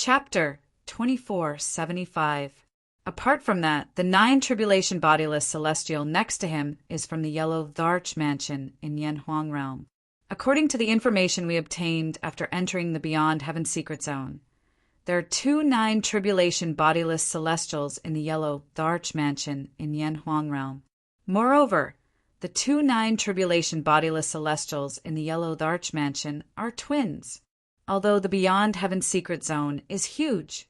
Chapter 2475. Apart from that, the 9 tribulation bodiless celestial next to him is from the Yellow Dharch mansion in Yanhuang realm. According to the information we obtained after entering the Beyond Heaven secret zone, there are 2 9 tribulation bodiless celestials in the Yellow Dharch mansion in Yanhuang realm. Moreover, the 2 9 tribulation bodiless celestials in the Yellow Dharch mansion are twins. Although the Beyond Heaven secret zone is huge,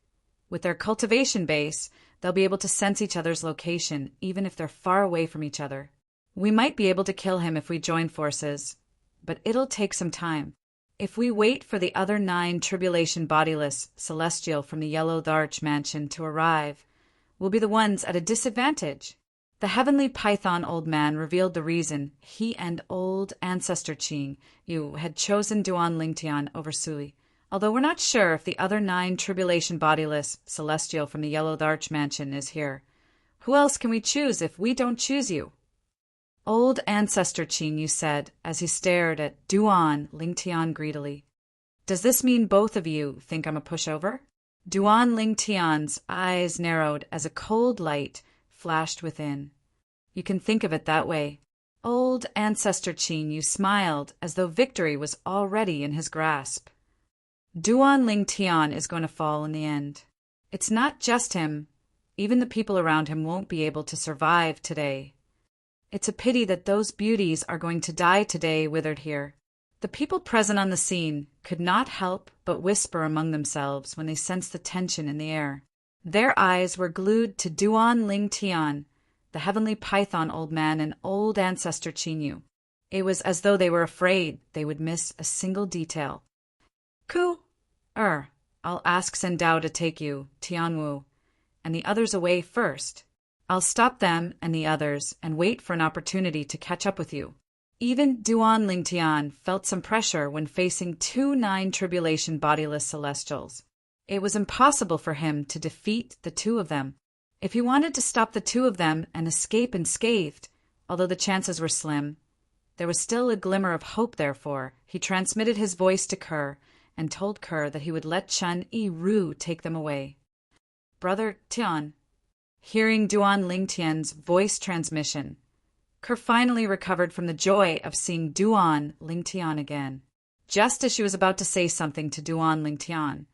with their cultivation base, they'll be able to sense each other's location even if they're far away from each other. We might be able to kill him if we join forces, but it'll take some time. If we wait for the other 9 tribulation bodiless celestial from the Yellow Dharch mansion to arrive, we'll be the ones at a disadvantage. The heavenly python old man revealed the reason he and old ancestor Qing Yu had chosen Duan Lingtian over Sui, although we're not sure if the other 9 tribulation bodiless celestial from the Yellow Dharch mansion is here. Who else can we choose if we don't choose you? Old ancestor Qing Yu said as he stared at Duan Lingtian greedily. Does this mean both of you think I'm a pushover? Duan Lingtian's eyes narrowed as a cold light flashed within. You can think of it that way. Old ancestor Qin Yu smiled as though victory was already in his grasp. Duan Lingtian is going to fall in the end. It's not just him. Even the people around him won't be able to survive today. It's a pity that those beauties are going to die today withered here. The people present on the scene could not help but whisper among themselves when they sensed the tension in the air. Their eyes were glued to Duan Lingtian, the heavenly python old man and old ancestor Qin Yu. It was as though they were afraid they would miss a single detail. I'll ask Sendao to take you, Tianwu, and the others away first. I'll stop them and the others and wait for an opportunity to catch up with you. Even Duan Lingtian felt some pressure when facing 2 9 tribulation bodiless celestials. It was impossible for him to defeat the 2 of them. If he wanted to stop the 2 of them and escape unscathed, although the chances were slim, there was still a glimmer of hope. Therefore, he transmitted his voice to Kerr and told Kerr that he would let Chen Yi-Ru take them away. Brother Tian. Hearing Duan Lingtian's voice transmission, Kerr finally recovered from the joy of seeing Duan Lingtian again. Just as she was about to say something to Duan Lingtian,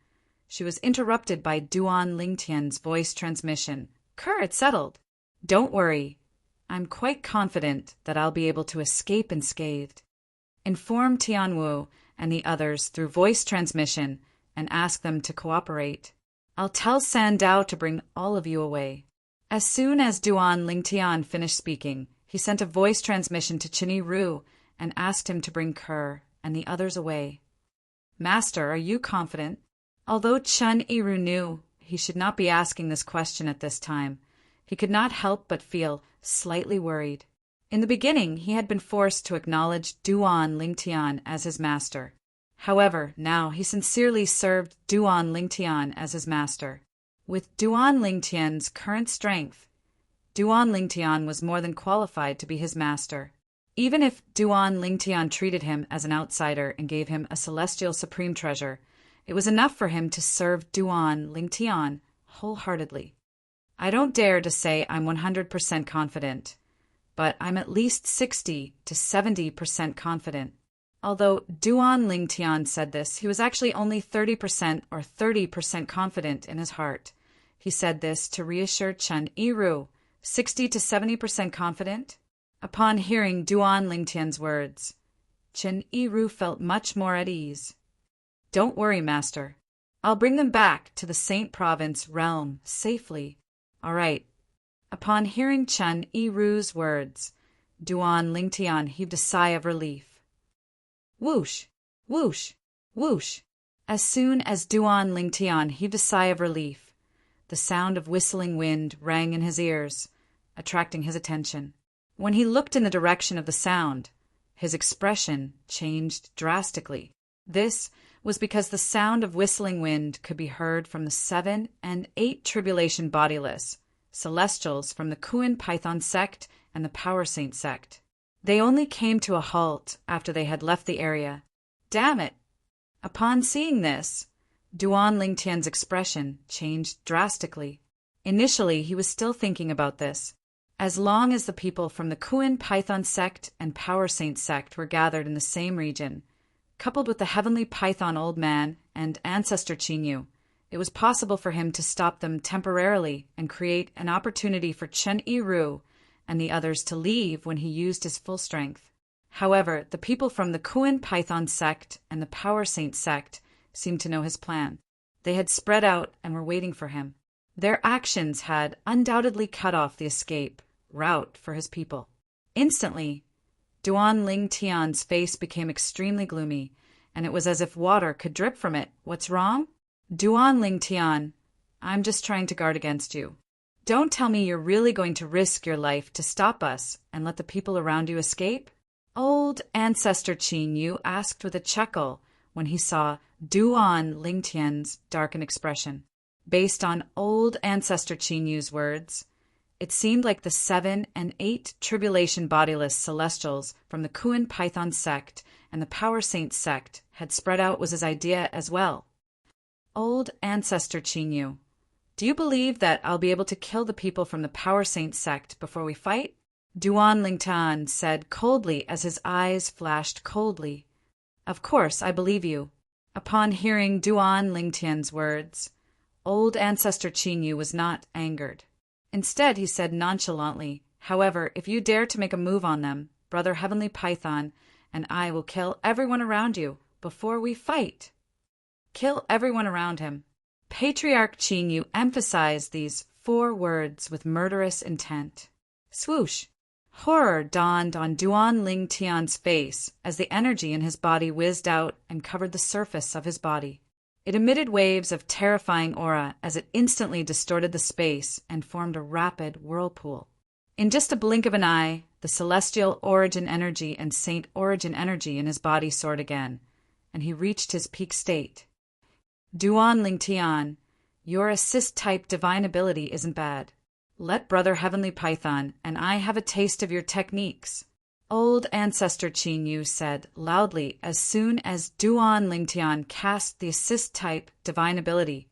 she was interrupted by Duan Lingtian's voice transmission. Kerr, it's settled. Don't worry. I'm quite confident that I'll be able to escape unscathed. Inform Tianwu and the others through voice transmission and ask them to cooperate. I'll tell Sandao to bring all of you away. As soon as Duan Lingtian finished speaking, he sent a voice transmission to Chen Yi-Ru and asked him to bring Kerr and the others away. Master, are you confident? Although Chen Yi-Ru knew he should not be asking this question at this time, he could not help but feel slightly worried. In the beginning, he had been forced to acknowledge Duan Lingtian as his master. However, now he sincerely served Duan Lingtian as his master. With Duan Lingtian's current strength, Duan Lingtian was more than qualified to be his master. Even if Duan Lingtian treated him as an outsider and gave him a celestial supreme treasure, it was enough for him to serve Duan Lingtian wholeheartedly. I don't dare to say I'm 100% confident, but I'm at least 60 to 70% confident. Although Duan Lingtian said this, he was actually only 30% or 30% confident in his heart. He said this to reassure Chen Yi-Ru, 60 to 70% confident. Upon hearing Duan Lingtian's words, Chen Yi-Ru felt much more at ease. Don't worry, Master. I'll bring them back to the Saint Province realm safely. All right. Upon hearing Chen Yi-Ru's words, Duan Lingtian heaved a sigh of relief. Whoosh, whoosh, whoosh. As soon as Duan Lingtian heaved a sigh of relief, the sound of whistling wind rang in his ears, attracting his attention. When he looked in the direction of the sound, his expression changed drastically. This was because the sound of whistling wind could be heard from the 7 and 8 tribulation bodiless celestials from the Kuan Python sect and the Power Saint sect. They only came to a halt after they had left the area. Damn it! Upon seeing this, Duan Lingtian's expression changed drastically. Initially, he was still thinking about this. As long as the people from the Kuan Python sect and Power Saint sect were gathered in the same region, coupled with the Heavenly Python Old Man and Ancestor Chinyu, it was possible for him to stop them temporarily and create an opportunity for Chen Yiru and the others to leave when he used his full strength. However, the people from the Kuan Python sect and the Power Saint sect seemed to know his plan. They had spread out and were waiting for him. Their actions had undoubtedly cut off the escape route for his people. Instantly, Duan Lingtian's face became extremely gloomy, and it was as if water could drip from it. What's wrong? Duan Lingtian, I'm just trying to guard against you. Don't tell me you're really going to risk your life to stop us and let the people around you escape? Old Ancestor Qin Yu asked with a chuckle when he saw Duan Lingtian's darkened expression. Based on Old Ancestor Qin Yu's words, it seemed like the 7 and 8 tribulation bodiless celestials from the Kuan Python sect and the Power Saint sect had spread out was his idea as well. Old Ancestor Qin Yu, do you believe that I'll be able to kill the people from the Power Saint sect before we fight? Duan Lingtian said coldly as his eyes flashed coldly. Of course, I believe you. Upon hearing Duan Lingtian's words, Old Ancestor Qin Yu was not angered. Instead, he said nonchalantly, however, if you dare to make a move on them, Brother Heavenly Python and I will kill everyone around you before we fight. Kill everyone around him. Patriarch Qin Yu emphasized these 4 words with murderous intent. Swoosh! Horror dawned on Duan Lingtian's face as the energy in his body whizzed out and covered the surface of his body. It emitted waves of terrifying aura as it instantly distorted the space and formed a rapid whirlpool. In just a blink of an eye, the celestial origin energy and saint origin energy in his body soared again, and he reached his peak state. Duan Lingtian, your assist-type divine ability isn't bad. Let Brother Heavenly Python and I have a taste of your techniques. Old Ancestor Qin Yu said loudly as soon as Duan Lingtian cast the assist-type divine ability,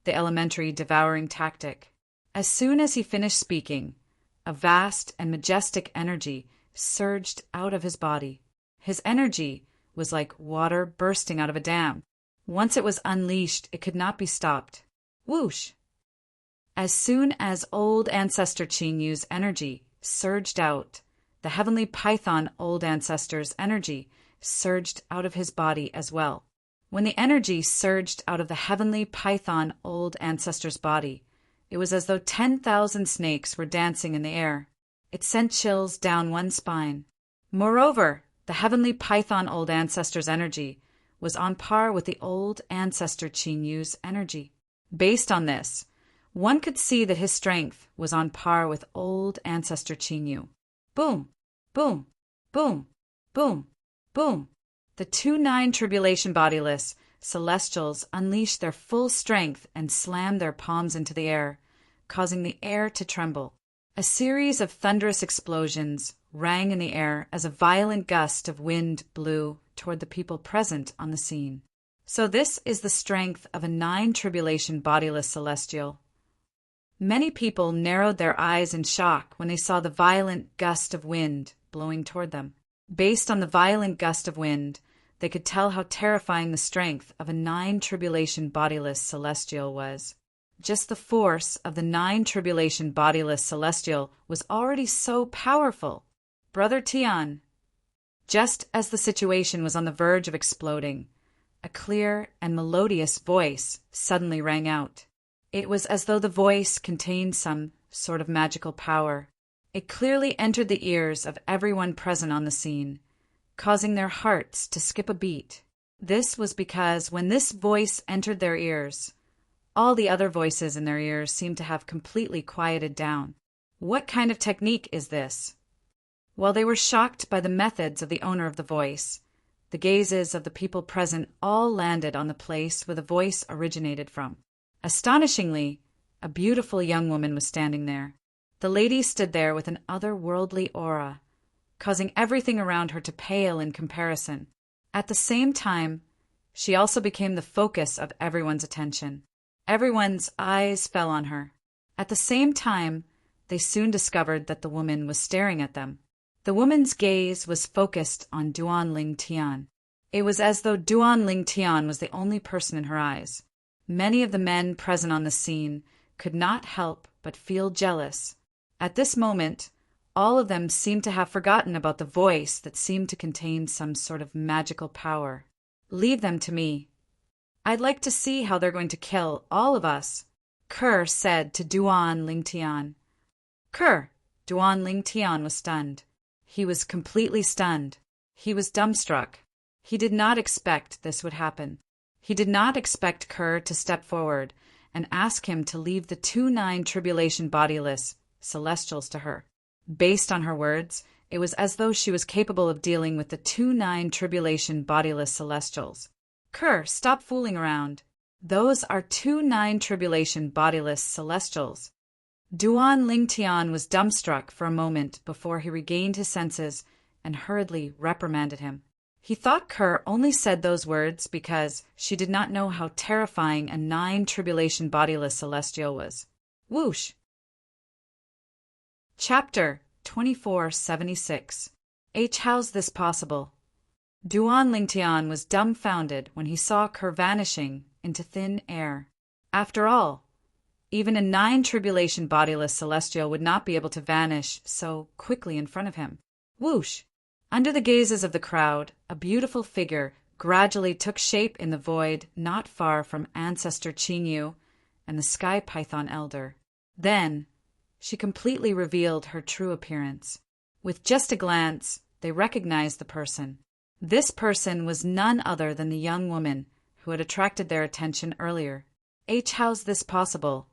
the elementary devouring tactic. As soon as he finished speaking, a vast and majestic energy surged out of his body. His energy was like water bursting out of a dam. Once it was unleashed, it could not be stopped. Whoosh! As soon as Old Ancestor Qin Yu's energy surged out, the Heavenly Python Old Ancestor's energy surged out of his body as well. When the energy surged out of the Heavenly Python Old Ancestor's body, it was as though 10,000 snakes were dancing in the air. It sent chills down one spine. Moreover, the Heavenly Python Old Ancestor's energy was on par with the Old Ancestor Qin Yu's energy. Based on this, one could see that his strength was on par with Old Ancestor Qin Yu. Boom, boom, boom, boom, boom. The 2-9 tribulation bodiless celestials unleashed their full strength and slammed their palms into the air, causing the air to tremble. A series of thunderous explosions rang in the air as a violent gust of wind blew toward the people present on the scene. So this is the strength of a 9 tribulation bodiless celestial. Many people narrowed their eyes in shock when they saw the violent gust of wind blowing toward them. Based on the violent gust of wind, they could tell how terrifying the strength of a 9 tribulation bodiless celestial was. Just the force of the 9 tribulation bodiless celestial was already so powerful. Brother Tian. Just as the situation was on the verge of exploding, a clear and melodious voice suddenly rang out. It was as though the voice contained some sort of magical power. It clearly entered the ears of everyone present on the scene, causing their hearts to skip a beat. This was because when this voice entered their ears, all the other voices in their ears seemed to have completely quieted down. What kind of technique is this? While they were shocked by the methods of the owner of the voice, the gazes of the people present all landed on the place where the voice originated from. Astonishingly, a beautiful young woman was standing there. The lady stood there with an otherworldly aura, causing everything around her to pale in comparison. At the same time, She also became the focus of everyone's attention. Everyone's eyes fell on her. At the same time, they soon discovered that the woman was staring at them. The woman's gaze was focused on Duan Ling Tian. It was as though Duan Ling Tian was the only person in her eyes. Many of the men present on the scene could not help but feel jealous. At this moment, all of them seemed to have forgotten about the voice that seemed to contain some sort of magical power. "Leave them to me. I'd like to see how they're going to kill all of us," Kerr said to Duan Ling Tian. Duan Ling Tian was stunned. He was completely stunned. He was dumbstruck. He did not expect this would happen. He did not expect Kerr to step forward and ask him to leave the 2-9 tribulation bodiless celestials to her. Based on her words, it was as though she was capable of dealing with the 2-9 tribulation bodiless celestials. "Kerr, stop fooling around. Those are 2-9 tribulation bodiless celestials." Duan Ling Tian was dumbstruck for a moment before he regained his senses and hurriedly reprimanded him. He thought Kerr only said those words because she did not know how terrifying a 9 tribulation bodiless celestial was. Whoosh! Chapter 2476. How's this possible? Duan Ling Tian was dumbfounded when he saw Kerr vanishing into thin air. After all, even a 9 tribulation bodiless celestial would not be able to vanish so quickly in front of him. Whoosh! Under the gazes of the crowd, a beautiful figure gradually took shape in the void not far from Ancestor Qingyu and the Sky Python Elder. Then, she completely revealed her true appearance. With just a glance, they recognized the person. This person was none other than the young woman who had attracted their attention earlier. How's this possible?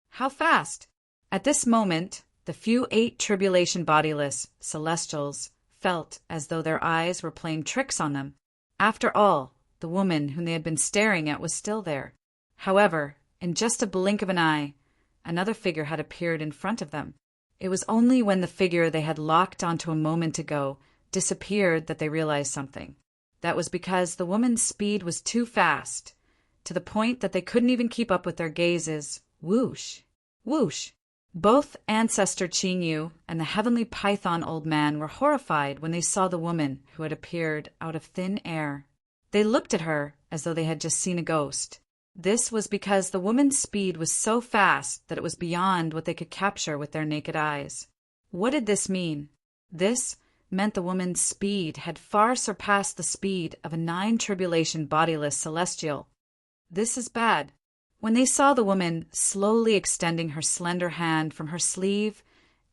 How fast? At this moment, the few 8 tribulation bodiless celestials felt as though their eyes were playing tricks on them. After all, the woman whom they had been staring at was still there. However, in just a blink of an eye, another figure had appeared in front of them. It was only when the figure they had locked onto a moment ago disappeared that they realized something. That was because the woman's speed was too fast, to the point that they couldn't even keep up with their gazes. Whoosh! Whoosh! Both Ancestor Qingyu and the Heavenly Python Old Man were horrified when they saw the woman who had appeared out of thin air. They looked at her as though they had just seen a ghost. This was because the woman's speed was so fast that it was beyond what they could capture with their naked eyes. What did this mean? This meant the woman's speed had far surpassed the speed of a 9 tribulation bodiless celestial. This is bad. When they saw the woman slowly extending her slender hand from her sleeve,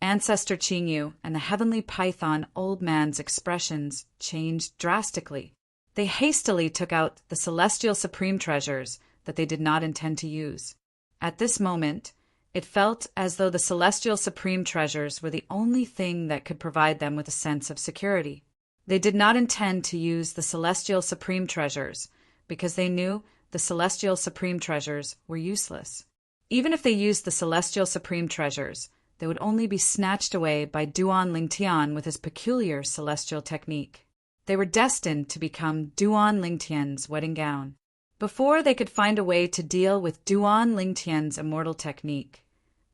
Ancestor Qingyu and the Heavenly Python Old Man's expressions changed drastically. They hastily took out the celestial supreme treasures that they did not intend to use. At this moment, it felt as though the celestial supreme treasures were the only thing that could provide them with a sense of security. They did not intend to use the celestial supreme treasures because they knew the celestial supreme treasures were useless. Even if they used the celestial supreme treasures, they would only be snatched away by Duan Ling Tian with his peculiar celestial technique. They were destined to become Duan Ling Tian's wedding gown. Before they could find a way to deal with Duan Ling Tian's immortal technique,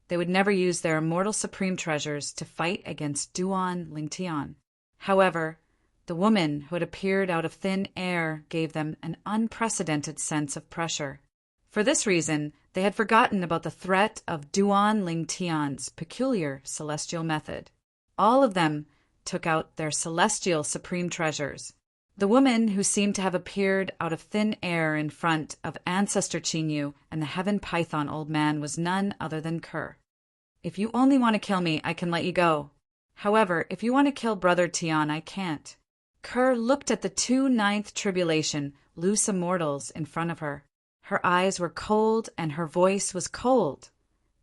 they would never use their immortal supreme treasures to fight against Duan Ling Tian. However, the woman who had appeared out of thin air gave them an unprecedented sense of pressure. For this reason, they had forgotten about the threat of Duan Ling Tian's peculiar celestial method. All of them took out their celestial supreme treasures. The woman who seemed to have appeared out of thin air in front of Ancestor Qingyu and the Heaven Python Old Man was none other than Kerr. "If you only want to kill me, I can let you go. However, if you want to kill Brother Tian, I can't." Kerr looked at the 2 9th tribulation loose immortals in front of her. Her eyes were cold and her voice was cold,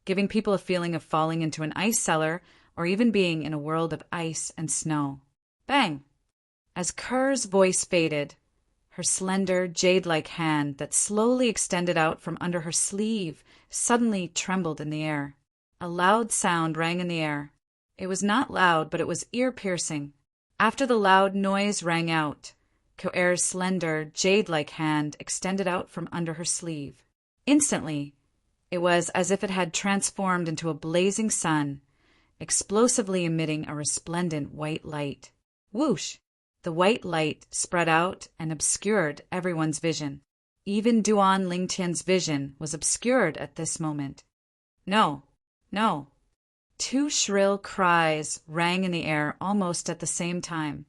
giving people a feeling of falling into an ice cellar or even being in a world of ice and snow. Bang! As Kerr's voice faded, her slender, jade-like hand that slowly extended out from under her sleeve suddenly trembled in the air. A loud sound rang in the air. It was not loud, but it was ear-piercing. After the loud noise rang out, Coer's slender, jade-like hand extended out from under her sleeve. Instantly, it was as if it had transformed into a blazing sun, explosively emitting a resplendent white light. Whoosh! The white light spread out and obscured everyone's vision. Even Duan Lingtian's vision was obscured at this moment. No, no. Two shrill cries rang in the air almost at the same time,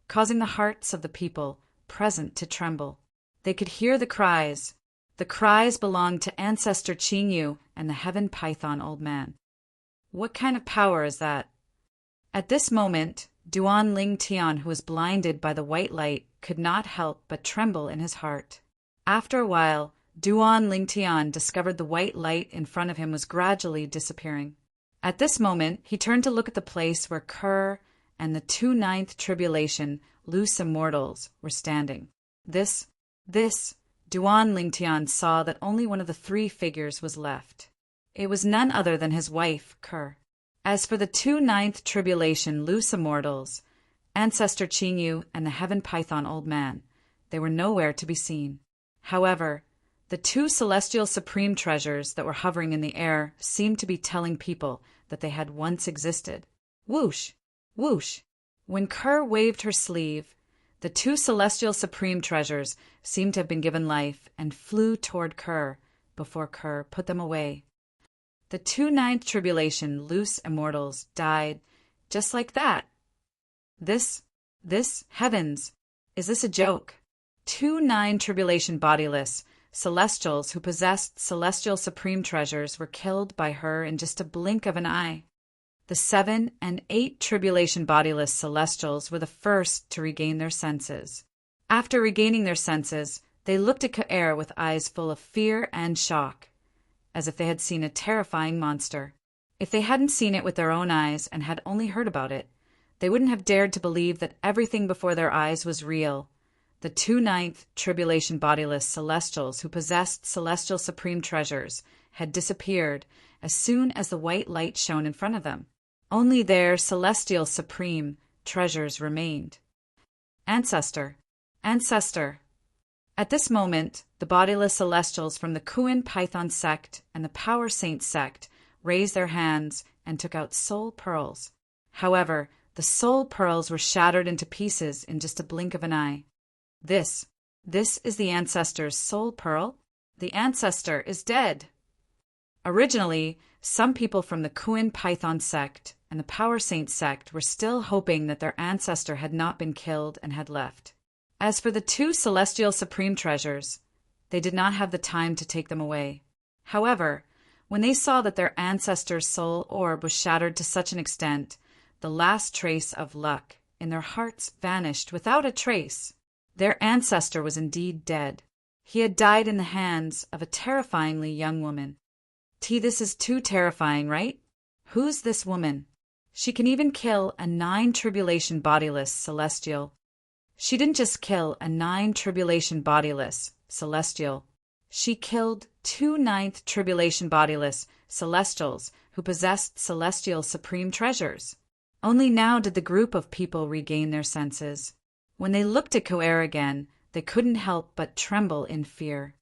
causing the hearts of the people present to tremble. They could hear the cries. The cries belonged to Ancestor Qingyu and the Heaven Python Old Man. What kind of power is that? At this moment, Duan Lingtian, who was blinded by the white light, could not help but tremble in his heart. After a while, Duan Lingtian discovered the white light in front of him was gradually disappearing. At this moment, he turned to look at the place where Ker and the 2/9 tribulation, loose immortals, were standing. This, Duan Lingtian saw that only one of the three figures was left. It was none other than his wife, Ker. As for the 2/9 tribulation, loose immortals, Ancestor Qingyu and the Heaven Python Old Man, they were nowhere to be seen. However, the two celestial supreme treasures that were hovering in the air seemed to be telling people that they had once existed. Whoosh! Whoosh! When Ker waved her sleeve, the two celestial supreme treasures seemed to have been given life and flew toward Ker before Ker put them away. The 2/9 tribulation loose immortals died just like that. This, heavens, is this a joke? 2/9 tribulation bodiless, celestials who possessed celestial supreme treasures were killed by her in just a blink of an eye. The 7 and 8 tribulation bodiless celestials were the first to regain their senses. After regaining their senses, they looked at Coer with eyes full of fear and shock, as if they had seen a terrifying monster. If they hadn't seen it with their own eyes and had only heard about it, they wouldn't have dared to believe that everything before their eyes was real. The 2/9 tribulation bodiless celestials who possessed celestial supreme treasures had disappeared as soon as the white light shone in front of them. Only their celestial supreme treasures remained. Ancestor! Ancestor! At this moment, the bodiless celestials from the Kuan Python sect and the Power Saint sect raised their hands and took out soul pearls. However, the soul pearls were shattered into pieces in just a blink of an eye. This is the Ancestor's soul pearl? The Ancestor is dead! Originally, some people from the Kuan Python sect and the Power Saint sect were still hoping that their ancestor had not been killed and had left. As for the two celestial supreme treasures, they did not have the time to take them away. However, when they saw that their ancestor's soul orb was shattered to such an extent, the last trace of luck in their hearts vanished without a trace. Their ancestor was indeed dead. He had died in the hands of a terrifyingly young woman. This is too terrifying, right? Who's this woman? She can even kill a 9 tribulation bodiless celestial. She didn't just kill a 9 tribulation bodiless celestial. She killed 2/9 tribulation bodiless celestials who possessed celestial supreme treasures. Only now did the group of people regain their senses. When they looked at Coer again, they couldn't help but tremble in fear.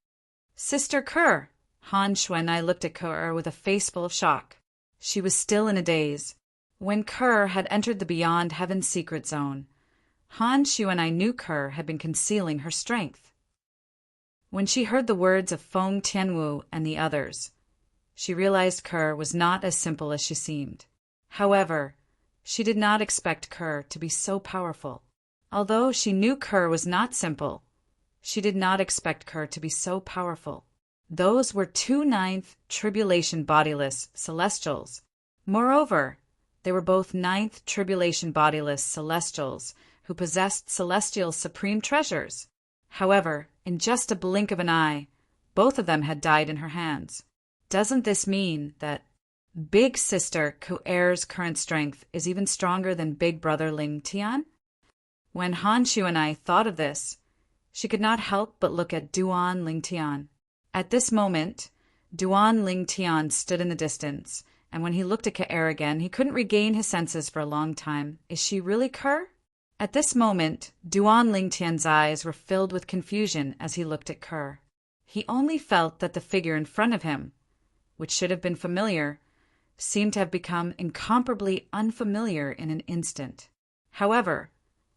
Sister Ker! Han Xuanai looked at Coer with a face full of shock. She was still in a daze. When Ker had entered the Beyond Heaven secret zone, Han Xuanai knew Ker had been concealing her strength. When she heard the words of Feng Tianwu and the others, she realized Ker was not as simple as she seemed. However, she did not expect Ker to be so powerful. Although she knew Ker was not simple, she did not expect Ker to be so powerful. Those were 2/9 tribulation bodiless celestials. Moreover, they were both 9th tribulation bodiless celestials who possessed celestial supreme treasures. However, in just a blink of an eye, both of them had died in her hands. Doesn't this mean that Big Sister Coer's current strength is even stronger than Big Brother Ling Tian? When Han Xuanai thought of this, she could not help but look at Duan Lingtian. At this moment, Duan Lingtian stood in the distance, and when he looked at Coer again, he couldn't regain his senses for a long time. Is she really Ker? At this moment, Duan Lingtian's eyes were filled with confusion as he looked at Kerr. He only felt that the figure in front of him, which should have been familiar, seemed to have become incomparably unfamiliar in an instant. However,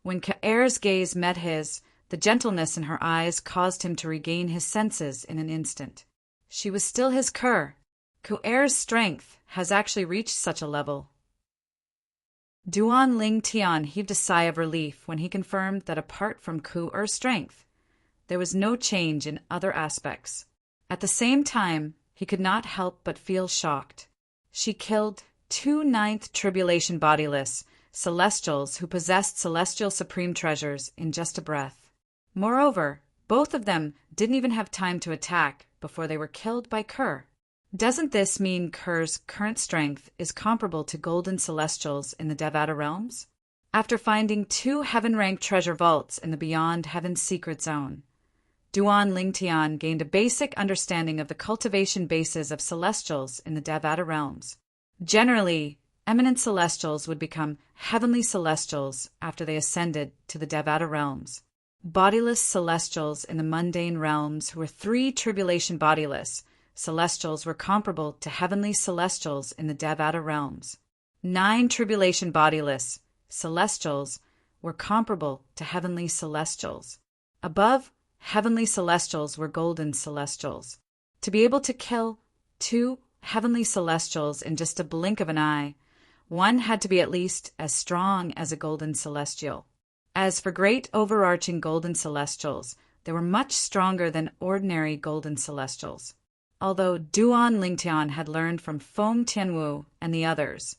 when Kerr's gaze met his, the gentleness in her eyes caused him to regain his senses in an instant. She was still his Kerr. Kerr's strength has actually reached such a level. Duan Lingtian heaved a sigh of relief when he confirmed that apart from Kerr's strength, there was no change in other aspects. At the same time, he could not help but feel shocked. She killed 2 ninth tribulation bodiless celestials who possessed celestial supreme treasures in just a breath. Moreover, both of them didn't even have time to attack before they were killed by Kerr. Doesn't this mean Kerr's current strength is comparable to golden celestials in the Devata realms? After finding 2 heaven-ranked treasure vaults in the Beyond Heaven's secret zone, Duan Lingtian gained a basic understanding of the cultivation bases of celestials in the Devata realms. Generally, eminent celestials would become heavenly celestials after they ascended to the Devata realms. Bodiless celestials in the mundane realms who were 3 tribulation bodiless celestials were comparable to heavenly celestials in the Devata realms. 9 tribulation bodiless celestials were comparable to heavenly celestials. Above heavenly celestials were golden celestials. To be able to kill 2 heavenly celestials in just a blink of an eye, one had to be at least as strong as a golden celestial. As for great overarching golden celestials, they were much stronger than ordinary golden celestials. Although Duan Lingtian had learned from Feng Tianwu and the others,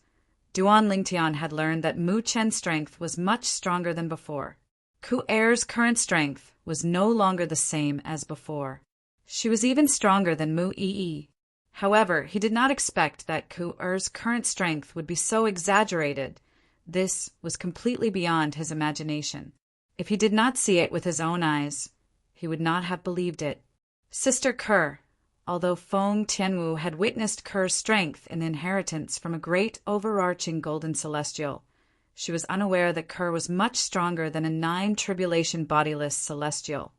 Duan Lingtian had learned that Mu Chen's strength was much stronger than before. Kerr's current strength was no longer the same as before. She was even stronger than Mu Yi. However, he did not expect that Kerr's current strength would be so exaggerated. This was completely beyond his imagination. If he did not see it with his own eyes, he would not have believed it. Sister Kerr, although Feng Tianwu had witnessed Kerr's strength in inheritance from a great overarching golden celestial, she was unaware that Kerr was much stronger than a 9 tribulation bodiless celestial.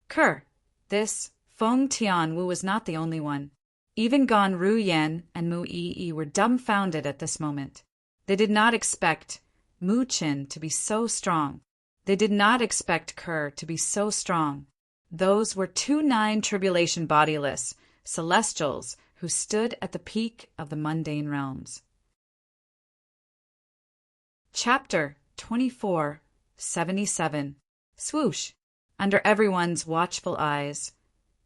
Kerr, this Feng Tianwu was not the only one. Even Gan Ruyen and Mu Yi were dumbfounded at this moment. They did not expect Mu Chen to be so strong. They did not expect Kerr to be so strong. Those were 2 9 tribulation bodiless celestials who stood at the peak of the mundane realms. Chapter 24:77. Swoosh! Under everyone's watchful eyes,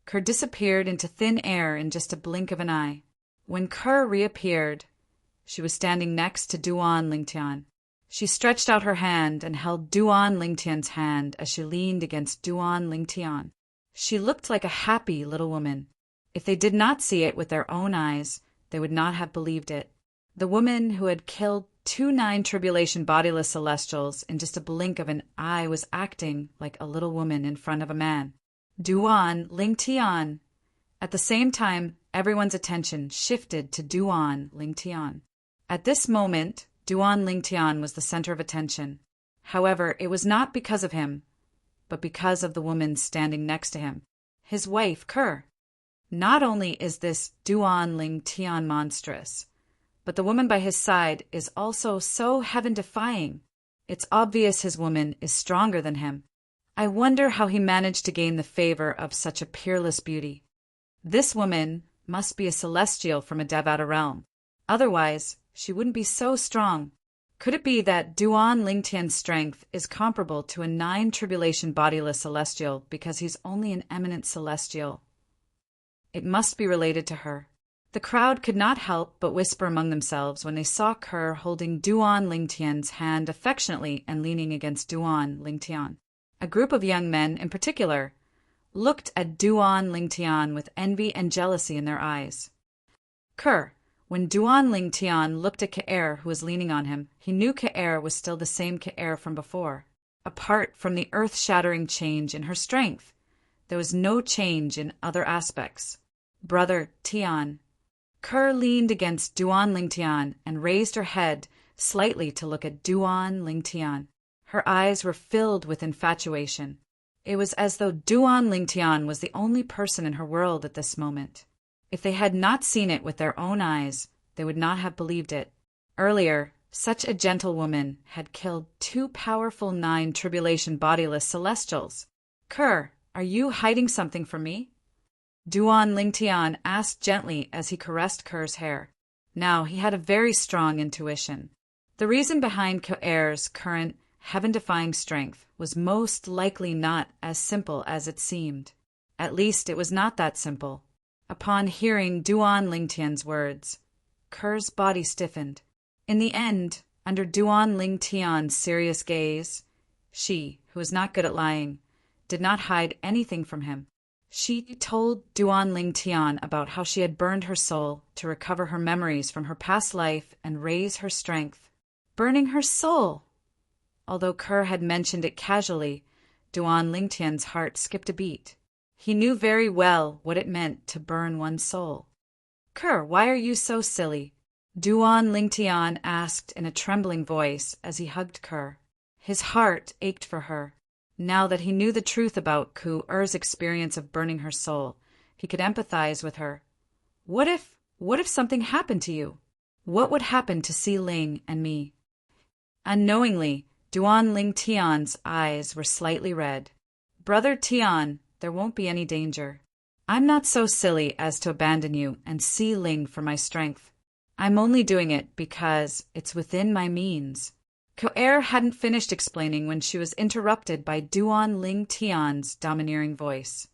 Kerr disappeared into thin air in just a blink of an eye. When Kerr reappeared, she was standing next to Duan Lingtian. She stretched out her hand and held Duan Lingtian's hand as she leaned against Duan Lingtian. She looked like a happy little woman. If they did not see it with their own eyes, they would not have believed it. The woman who had killed 2 9 tribulation bodiless celestials in just a blink of an eye was acting like a little woman in front of a man. Duan Lingtian. At the same time, everyone's attention shifted to Duan Lingtian. At this moment, Duan Lingtian was the center of attention. However, it was not because of him, but because of the woman standing next to him, his wife, Kerr. Not only is this Duan Lingtian monstrous, but the woman by his side is also so heaven-defying. It's obvious his woman is stronger than him. I wonder how he managed to gain the favor of such a peerless beauty. This woman must be a celestial from a Devata realm. Otherwise, she wouldn't be so strong. Could it be that Duan Lingtian's strength is comparable to a 9 tribulation bodiless celestial because he's only an eminent celestial? It must be related to her. The crowd could not help but whisper among themselves when they saw Kerr holding Duan Lingtian's hand affectionately and leaning against Duan Lingtian. A group of young men, in particular, looked at Duan Lingtian with envy and jealousy in their eyes. Kerr, when Duan Lingtian looked at Kerr, who was leaning on him, he knew Kerr was still the same Kerr from before. Apart from the earth-shattering change in her strength, there was no change in other aspects. Brother Tian. Kerr leaned against Duan Lingtian and raised her head slightly to look at Duan Lingtian. Her eyes were filled with infatuation. It was as though Duan Lingtian was the only person in her world at this moment. If they had not seen it with their own eyes, they would not have believed it. Earlier, such a gentle woman had killed 2 powerful 9 tribulation bodiless celestials. Kerr, are you hiding something from me? Duan Lingtian asked gently as he caressed Kerr's hair. Now he had a very strong intuition. The reason behind Kerr's current heaven-defying strength was most likely not as simple as it seemed. At least it was not that simple. Upon hearing Duan Lingtian's words, Kerr's body stiffened. In the end, under Duan Lingtian's serious gaze, she, who was not good at lying, did not hide anything from him. She told Duan Lingtian about how she had burned her soul to recover her memories from her past life and raise her strength. Burning her soul! Although Kerr had mentioned it casually, Duan Lingtian's heart skipped a beat. He knew very well what it meant to burn one's soul. Kerr, why are you so silly? Duan Lingtian asked in a trembling voice as he hugged Kerr. His heart ached for her. Now that he knew the truth about Kerr's experience of burning her soul, he could empathize with her. What if something happened to you? What would happen to Si Ling and me? Unknowingly, Duan Lingtian's eyes were slightly red. Brother Tian, there won't be any danger. I'm not so silly as to abandon you and Si Ling for my strength. I'm only doing it because it's within my means. Kerr hadn't finished explaining when she was interrupted by Duan Lingtian's domineering voice.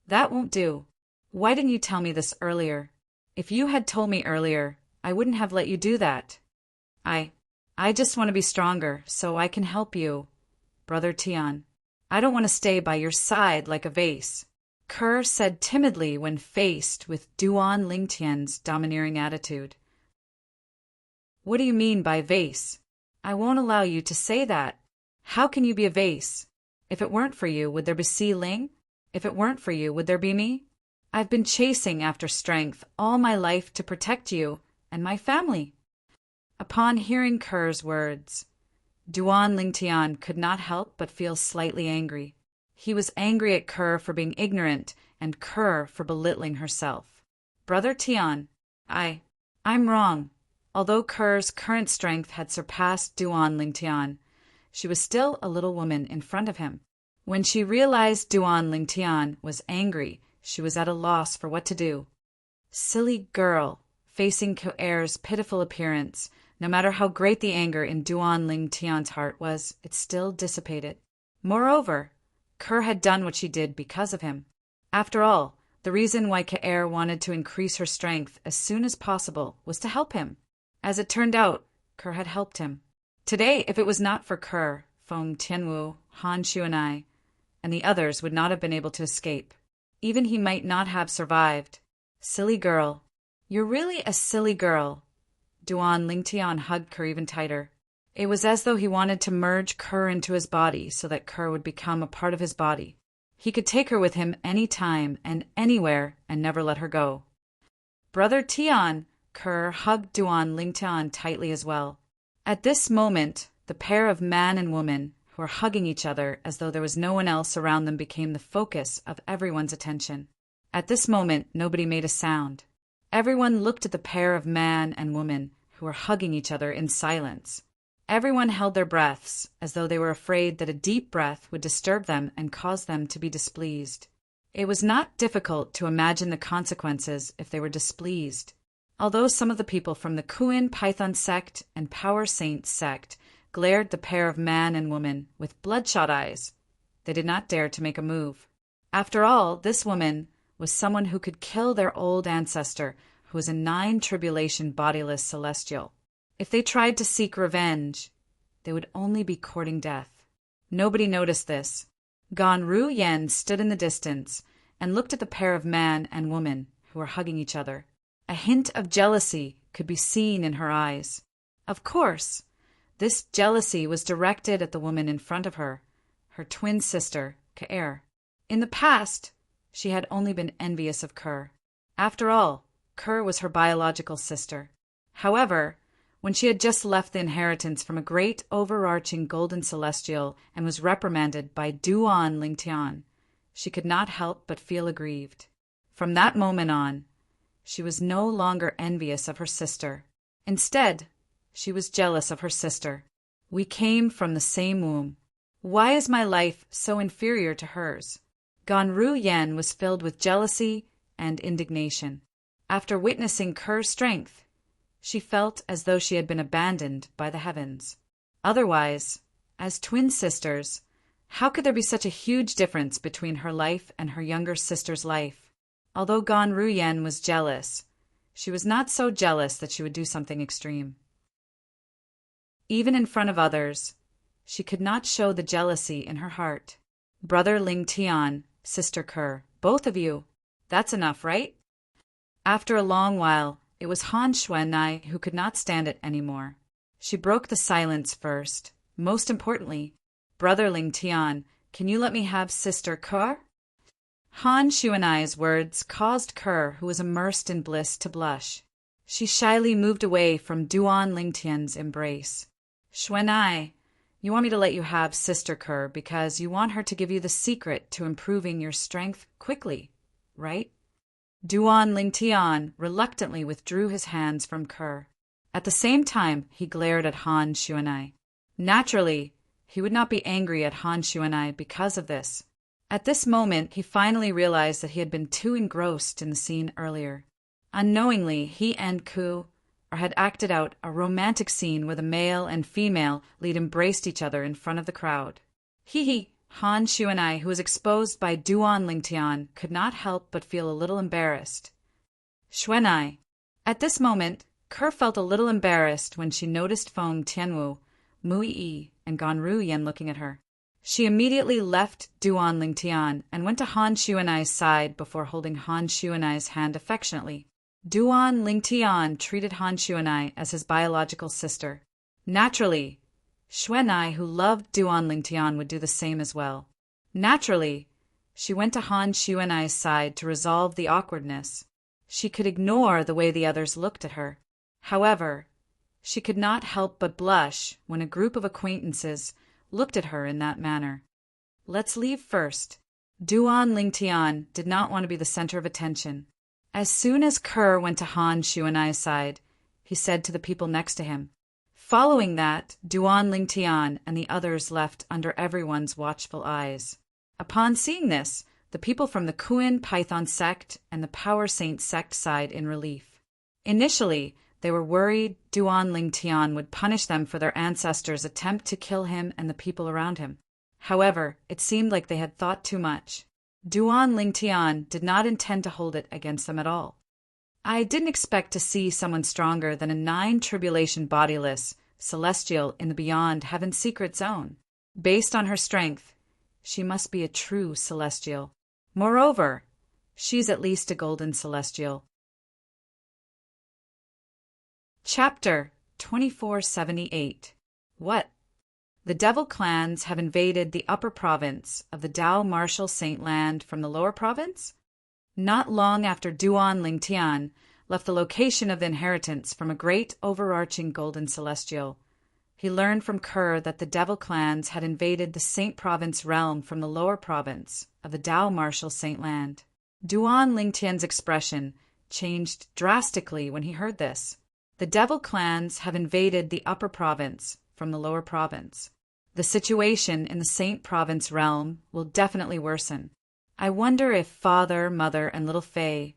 That won't do. Why didn't you tell me this earlier? If you had told me earlier, I wouldn't have let you do that. I just want to be stronger so I can help you, Brother Tian. I don't want to stay by your side like a vase, Kerr said timidly when faced with Duan Lingtian's domineering attitude. What do you mean by vase? I won't allow you to say that. How can you be a vase? If it weren't for you, would there be Si Ling? If it weren't for you, would there be me? I've been chasing after strength all my life to protect you and my family. Upon hearing Kerr's words, Duan Lingtian could not help but feel slightly angry. He was angry at Kerr for being ignorant and Kerr for belittling herself. Brother Tian, I'm wrong. Although Kerr's current strength had surpassed Duan Lingtian, she was still a little woman in front of him. When she realized Duan Lingtian was angry, she was at a loss for what to do. Silly girl, facing Kerr's pitiful appearance, no matter how great the anger in Duan Lingtian's heart was, it still dissipated. Moreover, Kerr had done what she did because of him. After all, the reason why Kerr wanted to increase her strength as soon as possible was to help him. As it turned out, Kerr had helped him. Today, if it was not for Kerr, Feng Tianwu, Han Shu and the others would not have been able to escape. Even he might not have survived. Silly girl. You're really a silly girl. Duan Lingtian hugged Kerr even tighter. It was as though he wanted to merge Kerr into his body so that Kerr would become a part of his body. He could take her with him any time and anywhere and never let her go. Brother Tian, Kerr hugged Duan Lingtian tightly as well. At this moment, the pair of man and woman, who were hugging each other as though there was no one else around them, became the focus of everyone's attention. At this moment, nobody made a sound. Everyone looked at the pair of man and woman who were hugging each other in silence. Everyone held their breaths, as though they were afraid that a deep breath would disturb them and cause them to be displeased. It was not difficult to imagine the consequences if they were displeased. Although some of the people from the Kuin Python sect and Power Saints sect glared at the pair of man and woman with bloodshot eyes, they did not dare to make a move. After all, this woman was someone who could kill their old ancestor, who was a 9 tribulation bodiless celestial. If they tried to seek revenge, they would only be courting death. Nobody noticed this. Gan Ru Yen stood in the distance and looked at the pair of man and woman who were hugging each other. A hint of jealousy could be seen in her eyes. Of course, this jealousy was directed at the woman in front of her, her twin sister, Kerr. In the past, she had only been envious of Kerr. After all, Kerr was her biological sister. However, When she had just left the inheritance from a great overarching golden celestial and was reprimanded by Duan Lingtian, she could not help but feel aggrieved. From that moment on, she was no longer envious of her sister. Instead, she was jealous of her sister. We came from the same womb. Why is my life so inferior to hers? Ganru Yen was filled with jealousy and indignation. After witnessing Ker's strength, she felt as though she had been abandoned by the heavens. Otherwise, as twin sisters, how could there be such a huge difference between her life and her younger sister's life? Although Ganru Yen was jealous, she was not so jealous that she would do something extreme. Even in front of others, she could not show the jealousy in her heart. Brother Ling Tian, Sister Ker, both of you, that's enough, right? After a long while, it was Han Xuanai who could not stand it anymore. She broke the silence first. Most importantly, Brother Ling Tian, can you let me have Sister Ker? Han Xuanai's words caused Ker, who was immersed in bliss, to blush. She shyly moved away from Duan Lingtian's embrace. Xuanai, you want me to let you have Sister Ker because you want her to give you the secret to improving your strength quickly, right? Duan Lingtian reluctantly withdrew his hands from Ker. At the same time, he glared at Han Xuanai. Naturally, he would not be angry at Han Xuanai because of this. At this moment, he finally realized that he had been too engrossed in the scene earlier. Unknowingly, he and Ku had acted out a romantic scene where the male and female lead embraced each other in front of the crowd. He, Han Xuanai, who was exposed by Duan Lingtian, could not help but feel a little embarrassed. Xuanai. At this moment, Ker felt a little embarrassed when she noticed Feng Tianwu, Mui Yi, and Ganru Yen looking at her. She immediately left Duan Lingtian and went to Han Xuanai's side before holding Han Xuanai's hand affectionately. Duan Lingtian treated Han Xuanai as his biological sister. Naturally, Xuanai, who loved Duan Lingtian, would do the same as well. Naturally, she went to Han Xuanai's side to resolve the awkwardness. She could ignore the way the others looked at her. However, she could not help but blush when a group of acquaintances looked at her in that manner. Let's leave first. Duan Lingtian did not want to be the center of attention. As soon as Ker went to Han Xuanai's side, he said to the people next to him. Following that, Duan Lingtian and the others left under everyone's watchful eyes. Upon seeing this, the people from the Kuan Python sect and the Power Saint sect sighed in relief. Initially, they were worried Duan Lingtian would punish them for their ancestors' attempt to kill him and the people around him. However, it seemed like they had thought too much. Duan Lingtian did not intend to hold it against them at all. I didn't expect to see someone stronger than a 9 tribulation bodiless celestial in the beyond heaven's secret zone. Based on her strength, she must be a true celestial. Moreover, she's at least a golden celestial. Chapter 2478. What? The devil clans have invaded the upper province of the Dao Martial Saint Land from the lower province? Not long after Duan Lingtian left the location of the inheritance from a great overarching golden celestial, he learned from Ker that the devil clans had invaded the Saint Province realm from the lower province of the Dao Martial Saint Land. Duan Lingtian's expression changed drastically when he heard this. The devil clans have invaded the upper province from the lower province. The situation in the Saint Province realm will definitely worsen. I wonder if Father, Mother, and little Faye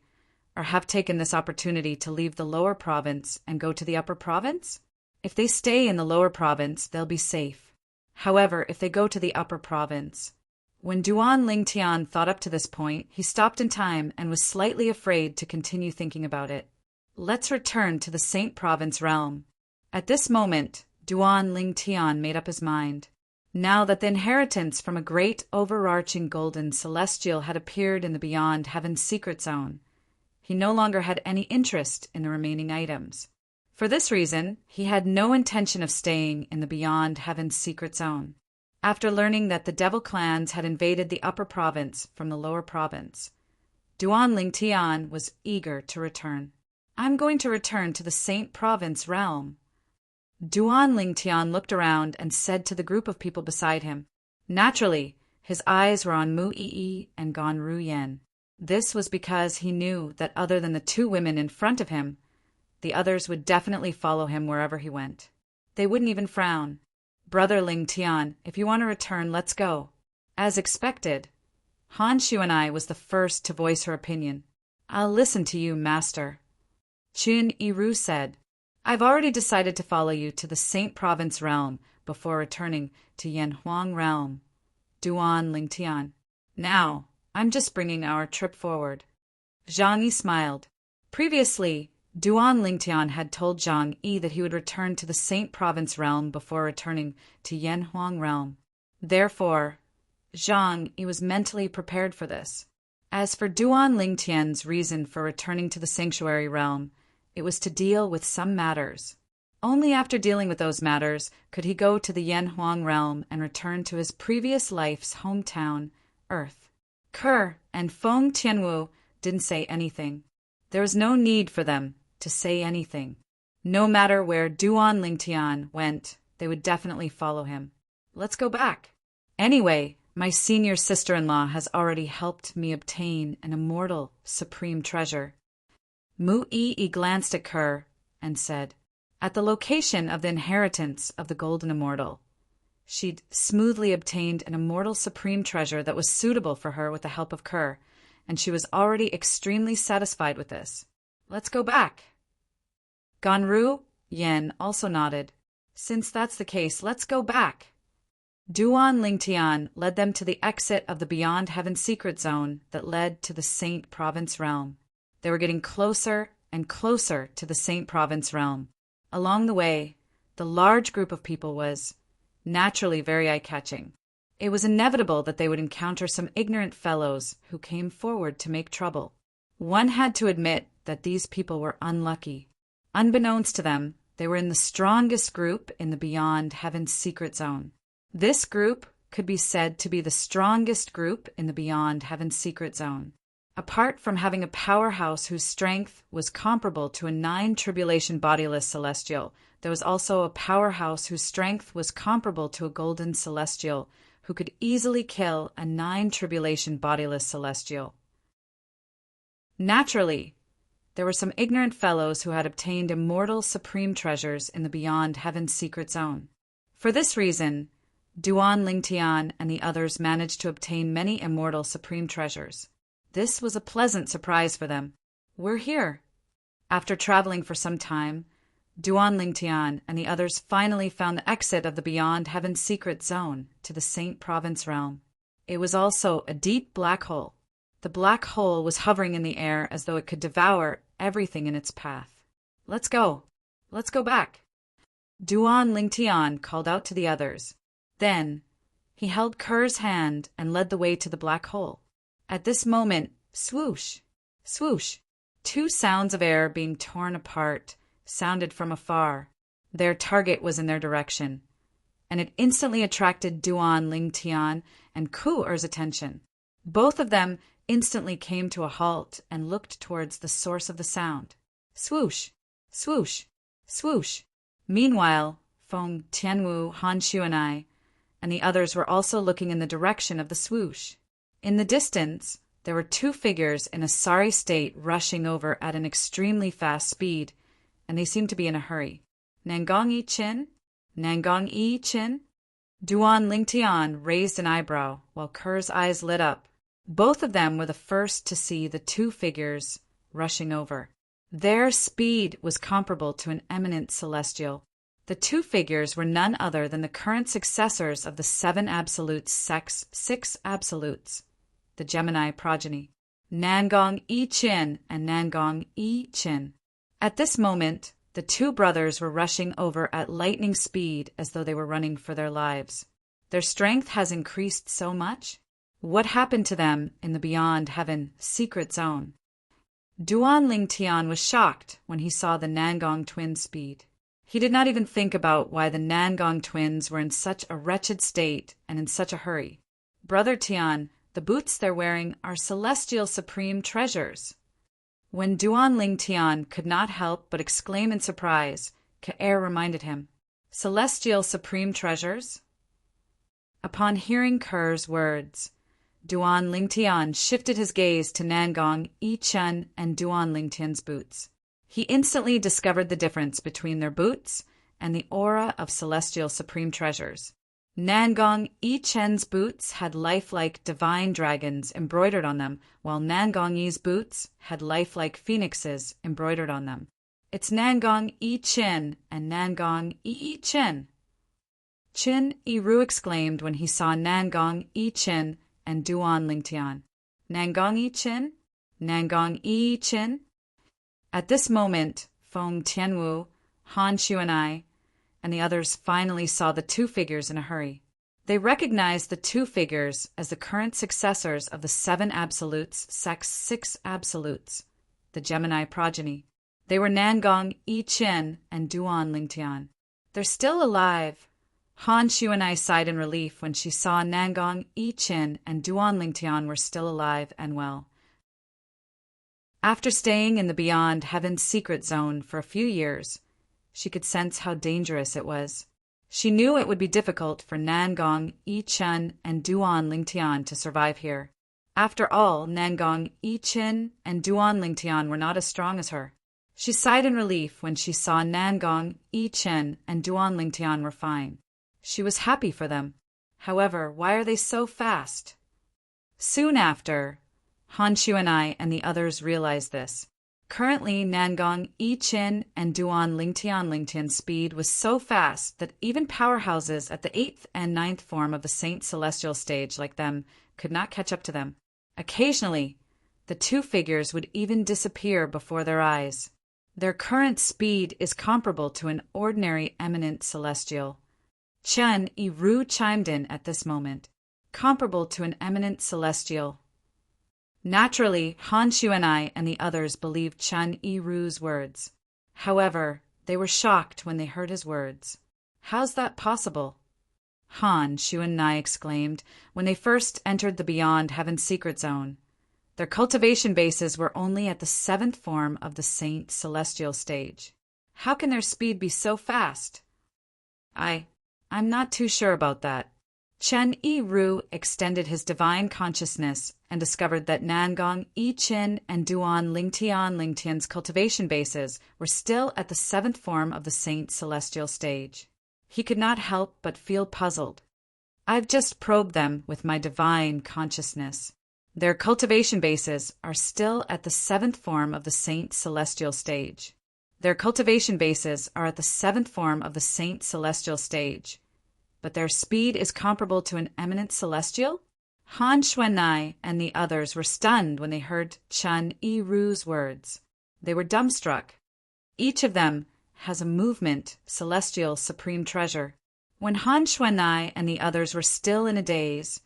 have taken this opportunity to leave the lower province and go to the upper province? If they stay in the lower province, they'll be safe. However, if they go to the upper province... When Duan Lingtian thought up to this point, he stopped in time and was slightly afraid to continue thinking about it. Let's return to the Saint Province realm. At this moment, Duan Lingtian made up his mind. Now that the inheritance from a great overarching golden celestial had appeared in the beyond heaven's secret zone, he no longer had any interest in the remaining items. For this reason, he had no intention of staying in the beyond heaven's secret zone. After learning that the devil clans had invaded the upper province from the lower province, Duan Lingtian was eager to return. I'm going to return to the Saint Province realm. Duan Lingtian looked around and said to the group of people beside him. Naturally, his eyes were on Mu Yi and Gan Ru Yen. This was because he knew that other than the two women in front of him, the others would definitely follow him wherever he went. They wouldn't even frown. Brother Lingtian, if you want to return, let's go. As expected, Han Shuanai was the first to voice her opinion. I'll listen to you, master. Chun Yiru said, I've already decided to follow you to the Saint Province realm before returning to Yanhuang realm. Duan Lingtian. Now, I'm just bringing our trip forward. Zhang Yi smiled. Previously, Duan Lingtian had told Zhang Yi that he would return to the Saint Province realm before returning to Yanhuang realm. Therefore, Zhang Yi was mentally prepared for this. As for Duan Lingtian's reason for returning to the sanctuary realm, it was to deal with some matters. Only after dealing with those matters could he go to the Yanhuang realm and return to his previous life's hometown, Earth. Ke and Feng Tianwu didn't say anything. There was no need for them to say anything. No matter where Duan Lingtian went, they would definitely follow him. Let's go back. Anyway, my senior sister-in-law has already helped me obtain an immortal supreme treasure. Mu Yi glanced at Ke and said, at the location of the inheritance of the Golden Immortal, she'd smoothly obtained an immortal supreme treasure that was suitable for her with the help of Ke, and she was already extremely satisfied with this. Let's go back. Gan Ru Yen also nodded. Since that's the case, let's go back. Duan Lingtian led them to the exit of the Beyond Heaven secret zone that led to the Saint Province realm. They were getting closer and closer to the Saint Province realm. Along the way, the large group of people was naturally very eye-catching. It was inevitable that they would encounter some ignorant fellows who came forward to make trouble. One had to admit that these people were unlucky. Unbeknownst to them, they were in the strongest group in the Beyond Heaven secret zone. This group could be said to be the strongest group in the Beyond Heaven secret zone. Apart from having a powerhouse whose strength was comparable to a 9-tribulation bodiless celestial, there was also a powerhouse whose strength was comparable to a golden celestial who could easily kill a 9-tribulation bodiless celestial. Naturally, there were some ignorant fellows who had obtained immortal supreme treasures in the Beyond Heaven secret zone. For this reason, Duan Lingtian and the others managed to obtain many immortal supreme treasures. This was a pleasant surprise for them. We're here. After traveling for some time, Duan Lingtian and the others finally found the exit of the Beyond Heaven secret zone to the Saint Province realm. It was also a deep black hole. The black hole was hovering in the air as though it could devour everything in its path. Let's go. Let's go back. Duan Lingtian called out to the others. Then, he held Ke's hand and led the way to the black hole. At this moment, swoosh, swoosh, 2 sounds of air being torn apart sounded from afar. Their target was in their direction, and it instantly attracted Duan Lingtian and Ku'er's attention. Both of them instantly came to a halt and looked towards the source of the sound. Swoosh, swoosh, swoosh. Meanwhile, Feng Tianwu, Han Shuanai, and the others were also looking in the direction of the swoosh. In the distance, there were 2 figures in a sorry state rushing over at an extremely fast speed, and they seemed to be in a hurry. Nangong Yi Chin? Nangong Yi Chin? Duan Lingtian raised an eyebrow, while Ke's eyes lit up. Both of them were the first to see the 2 figures rushing over. Their speed was comparable to an eminent celestial. The 2 figures were none other than the current successors of the 7 absolutes, 6 absolutes, the Gemini progeny, Nangong Yi Chin and Nangong Yi Chin. At this moment, the 2 brothers were rushing over at lightning speed as though they were running for their lives. Their strength has increased so much. What happened to them in the Beyond Heaven secret zone? Duan Lingtian was shocked when he saw the Nangong twins' speed. He did not even think about why the Nangong twins were in such a wretched state and in such a hurry. Brother Tian, the boots they're wearing are celestial supreme treasures. When Duan Lingtian could not help but exclaim in surprise, Ke reminded him, Celestial Supreme Treasures? Upon hearing Ker's words, Duan Lingtian shifted his gaze to Nangong, Yi Chen, and Duan Lingtian's boots. He instantly discovered the difference between their boots and the aura of celestial supreme treasures. Nangong Yi Chen's boots had lifelike divine dragons embroidered on them, while Nangong Yi's boots had lifelike phoenixes embroidered on them. It's Nangong Yi Chen and Nangong Yi Chen. Qin Yiru exclaimed when he saw Nangong Yi Chen and Duan Lingtian. Nangong Yi Chen? Nangong Yi Chen? At this moment, Feng Tianwu, Han Xuan'ai, and the others finally saw the two figures in a hurry. They recognized the two figures as the current successors of the 7 Absolutes, Sect's 6 Absolutes, the Gemini progeny. They were Nangong Yi Chen and Duan Lingtian. They're still alive. Han Xuan'ai sighed in relief when she saw Nangong Yi Chen and Duan Lingtian were still alive and well. After staying in the Beyond Heaven's secret zone for a few years, she could sense how dangerous it was. She knew it would be difficult for Nangong Yi Chen and Duan Lingtian to survive here. After all, Nangong Yi Chen and Duan Lingtian were not as strong as her. She sighed in relief when she saw Nangong Yi Chen and Duan Lingtian were fine. She was happy for them. However, why are they so fast? Soon after, Han Xuan'ai and the others realized this. Currently, Nangong Yi Chen and Duan Lingtian's speed was so fast that even powerhouses at the 8th and 9th form of the Saint Celestial stage like them could not catch up to them. Occasionally, the two figures would even disappear before their eyes. Their current speed is comparable to an ordinary eminent celestial. Chen Yiru chimed in at this moment. Comparable to an eminent celestial. Naturally, Han Xuan'ai and the others believed Chen Yiru's words. However, they were shocked when they heard his words. How's that possible? Han Xuan'ai exclaimed when they first entered the Beyond Heaven's secret zone. Their cultivation bases were only at the 7th form of the Saint Celestial stage. How can their speed be so fast? I'm not too sure about that. Chen Yiru extended his divine consciousness and discovered that Nangong Yi Chen and Duan Lingtian's cultivation bases were still at the 7th form of the Saint Celestial stage. He could not help but feel puzzled. I've just probed them with my divine consciousness. Their cultivation bases are still at the 7th form of the Saint Celestial stage. Their cultivation bases are at the 7th form of the Saint Celestial stage. But their speed is comparable to an eminent celestial? Han Xuan'ai and the others were stunned when they heard Chen Yiru's words. They were dumbstruck. Each of them has a movement, celestial supreme treasure. When Han Xuan'ai and the others were still in a daze,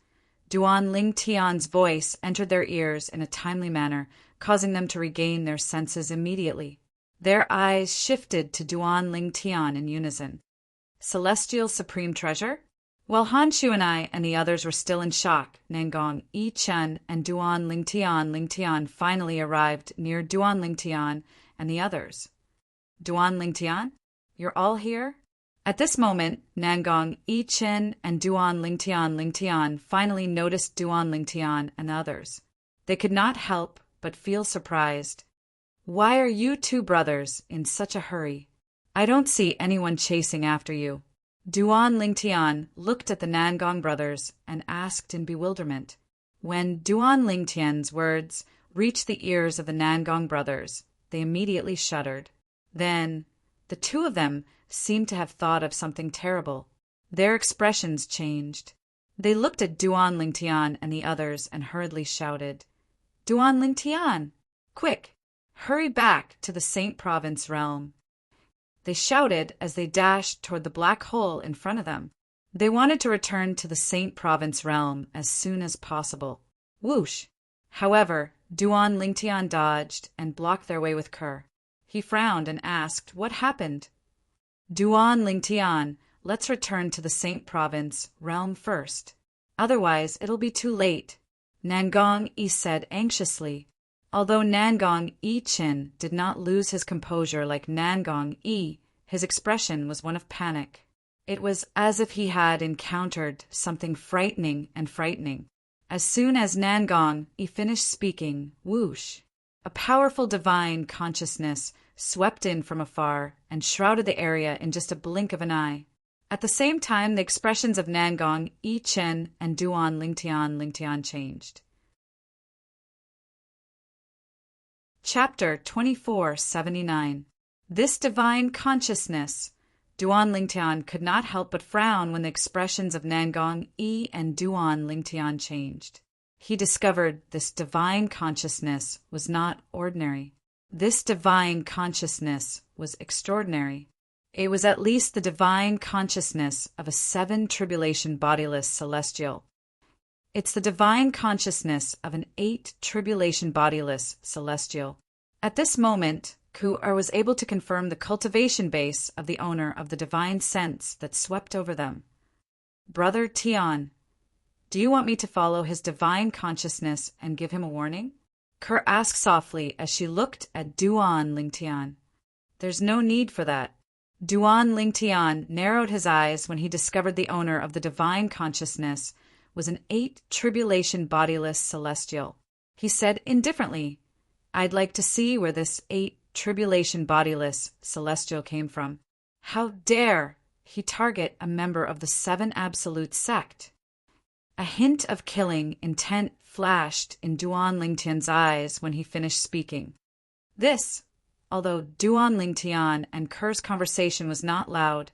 Duan Lingtian's voice entered their ears in a timely manner, causing them to regain their senses immediately. Their eyes shifted to Duan Lingtian in unison. Celestial Supreme Treasure? While Han Xuan'ai and the others were still in shock, Nangong Yi Chen and Duan Lingtian finally arrived near Duan Lingtian and the others. Duan Lingtian? You're all here? At this moment, Nangong Yi Chen and Duan Lingtian finally noticed Duan Lingtian and others. They could not help but feel surprised. Why are you two brothers in such a hurry? I don't see anyone chasing after you. Duan Lingtian looked at the Nangong brothers and asked in bewilderment. When Duan Lingtian's words reached the ears of the Nangong brothers, they immediately shuddered. Then, the two of them seemed to have thought of something terrible. Their expressions changed. They looked at Duan Lingtian and the others and hurriedly shouted, Duan Lingtian! Quick! Hurry back to the Saint Province realm! They shouted as they dashed toward the black hole in front of them. They wanted to return to the Saint Province realm as soon as possible. Whoosh! However, Duan Lingtian dodged and blocked their way with Kerr. He frowned and asked, what happened? Duan Lingtian, let's return to the Saint Province realm first. Otherwise, it'll be too late, Nangong Yi said anxiously. Although Nangong Yi Chen did not lose his composure like Nangong Yi, his expression was one of panic. It was as if he had encountered something frightening and frightening. As soon as Nangong finished speaking, whoosh, a powerful divine consciousness swept in from afar and shrouded the area in just a blink of an eye. At the same time, the expressions of Nangong, Yi Chen, and Duan Lingtian changed. Chapter 2479. This divine consciousness. Duan Lingtian could not help but frown when the expressions of Nangong, Yi, and Duan Lingtian changed. He discovered this divine consciousness was not ordinary. This divine consciousness was extraordinary. It was at least the divine consciousness of a 7 tribulation bodiless celestial. It's the divine consciousness of an 8 tribulation bodiless celestial. At this moment, Ku-er was able to confirm the cultivation base of the owner of the divine sense that swept over them. Brother Tian, do you want me to follow his divine consciousness and give him a warning? Ku asked softly as she looked at Duan Lingtian. There's no need for that. Duan Lingtian narrowed his eyes when he discovered the owner of the divine consciousness was an 8 tribulation bodiless celestial. He said indifferently, I'd like to see where this 8 tribulation bodiless celestial came from. How dare he target a member of the 7 absolute sect? A hint of killing intent flashed in Duan Lingtian's eyes when he finished speaking. This, although Duan Lingtian and Ku's conversation was not loud,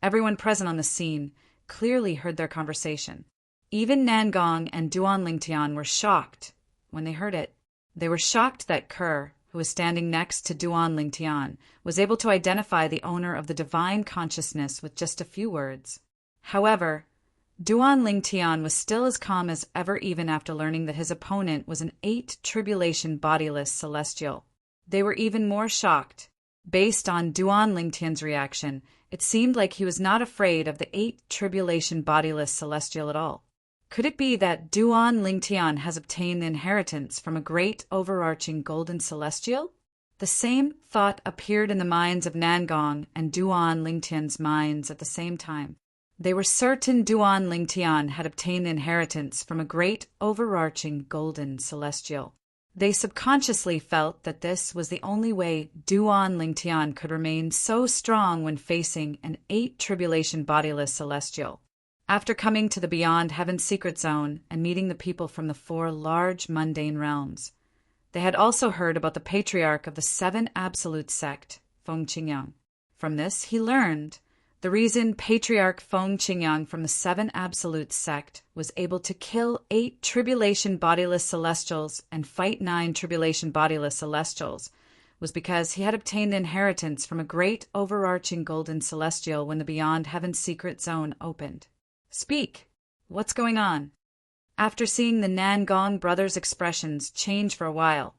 everyone present on the scene clearly heard their conversation. Even Nangong and Duan Lingtian were shocked when they heard it. They were shocked that Ku, who was standing next to Duan Lingtian, was able to identify the owner of the divine consciousness with just a few words. However, Duan Lingtian was still as calm as ever even after learning that his opponent was an 8 tribulation bodiless celestial. They were even more shocked. Based on Duan Lingtian's reaction, it seemed like he was not afraid of the 8 tribulation bodiless celestial at all. Could it be that Duan Lingtian has obtained the inheritance from a great overarching golden celestial? The same thought appeared in the minds of Nangong and Duan Lingtian's minds at the same time. They were certain Duan Lingtian had obtained the inheritance from a great overarching golden celestial. They subconsciously felt that this was the only way Duan Lingtian could remain so strong when facing an 8 tribulation bodiless celestial. After coming to the Beyond Heaven secret zone and meeting the people from the 4 large mundane realms, they had also heard about the patriarch of the 7 absolute sect, Feng Qingyang. From this, he learned the reason Patriarch Feng Qingyang from the 7 absolute sect was able to kill 8 tribulation bodiless celestials and fight 9 tribulation bodiless celestials was because he had obtained inheritance from a great overarching golden celestial when the Beyond Heaven secret zone opened. Speak. What's going on? After seeing the Nangong brothers' expressions change for a while,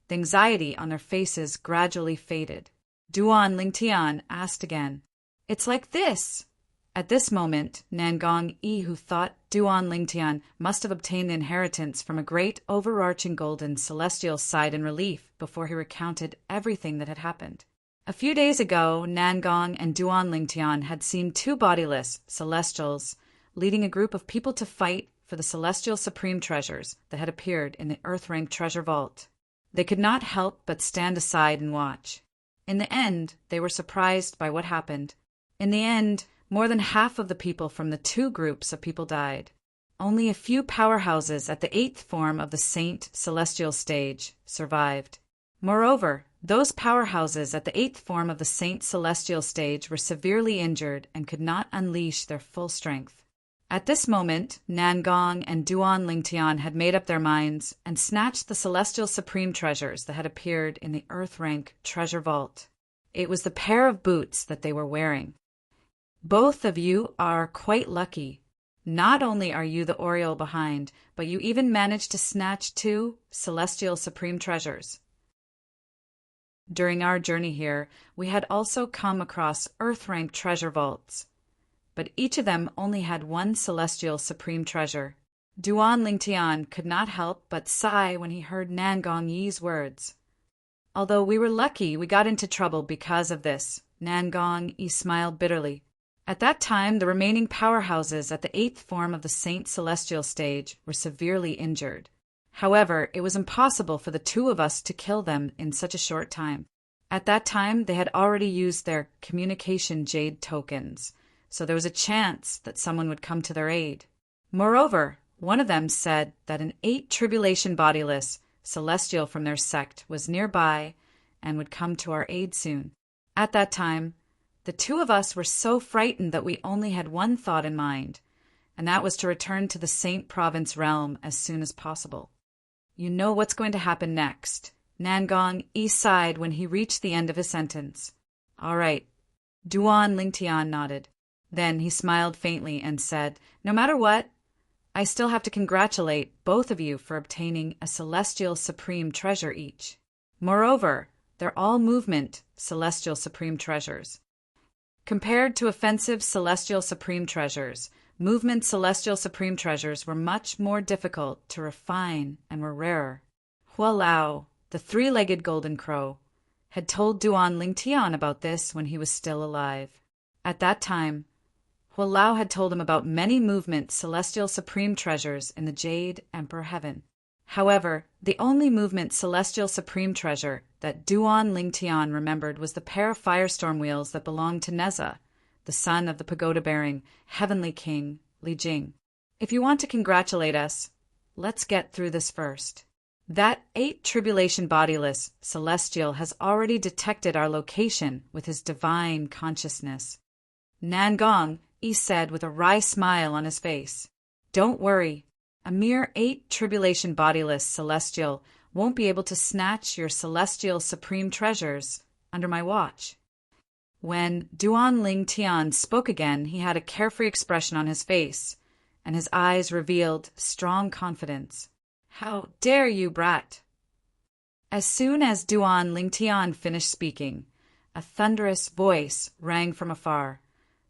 the anxiety on their faces gradually faded. Duan Lingtian asked again. It's like this. At this moment, Nangong Yi, who thought Duan Lingtian must have obtained the inheritance from a great overarching golden celestial, sighed in relief before he recounted everything that had happened. A few days ago, Nangong and Duan Lingtian had seen 2 bodiless celestials leading a group of people to fight for the celestial supreme treasures that had appeared in the Earth-Rank treasure vault. They could not help but stand aside and watch. In the end, they were surprised by what happened. In the end, more than half of the people from the 2 groups of people died. Only a few powerhouses at the 8th form of the Saint Celestial stage survived. Moreover, those powerhouses at the 8th form of the Saint Celestial stage were severely injured and could not unleash their full strength. At this moment, Nangong and Duan Lingtian had made up their minds and snatched the celestial supreme treasures that had appeared in the Earth-Rank treasure vault. It was the pair of boots that they were wearing. Both of you are quite lucky. Not only are you the Oriole behind, but you even managed to snatch 2 celestial supreme treasures. During our journey here, we had also come across Earth-Rank treasure vaults, but each of them only had 1 celestial supreme treasure. Duan Lingtian could not help but sigh when he heard Nangong Yi's words. Although we were lucky, we got into trouble because of this. Nangong Yi smiled bitterly. At that time, the remaining powerhouses at the eighth form of the Saint Celestial stage were severely injured. However, it was impossible for the two of us to kill them in such a short time. At that time, they had already used their communication jade tokens, so there was a chance that someone would come to their aid. Moreover, one of them said that an 8 tribulation bodiless celestial from their sect was nearby and would come to our aid soon. At that time, the two of us were so frightened that we only had one thought in mind, and that was to return to the Saint Province realm as soon as possible. You know what's going to happen next. Nangong sighed when he reached the end of his sentence. All right. Duan Lingtian nodded. Then he smiled faintly and said, No matter what, I still have to congratulate both of you for obtaining a celestial supreme treasure each. Moreover, they're all movement celestial supreme treasures. Compared to offensive celestial supreme treasures, movement celestial supreme treasures were much more difficult to refine and were rarer. Hualao, the three-legged golden crow, had told Duan Lingtian about this when he was still alive. At that time, Hualao had told him about many movement celestial supreme treasures in the Jade Emperor Heaven. However, the only movement celestial supreme treasure that Duan Lingtian remembered was the pair of firestorm wheels that belonged to Neza, the son of the pagoda-bearing heavenly king, Li Jing. If you want to congratulate us, let's get through this first. That 8 tribulation bodiless celestial has already detected our location with his divine consciousness. Nangong, he said with a wry smile on his face. Don't worry. A mere 8 tribulation bodiless celestial won't be able to snatch your celestial supreme treasures under my watch. When Duan Lingtian spoke again, he had a carefree expression on his face, and his eyes revealed strong confidence. How dare you, brat! As soon as Duan Lingtian finished speaking, a thunderous voice rang from afar,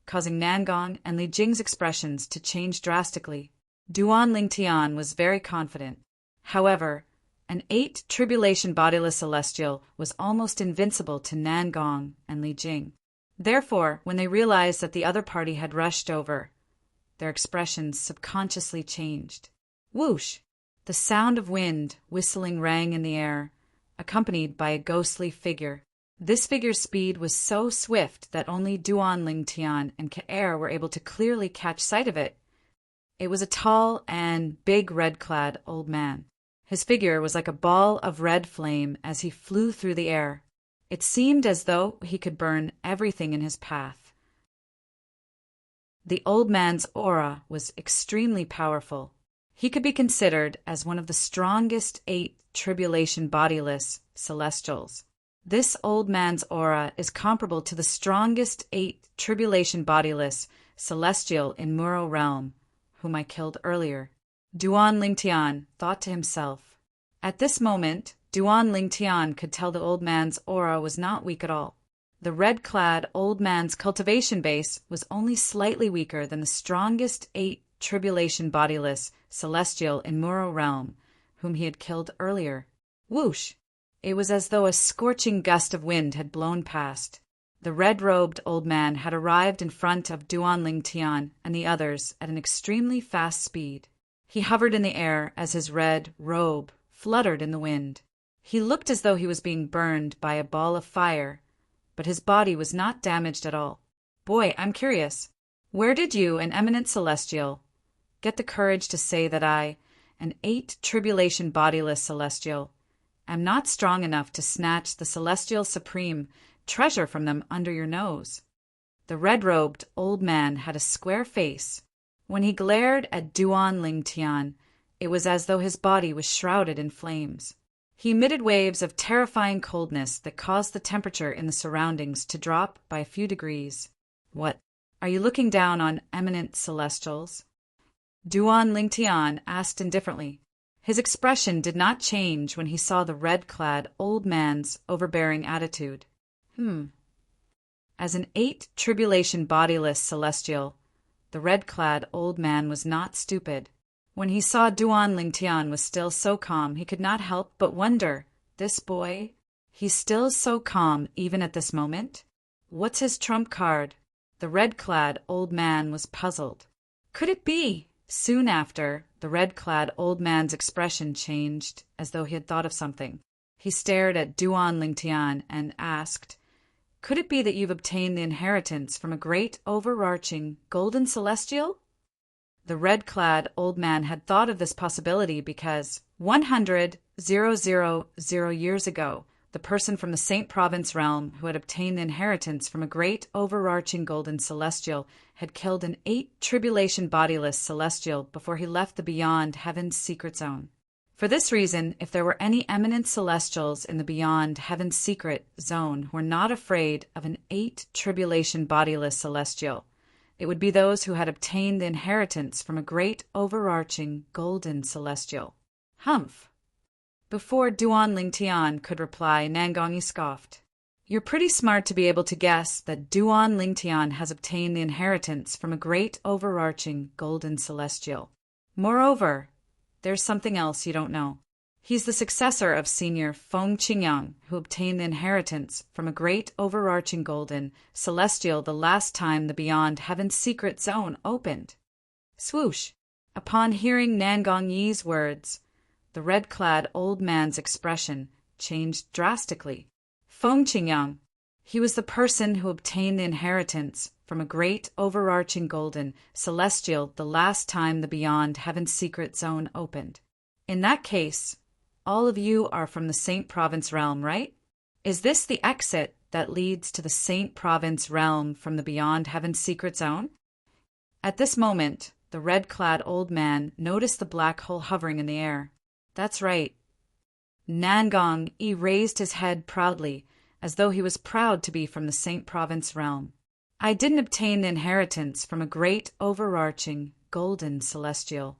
causing Nangong and Li Jing's expressions to change drastically. Duan Lingtian was very confident. However, an 8 tribulation bodiless celestial was almost invincible to Nangong and Li Jing. Therefore, when they realized that the other party had rushed over, their expressions subconsciously changed. Whoosh! The sound of wind whistling rang in the air, accompanied by a ghostly figure. This figure's speed was so swift that only Duan Lingtian and Kaer were able to clearly catch sight of it. It was a tall and big red-clad old man. His figure was like a ball of red flame as he flew through the air. It seemed as though he could burn everything in his path. The old man's aura was extremely powerful. He could be considered as one of the strongest 8 tribulation bodiless celestials. This old man's aura is comparable to the strongest 8 tribulation bodiless celestial in Muro realm, whom I killed earlier. Duan Lingtian thought to himself. At this moment, Duan Lingtian could tell the old man's aura was not weak at all. The red-clad old man's cultivation base was only slightly weaker than the strongest 8 tribulation bodiless celestial in Muro realm, whom he had killed earlier. Whoosh! It was as though a scorching gust of wind had blown past. The red-robed old man had arrived in front of Duan Lingtian and the others at an extremely fast speed. He hovered in the air as his red robe fluttered in the wind. He looked as though he was being burned by a ball of fire, but his body was not damaged at all. Boy, I'm curious. Where did you, an eminent celestial, get the courage to say that I, an 8 tribulation bodiless celestial, am not strong enough to snatch the celestial supreme treasure from them under your nose? The red-robed old man had a square face. When he glared at Duan Lingtian, it was as though his body was shrouded in flames. He emitted waves of terrifying coldness that caused the temperature in the surroundings to drop by a few degrees. What, are you looking down on eminent celestials? Duan Lingtian asked indifferently. His expression did not change when he saw the red-clad old man's overbearing attitude. As an 8 tribulation bodiless celestial, the red-clad old man was not stupid. When he saw Duan Lingtian was still so calm, he could not help but wonder, this boy, he's still so calm even at this moment? What's his trump card? The red-clad old man was puzzled. Could it be? Soon after, the red-clad old man's expression changed, as though he had thought of something. He stared at Duan Lingtian and asked, "Could it be that you've obtained the inheritance from a great overarching golden celestial?" The red-clad old man had thought of this possibility because 100,000 years ago, the person from the Saint Province realm who had obtained the inheritance from a great overarching golden celestial had killed an 8 tribulation bodiless celestial before he left the beyond heaven's secret zone. For this reason, if there were any eminent celestials in the beyond heaven's secret zone who were not afraid of an 8 tribulation bodiless celestial, it would be those who had obtained the inheritance from a great overarching golden celestial. Humph! Before Duan Lingtian could reply, Nangongi scoffed. "You're pretty smart to be able to guess that Duan Lingtian has obtained the inheritance from a great overarching golden celestial. Moreover, there's something else you don't know. He's the successor of Senior Feng Qingyang, who obtained the inheritance from a great overarching golden celestial the last time the beyond heaven's secret zone opened." Swoosh! Upon hearing Nangong Yi's words, the red-clad old man's expression changed drastically. Feng Qingyang. He was the person who obtained the inheritance from a great overarching golden celestial the last time the beyond heaven's secret zone opened. In that case, all of you are from the Saint Province realm, right? Is this the exit that leads to the Saint Province realm from the beyond heaven's secret zone? At this moment, the red-clad old man noticed the black hole hovering in the air. That's right. Nangong Yi raised his head proudly, as though he was proud to be from the Saint Province realm. "I didn't obtain the inheritance from a great overarching golden celestial."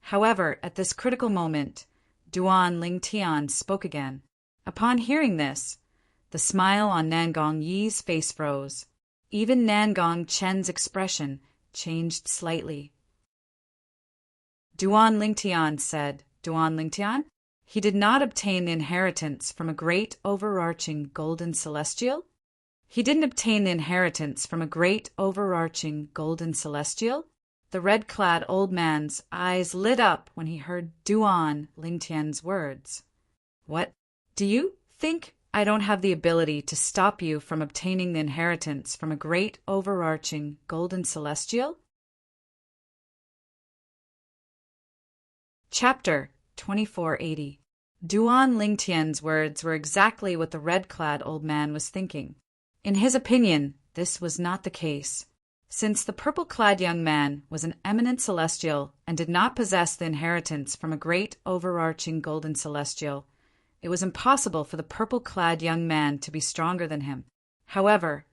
However, at this critical moment, Duan Lingtian spoke again. Upon hearing this, the smile on Nangong Yi's face froze. Even Nangong Chen's expression changed slightly. Duan Lingtian said, "Duan Lingtian? He did not obtain the inheritance from a great overarching golden celestial?" He didn't obtain the inheritance from a great overarching golden celestial? The red-clad old man's eyes lit up when he heard Duan Lingtian's words. "What? Do you think I don't have the ability to stop you from obtaining the inheritance from a great overarching golden celestial?" Chapter 2480. Duan Lingtian's words were exactly what the red-clad old man was thinking. In his opinion, this was not the case. Since the purple-clad young man was an eminent celestial and did not possess the inheritance from a great overarching golden celestial, it was impossible for the purple-clad young man to be stronger than him. However,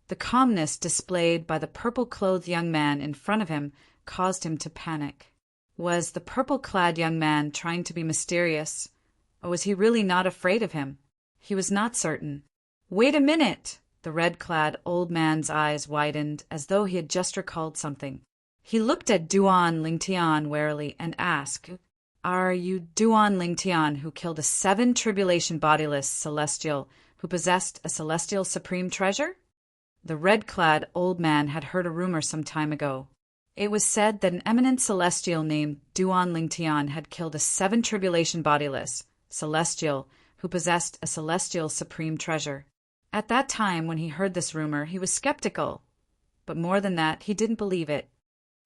the calmness displayed by the purple-clothed young man in front of him caused him to panic. Was the purple-clad young man trying to be mysterious, or was he really not afraid of him? He was not certain. "Wait a minute!" The red-clad old man's eyes widened as though he had just recalled something. He looked at Duan Lingtian warily and asked, "Are you Duan Lingtian who killed a 7 tribulation bodiless celestial who possessed a celestial supreme treasure?" The red-clad old man had heard a rumor some time ago. It was said that an eminent celestial named Duan Lingtian had killed a 7 tribulation bodiless celestial who possessed a celestial supreme treasure. At that time, when he heard this rumor, he was skeptical. But more than that, he didn't believe it.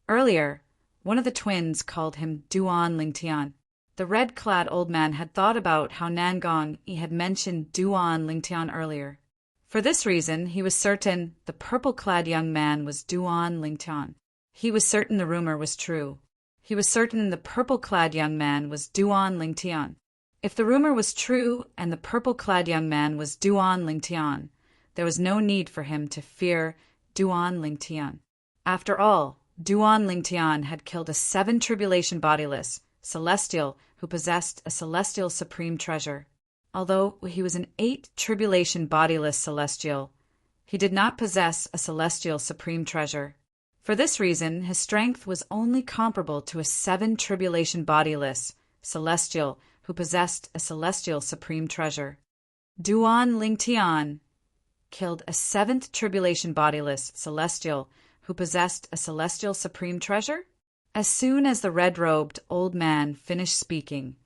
Earlier, one of the twins called him Duan Lingtian. The red-clad old man had thought about how Nangong Yi had mentioned Duan Lingtian earlier. For this reason, he was certain the purple-clad young man was Duan Lingtian. He was certain the rumor was true. He was certain the purple-clad young man was Duan Lingtian. If the rumor was true and the purple-clad young man was Duan Lingtian, there was no need for him to fear Duan Lingtian. After all, Duan Lingtian had killed a 7 tribulation bodiless celestial who possessed a celestial supreme treasure. Although he was an 8 tribulation bodiless celestial, he did not possess a celestial supreme treasure. For this reason, his strength was only comparable to a 7 tribulation bodiless celestial who possessed a celestial supreme treasure. Duan Lingtian, killed a seventh tribulation bodiless celestial who possessed a celestial supreme treasure? As soon as the red-robed old man finished speaking,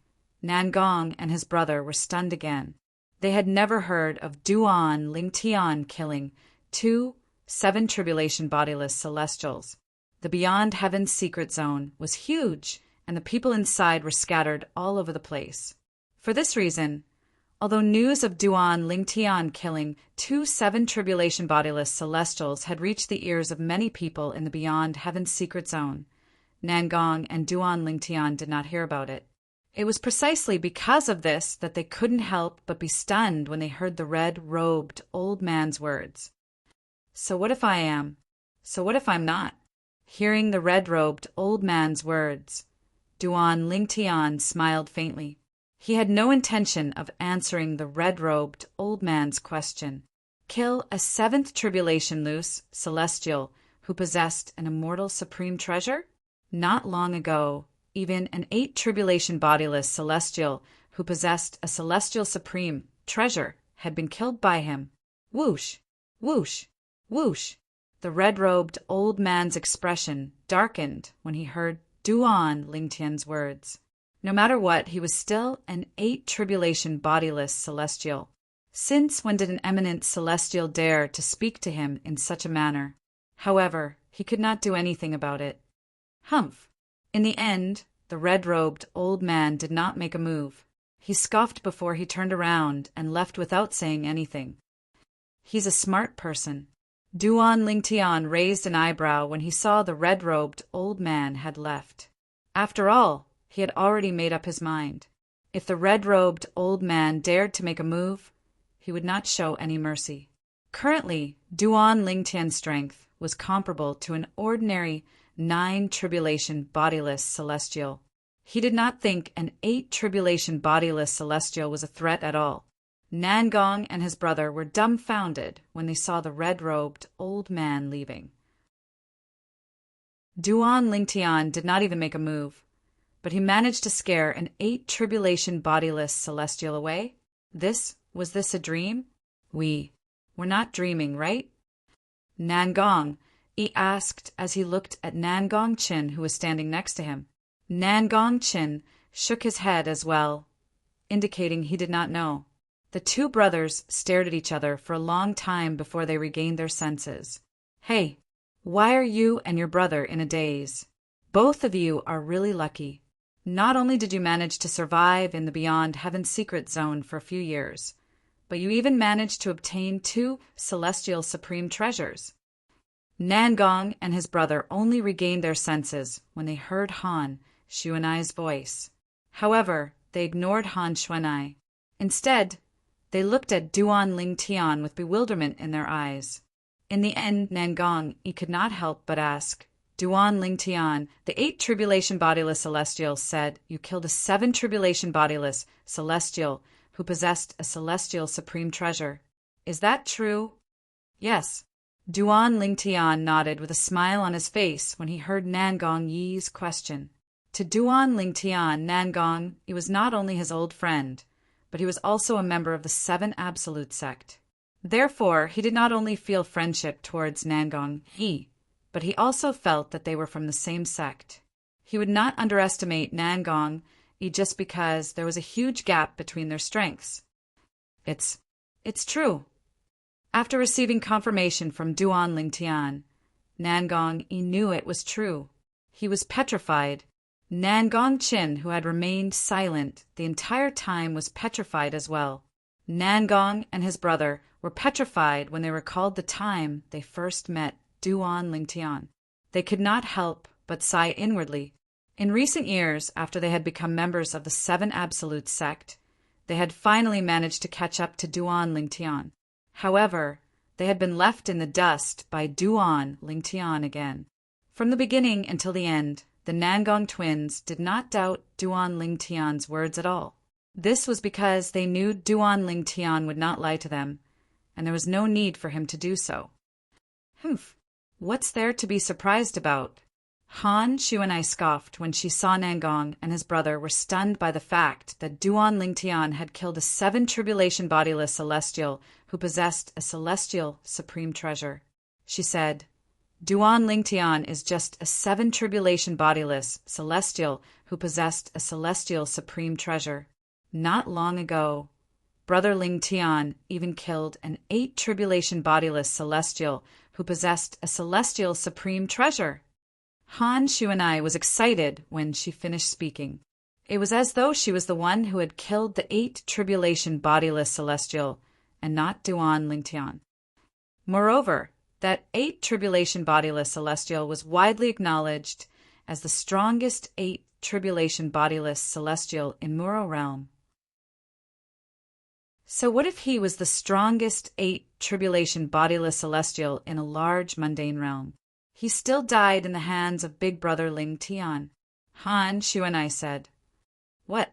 Nangong and his brother were stunned again. They had never heard of Duan Lingtian killing 2 7 tribulation bodiless celestials. The Beyond Heaven's secret zone was huge, and the people inside were scattered all over the place. For this reason, although news of Duan Lingtian killing 2 7 tribulation bodiless celestials had reached the ears of many people in the Beyond Heaven's secret zone, Nangong and Duan Lingtian did not hear about it. It was precisely because of this that they couldn't help but be stunned when they heard the red-robed old man's words. So what if I am? So what if I'm not? Hearing the red-robed old man's words, Duan Lingtian smiled faintly. He had no intention of answering the red-robed old man's question. Kill a 7th tribulation loose celestial who possessed an immortal supreme treasure? Not long ago, even an 8 tribulation bodiless celestial who possessed a celestial supreme treasure had been killed by him. Whoosh, whoosh, whoosh. The red-robed old man's expression darkened when he heard Duan Lingtian's words. No matter what, he was still an 8 tribulation bodiless celestial. Since when did an eminent celestial dare to speak to him in such a manner? However, he could not do anything about it. Humph! In the end, the red-robed old man did not make a move. He scoffed before he turned around and left without saying anything. He's a smart person. Duan Lingtian raised an eyebrow when he saw the red-robed old man had left. After all, he had already made up his mind. If the red-robed old man dared to make a move, he would not show any mercy. Currently, Duan Lingtian's strength was comparable to an ordinary 9 tribulation bodiless celestial. He did not think an 8 tribulation bodiless celestial was a threat at all. Nangong and his brother were dumbfounded when they saw the red-robed old man leaving. Duan Lingtian did not even make a move, but he managed to scare an 8 tribulation bodiless celestial away. Was this a dream? We're not dreaming, right? Nangong, he asked as he looked at Nangong Chin, who was standing next to him. Nangong Chin shook his head as well, indicating he did not know. The two brothers stared at each other for a long time before they regained their senses. Hey, why are you and your brother in a daze? Both of you are really lucky. Not only did you manage to survive in the Beyond Heaven's secret zone for a few years, but you even managed to obtain 2 celestial supreme treasures. Nangong and his brother only regained their senses when they heard Han Xuanai's voice. However, they ignored Han Xuanai. Instead, they looked at Duan Lingtian with bewilderment in their eyes. In the end, Nangong could not help but ask, Duan Lingtian, the 8 tribulation bodiless celestial said you killed a 7 tribulation bodiless celestial who possessed a celestial supreme treasure. Is that true? Yes. Duan Lingtian nodded with a smile on his face when he heard Nangong Yi's question. To Duan Lingtian, Nangong was not only his old friend, but he was also a member of the 7 Absolute sect. Therefore, he did not only feel friendship towards Nangong Yi, but he also felt that they were from the same sect. He would not underestimate Nangong Yi just because there was a huge gap between their strengths. It's true. After receiving confirmation from Duan Lingtian, Nangong Yi knew it was true. He was petrified. Nangong Chin, who had remained silent the entire time, was petrified as well. Nangong and his brother were petrified when they recalled the time they first met Duan Lingtian. They could not help but sigh inwardly. In recent years, after they had become members of the 7 Absolute sect, they had finally managed to catch up to Duan Lingtian. However, they had been left in the dust by Duan Lingtian again. From the beginning until the end, the Nangong twins did not doubt Duan Lingtian's words at all. This was because they knew Duan Lingtian would not lie to them, and there was no need for him to do so. Humph! What's there to be surprised about? Han Shuanai scoffed when she saw Nangong and his brother were stunned by the fact that Duan Lingtian had killed a 7 tribulation bodiless celestial who possessed a celestial supreme treasure. She said, Duan Lingtian is just a 7 tribulation bodiless celestial who possessed a celestial supreme treasure. Not long ago, Brother Lingtian even killed an 8 tribulation bodiless celestial who possessed a celestial supreme treasure. Han Shuanai was excited when she finished speaking. It was as though she was the one who had killed the 8 tribulation bodiless celestial, and not Duan Lingtian. Moreover, that 8 tribulation bodiless celestial was widely acknowledged as the strongest 8 tribulation bodiless celestial in Muro realm. So what if he was the strongest 8 tribulation bodiless celestial in a large mundane realm? He still died in the hands of Big Brother Ling Tian. Han Shuanai said. What?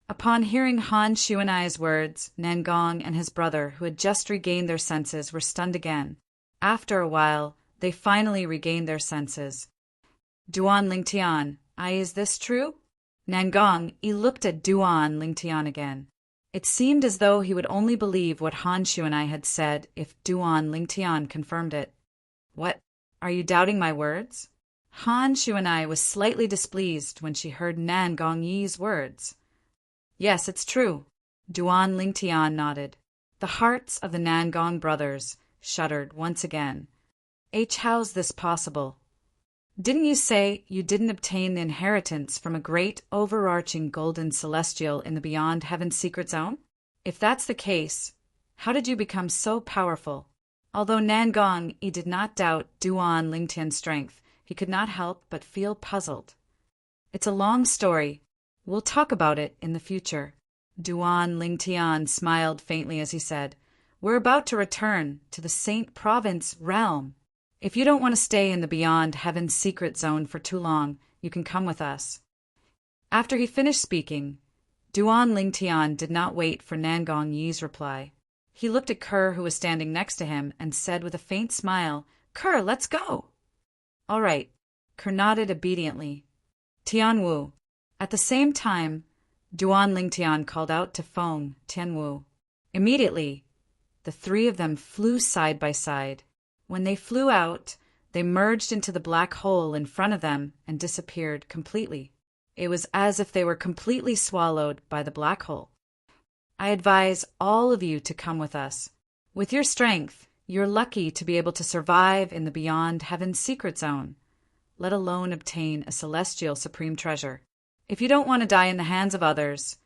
Upon hearing Han Shuanai's words, Nangong and his brother, who had just regained their senses, were stunned again. After a while, they finally regained their senses. Duan Lingtian, is this true? Nangong looked at Duan Lingtian again. It seemed as though he would only believe what Han Shuanai had said if Duan Lingtian confirmed it. What? Are you doubting my words? Han Shuanai was slightly displeased when she heard Nangong Yi's words. Yes, it's true. Duan Lingtian nodded. The hearts of the Nangong brothers shuddered once again. How's this possible? Didn't you say you didn't obtain the inheritance from a great overarching golden celestial in the beyond heaven's secret zone? If that's the case, how did you become so powerful? Although Nangong did not doubt Duan Lingtian's strength, he could not help but feel puzzled. It's a long story. We'll talk about it in the future. Duan Lingtian smiled faintly as he said, We're about to return to the Saint Province realm. If you don't want to stay in the beyond heaven's secret zone for too long, you can come with us. After he finished speaking, Duan Lingtian did not wait for Nangong Yi's reply. He looked at Kerr, who was standing next to him, and said with a faint smile, Kerr, let's go. All right. Kerr nodded obediently. Tianwu. At the same time, Duan Lingtian called out to Feng Tianwu. Immediately, the 3 of them flew side by side. When they flew out, they merged into the black hole in front of them and disappeared completely. It was as if they were completely swallowed by the black hole. I advise all of you to come with us. With your strength, you're lucky to be able to survive in the beyond heaven's secret zone, let alone obtain a celestial supreme treasure. If you don't want to die in the hands of others,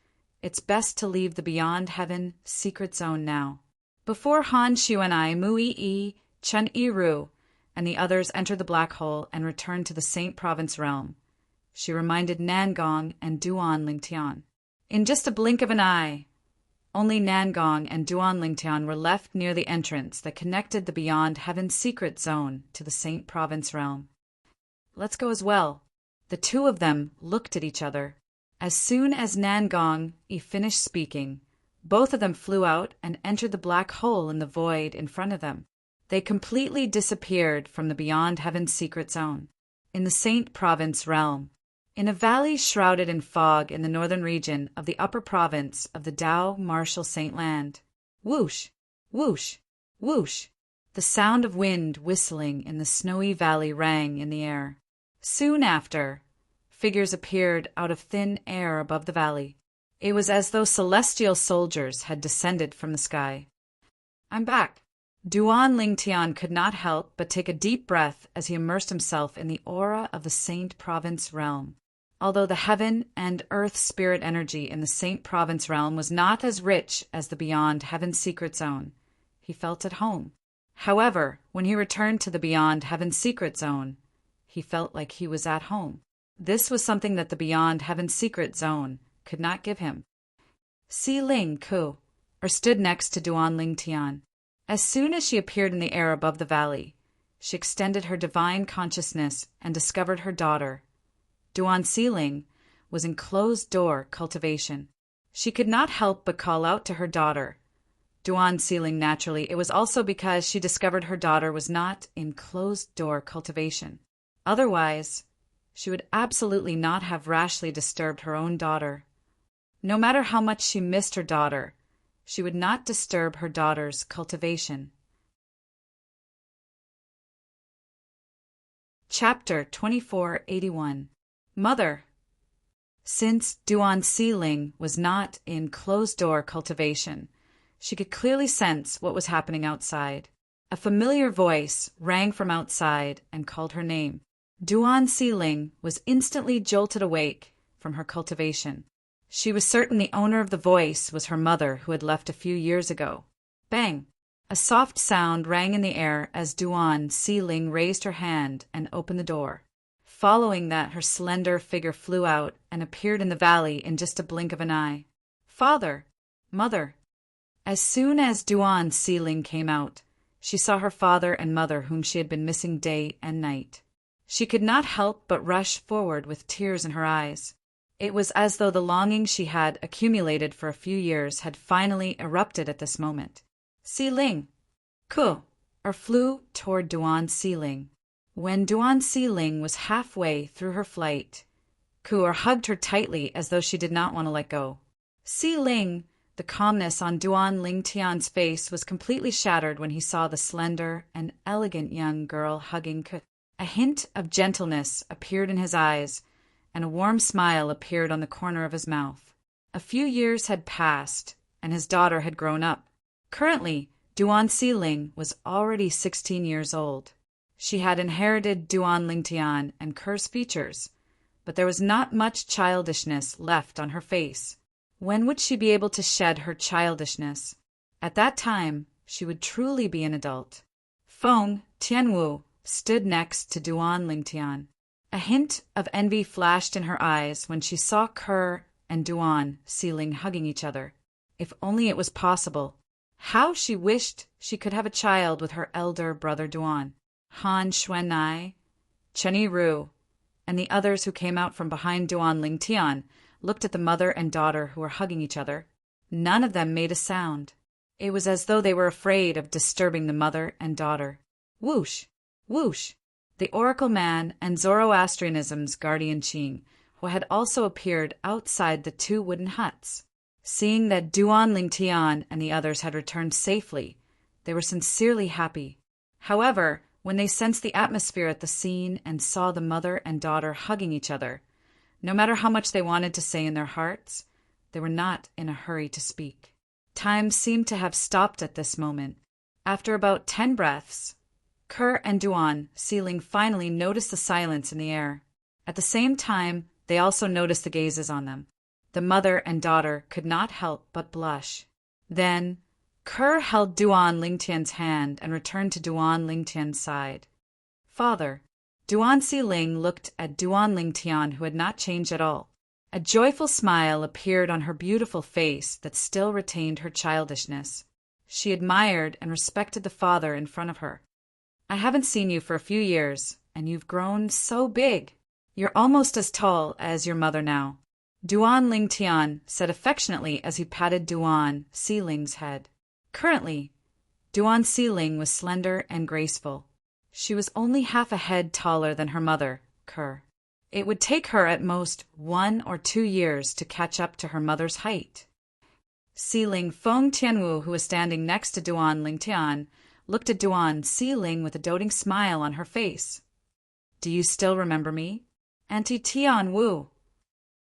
it's best to leave the beyond heaven secret zone now. Before Han Shuanai, Mui Chen Yiru, and the others entered the black hole and returned to the Saint Province realm, she reminded Nangong and Duan Lingtian. In just a blink of an eye, only Nangong and Duan Lingtian were left near the entrance that connected the beyond heaven's secret zone to the Saint Province realm. Let's go as well. The 2 of them looked at each other. As soon as Nangong finished speaking, both of them flew out and entered the black hole in the void in front of them. They completely disappeared from the beyond heaven's secret zone, in the Saint Province realm, in a valley shrouded in fog in the northern region of the upper province of the Dao Martial Saint Land. Whoosh, whoosh, whoosh. The sound of wind whistling in the snowy valley rang in the air. Soon after, figures appeared out of thin air above the valley. It was as though celestial soldiers had descended from the sky. I'm back. Duan Lingtian could not help but take a deep breath as he immersed himself in the aura of the Saint Province realm. Although the heaven and earth spirit energy in the Saint Province realm was not as rich as the beyond heaven's secret zone, he felt at home. However, when he returned to the beyond heaven's secret zone, he felt like he was at home. This was something that the beyond heaven's secret zone could not give him. Si Ling Ku, stood next to Duan Lingtian. As soon as she appeared in the air above the valley, she extended her divine consciousness and discovered her daughter. Duan Siling was in closed-door cultivation. She could not help but call out to her daughter. Duan Siling naturally, it was also because she discovered her daughter was not in closed-door cultivation. Otherwise, She would absolutely not have rashly disturbed her own daughter. No matter how much she missed her daughter, she would not disturb her daughter's cultivation. Chapter 2481. Mother. Since Duan Siling was not in closed-door cultivation, she could clearly sense what was happening outside. A familiar voice rang from outside and called her name. Duan Siling was instantly jolted awake from her cultivation. She was certain the owner of the voice was her mother, who had left a few years ago. Bang! A soft sound rang in the air as Duan Siling raised her hand and opened the door. Following that, her slender figure flew out and appeared in the valley in just a blink of an eye. Father! Mother! As soon as Duan Siling came out, she saw her father and mother, whom she had been missing day and night. She could not help but rush forward with tears in her eyes. It was as though the longing she had accumulated for a few years had finally erupted at this moment. Siling! Ku! Flew toward Duan Siling. When Duan Siling was halfway through her flight, Ku hugged her tightly as though she did not want to let go. Siling! The calmness on Duan Lingtian's face was completely shattered when he saw the slender and elegant young girl hugging Ku. A hint of gentleness appeared in his eyes, and a warm smile appeared on the corner of his mouth. A few years had passed, and his daughter had grown up. Currently, Duan Siling was already 16 years old. She had inherited Duan Lingtian and Ker's features, but there was not much childishness left on her face. When would she be able to shed her childishness? At that time, she would truly be an adult. Feng Tianwu stood next to Duan Lingtian. A hint of envy flashed in her eyes when she saw Ker and Duan Siling hugging each other. If only it was possible. How she wished she could have a child with her elder brother Duan. Han Xuanai, Chen Yiru, and the others who came out from behind Duan Lingtian looked at the mother and daughter who were hugging each other. None of them made a sound. It was as though they were afraid of disturbing the mother and daughter. Whoosh! Whoosh! The Oracle Man and Zoroastrianism's guardian Qing, who had also appeared outside the two wooden huts. Seeing that Duan Lingtian and the others had returned safely, they were sincerely happy. However, when they sensed the atmosphere at the scene and saw the mother and daughter hugging each other, no matter how much they wanted to say in their hearts, they were not in a hurry to speak. Time seemed to have stopped at this moment. After about 10 breaths, Ker and Duan Siling finally noticed the silence in the air. At the same time, they also noticed the gazes on them. The mother and daughter could not help but blush. Then, Ker held Duan Lingtian's hand and returned to Duan Lingtian's side. Father. Duan Siling looked at Duan Lingtian, who had not changed at all. A joyful smile appeared on her beautiful face that still retained her childishness. She admired and respected the father in front of her. I haven't seen you for a few years, and you've grown so big. You're almost as tall as your mother now, Duan Lingtian said affectionately as he patted Duan Siling's head. Currently, Duan Siling was slender and graceful. She was only half a head taller than her mother, Ker. It would take her at most 1 or 2 years to catch up to her mother's height. Siling Feng Tianwu, who was standing next to Duan Lingtian, looked at Duan Siling with a doting smile on her face. Do you still remember me? Auntie Tianwu.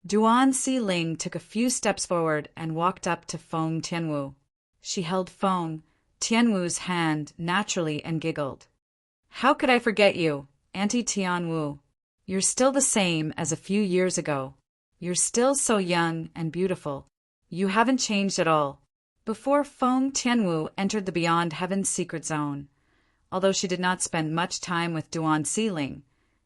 Duan Siling took a few steps forward and walked up to Feng Tianwu. She held Feng Tianwu's hand naturally and giggled. How could I forget you, Auntie Tianwu? You're still the same as a few years ago. You're still so young and beautiful. You haven't changed at all. Before Feng Tianwu entered the Beyond Heaven's secret zone, although she did not spend much time with Duan Siling,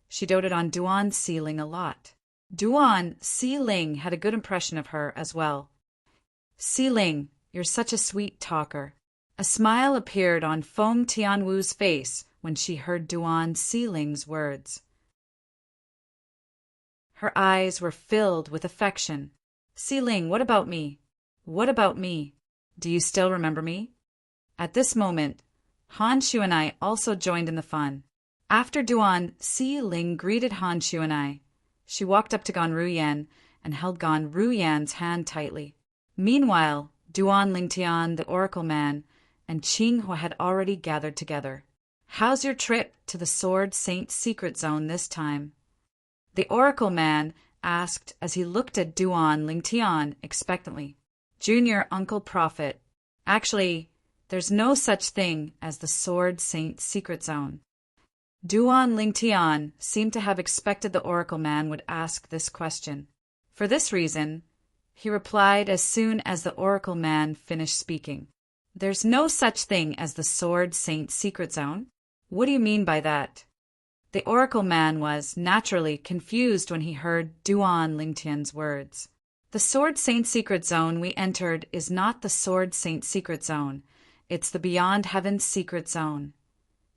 she doted on Duan Siling a lot. Duan Siling had a good impression of her as well. Siling, you're such a sweet talker. A smile appeared on Feng Tianwu's face when she heard Duan Siling's words. Her eyes were filled with affection. Siling, what about me? What about me? Do you still remember me? At this moment, Han Xuanai also joined in the fun. After Duan Siling greeted Han Xuanai, She walked up to Gan Ruyan and held Gan Ruyan's hand tightly. Meanwhile, Duan Lingtian, the oracle man, and Qing Hua had already gathered together. "How's your trip to the Sword Saint secret zone this time?" the oracle man asked as he looked at Duan Lingtian expectantly. "Junior Uncle Prophet, actually, there's no such thing as the Sword Saint secret zone." Duan Lingtian seemed to have expected the oracle man would ask this question. For this reason, he replied as soon as the oracle man finished speaking. "There's no such thing as the Sword Saint secret zone? What do you mean by that?" The oracle man was, naturally, confused when he heard Duan Lingtian's words. "The Sword Saint secret zone we entered is not the Sword Saint secret zone. It's the Beyond Heaven secret zone."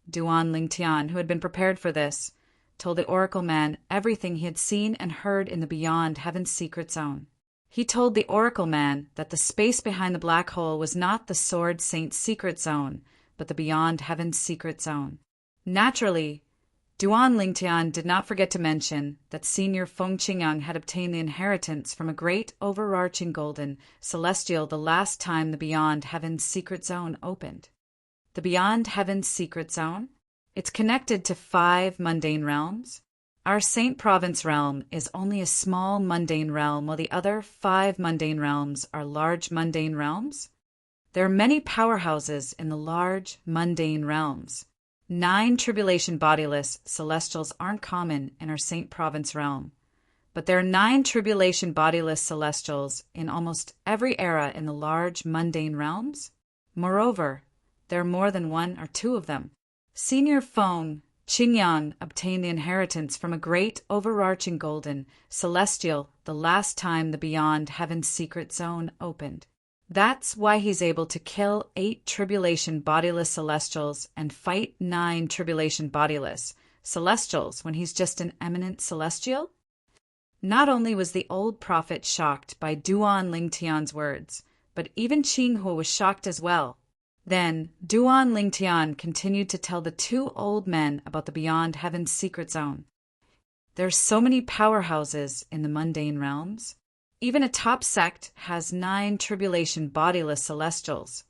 Duan Lingtian, who had been prepared for this, told the oracle man everything he had seen and heard in the Beyond Heaven secret zone. He told the oracle man that the space behind the black hole was not the Sword Saint secret zone, but the Beyond Heaven secret zone. Naturally, Duan Lingtian did not forget to mention that Senior Feng Qingyang had obtained the inheritance from a great overarching golden celestial the last time the Beyond Heaven secret zone opened. The Beyond Heaven secret zone? It's connected to 5 mundane realms. Our Saint Province realm is only a small mundane realm, while the other 5 mundane realms are large mundane realms. There are many powerhouses in the large mundane realms. 9 tribulation bodiless celestials aren't common in our Saint Province realm, but there are 9 tribulation bodiless celestials in almost every era in the large mundane realms. Moreover, there are more than 1 or 2 of them. Senior Feng Qingyang obtained the inheritance from a great overarching golden celestial the last time the Beyond Heaven secret zone opened. That's why he's able to kill 8 tribulation bodiless celestials and fight 9 tribulation bodiless celestials when he's just an eminent celestial. Not only was the old prophet shocked by Duan Lingtian's words, but even Qing Hua was shocked as well. Then Duan Lingtian continued to tell the 2 old men about the Beyond Heaven secret zone. There's so many powerhouses in the mundane realms. Even a top sect has 9 tribulation bodiless celestials.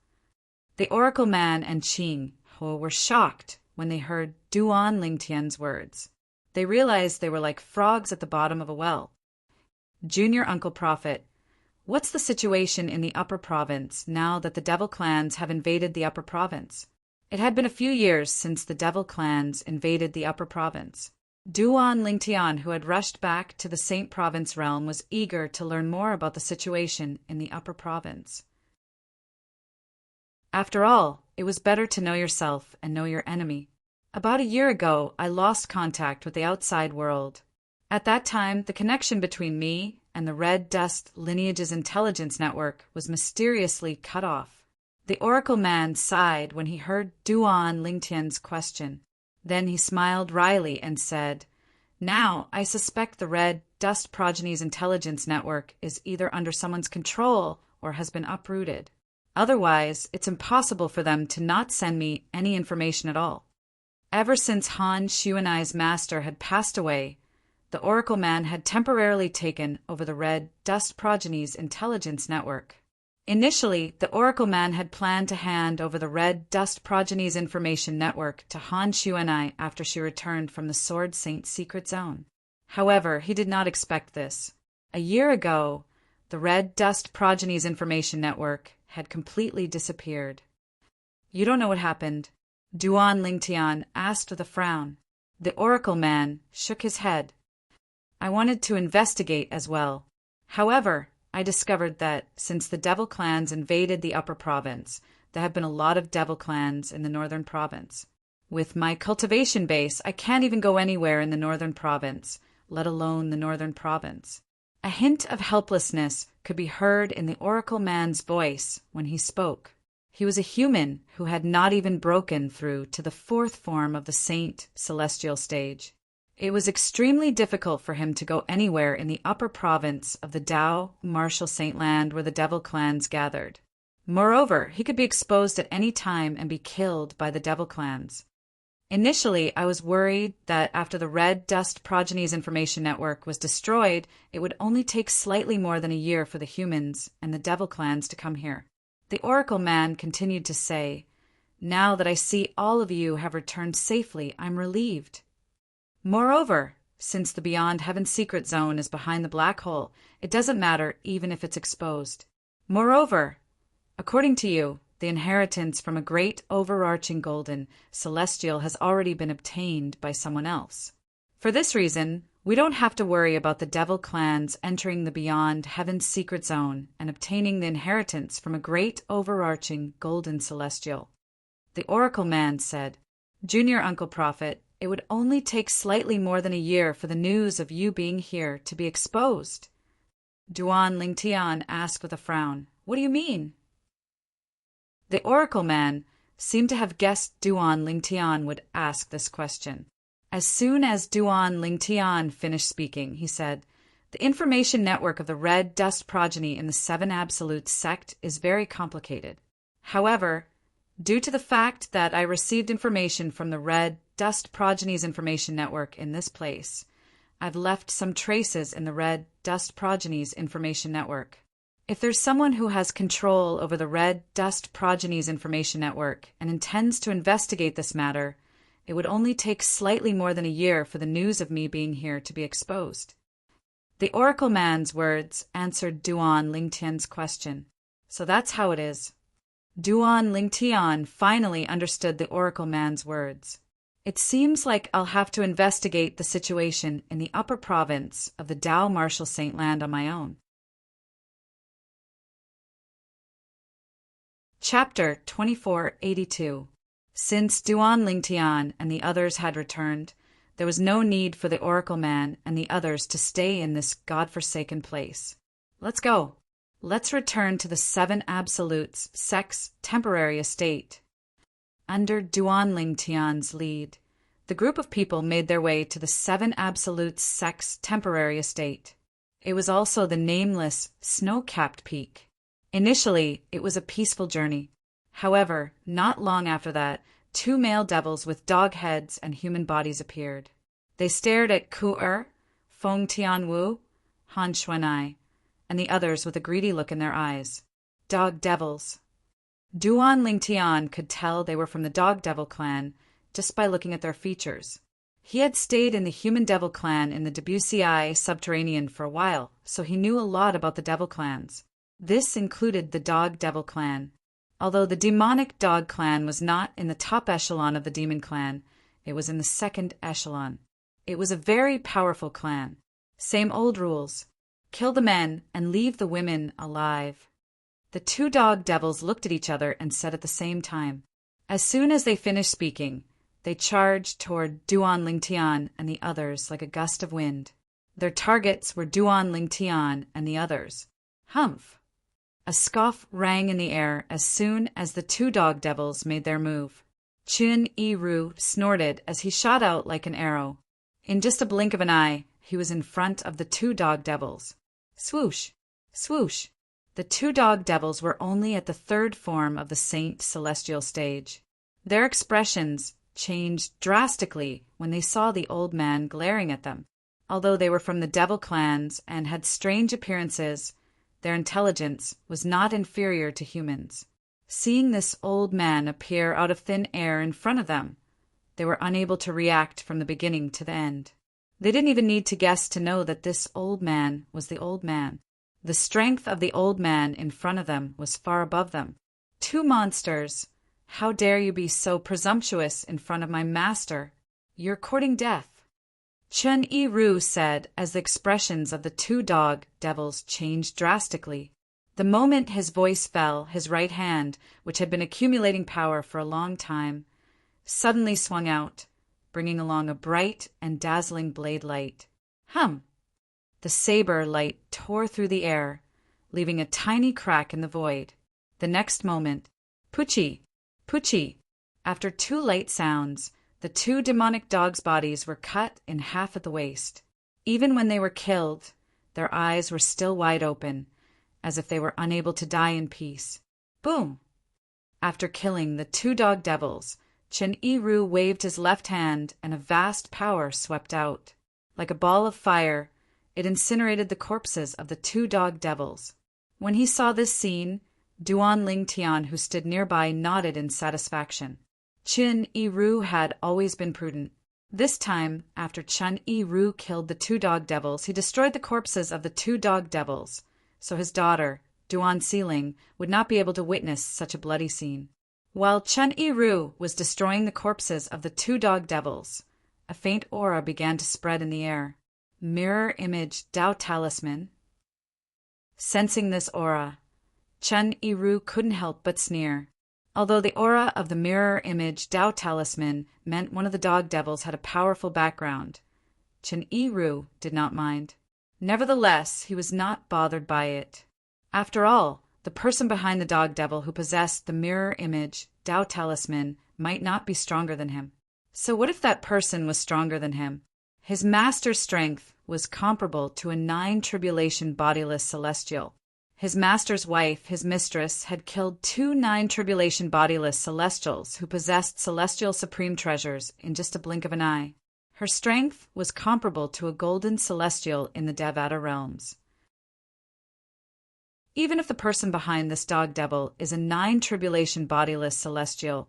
The oracle man and Qing Hua were shocked when they heard Duan Lingtian's words. They realized they were like frogs at the bottom of a well. "Junior Uncle Prophet, what's the situation in the Upper Province now that the Devil clans have invaded the Upper Province?" It had been a few years since the Devil clans invaded the Upper Province. Duan Lingtian, who had rushed back to the Saint Province realm, was eager to learn more about the situation in the Upper Province. After all, it was better to know yourself and know your enemy. About a year ago, I lost contact with the outside world. At that time, the connection between me and the Red Dust Lineage's intelligence network was mysteriously cut off. The oracle man sighed when he heard Duan Lingtian's question. Then he smiled wryly and said, "Now I suspect the Red Dust Progeny's intelligence network is either under someone's control or has been uprooted. Otherwise, it's impossible for them to not send me any information at all." Ever since Han Xuanai's master had passed away, the oracle man had temporarily taken over the Red Dust Progeny's intelligence network. Initially, the oracle man had planned to hand over the Red Dust Progeny's information network to Han Xuanai after she returned from the Sword Saint secret zone. However, he did not expect this. A year ago, the Red Dust Progeny's information network had completely disappeared. "You don't know what happened?" Duan Lingtian asked with a frown. The oracle man shook his head. "I wanted to investigate as well. However, I discovered that since the Devil clans invaded the Upper Province, there have been a lot of Devil clans in the Northern Province. With my cultivation base, I can't even go anywhere in the Northern Province, let alone the Northern Province." A hint of helplessness could be heard in the oracle man's voice when he spoke. He was a human who had not even broken through to the 4th form of the Saint Celestial stage. It was extremely difficult for him to go anywhere in the upper province of the Tao Martial Saint Land where the Devil clans gathered. Moreover, he could be exposed at any time and be killed by the Devil clans. Initially, I was worried that after the Red Dust Progenies Information Network was destroyed, it would only take slightly more than a year for the humans and the Devil clans to come here. The Oracle Man continued to say, "Now that I see all of you have returned safely, I'm relieved. Moreover, since the Beyond Heaven secret zone is behind the black hole, it doesn't matter even if it's exposed. Moreover, according to you, the inheritance from a great overarching golden celestial has already been obtained by someone else. For this reason, we don't have to worry about the Devil clans entering the Beyond Heaven's secret zone and obtaining the inheritance from a great overarching golden celestial." The Oracle Man said, "Junior Uncle Prophet, it would only take slightly more than a year for the news of you being here to be exposed." Duan Lingtian asked with a frown, "What do you mean?" The Oracle Man seemed to have guessed Duan Lingtian would ask this question. As soon as Duan Lingtian finished speaking, he said, "The information network of the Red Dust Progeny in the Seven Absolutes sect is very complicated. However, due to the fact that I received information from the Red Dust Progenies Information Network in this place, I've left some traces in the Red Dust Progenies Information Network. If there's someone who has control over the Red Dust Progenies Information Network and intends to investigate this matter, it would only take slightly more than a year for the news of me being here to be exposed." The Oracle Man's words answered Duan Lingtian's question. So that's how it is. Duan Lingtian finally understood the Oracle Man's words. "It seems like I'll have to investigate the situation in the upper province of the Tao Marshal Saint Land on my own." Chapter 2482. Since Duan Lingtian and the others had returned, there was no need for the Oracle Man and the others to stay in this godforsaken place. "Let's go. Let's return to the Seven Absolutes Sect's temporary estate." Under Duan Lingtian's lead, the group of people made their way to the Seven Absolutes Sect's temporary estate. It was also the nameless, snow-capped peak. Initially, it was a peaceful journey. However, not long after that, two male devils with dog heads and human bodies appeared. They stared at Ku-er, Feng Tianwu, Han Xuanai, and the others with a greedy look in their eyes. Dog devils. Duan Lingtian could tell they were from the Dog Devil clan just by looking at their features. He had stayed in the Human Devil clan in the Debussy subterranean for a while, so he knew a lot about the Devil clans. This included the Dog Devil clan. Although the Demonic Dog clan was not in the top echelon of the Demon clan, it was in the second echelon. It was a very powerful clan. Same old rules. Kill the men and leave the women alive. The two Dog Devils looked at each other and said at the same time. As soon as they finished speaking, they charged toward Duan Lingtian and the others like a gust of wind. Their targets were Duan Lingtian and the others. Humph! A scoff rang in the air as soon as the two Dog Devils made their move. Chun Yi-Ru snorted as he shot out like an arrow. In just a blink of an eye, he was in front of the two Dog Devils. Swoosh! Swoosh! The two Dog Devils were only at the third form of the Saint Celestial stage. Their expressions changed drastically when they saw the old man glaring at them. Although they were from the Devil clans and had strange appearances, their intelligence was not inferior to humans. Seeing this old man appear out of thin air in front of them, they were unable to react from the beginning to the end. They didn't even need to guess to know that this old man was the old man. The strength of the old man in front of them was far above them. "Two monsters! How dare you be so presumptuous in front of my master? You're courting death." Chun Yi-Ru said as the expressions of the two Dog Devils changed drastically. The moment his voice fell, his right hand, which had been accumulating power for a long time, suddenly swung out, bringing along a bright and dazzling blade light. Hum! The saber light tore through the air, leaving a tiny crack in the void. The next moment, Puchi! Puchi! After two light sounds, the two demonic dogs' bodies were cut in half at the waist. Even when they were killed, their eyes were still wide open, as if they were unable to die in peace. Boom! After killing the two Dog Devils, Chen Yiru waved his left hand, and a vast power swept out. Like a ball of fire, it incinerated the corpses of the two dog devils. When he saw this scene, Duan Lingtian, who stood nearby, nodded in satisfaction. Chen Yiru had always been prudent. This time, after Chen Yiru killed the two dog devils, he destroyed the corpses of the two dog devils, so his daughter, Duan Siling, would not be able to witness such a bloody scene. While Chen Yiru was destroying the corpses of the two dog devils, a faint aura began to spread in the air. Mirror image Tao talisman. Sensing this aura, Chen Yiru couldn't help but sneer. Although the aura of the mirror image Tao talisman meant one of the dog devils had a powerful background, Chen Yiru did not mind. Nevertheless, he was not bothered by it. After all, the person behind the dog devil who possessed the mirror image Tao talisman might not be stronger than him. So what if that person was stronger than him? His master's strength was comparable to a 9 tribulation bodiless celestial. His master's wife, his mistress, had killed 2 9 tribulation bodiless celestials who possessed celestial supreme treasures in just a blink of an eye. Her strength was comparable to a golden celestial in the Devata realms. Even if the person behind this dog devil is a 9 tribulation bodiless celestial,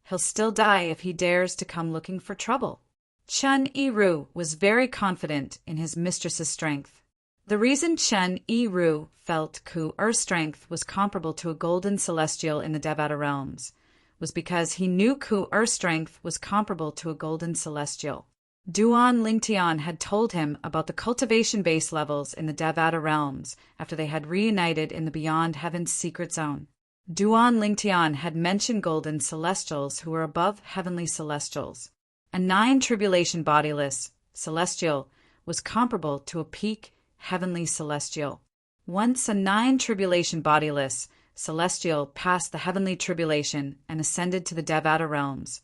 he'll still die if he dares to come looking for trouble. Chen Yiru was very confident in his mistress's strength. The reason Chen Yiru felt Ku-Er's strength was comparable to a golden celestial in the Devata realms was because he knew Ku-Er's strength was comparable to a golden celestial. Duan Lingtian had told him about the cultivation base levels in the Devata realms after they had reunited in the Beyond Heaven's secret zone. Duan Lingtian had mentioned golden celestials who were above heavenly celestials. A 9 tribulation bodiless celestial was comparable to a peak heavenly celestial. Once a 9 tribulation bodiless celestial passed the heavenly tribulation and ascended to the Devata realms,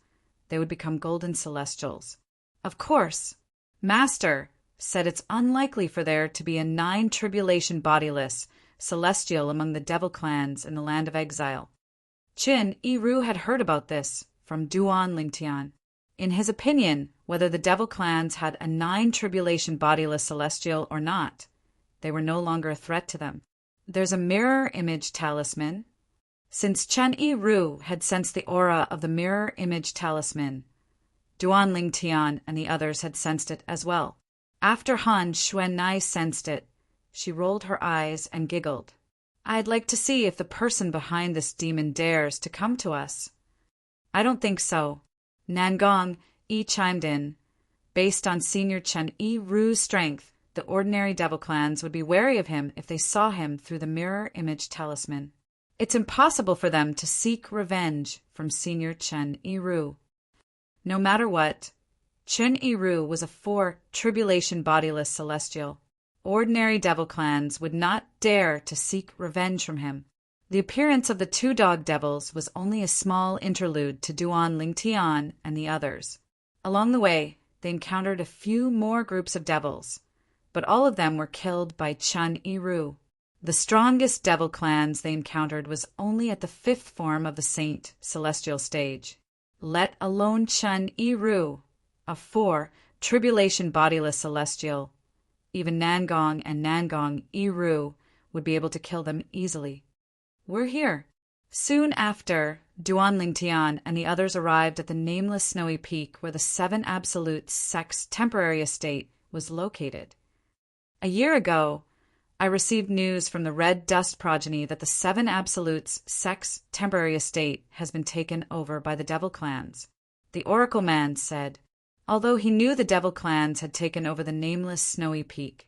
they would become golden celestials. Of course, Master said it's unlikely for there to be a 9 tribulation bodiless celestial among the devil clans in the land of exile. Chen Yiru had heard about this from Duan Lingtian. In his opinion, whether the devil clans had a 9 tribulation bodiless celestial or not, they were no longer a threat to them. There's a mirror image talisman. Since Chen Yiru had sensed the aura of the mirror image talisman, Duan Lingtian and the others had sensed it as well. After Han Xuan'ai sensed it, she rolled her eyes and giggled. I'd like to see if the person behind this demon dares to come to us. I don't think so. Nangong Yi chimed in. Based on Senior Chen Yiru's strength, the ordinary devil clans would be wary of him if they saw him through the mirror image talisman. It's impossible for them to seek revenge from Senior Chen Yiru. No matter what, Chen Yiru was a 4 tribulation bodiless celestial. Ordinary devil clans would not dare to seek revenge from him. The appearance of the 2 dog devils was only a small interlude to Duan Lingtian and the others. Along the way, they encountered a few more groups of devils, but all of them were killed by Chen Yiru. The strongest devil clans they encountered was only at the 5th form of the Saint Celestial stage. Let alone Chen Yiru, a 4 tribulation bodiless celestial. Even Nangong and Nangong Yiru would be able to kill them easily. We're here. Soon after, Duan Lingtian and the others arrived at the nameless snowy peak where the 7 Absolute Sect's temporary estate was located. A year ago, I received news from the Red Dust progeny that the 7 Absolutes Sect's temporary estate has been taken over by the devil clans. The Oracle Man said, although he knew the devil clans had taken over the nameless snowy peak,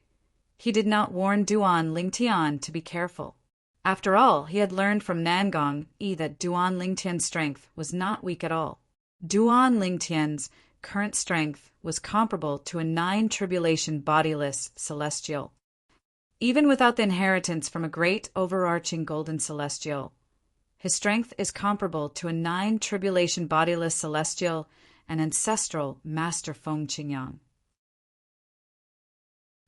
he did not warn Duan Lingtian to be careful. After all, he had learned from Nangong Yi that Duan Lingtian's strength was not weak at all. Duan Lingtian's current strength was comparable to a 9 tribulation bodiless celestial. Even without the inheritance from a great overarching golden celestial, his strength is comparable to a 9 tribulation bodiless celestial and ancestral Master Feng Qingyang.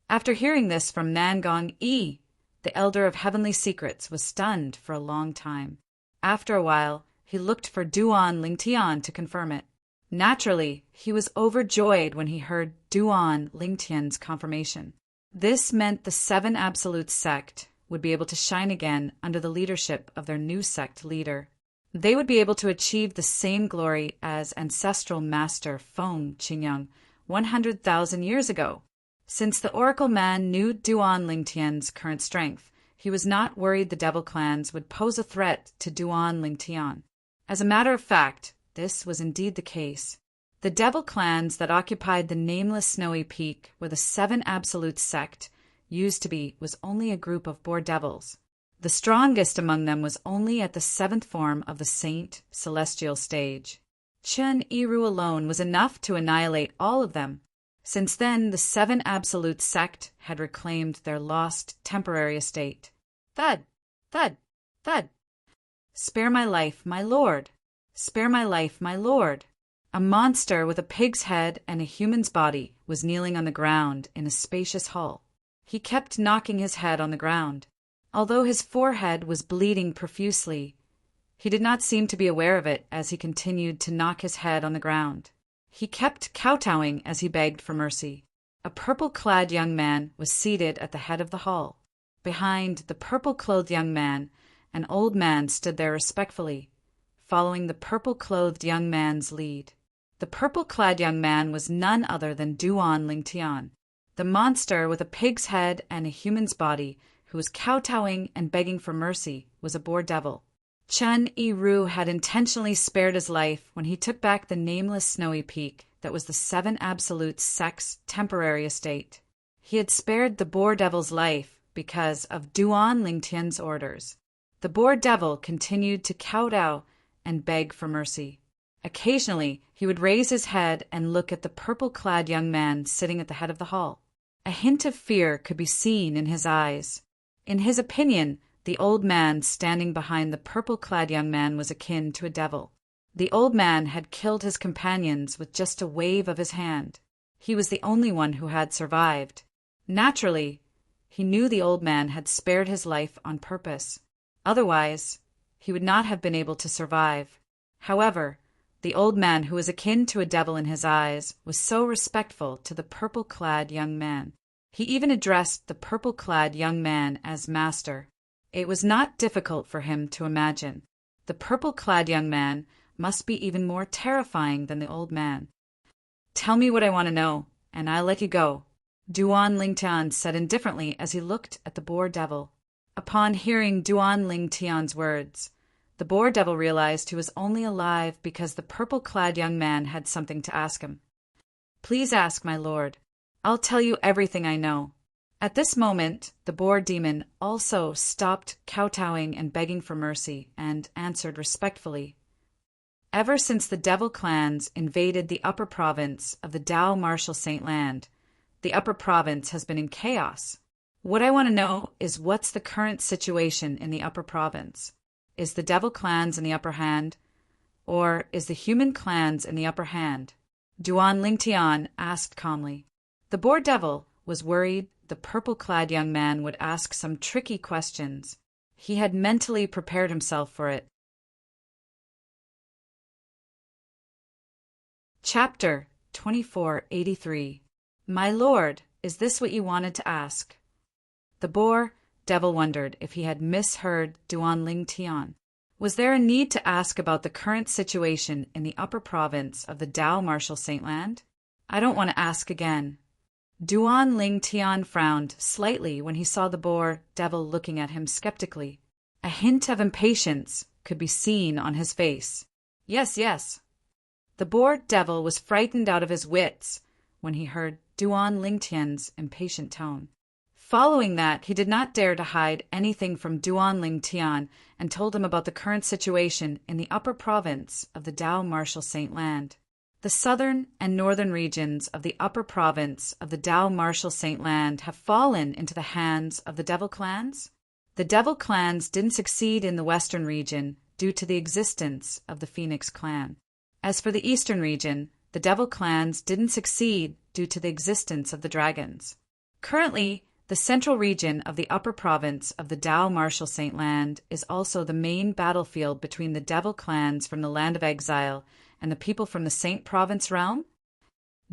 After hearing this from Nangong Yi, the Elder of Heavenly Secrets was stunned for a long time. After a while, He looked for Duan Lingtian to confirm it. Naturally, he was overjoyed when he heard Duan Lingtian's confirmation. This meant the Seven Absolutes sect would be able to shine again under the leadership of their new sect leader. They would be able to achieve the same glory as ancestral master Feng Qingyang 100,000 years ago. Since the Oracle Man knew Duan Lingtian's current strength, he was not worried the devil clans would pose a threat to Duan Lingtian. As a matter of fact, this was indeed the case. The devil clans that occupied the nameless snowy peak where the Seven Absolute sect used to be was only a group of boar devils. The strongest among them was only at the seventh form of the Saint Celestial stage. Chen Yiru alone was enough to annihilate all of them. Since then, the Seven Absolute sect had reclaimed their lost temporary estate. Thud! Thud! Thud! Spare my life, my lord! Spare my life, my lord! A monster with a pig's head and a human's body was kneeling on the ground in a spacious hall. He kept knocking his head on the ground. Although his forehead was bleeding profusely, he did not seem to be aware of it as he continued to knock his head on the ground. He kept kowtowing as he begged for mercy. A purple-clad young man was seated at the head of the hall. Behind the purple-clothed young man, an old man stood there respectfully, following the purple-clothed young man's lead. The purple-clad young man was none other than Duan Lingtian, the monster with a pig's head and a human's body who was kowtowing and begging for mercy was a boar devil. Chen Yiru had intentionally spared his life when he took back the nameless snowy peak that was the Seven Absolute sect's temporary estate. He had spared the boar devil's life because of Duan Lingtian's orders. The boar devil continued to kowtow and beg for mercy. Occasionally, he would raise his head and look at the purple-clad young man sitting at the head of the hall. A hint of fear could be seen in his eyes. In his opinion, the old man standing behind the purple-clad young man was akin to a devil. The old man had killed his companions with just a wave of his hand. He was the only one who had survived. Naturally, he knew the old man had spared his life on purpose. Otherwise, he would not have been able to survive. However, the old man, who was akin to a devil in his eyes, was so respectful to the purple-clad young man. He even addressed the purple-clad young man as master. It was not difficult for him to imagine. The purple-clad young man must be even more terrifying than the old man. "Tell me what I want to know, and I'll let you go," Duan Lingtian said indifferently as he looked at the boar devil. Upon hearing Duan Lingtian's words, the boar devil realized he was only alive because the purple-clad young man had something to ask him. "Please ask, my lord. I'll tell you everything I know." At this moment, the boar demon also stopped kowtowing and begging for mercy and answered respectfully. Ever since the devil clans invaded the upper province of the Dao Martial Saint Land, the upper province has been in chaos. What I want to know is what's the current situation in the upper province? Is the devil clans in the upper hand, or is the human clans in the upper hand? Duan Lingtian asked calmly. The boar devil was worried the purple-clad young man would ask some tricky questions. He had mentally prepared himself for it. Chapter 2483. My lord, is this what you wanted to ask? The boar devil wondered if he had misheard Duan Lingtian. Was there a need to ask about the current situation in the upper province of the Dao Martial Saint Land? I don't want to ask again. Duan Lingtian frowned slightly when he saw the boar devil looking at him skeptically. A hint of impatience could be seen on his face. Yes, yes. The boar devil was frightened out of his wits when he heard Duan Lingtian's impatient tone. Following that, he did not dare to hide anything from Duan Lingtian and told him about the current situation in the upper province of the Dao Martial Saint Land. The southern and northern regions of the upper province of the Dao Martial Saint Land have fallen into the hands of the devil clans. The devil clans didn't succeed in the western region due to the existence of the Phoenix clan. As for the eastern region, the devil clans didn't succeed due to the existence of the dragons. Currently, The central region of the upper province of the Dao Martial Saint Land is also the main battlefield between the devil clans from the Land of Exile and the people from the Saint Province realm.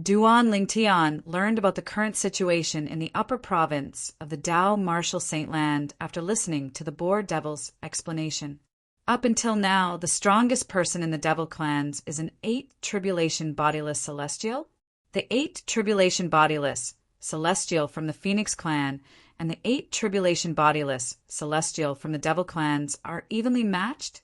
Duan Lingtian learned about the current situation in the upper province of the Dao Martial Saint Land after listening to the Boar Devil's explanation. Up until now, the strongest person in the devil clans is an 8 Tribulation Bodiless Celestial. The 8 Tribulation Bodiless Celestial from the Phoenix clan and the 8 Tribulation Bodiless Celestial from the devil clans are evenly matched.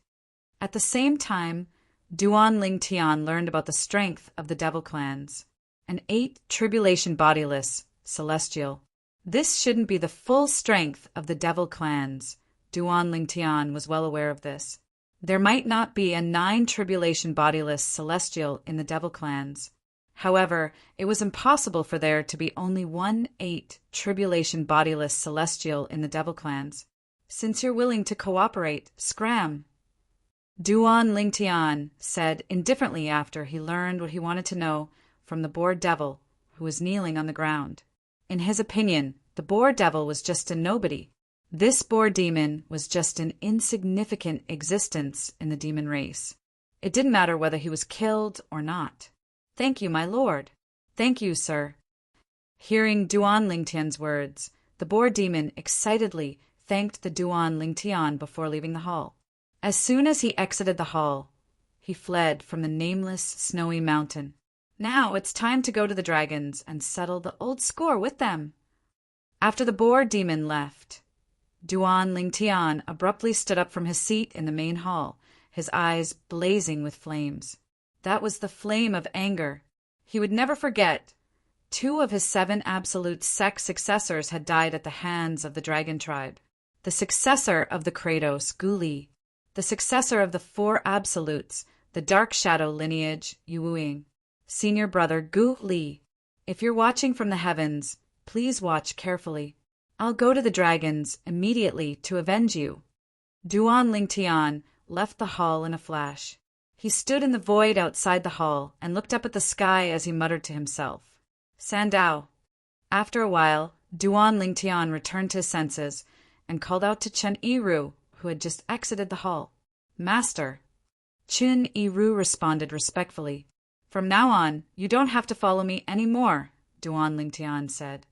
At the same time, Duan Lingtian learned about the strength of the devil clans. An 8 Tribulation Bodiless Celestial. This shouldn't be the full strength of the devil clans. Duan Lingtian was well aware of this. There might not be a 9 Tribulation Bodiless Celestial in the devil clans. However, it was impossible for there to be only one 8 Tribulation Bodiless Celestial in the devil clans. Since you're willing to cooperate, scram. Duan Lingtian said indifferently after he learned what he wanted to know from the Boar Devil, who was kneeling on the ground. In his opinion, the Boar Devil was just a nobody. This boar demon was just an insignificant existence in the demon race. It didn't matter whether he was killed or not. Thank you, my lord. Thank you, sir. Hearing Duan Lingtian's words, the boar demon excitedly thanked the Duan Lingtian before leaving the hall. As soon as he exited the hall, he fled from the nameless snowy mountain. Now it's time to go to the dragons and settle the old score with them. After the boar demon left, Duan Lingtian abruptly stood up from his seat in the main hall, his eyes blazing with flames. That was the flame of anger. He would never forget. 2 of his 7 absolute sect successors had died at the hands of the dragon tribe. The successor of the Kratos, Guli. The successor of the 4 absolutes, the dark shadow lineage, Yuwing. Senior brother Gu Li. If you're watching from the heavens, please watch carefully. I'll go to the dragons immediately to avenge you. Duan Lingtian left the hall in a flash. He stood in the void outside the hall and looked up at the sky as he muttered to himself. Sandao. After a while, Duan Lingtian returned to his senses and called out to Chen Yiru, who had just exited the hall. Master. Chen Yiru responded respectfully. From now on, you don't have to follow me any more, Duan Lingtian said.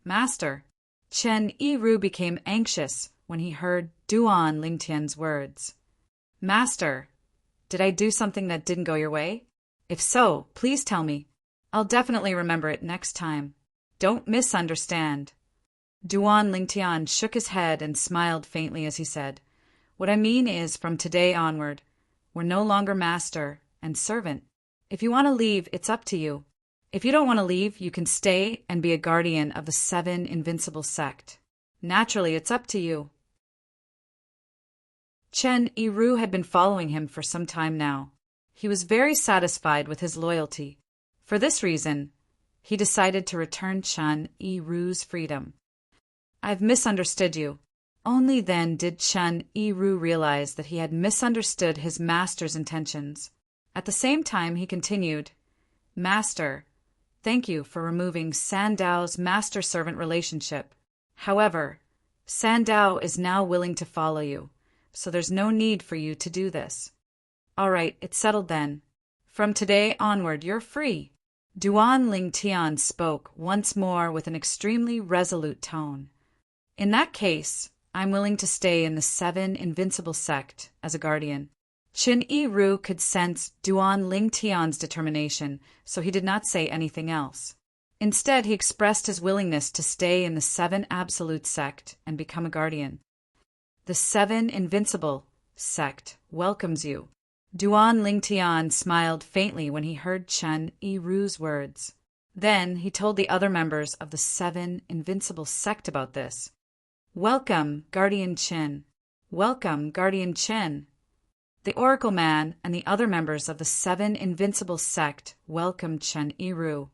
Master. Chen Yiru became anxious when he heard Duan Lingtian's words. Master, did I do something that didn't go your way? If so, please tell me. I'll definitely remember it next time. Don't misunderstand. Duan Lingtian shook his head and smiled faintly as he said, What I mean is, from today onward, we're no longer master and servant. If you want to leave, it's up to you. If you don't want to leave, you can stay and be a guardian of the 7 invincible sect. Naturally, it's up to you. Chen Yiru had been following him for some time now. He was very satisfied with his loyalty. For this reason, he decided to return Chen Yiru's freedom. I've misunderstood you. Only then did Chen Yiru realize that he had misunderstood his master's intentions. At the same time, he continued, Master, thank you for removing Sandao's master-servant relationship. However, Sandao is now willing to follow you, so there's no need for you to do this. All right, it's settled then. From today onward, you're free. Duan Lingtian spoke once more with an extremely resolute tone. In that case, I'm willing to stay in the 7 invincible sect as a guardian. Chen Yiru could sense Duan Lingtian's determination, so he did not say anything else. Instead, he expressed his willingness to stay in the 7 absolute sect and become a guardian. The 7 invincible sect welcomes you. Duan Lingtian smiled faintly when he heard Chen Yiru's words. Then he told the other members of the 7 invincible sect about this. Welcome, Guardian Chen. Welcome, Guardian Chen. The Oracle Man and the other members of the 7 invincible sect welcomed Chen Yiru,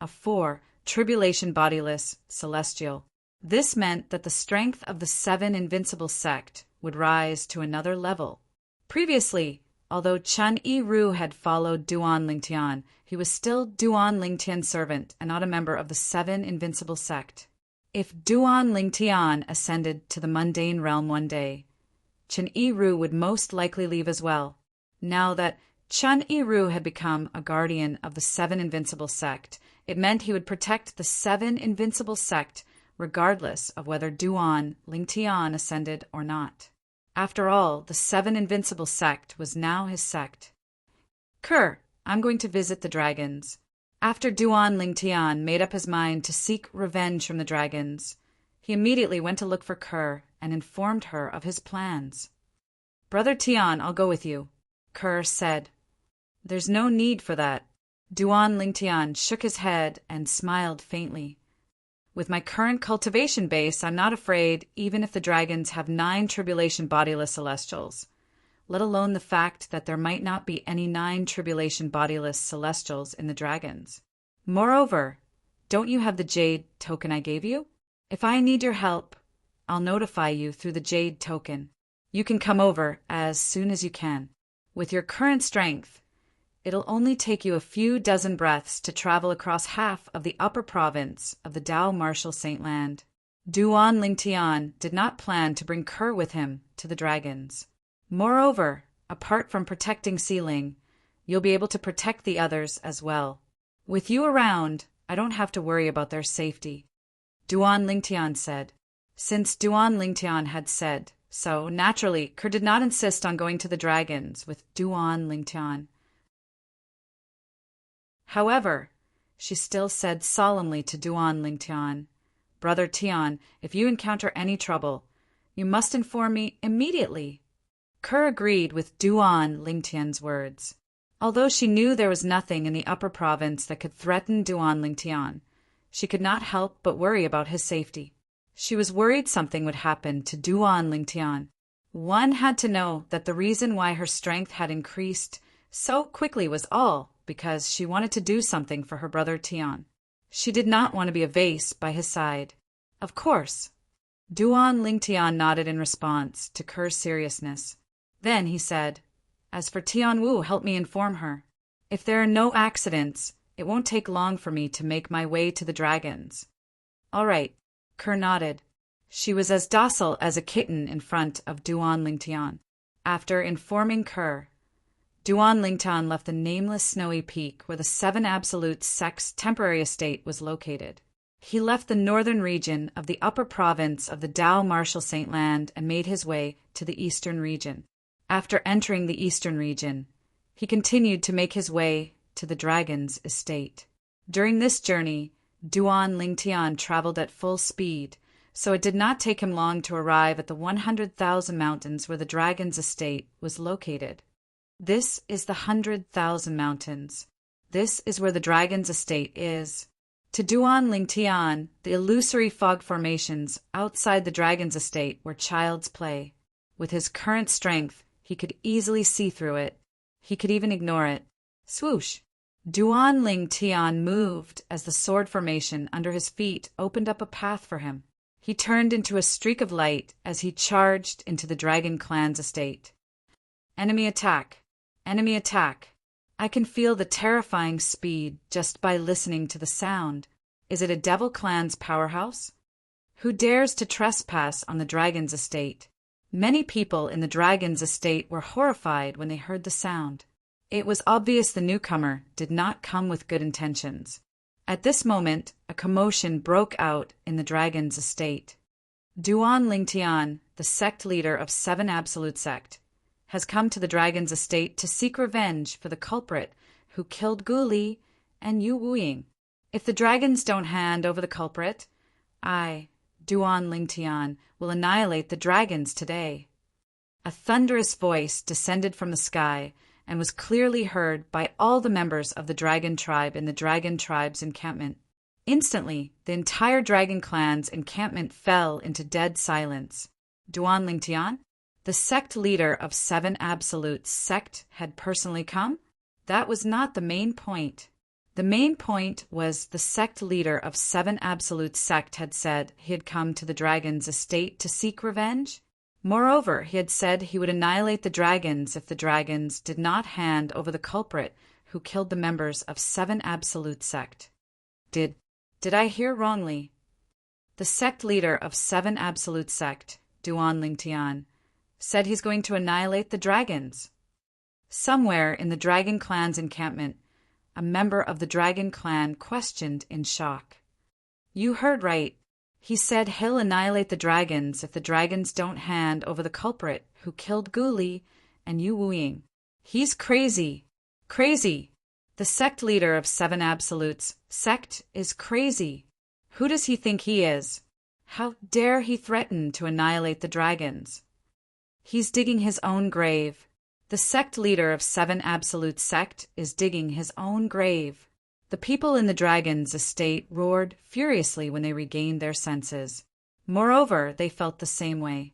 a 4 Tribulation Bodiless Celestial. This meant that the strength of the 7 invincible sect would rise to another level. Previously, although Chen Yiru had followed Duan Lingtian, he was still Duan Lingtian's servant and not a member of the 7 invincible sect. If Duan Lingtian ascended to the mundane realm one day, Chen Yiru would most likely leave as well. Now that Chen Yiru had become a guardian of the Seven Invincible Sect, it meant he would protect the Seven Invincible Sect regardless of whether Duan Lingtian ascended or not. After all, the Seven Invincible Sect was now his sect. Kerr, I'm going to visit the dragons. After Duan Lingtian made up his mind to seek revenge from the dragons, he immediately went to look for Kerr and informed her of his plans. Brother Tian, I'll go with you, Kerr said. There's no need for that. Duan Lingtian shook his head and smiled faintly. With my current cultivation base, I'm not afraid even if the dragons have 9 tribulation bodiless celestials, let alone the fact that there might not be any 9 tribulation bodiless celestials in the dragons. Moreover, don't you have the jade token I gave you? If I need your help, I'll notify you through the jade token. You can come over as soon as you can. With your current strength, it'll only take you a few dozen breaths to travel across half of the upper province of the Dao Martial Saint Land. Duan Lingtian did not plan to bring Kerr with him to the dragons. Moreover, apart from protecting Sealing, you'll be able to protect the others as well. With you around, I don't have to worry about their safety, Duan Lingtian said. Since Duan Lingtian had said so, naturally, Kerr did not insist on going to the dragons with Duan Lingtian. However, she still said solemnly to Duan Lingtian, Brother Tian, if you encounter any trouble, you must inform me immediately. Kerr agreed with Duan Lingtian's words. Although she knew there was nothing in the upper province that could threaten Duan Lingtian, she could not help but worry about his safety. She was worried something would happen to Duan Lingtian. One had to know that the reason why her strength had increased so quickly was all because she wanted to do something for her brother Tian. She did not want to be a vase by his side. Of course. Duan Lingtian nodded in response to Kerr's seriousness. Then he said, As for Tianwu, help me inform her. If there are no accidents, it won't take long for me to make my way to the dragons. All right, Kerr nodded. She was as docile as a kitten in front of Duan Lingtian. After informing Kerr, Duan Lingtian left the nameless snowy peak where the Seven Absolute Sect's temporary estate was located. He left the northern region of the upper province of the Dao Martial Saint Land and made his way to the eastern region. After entering the eastern region, he continued to make his way to the dragon's estate. During this journey, Duan Lingtian traveled at full speed, so it did not take him long to arrive at the 100,000 mountains where the dragon's estate was located. This is the 100,000 mountains. This is where the dragon's estate is. To Duan Lingtian, the illusory fog formations outside the dragon's estate were child's play. With his current strength, he could easily see through it. He could even ignore it. Swoosh! Duan Lingtian moved as the sword formation under his feet opened up a path for him. He turned into a streak of light as he charged into the dragon clan's estate. Enemy attack! Enemy attack! I can feel the terrifying speed just by listening to the sound. Is it a devil clan's powerhouse? Who dares to trespass on the dragon's estate? Many people in the dragon's estate were horrified when they heard the sound. It was obvious the newcomer did not come with good intentions. At this moment, a commotion broke out in the dragon's estate. Duan Lingtian, the sect leader of Seven Absolute Sect, has come to the dragon's estate to seek revenge for the culprit who killed Gu Li and Yu Wuying. If the dragons don't hand over the culprit, I, Duan Lingtian, will annihilate the dragons today. A thunderous voice descended from the sky and was clearly heard by all the members of the dragon tribe in the dragon tribe's encampment. Instantly, the entire dragon clan's encampment fell into dead silence. Duan Lingtian, the sect leader of Seven Absolute Sect, had personally come? That was not the main point. The main point was the sect leader of Seven Absolute Sect had said he had come to the dragon's estate to seek revenge. Moreover, he had said he would annihilate the dragons if the dragons did not hand over the culprit who killed the members of Seven Absolute Sect. Did I hear wrongly? The sect leader of 7 Absolute Sect, Duan Lingtian, said he's going to annihilate the dragons. Somewhere in the Dragon Clan's encampment, a member of the Dragon Clan questioned in shock. You heard right. He said he'll annihilate the dragons if the dragons don't hand over the culprit who killed Guli and Yu Wuying. He's crazy. Crazy. The sect leader of 7 Absolutes sect is crazy. Who does he think he is? How dare he threaten to annihilate the dragons? He's digging his own grave. The sect leader of 7 Absolute Sect is digging his own grave. The people in the dragon's estate roared furiously when they regained their senses. Moreover, they felt the same way.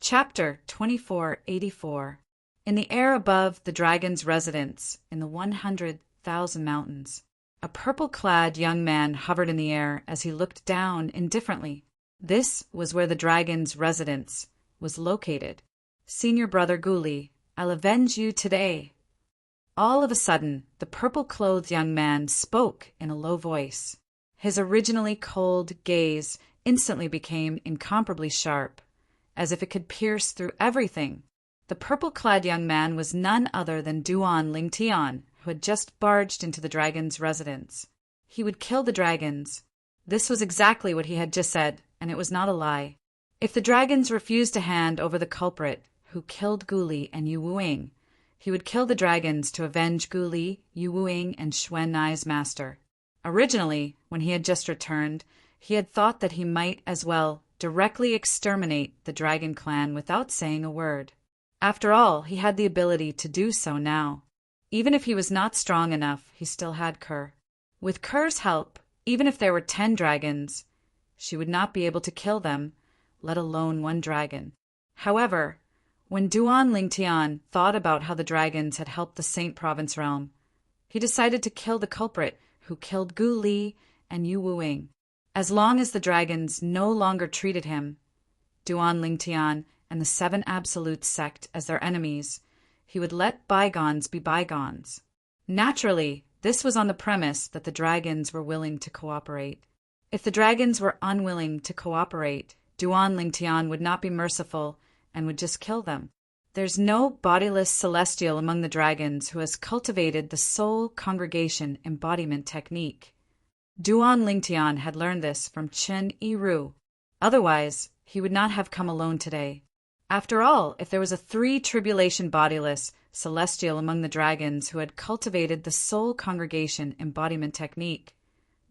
Chapter 2484. In the air above the dragon's residence in the 100,000 mountains, a purple-clad young man hovered in the air as he looked down indifferently. This was where the dragon's residence was located. Senior Brother Guli, I'll avenge you today. All of a sudden, the purple-clothed young man spoke in a low voice. His originally cold gaze instantly became incomparably sharp, as if it could pierce through everything. The purple-clad young man was none other than Duan Lingtian, who had just barged into the dragon's residence. He would kill the dragons. This was exactly what he had just said, and it was not a lie. If the dragons refused to hand over the culprit who killed Guli and Yu Wuing, he would kill the dragons to avenge Guli, Yu Wuing, and Xuan Nai's master. Originally, when he had just returned, he had thought that he might as well directly exterminate the dragon clan without saying a word. After all, he had the ability to do so now. Even if he was not strong enough, he still had Kerr. With Kerr's help, even if there were 10 dragons, she would not be able to kill them, let alone 1 dragon. However, when Duan Lingtian thought about how the dragons had helped the Saint Province realm, he decided to kill the culprit who killed Gu Li and Yu Wuing. As long as the dragons no longer treated him, Duan Lingtian, and the 7 Absolute Sect as their enemies, he would let bygones be bygones. Naturally, this was on the premise that the dragons were willing to cooperate. If the dragons were unwilling to cooperate, Duan Lingtian would not be merciful and would just kill them. There's no bodiless celestial among the dragons who has cultivated the soul congregation embodiment technique. Duan Lingtian had learned this from Chen Yiru. Otherwise, he would not have come alone today. After all, if there was a 3-tribulation bodiless celestial among the dragons who had cultivated the soul congregation embodiment technique,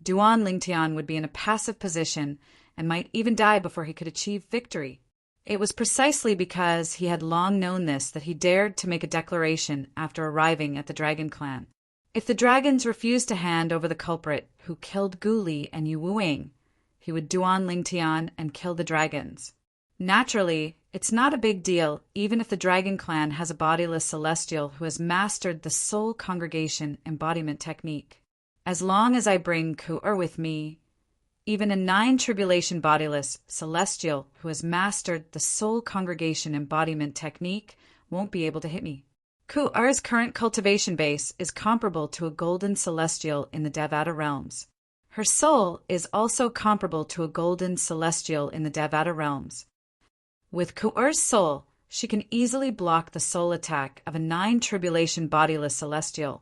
Duan Lingtian would be in a passive position and might even die before he could achieve victory. It was precisely because he had long known this that he dared to make a declaration after arriving at the Dragon Clan. If the dragons refused to hand over the culprit who killed Gu Li and Yu Wuing, he would Duan Lingtian and kill the dragons. Naturally, it's not a big deal even if the Dragon Clan has a bodiless celestial who has mastered the soul congregation embodiment technique. As long as I bring Ku-er with me, even a 9-tribulation bodiless celestial who has mastered the soul congregation embodiment technique won't be able to hit me. Ku-er's current cultivation base is comparable to a golden celestial in the Devata realms. Her soul is also comparable to a golden celestial in the Devata realms. With Ku-er's soul, she can easily block the soul attack of a 9-tribulation bodiless celestial.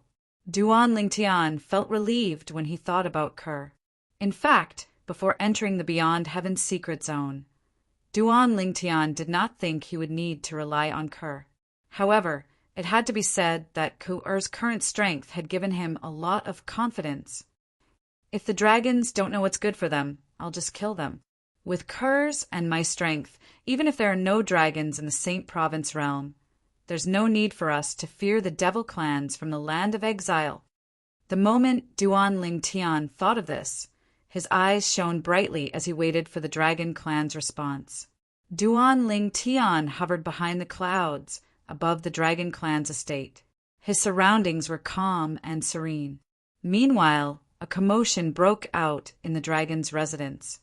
Duan Lingtian felt relieved when he thought about Kerr. In fact, before entering the Beyond Heaven's secret zone, Duan Lingtian did not think he would need to rely on Kerr. However, it had to be said that Ku-er's current strength had given him a lot of confidence. If the dragons don't know what's good for them, I'll just kill them. With Kerr's and my strength, even if there are no dragons in the Saint Province realm, there's no need for us to fear the devil clans from the land of exile. The moment Duan Lingtian thought of this, his eyes shone brightly as he waited for the dragon clan's response. Duan Lingtian hovered behind the clouds above the dragon clan's estate. His surroundings were calm and serene. Meanwhile, a commotion broke out in the dragon's residence.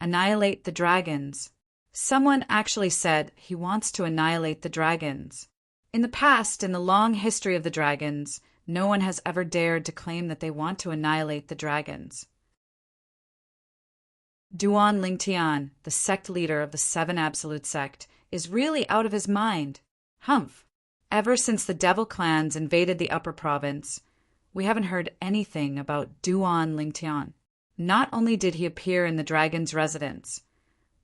Annihilate the dragons. Someone actually said he wants to annihilate the dragons. In the past, in the long history of the dragons, no one has ever dared to claim that they want to annihilate the dragons. Duan Lingtian, the sect leader of the Seven Absolute Sect, is really out of his mind. Humph! Ever since the devil clans invaded the upper province, we haven't heard anything about Duan Lingtian. Not only did he appear in the dragon's residence,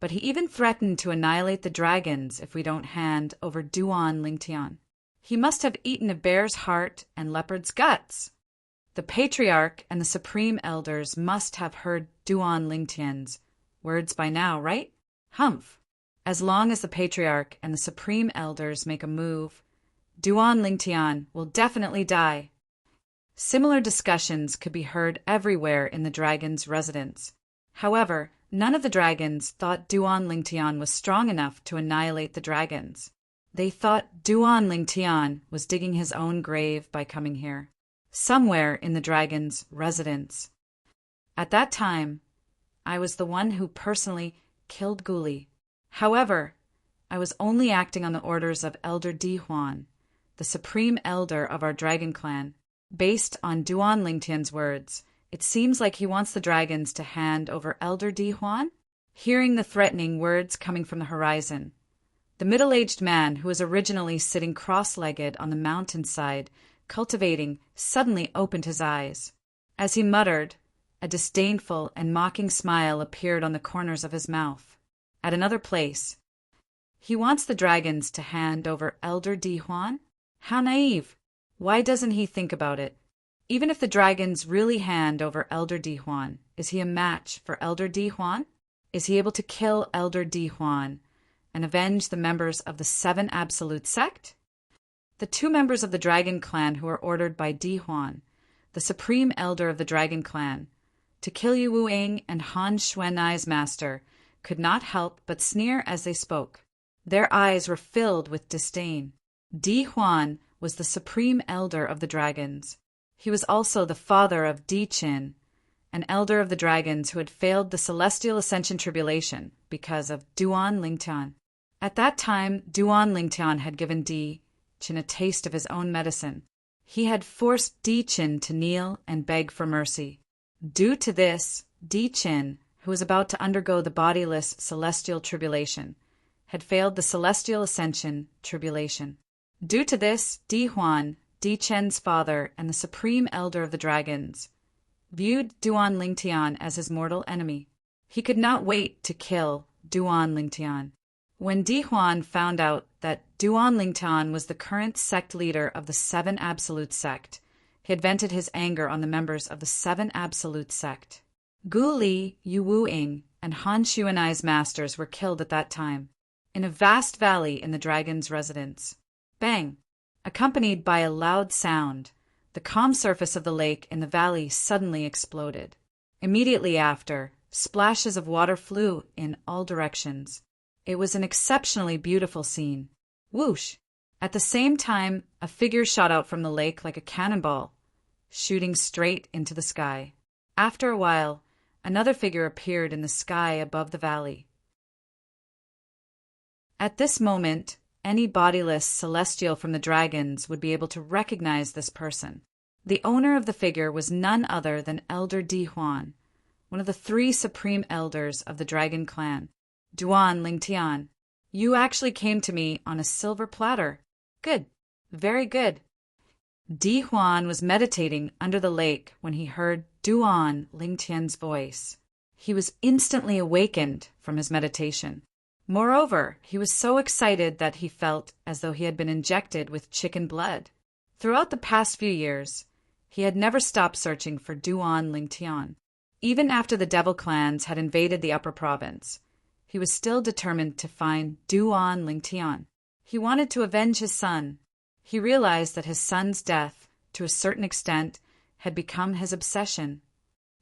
but he even threatened to annihilate the dragons if we don't hand over Duan Lingtian. He must have eaten a bear's heart and leopard's guts. The Patriarch and the Supreme Elders must have heard Duan Lingtian's words by now, right? Humph! As long as the Patriarch and the Supreme Elders make a move, Duan Lingtian will definitely die. Similar discussions could be heard everywhere in the dragon's residence. However, none of the dragons thought Duan Lingtian was strong enough to annihilate the dragons. They thought Duan Lingtian was digging his own grave by coming here, somewhere in the dragon's residence. At that time, I was the one who personally killed Guli. However, I was only acting on the orders of Elder Di Huan, the supreme elder of our dragon clan. Based on Duan Lingtian's words, it seems like he wants the dragons to hand over Elder Di Huan. Hearing the threatening words coming from the horizon, the middle-aged man who was originally sitting cross-legged on the mountainside, cultivating, suddenly opened his eyes. As he muttered, a disdainful and mocking smile appeared on the corners of his mouth. At another place, he wants the dragons to hand over Elder Di Huan? How naive! Why doesn't he think about it? Even if the dragons really hand over Elder Di Huan, is he a match for Elder Di Huan? Is he able to kill Elder Di Huan and avenge the members of the Seven Absolute Sect? The two members of the Dragon Clan who were ordered by Di Huan, the supreme elder of the Dragon Clan, to kill Yu Wuing and Han Xuanai's master, could not help but sneer as they spoke. Their eyes were filled with disdain. Di Huan was the supreme elder of the dragons. He was also the father of Di Qin, an elder of the dragons who had failed the Celestial Ascension Tribulation because of Duan Lingtian. At that time, Duan Lingtian had given Di Qin a taste of his own medicine. He had forced Di Qin to kneel and beg for mercy. Due to this, Di Qin, who was about to undergo the bodiless Celestial Tribulation, had failed the Celestial Ascension Tribulation. Due to this, Di Huan, Di Chen's father and the supreme elder of the dragons, viewed Duan Lingtian as his mortal enemy. He could not wait to kill Duan Lingtian. When Di Huan found out that Duan Lingtian was the current sect leader of the Seven Absolute Sect, he had vented his anger on the members of the Seven Absolute Sect. Gu Li, Yu Wuing, and Han Xuanai's masters were killed at that time, in a vast valley in the dragon's residence. Bang! Accompanied by a loud sound, the calm surface of the lake in the valley suddenly exploded. Immediately after, splashes of water flew in all directions. It was an exceptionally beautiful scene. Whoosh! At the same time, a figure shot out from the lake like a cannonball, shooting straight into the sky. After a while, another figure appeared in the sky above the valley. At this moment, any bodiless celestial from the dragons would be able to recognize this person. The owner of the figure was none other than Elder Di Huan, one of the three supreme elders of the Dragon Clan. Duan Lingtian, you actually came to me on a silver platter. Good. Very good. Di Huan was meditating under the lake when he heard Duan Lingtian's voice. He was instantly awakened from his meditation. Moreover, he was so excited that he felt as though he had been injected with chicken blood. Throughout the past few years, he had never stopped searching for Duan Lingtian. Even after the devil clans had invaded the upper province, he was still determined to find Duan Lingtian. He wanted to avenge his son. He realized that his son's death, to a certain extent, had become his obsession.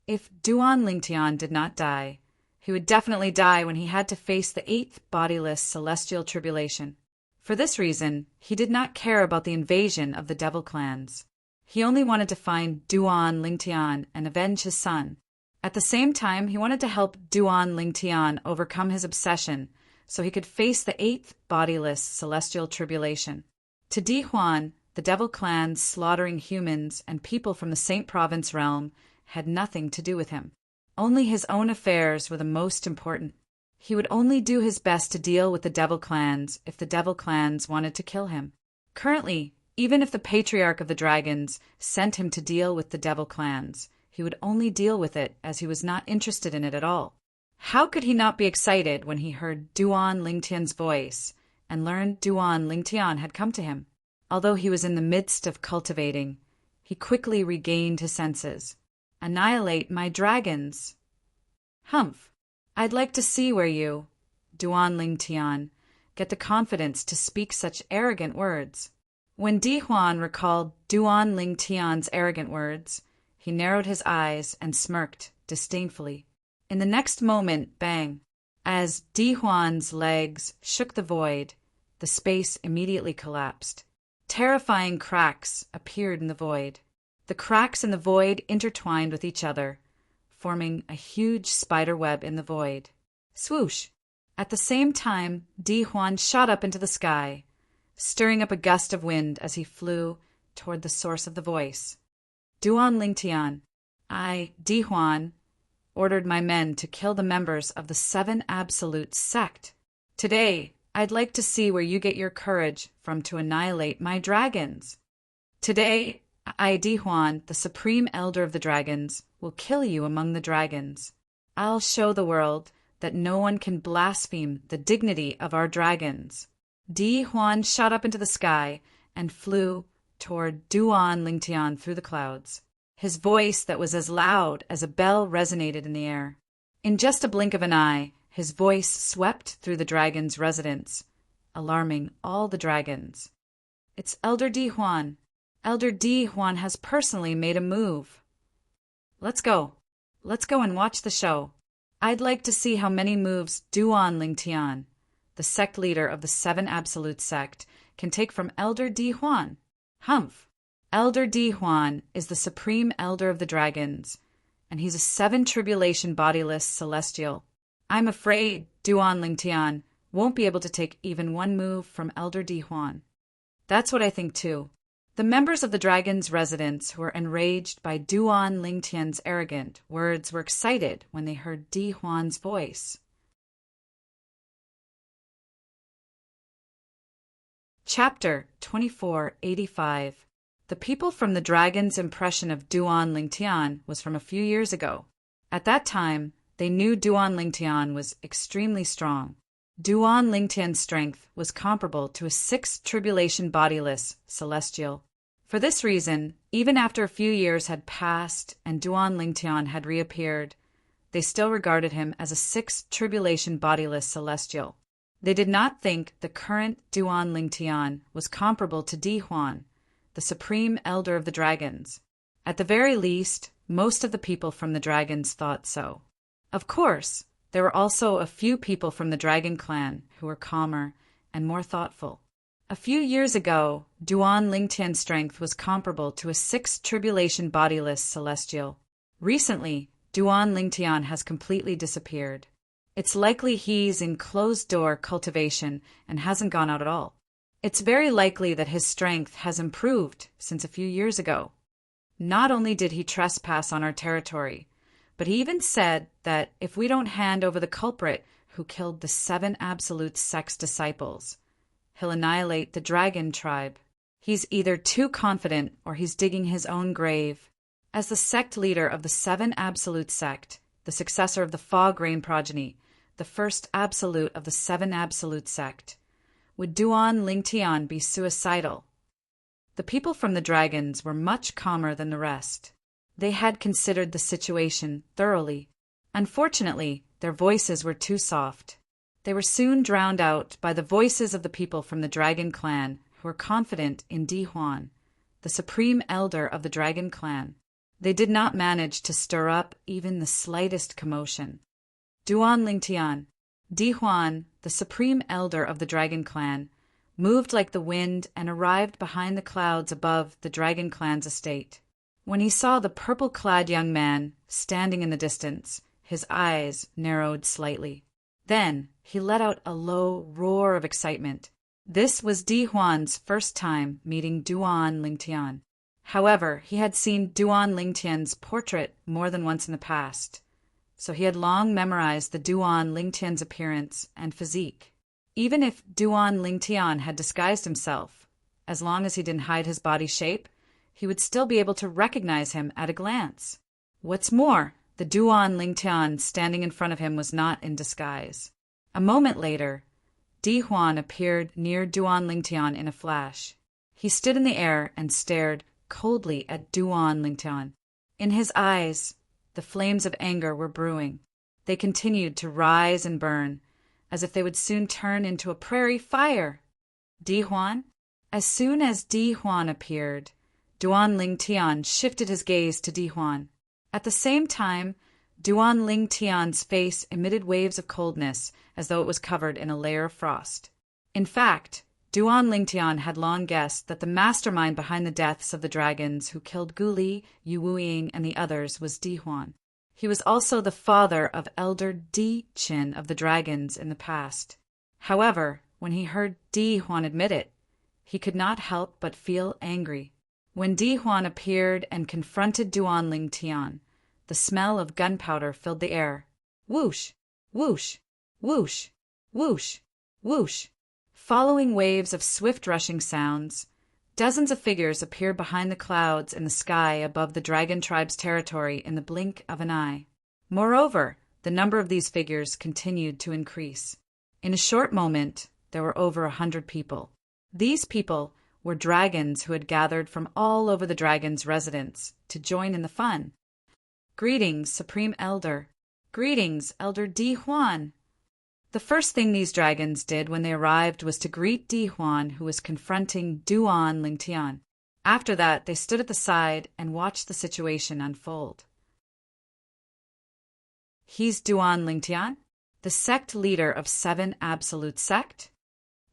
If Duan Lingtian did not die, he would definitely die when he had to face the 8th bodiless celestial tribulation. For this reason, he did not care about the invasion of the devil clans. He only wanted to find Duan Lingtian and avenge his son. At the same time, he wanted to help Duan Lingtian overcome his obsession so he could face the 8th bodiless celestial tribulation. To Di Huan, The devil clans slaughtering humans and people from the Saint Province realm had nothing to do with him. Only his own affairs were the most important. He would only do his best to deal with the devil clans if the devil clans wanted to kill him. Currently, even if the Patriarch of the Dragons sent him to deal with the devil clans, he would only deal with it as he was not interested in it at all. How could he not be excited when he heard Duan Lingtian's voice and learned Duan Lingtian had come to him? Although he was in the midst of cultivating, he quickly regained his senses. Annihilate my dragons. Humph. I'd like to see where you, Duan Lingtian, get the confidence to speak such arrogant words. When Di Huan recalled Duan Lingtian's arrogant words, he narrowed his eyes and smirked disdainfully. In the next moment, bang! As Di Huan's legs shook the void, the space immediately collapsed. Terrifying cracks appeared in the void. The cracks in the void intertwined with each other, forming a huge spider web in the void. Swoosh! At the same time, Di Huan shot up into the sky, stirring up a gust of wind as he flew toward the source of the voice. Duan Lingtian, I, Di Huan, ordered my men to kill the members of the 7 Absolute sect. Today, I'd like to see where you get your courage from to annihilate my dragons. Today, I, Di Huan, the Supreme Elder of the Dragons, will kill you among the dragons. I'll show the world that no one can blaspheme the dignity of our dragons. Di Huan shot up into the sky and flew toward Duan Lingtian through the clouds. His voice that was as loud as a bell resonated in the air. In just a blink of an eye, his voice swept through the dragon's residence, alarming all the dragons. It's Elder Di Huan. Elder Di Huan has personally made a move. Let's go. Let's go and watch the show. I'd like to see how many moves Duan Lingtian, the sect leader of the 7 Absolute sect, can take from Elder Di Huan. Humph! Elder Di Huan is the Supreme Elder of the Dragons, and he's a 7 Tribulation bodiless celestial. I'm afraid Duan Lingtian won't be able to take even one move from Elder Di Huan. That's what I think too. The members of the dragon's residence who were enraged by Duan Lingtian's arrogant words were excited when they heard Di Huan's voice. Chapter 2485. The people from the dragon's impression of Duan Lingtian was from a few years ago. At that time, they knew Duan Lingtian was extremely strong. Duan Lingtian's strength was comparable to a 6 Tribulation bodiless celestial. For this reason, even after a few years had passed and Duan Lingtian had reappeared, they still regarded him as a 6 Tribulation bodiless celestial. They did not think the current Duan Lingtian was comparable to Di Huan, the Supreme Elder of the Dragons. At the very least, most of the people from the dragons thought so. Of course, there were also a few people from the dragon clan who were calmer and more thoughtful. A few years ago, Duan Lingtian's strength was comparable to a 6 Tribulation bodiless celestial. Recently, Duan Lingtian has completely disappeared. It's likely he's in closed-door cultivation and hasn't gone out at all. It's very likely that his strength has improved since a few years ago. Not only did he trespass on our territory, but he even said that if we don't hand over the culprit who killed the 7 Absolute sect's disciples, he'll annihilate the dragon tribe. He's either too confident or he's digging his own grave. As the sect leader of the 7 Absolute sect, the successor of the Fog Rain progeny, the first absolute of the 7 Absolute sect, would Duan Lingtian be suicidal? The people from the dragons were much calmer than the rest. They had considered the situation thoroughly. Unfortunately, their voices were too soft. They were soon drowned out by the voices of the people from the dragon clan who were confident in Di Huan, the Supreme Elder of the dragon clan. They did not manage to stir up even the slightest commotion. Duan Lingtian, Di Huan, the Supreme Elder of the dragon clan, moved like the wind and arrived behind the clouds above the dragon clan's estate. When he saw the purple-clad young man standing in the distance, his eyes narrowed slightly. Then he let out a low roar of excitement. This was Di Huan's first time meeting Duan Lingtian. However, he had seen Duan Lingtian's portrait more than once in the past, so he had long memorized the Duan Lingtian's appearance and physique. Even if Duan Lingtian had disguised himself, as long as he didn't hide his body shape, he would still be able to recognize him at a glance. What's more, the Duan Lingtian standing in front of him was not in disguise. A moment later, Di Huan appeared near Duan Lingtian in a flash. He stood in the air and stared coldly at Duan Lingtian. In his eyes, the flames of anger were brewing. They continued to rise and burn, as if they would soon turn into a prairie fire. Di Huan? As soon as Di Huan appeared, Duan Lingtian shifted his gaze to Di Huan. At the same time, Duan Lingtian's face emitted waves of coldness, as though it was covered in a layer of frost. In fact, Duan Lingtian had long guessed that the mastermind behind the deaths of the dragons who killed Guli, Yu Wuying, and the others was Di Huan. He was also the father of Elder Di Qin of the dragons in the past. However, when he heard Di Huan admit it, he could not help but feel angry. When Di Huan appeared and confronted Duan Lingtian, the smell of gunpowder filled the air. Whoosh! Whoosh! Whoosh! Whoosh! Whoosh! Following waves of swift rushing sounds, dozens of figures appeared behind the clouds in the sky above the dragon tribe's territory in the blink of an eye. Moreover, the number of these figures continued to increase. In a short moment, there were over 100 people. These people were dragons who had gathered from all over the dragon's residence to join in the fun. Greetings, Supreme Elder. Greetings, Elder Di Huan. The first thing these dragons did when they arrived was to greet Di Huan, who was confronting Duan Lingtian. After that, they stood at the side and watched the situation unfold. He's Duan Lingtian, the sect leader of 7 Absolute Sect?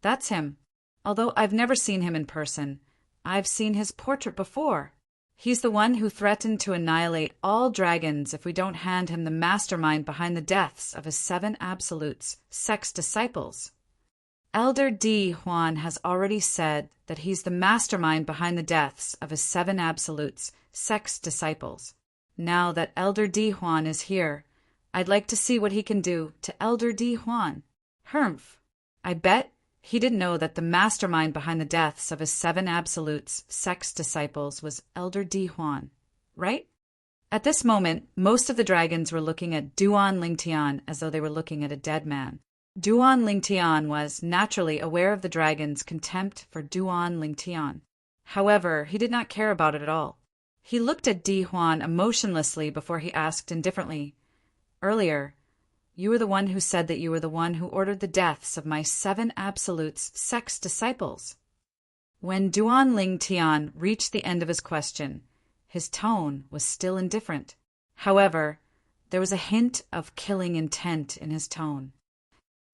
That's him. Although I've never seen him in person, I've seen his portrait before. He's the one who threatened to annihilate all dragons if we don't hand him the mastermind behind the deaths of his 7 Absolutes, Sect's disciples. Elder Di Huan has already said that he's the mastermind behind the deaths of his 7 Absolutes, Sect's disciples. Now that Elder Di Huan is here, I'd like to see what he can do to Elder Di Huan. Humph. I bet he didn't know that the mastermind behind the deaths of his 7 Absolutes, Sect's disciples, was Elder Di Huan, right? At this moment, most of the dragons were looking at Duan Lingtian as though they were looking at a dead man. Duan Lingtian was naturally aware of the dragon's contempt for Duan Lingtian. However, he did not care about it at all. He looked at Di Huan emotionlessly before he asked indifferently, "Earlier, you were the one who said that you were the one who ordered the deaths of my 7 Absolutes, Sect's disciples." When Duan Lingtian reached the end of his question, his tone was still indifferent. However, there was a hint of killing intent in his tone.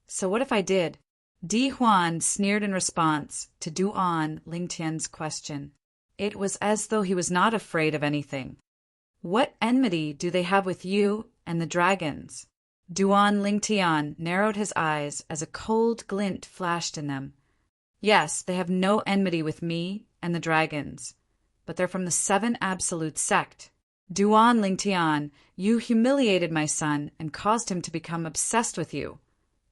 "So what if I did?" Di Huan sneered in response to Duan Lingtian's question. It was as though he was not afraid of anything. "What enmity do they have with you and the dragons?" Duan Lingtian narrowed his eyes as a cold glint flashed in them. "Yes, they have no enmity with me and the dragons, but they're from the 7 Absolute Sect. Duan Lingtian, you humiliated my son and caused him to become obsessed with you,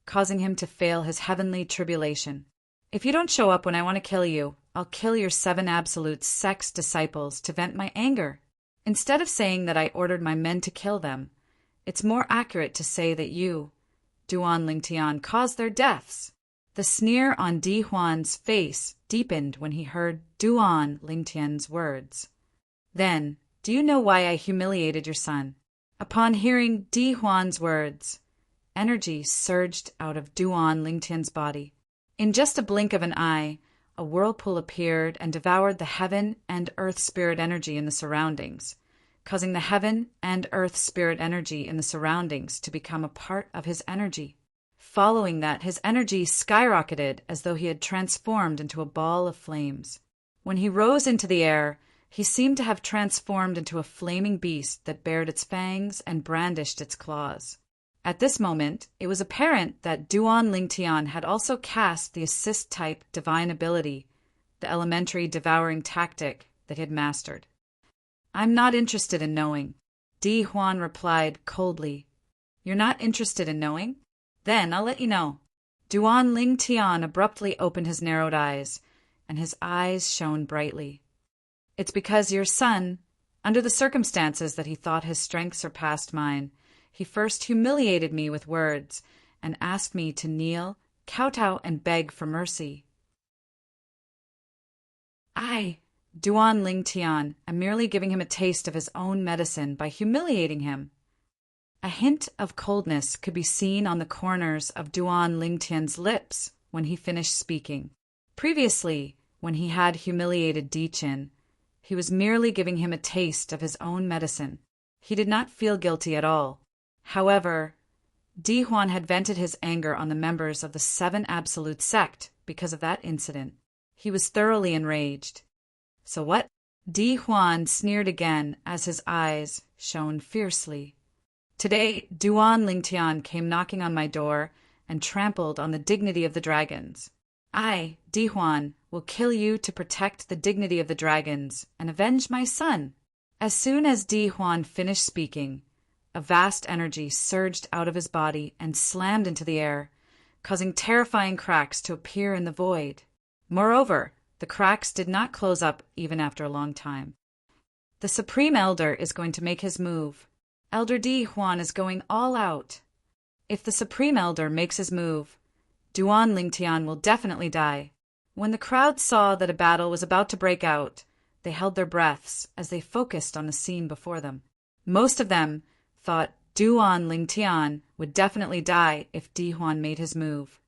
causing him to fail his heavenly tribulation. If you don't show up when I want to kill you, I'll kill your 7 Absolute Sect's disciples to vent my anger. Instead of saying that I ordered my men to kill them, it's more accurate to say that you, Duan Lingtian, caused their deaths." The sneer on Di Huan's face deepened when he heard Duan Lingtian's words. "Then, do you know why I humiliated your son?" Upon hearing Di Huan's words, energy surged out of Duan Lingtian's body. In just a blink of an eye, a whirlpool appeared and devoured the heaven and earth spirit energy in the surroundings, causing the heaven and earth spirit energy in the surroundings to become a part of his energy. Following that, his energy skyrocketed as though he had transformed into a ball of flames. When he rose into the air, he seemed to have transformed into a flaming beast that bared its fangs and brandished its claws. At this moment, it was apparent that Duan Lingtian had also cast the assist-type divine ability, the elementary devouring tactic that he had mastered. "I'm not interested in knowing," Di Huan replied coldly. "You're not interested in knowing? Then I'll let you know." Duan Lingtian abruptly opened his narrowed eyes, and his eyes shone brightly. "It's because your son, under the circumstances that he thought his strength surpassed mine, he first humiliated me with words and asked me to kneel, kowtow, and beg for mercy. Duan Lingtian, am merely giving him a taste of his own medicine by humiliating him." A hint of coldness could be seen on the corners of Duan Lingtian's lips when he finished speaking. Previously, when he had humiliated Di Qin, he was merely giving him a taste of his own medicine. He did not feel guilty at all. However, Di Huan had vented his anger on the members of the Seven Absolute sect because of that incident. He was thoroughly enraged. "So what?" Di Huan sneered again as his eyes shone fiercely. "Today, Duan Lingtian came knocking on my door and trampled on the dignity of the dragons. I, Di Huan, will kill you to protect the dignity of the dragons and avenge my son." As soon as Di Huan finished speaking, a vast energy surged out of his body and slammed into the air, causing terrifying cracks to appear in the void. Moreover, the cracks did not close up even after a long time. "The Supreme Elder is going to make his move. Elder Di Huan is going all out. If the Supreme Elder makes his move, Duan Lingtian will definitely die." When the crowd saw that a battle was about to break out, they held their breaths as they focused on the scene before them. Most of them thought Duan Lingtian would definitely die if Di Huan made his move.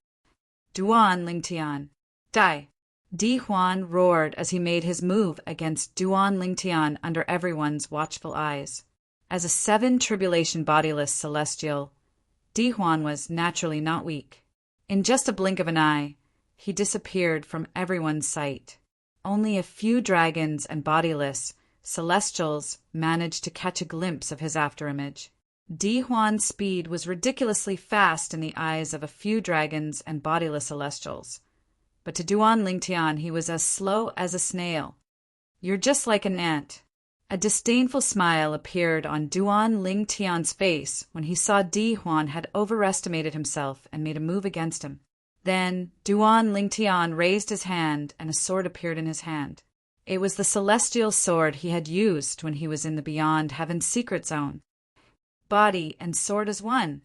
"Duan Lingtian, die!" Di Huan roared as he made his move against Duan Lingtian under everyone's watchful eyes. As a 7 tribulation bodiless celestial, Di Huan was naturally not weak. In just a blink of an eye, he disappeared from everyone's sight. Only a few dragons and bodiless celestials managed to catch a glimpse of his afterimage. Di Huan's speed was ridiculously fast in the eyes of a few dragons and bodiless celestials. But to Duan Lingtian he was as slow as a snail. "You're just like an ant." A disdainful smile appeared on Duan Lingtian's face when he saw Di Huan had overestimated himself and made a move against him. Then Duan Lingtian raised his hand and a sword appeared in his hand. It was the celestial sword he had used when he was in the Beyond Heaven's secret zone. Body and sword as one.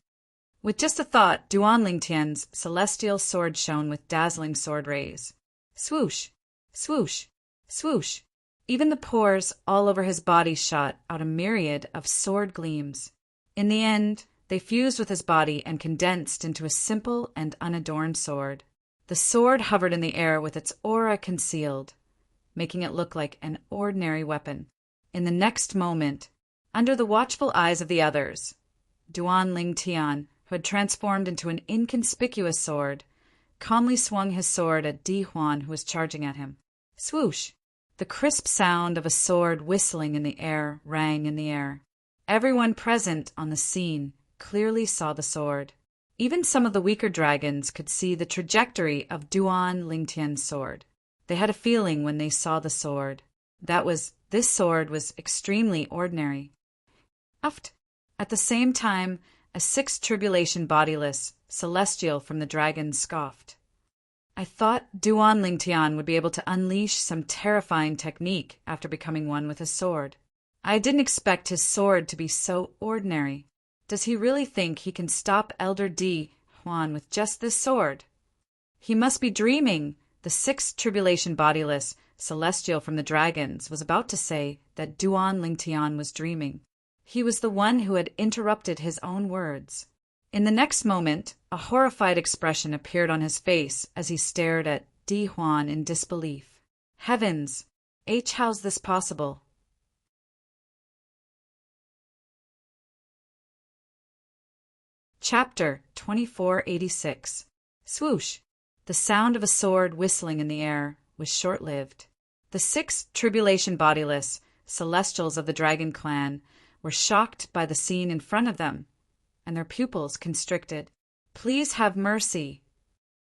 With just a thought, Duan Lingtian's celestial sword shone with dazzling sword rays. Swoosh, swoosh, swoosh. Even the pores all over his body shot out a myriad of sword gleams. In the end, they fused with his body and condensed into a simple and unadorned sword. The sword hovered in the air with its aura concealed, making it look like an ordinary weapon. In the next moment, under the watchful eyes of the others, Duan Lingtian, who had transformed into an inconspicuous sword, calmly swung his sword at Di Huan, who was charging at him. Swoosh! The crisp sound of a sword whistling in the air rang in the air. Everyone present on the scene clearly saw the sword. Even some of the weaker dragons could see the trajectory of Duan Lingtian's sword. They had a feeling when they saw the sword. This sword was extremely ordinary. Uft! At the same time, a 6 tribulation bodiless celestial from the dragons scoffed. "I thought Duan Lingtian would be able to unleash some terrifying technique after becoming one with his sword. I didn't expect his sword to be so ordinary. Does he really think he can stop Elder Di Huan with just this sword? He must be dreaming." The 6 tribulation bodiless celestial from the dragons was about to say that Duan Lingtian was dreaming. He was the one who had interrupted his own words. In the next moment, a horrified expression appeared on his face as he stared at Di Huan in disbelief. Heavens! How's this possible? Chapter 2486. Swoosh! The sound of a sword whistling in the air was short-lived. The 6 tribulation bodiless celestials of the dragon clan were shocked by the scene in front of them. and their pupils constricted. Please have mercy.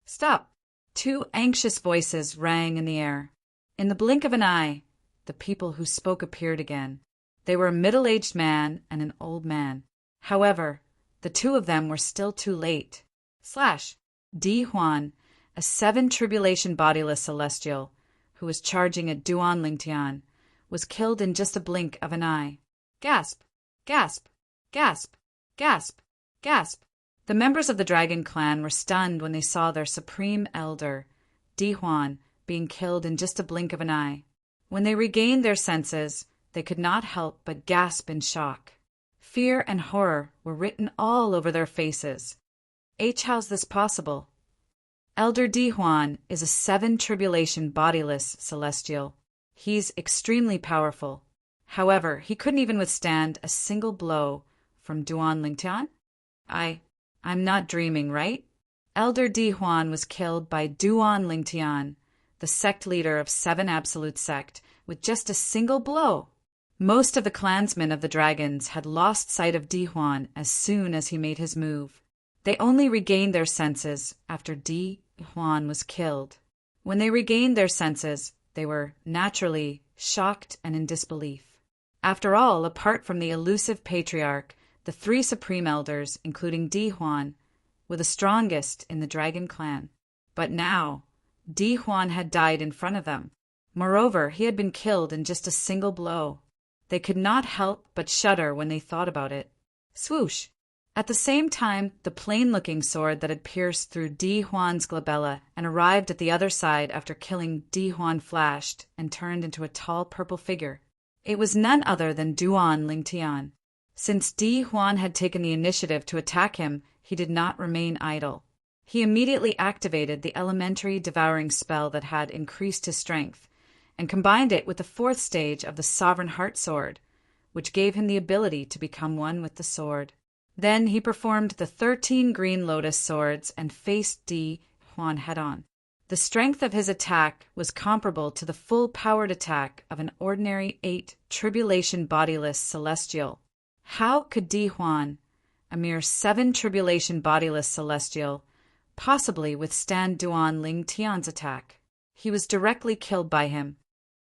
Stop! Two anxious voices rang in the air. In the blink of an eye, the people who spoke appeared again. They were a middle-aged man and an old man. However, the two of them were still too late. Di Huan, a 7 tribulation bodiless celestial, who was charging at Duan Lingtian, was killed in just a blink of an eye. Gasp! Gasp! Gasp! Gasp! Gasp! The members of the dragon clan were stunned when they saw their supreme elder, Di Huan, being killed in just a blink of an eye. When they regained their senses, they could not help but gasp in shock. Fear and horror were written all over their faces. How's this possible? Elder Di Huan is a 7 tribulation bodiless celestial. He's extremely powerful. However, he couldn't even withstand a single blow from Duan Lingtian? I'm not dreaming, right? Elder Di Huan was killed by Duan Lingtian, the sect leader of 7 Absolute Sect, with just a single blow. Most of the clansmen of the dragons had lost sight of Di Huan as soon as he made his move. They only regained their senses after Di Huan was killed. When they regained their senses, they were, naturally, shocked and in disbelief. After all, apart from the elusive patriarch, the 3 supreme elders, including Di Huan, were the strongest in the dragon clan. But now, Di Huan had died in front of them. Moreover, he had been killed in just a single blow. They could not help but shudder when they thought about it. Swoosh! At the same time, the plain-looking sword that had pierced through Di Huan's glabella and arrived at the other side after killing Di Huan flashed and turned into a tall purple figure. It was none other than Duan Lingtian. Since Di Huan had taken the initiative to attack him, he did not remain idle. He immediately activated the elementary devouring spell that had increased his strength, and combined it with the 4th stage of the Sovereign Heart Sword, which gave him the ability to become one with the sword. Then he performed the 13 green lotus swords and faced Di Huan head-on. The strength of his attack was comparable to the full-powered attack of an ordinary 8 tribulation bodiless celestial. How could Di Huan, a mere 7 tribulation bodiless celestial, possibly withstand Duan Lingtian's attack? He was directly killed by him.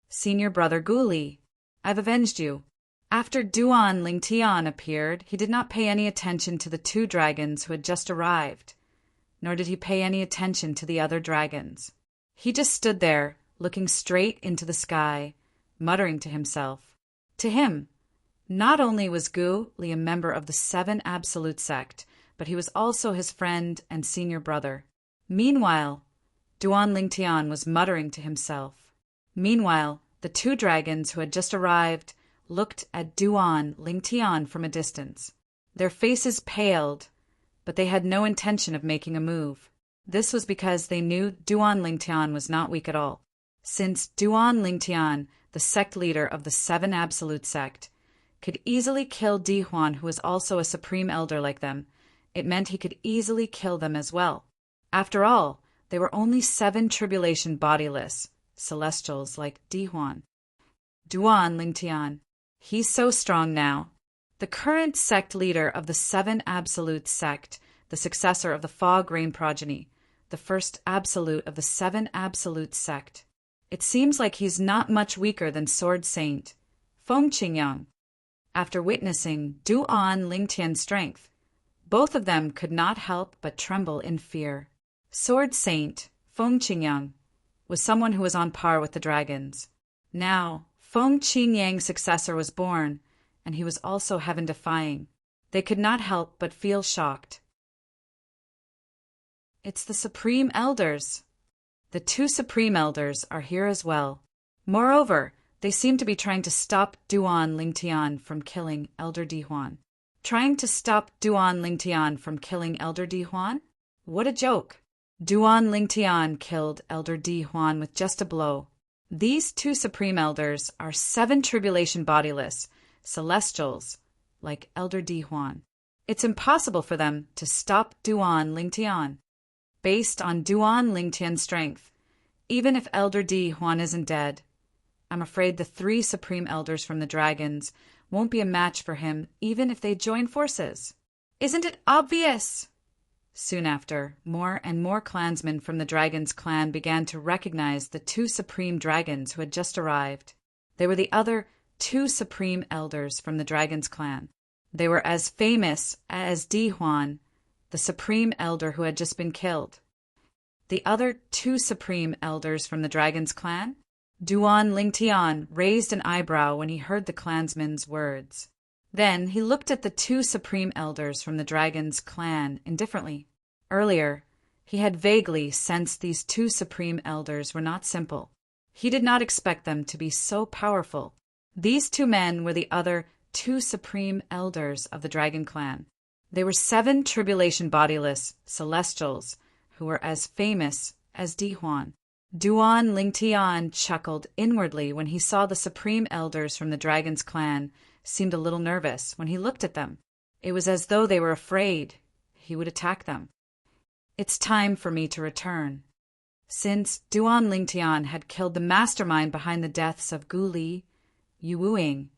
Senior brother Guli, I've avenged you. After Duan Lingtian appeared, he did not pay any attention to the 2 dragons who had just arrived, nor did he pay any attention to the other dragons. He just stood there, looking straight into the sky, muttering to himself. To him, not only was Gu Li a member of the 7 Absolute Sect, but he was also his friend and senior brother. Meanwhile, Duan Lingtian was muttering to himself. Meanwhile, the 2 dragons who had just arrived looked at Duan Lingtian from a distance. Their faces paled, but they had no intention of making a move. This was because they knew Duan Lingtian was not weak at all. Since Duan Lingtian, the sect leader of the 7 Absolute Sect, could easily kill Di Huan, who was also a supreme elder like them, it meant he could easily kill them as well. After all, they were only 7 tribulation bodiless celestials like Di Huan. Duan Lingtian, he's so strong now. The current sect leader of the 7 Absolute Sect, the successor of the Fog Rain progeny, the first absolute of the 7 Absolute Sect. It seems like he's not much weaker than Sword Saint Feng Qingyang. After witnessing Duan Lingtian's strength, both of them could not help but tremble in fear. Sword Saint Feng Qingyang was someone who was on par with the dragons. Now, Feng Qingyang's successor was born, and he was also heaven-defying. They could not help but feel shocked. It's the Supreme Elders. The 2 Supreme Elders are here as well. Moreover, they seem to be trying to stop Duan Lingtian from killing Elder Di Huan. Trying to stop Duan Lingtian from killing Elder Di Huan? What a joke! Duan Lingtian killed Elder Di Huan with just a blow. These 2 Supreme Elders are 7 tribulation bodiless celestials like Elder Di Huan. It's impossible for them to stop Duan Lingtian. Based on Duan Lingtian's strength, even if Elder Di Huan isn't dead, I'm afraid the 3 Supreme Elders from the dragons won't be a match for him even if they join forces. Isn't it obvious? Soon after, more and more clansmen from the dragon's clan began to recognize the two supreme dragons who had just arrived. They were the other two supreme elders from the dragon's clan. They were as famous as Dihuan, the supreme elder who had just been killed. The other two supreme elders from the dragon's clan? Duan Lingtian raised an eyebrow when he heard the clansman's words. Then he looked at the two supreme elders from the dragon's clan indifferently. Earlier, he had vaguely sensed these two supreme elders were not simple. He did not expect them to be so powerful. These two men were the other two supreme elders of the dragon clan. They were 7 tribulation bodiless celestials who were as famous as Dihuan. Duan Lingtian chuckled inwardly when he saw the supreme elders from the dragon's clan seemed a little nervous when he looked at them. It was as though they were afraid he would attack them. It's time for me to return. Since Duan Lingtian had killed the mastermind behind the deaths of Gu Li, Yu Wuing,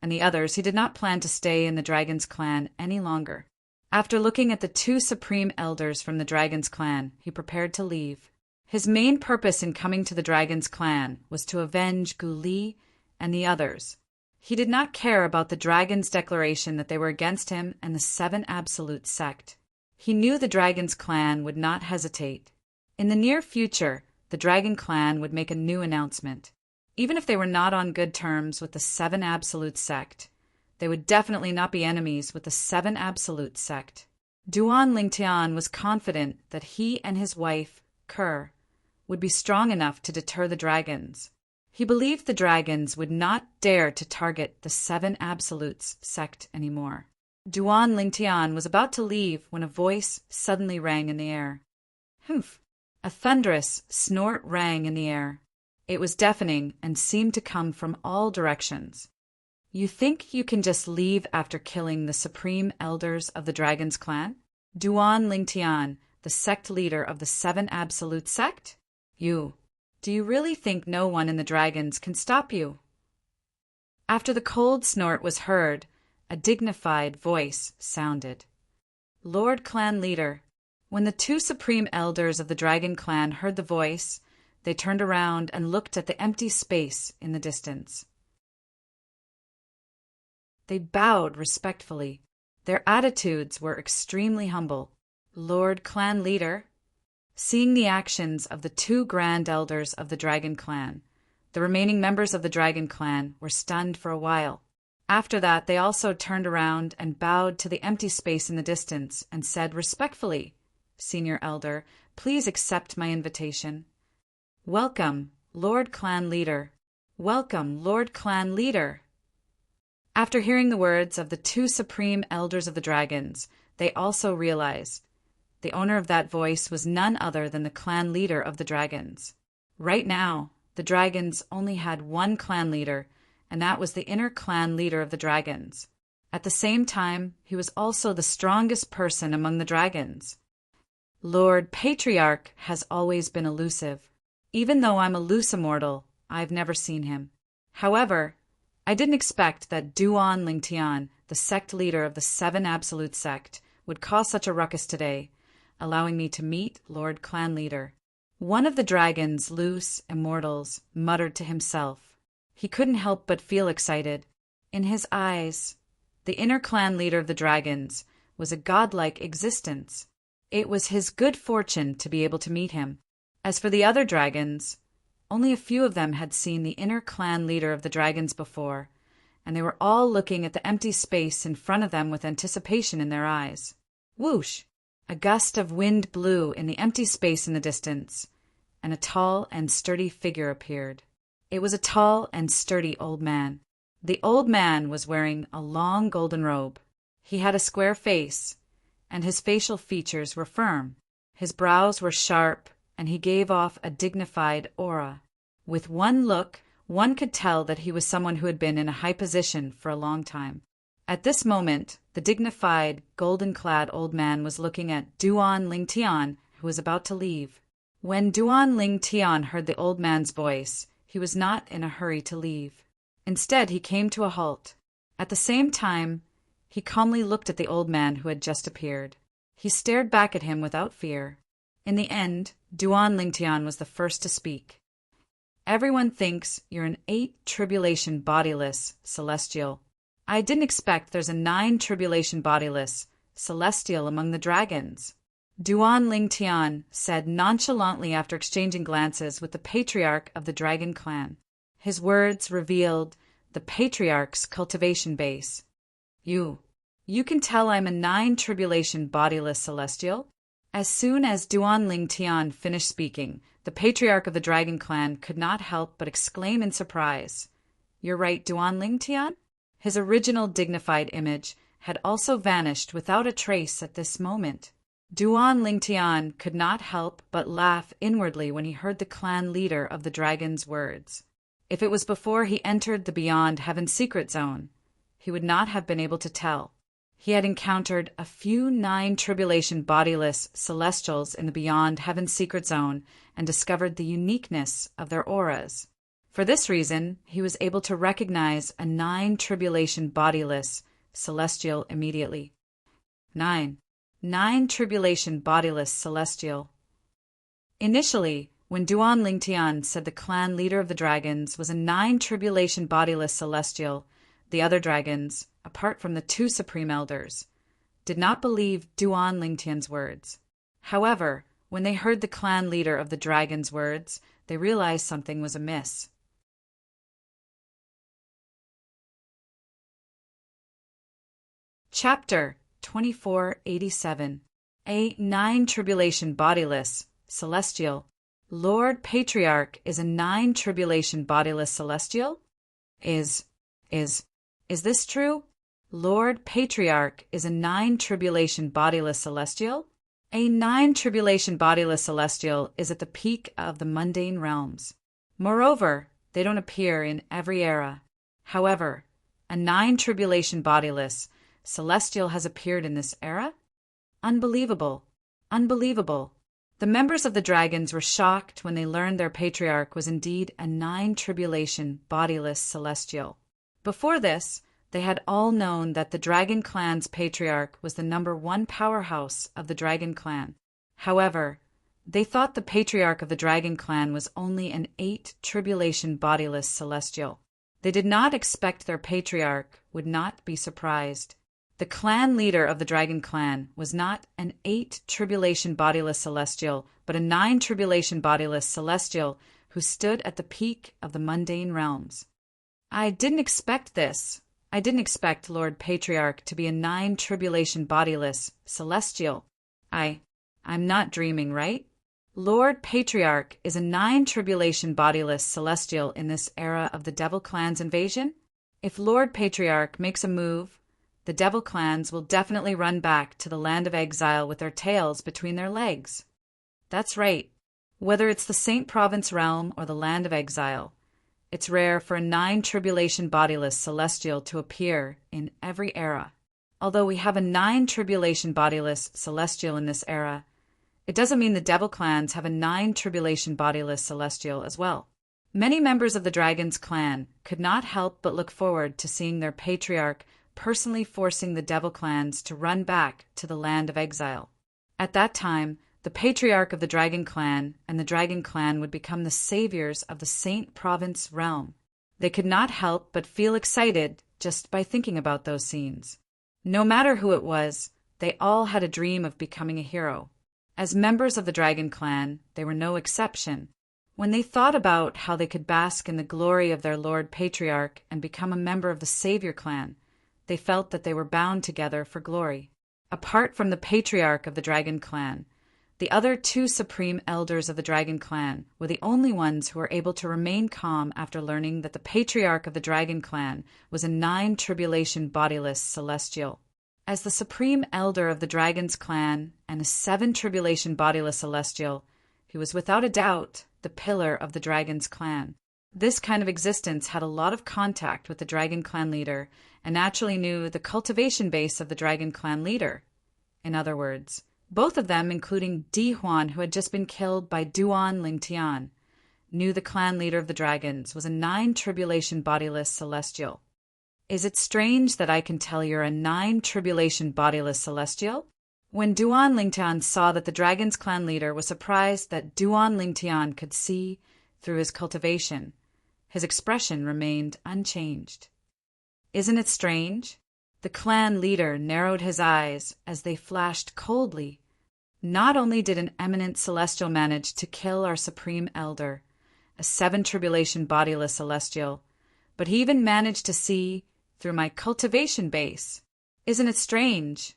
and the others, he did not plan to stay in the dragon's clan any longer. After looking at the two supreme elders from the dragon's clan, he prepared to leave. His main purpose in coming to the dragon's clan was to avenge Gu Li and the others. He did not care about the dragon's declaration that they were against him and the 7 Absolute sect. He knew the dragon's clan would not hesitate. In the near future, the dragon clan would make a new announcement. Even if they were not on good terms with the 7 Absolute sect, they would definitely not be enemies with the 7 Absolute sect. Duan Lingtian was confident that he and his wife, Ker, would be strong enough to deter the dragons. He believed the dragons would not dare to target the 7 Absolutes sect anymore. Duan Lingtian was about to leave when a voice suddenly rang in the air. Humph! A thunderous snort rang in the air. It was deafening and seemed to come from all directions. You think you can just leave after killing the supreme elders of the dragon's clan? Duan Lingtian, the sect leader of the 7 Absolute sect? Do you really think no one in the dragons can stop you? After the cold snort was heard, a dignified voice sounded. Lord Clan Leader. When the 2 supreme elders of the dragon clan heard the voice, they turned around and looked at the empty space in the distance. They bowed respectfully. Their attitudes were extremely humble. Lord Clan Leader. Seeing the actions of the 2 grand elders of the dragon clan, the remaining members of the dragon clan were stunned for a while. After that, they also turned around and bowed to the empty space in the distance and said respectfully, Senior Elder, please accept my invitation. Welcome, Lord Clan Leader. Welcome, Lord Clan Leader. After hearing the words of the 2 supreme elders of the dragons, they also realized the owner of that voice was none other than the clan leader of the dragons. Right now, the dragons only had one clan leader, and that was the inner clan leader of the dragons. At the same time, he was also the strongest person among the dragons. Lord Patriarch has always been elusive. Even though I'm a loose immortal, I've never seen him. However, I didn't expect that Duan Lingtian, the sect leader of the 7 Absolute sect, would cause such a ruckus today, allowing me to meet Lord Clan Leader. One of the dragon's loose immortals muttered to himself. He couldn't help but feel excited. In his eyes, the inner clan leader of the dragons was a godlike existence. It was his good fortune to be able to meet him. As for the other dragons, only a few of them had seen the inner clan leader of the dragons before, and they were all looking at the empty space in front of them with anticipation in their eyes. Whoosh! A gust of wind blew in the empty space in the distance, and a tall and sturdy figure appeared. It was a tall and sturdy old man. The old man was wearing a long golden robe. He had a square face, and his facial features were firm. His brows were sharp, and he gave off a dignified aura. With one look, one could tell that he was someone who had been in a high position for a long time. At this moment, the dignified, golden-clad old man was looking at Duan Lingtian, who was about to leave. When Duan Lingtian heard the old man's voice, he was not in a hurry to leave. Instead, he came to a halt. At the same time, He calmly looked at the old man who had just appeared. He stared back at him without fear. In the end, Duan Lingtian was the first to speak. Everyone thinks you're an 8-tribulation bodiless celestial. I didn't expect there's a 9-tribulation bodiless celestial among the dragons. Duan Lingtian said nonchalantly after exchanging glances with the patriarch of the dragon clan. His words revealed the patriarch's cultivation base. You can tell I'm a 9-tribulation bodiless celestial? As soon as Duan Lingtian finished speaking, the patriarch of the dragon clan could not help but exclaim in surprise. You're right, Duan Lingtian? His original dignified image had also vanished without a trace at this moment. Duan Lingtian could not help but laugh inwardly when he heard the clan leader of the dragon's words. If it was before he entered the Beyond Heaven secret zone, he would not have been able to tell. He had encountered a few 9-tribulation bodiless celestials in the Beyond Heaven secret zone and discovered the uniqueness of their auras. For this reason, he was able to recognize a 9-tribulation bodiless celestial immediately. 9-tribulation bodiless celestial. Initially, when Duan Lingtian said the clan leader of the dragons was a 9-tribulation bodiless celestial, the other dragons, apart from the 2 supreme elders, did not believe Duan Lingtian's words. However, when they heard the clan leader of the dragon's words, they realized something was amiss. Chapter 2487. A 9-tribulation bodiless celestial. Lord Patriarch is a 9-tribulation bodiless celestial? Is this true? Lord Patriarch is a 9-tribulation bodiless celestial? A 9-tribulation bodiless celestial is at the peak of the mundane realms. Moreover, they don't appear in every era. However, a 9-tribulation bodiless celestial has appeared in this era? Unbelievable. Unbelievable. The members of the dragons were shocked when they learned their patriarch was indeed a 9-tribulation bodiless celestial. Before this, they had all known that the dragon clan's patriarch was the #1 powerhouse of the dragon clan. However, they thought the patriarch of the dragon clan was only an 8-tribulation bodiless celestial. They did not expect their patriarch would not be surprised. The clan leader of the dragon clan was not an 8-tribulation bodiless celestial, but a 9-tribulation bodiless celestial who stood at the peak of the mundane realms. I didn't expect this. I didn't expect Lord Patriarch to be a 9-tribulation bodiless celestial. I'm not dreaming, right? Lord Patriarch is a 9-tribulation bodiless celestial in this era of the Devil Clan's invasion? If Lord Patriarch makes a move, the Devil Clans will definitely run back to the land of exile with their tails between their legs. That's right. Whether it's the Saint Province realm or the land of exile, it's rare for a 9-tribulation bodiless celestial to appear in every era. Although we have a 9-tribulation bodiless celestial in this era, it doesn't mean the Devil Clans have a 9-tribulation bodiless celestial as well. Many members of the Dragon's clan could not help but look forward to seeing their patriarch personally forcing the Devil Clans to run back to the land of exile. At that time, the patriarch of the Dragon Clan and the Dragon Clan would become the saviors of the Saint Province realm. They could not help but feel excited just by thinking about those scenes. No matter who it was, they all had a dream of becoming a hero. As members of the Dragon Clan, they were no exception. When they thought about how they could bask in the glory of their Lord Patriarch and become a member of the Savior Clan, they felt that they were bound together for glory. Apart from the Patriarch of the Dragon Clan, the other 2 supreme elders of the Dragon Clan were the only ones who were able to remain calm after learning that the Patriarch of the Dragon Clan was a 9-tribulation bodiless celestial. As the supreme elder of the Dragon's clan and a 7-tribulation bodiless celestial, he was without a doubt the pillar of the Dragon's clan. This kind of existence had a lot of contact with the Dragon Clan leader and naturally knew the cultivation base of the Dragon Clan leader. In other words, both of them, including Di Huan, who had just been killed by Duan Lingtian, knew the clan leader of the dragons was a 9-tribulation bodiless celestial. Is it strange that I can tell you're a 9 tribulation bodiless celestial? When Duan Lingtian saw that the dragon's clan leader was surprised that Duan Lingtian could see through his cultivation, his expression remained unchanged. Isn't it strange? The clan leader narrowed his eyes as they flashed coldly. Not only did an eminent celestial manage to kill our supreme elder, a 7 tribulation bodiless celestial, but he even managed to see through my cultivation base. Isn't it strange?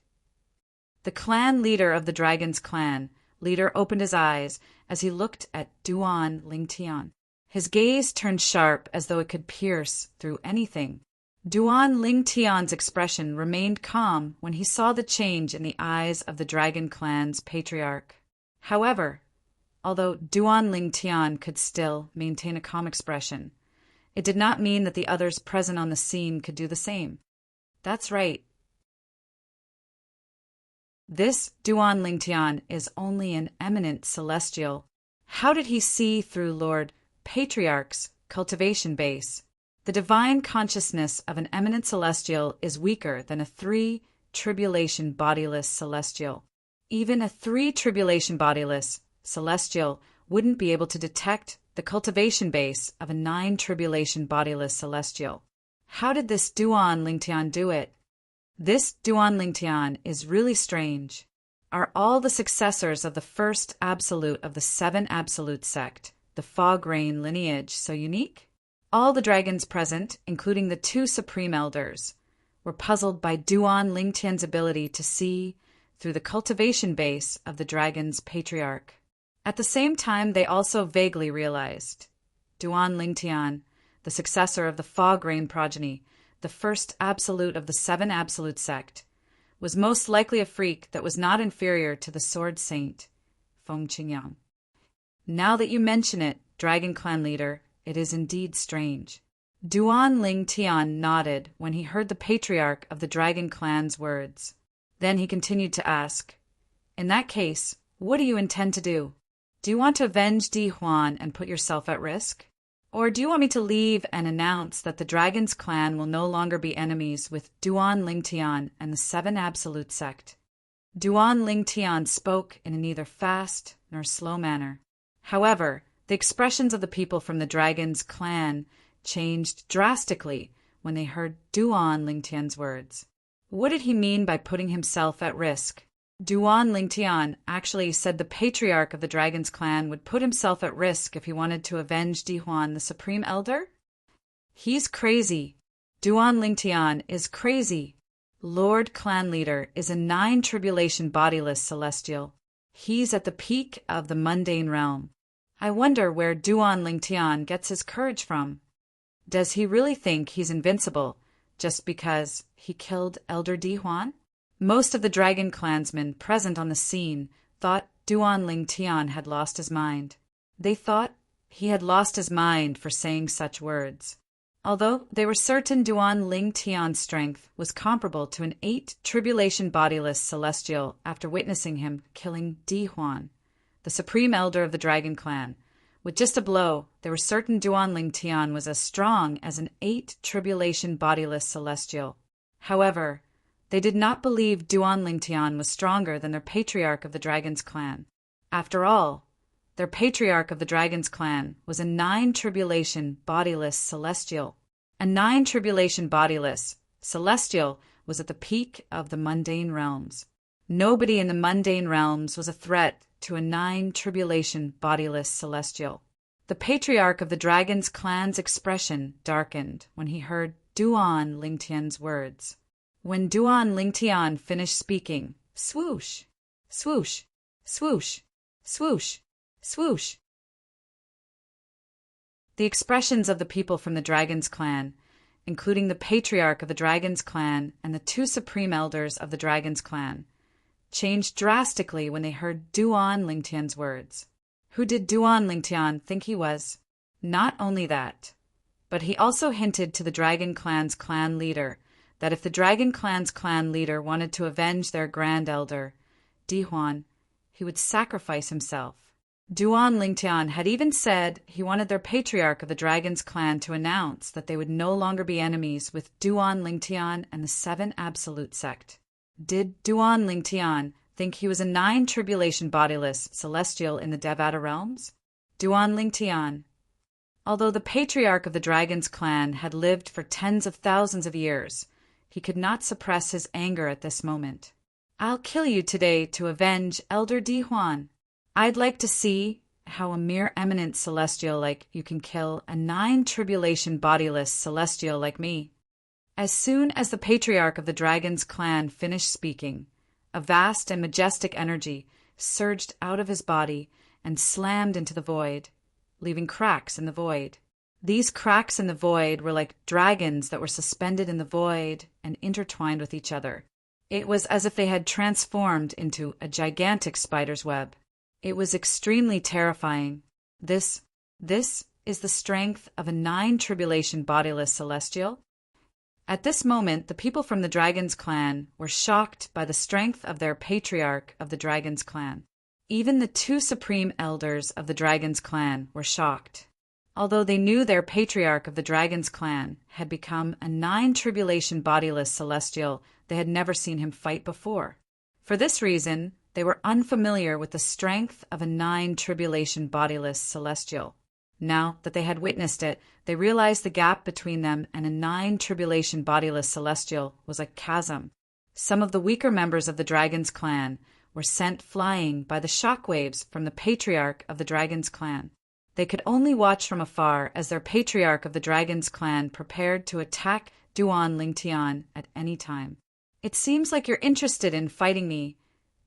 The clan leader of the dragon's clan leader opened his eyes as he looked at Duan Lingtian. His gaze turned sharp as though it could pierce through anything. Duan Lingtian's expression remained calm when he saw the change in the eyes of the dragon clan's patriarch. However, although Duan Lingtian could still maintain a calm expression, it did not mean that the others present on the scene could do the same. That's right. This Duan Lingtian is only an eminent celestial. How did he see through Lord Patriarch's cultivation base? The divine consciousness of an eminent celestial is weaker than a 3-tribulation bodiless celestial. Even a 3-tribulation bodiless celestial wouldn't be able to detect the cultivation base of a 9-tribulation bodiless celestial. How did this Duan Lingtian do it? This Duan Lingtian is really strange. Are all the successors of the first absolute of the 7 absolute sect, the fog rain lineage, so unique? All the dragons present, including the 2 supreme elders, were puzzled by Duan Lingtian's ability to see through the cultivation base of the dragon's patriarch. At the same time, they also vaguely realized Duan Lingtian, the successor of the fog rain progeny, the first absolute of the 7 absolute sect, was most likely a freak that was not inferior to the sword saint, Feng Qingyang. Now that you mention it, Dragon Clan leader, it is indeed strange. Duan Lingtian nodded when he heard the patriarch of the Dragon Clan's words. Then he continued to ask, in that case, what do you intend to do? Do you want to avenge Di Huan and put yourself at risk? Or do you want me to leave and announce that the Dragon's clan will no longer be enemies with Duan Lingtian and the 7 absolute sect? Duan Lingtian spoke in a neither fast nor slow manner. However, the expressions of the people from the Dragon's clan changed drastically when they heard Duan Lingtian's words. What did he mean by putting himself at risk? Duan Lingtian actually said the patriarch of the Dragon's clan would put himself at risk if he wanted to avenge Di Huan, the supreme elder? He's crazy. Duan Lingtian is crazy. Lord Clan Leader is a 9-tribulation bodiless celestial. He's at the peak of the mundane realm. I wonder where Duan Lingtian gets his courage from. Does he really think he's invincible just because he killed Elder Di Huan? Most of the dragon clansmen present on the scene thought Duan Lingtian had lost his mind. They thought he had lost his mind for saying such words. Although they were certain Duan Lingtian's strength was comparable to an 8-tribulation bodiless celestial after witnessing him killing Di Huan, the supreme elder of the dragon clan. With just a blow, they were certain Duan Lingtian was as strong as an 8-tribulation bodiless celestial. However, they did not believe Duan Lingtian was stronger than their patriarch of the dragon's clan. After all, their patriarch of the dragon's clan was a 9-tribulation bodiless celestial. A 9-tribulation bodiless celestial was at the peak of the mundane realms. Nobody in the mundane realms was a threat to a 9-tribulation bodiless celestial. The patriarch of the dragon's clan's expression darkened when he heard Duan Lingtian's words. When Duan Lingtian finished speaking, swoosh, swoosh, swoosh, swoosh, swoosh. The expressions of the people from the Dragon's clan, including the patriarch of the Dragon's clan and the 2 supreme elders of the Dragon's clan, changed drastically when they heard Duan Lingtian's words. Who did Duan Lingtian think he was? Not only that, but he also hinted to the Dragon clan's clan leader that if the Dragon clan's clan leader wanted to avenge their grand elder, Di Huan, he would sacrifice himself. Duan Lingtian had even said he wanted their patriarch of the Dragon's clan to announce that they would no longer be enemies with Duan Lingtian and the Seven Absolute sect. Did Duan Lingtian think he was a 9 tribulation bodiless celestial in the Devata realms? Duan Lingtian. Although the patriarch of the Dragon's clan had lived for tens of thousands of years, he could not suppress his anger at this moment. I'll kill you today to avenge Elder Di Huan. I'd like to see how a mere eminent celestial like you can kill a 9 tribulation bodiless celestial like me. As soon as the patriarch of the Dragon's clan finished speaking, a vast and majestic energy surged out of his body and slammed into the void, leaving cracks in the void. These cracks in the void were like dragons that were suspended in the void and intertwined with each other. It was as if they had transformed into a gigantic spider's web. It was extremely terrifying. This is the strength of a 9 tribulation bodiless celestial? At this moment, the people from the Dragon's clan were shocked by the strength of their patriarch of the Dragon's clan. Even the 2 supreme elders of the Dragon's clan were shocked. Although they knew their patriarch of the Dragon's clan had become a 9 tribulation bodiless celestial, they had never seen him fight before. For this reason, they were unfamiliar with the strength of a 9 tribulation bodiless celestial. Now that they had witnessed it, they realized the gap between them and a 9 tribulation bodiless celestial was a chasm. Some of the weaker members of the Dragon's clan were sent flying by the shockwaves from the patriarch of the Dragon's clan. They could only watch from afar as their patriarch of the Dragon's clan prepared to attack Duan Lingtian at any time. It seems like you're interested in fighting me,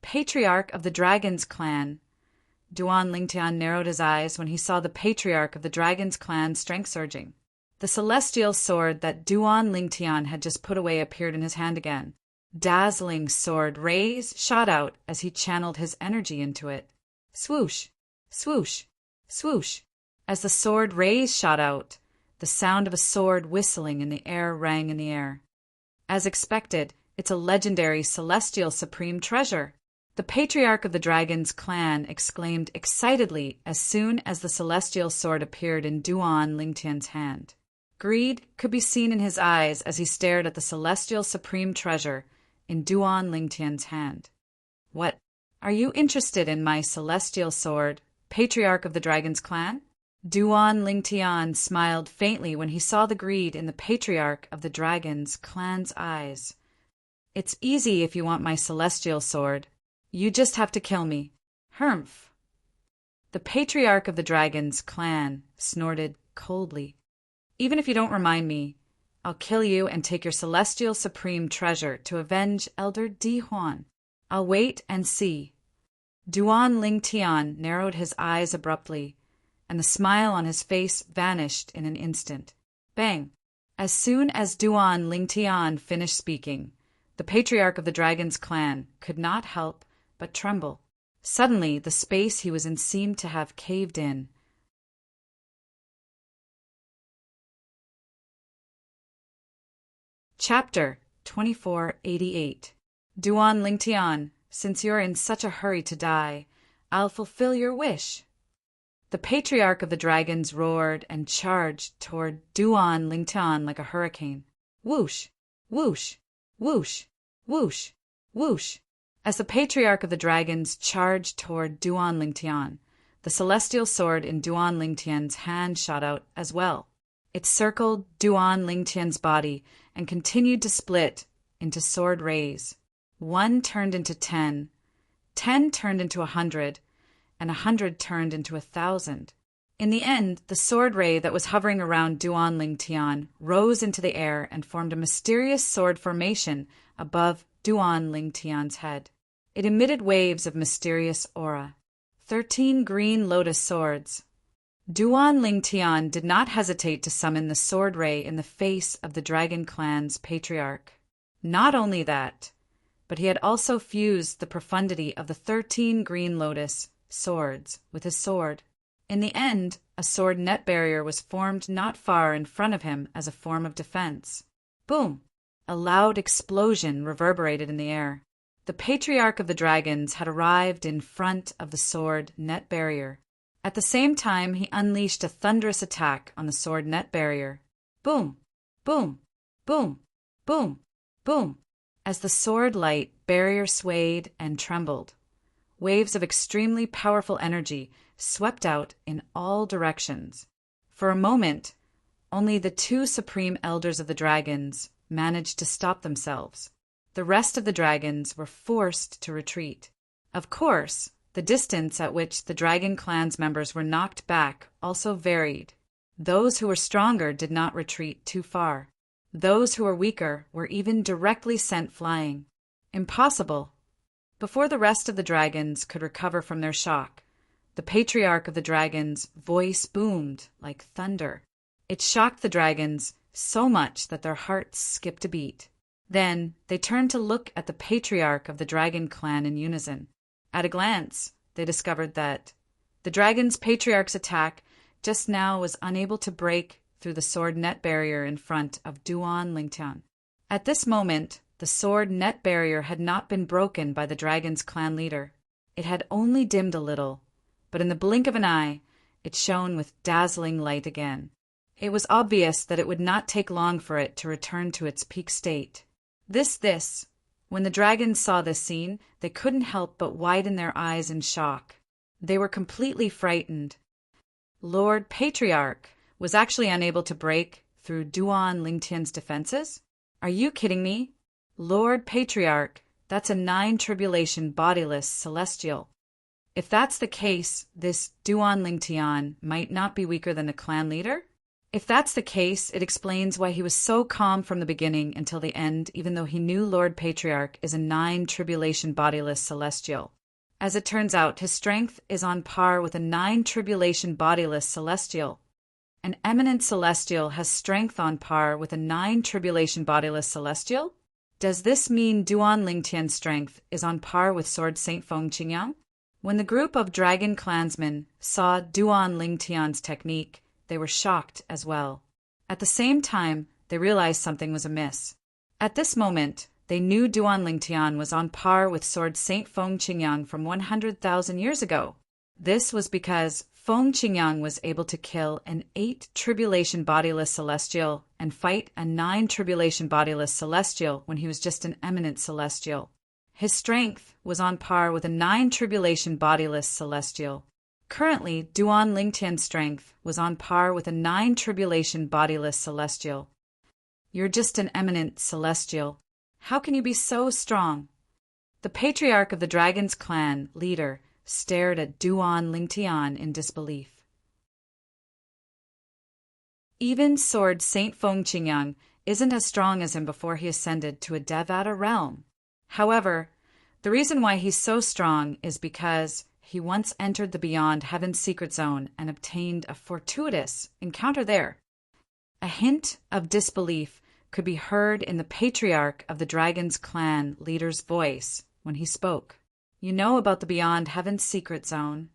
patriarch of the Dragon's clan. Duan Lingtian narrowed his eyes when he saw the patriarch of the Dragon's clan strength surging. The celestial sword that Duan Lingtian had just put away appeared in his hand again. Dazzling sword rays shot out as he channeled his energy into it. Swoosh, swoosh, swoosh. As the sword rays shot out, the sound of a sword whistling in the air rang in the air. As expected, it's a legendary celestial supreme treasure. The patriarch of the Dragon's clan exclaimed excitedly as soon as the celestial sword appeared in Duan Lingtian's hand. Greed could be seen in his eyes as he stared at the celestial supreme treasure in Duan Lingtian's hand. What? Are you interested in my celestial sword, patriarch of the Dragon's clan? Duan Lingtian smiled faintly when he saw the greed in the patriarch of the Dragon's clan's eyes. It's easy if you want my celestial sword. You just have to kill me. Humph. The patriarch of the Dragon's clan snorted coldly. Even if you don't remind me, I'll kill you and take your celestial supreme treasure to avenge Elder Di Huan. I'll wait and see. Duan Lingtian narrowed his eyes abruptly, and the smile on his face vanished in an instant. Bang! As soon as Duan Lingtian finished speaking, the patriarch of the Dragon's clan could not help but tremble. Suddenly, the space he was in seemed to have caved in. Chapter 2488. Duan Lingtian, since you're in such a hurry to die, I'll fulfill your wish. The patriarch of the dragons roared and charged toward Duan Lingtian like a hurricane. Whoosh, whoosh, whoosh, whoosh, whoosh. As the patriarch of the dragons charged toward Duan Lingtian, the celestial sword in Duan Lingtian's hand shot out as well. It circled Duan Lingtian's body and continued to split into sword rays. 1 turned into 10, 10 turned into 100, and 100 turned into 1,000. In the end, the sword ray that was hovering around Duan Lingtian rose into the air and formed a mysterious sword formation above Duan Lingtian's head. It emitted waves of mysterious aura. 13 green lotus swords. Duan Lingtian did not hesitate to summon the sword ray in the face of the Dragon Clan's patriarch. Not only that, but he had also fused the profundity of the 13 green lotus swords with his sword. In the end, a sword net barrier was formed not far in front of him as a form of defense. Boom! A loud explosion reverberated in the air. The patriarch of the dragons had arrived in front of the sword net barrier. At the same time, he unleashed a thunderous attack on the sword net barrier. Boom! Boom! Boom! Boom! Boom! As the sword light barrier swayed and trembled, waves of extremely powerful energy swept out in all directions. For a moment, only the two supreme elders of the dragons managed to stop themselves. The rest of the dragons were forced to retreat. Of course, the distance at which the dragon clan's members were knocked back also varied. Those who were stronger did not retreat too far. Those who were weaker were even directly sent flying. Impossible. Before the rest of the dragons could recover from their shock, the patriarch of the dragons' voice boomed like thunder. It shocked the dragons so much that their hearts skipped a beat. Then they turned to look at the patriarch of the dragon clan in unison. At a glance, they discovered that the dragon's patriarch's attack just now was unable to break through the sword net barrier in front of Duan Lingtian. At this moment, the sword net barrier had not been broken by the dragon's clan leader. It had only dimmed a little, but in the blink of an eye, it shone with dazzling light again. It was obvious that it would not take long for it to return to its peak state. When the dragons saw this scene, they couldn't help but widen their eyes in shock. They were completely frightened. Lord Patriarch was actually unable to break through Duan Lingtian's defenses? Are you kidding me? Lord Patriarch, that's a 9 tribulation bodiless celestial. If that's the case, this Duan Lingtian might not be weaker than the clan leader? If that's the case, it explains why he was so calm from the beginning until the end, even though he knew Lord Patriarch is a 9 tribulation bodiless celestial. As it turns out, his strength is on par with a 9 tribulation bodiless celestial. An eminent celestial has strength on par with a 9 tribulation bodiless celestial? Does this mean Duan Lingtian's strength is on par with Sword Saint Feng Qingyang? When the group of dragon clansmen saw Duan Lingtian's technique, they were shocked as well. At the same time, they realized something was amiss. At this moment, they knew Duan Lingtian was on par with Sword Saint Feng Qingyang from 100,000 years ago. This was because Feng Qingyang was able to kill an 8 tribulation bodiless celestial and fight a 9 tribulation bodiless celestial when he was just an eminent celestial. His strength was on par with a 9 tribulation bodiless celestial. Currently, Duan Lingtian's strength was on par with a 9 tribulation bodiless celestial. You're just an eminent celestial. How can you be so strong? The patriarch of the dragon's clan leader stared at Duan Lingtian in disbelief. Even Sword Saint Feng Qingyang isn't as strong as him before he ascended to a Devata realm. However, the reason why he's so strong is because he once entered the Beyond Heaven's secret zone and obtained a fortuitous encounter there. A hint of disbelief could be heard in the patriarch of the dragon's clan leader's voice when he spoke. You know about the Beyond Heaven's secret zone.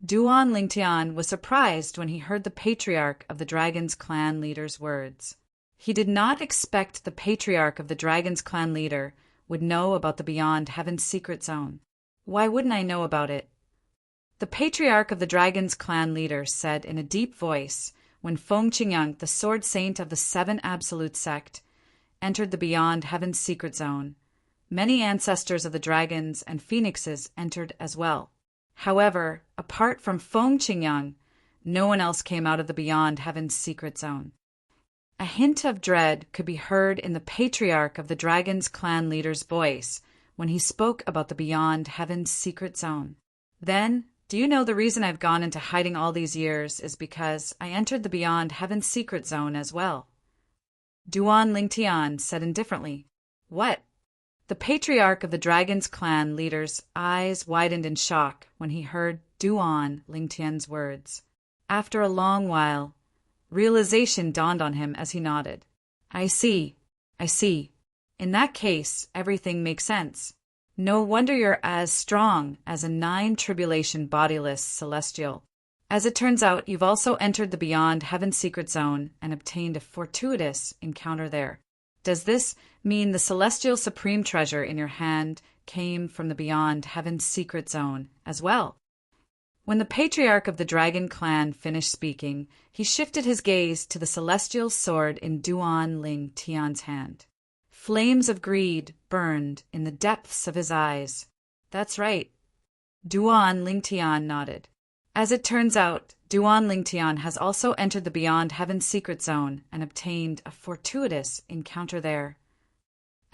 Duan Lingtian was surprised when he heard the patriarch of the dragon's clan leader's words. He did not expect the patriarch of the dragon's clan leader would know about the Beyond Heaven's secret zone. Why wouldn't I know about it? The patriarch of the dragon's clan leader said in a deep voice when Feng Qingyang, the sword saint of the 7 Absolute sect, entered the Beyond Heaven's secret zone. Many ancestors of the dragons and phoenixes entered as well. However, apart from Feng Qingyang, no one else came out of the Beyond Heaven's secret zone. A hint of dread could be heard in the patriarch of the dragon's clan leader's voice when he spoke about the Beyond Heaven's secret zone. Then, do you know the reason I've gone into hiding all these years is because I entered the Beyond Heaven's secret zone as well? Duan Lingtian said indifferently. What? The patriarch of the dragon's clan leader's eyes widened in shock when he heard Duan Lingtian's words. After a long while, realization dawned on him as he nodded. I see. In that case, everything makes sense. No wonder you're as strong as a 9 tribulation bodiless celestial. As it turns out, you've also entered the Beyond Heaven's secret zone and obtained a fortuitous encounter there. Does this mean the celestial supreme treasure in your hand came from the Beyond Heaven's secret zone as well? When the patriarch of the dragon clan finished speaking, he shifted his gaze to the celestial sword in Duan Ling Tian's hand. Flames of greed burned in the depths of his eyes. That's right. Duan Ling Tian nodded. As it turns out, Duan Ling Tian has also entered the Beyond Heaven's secret zone and obtained a fortuitous encounter there.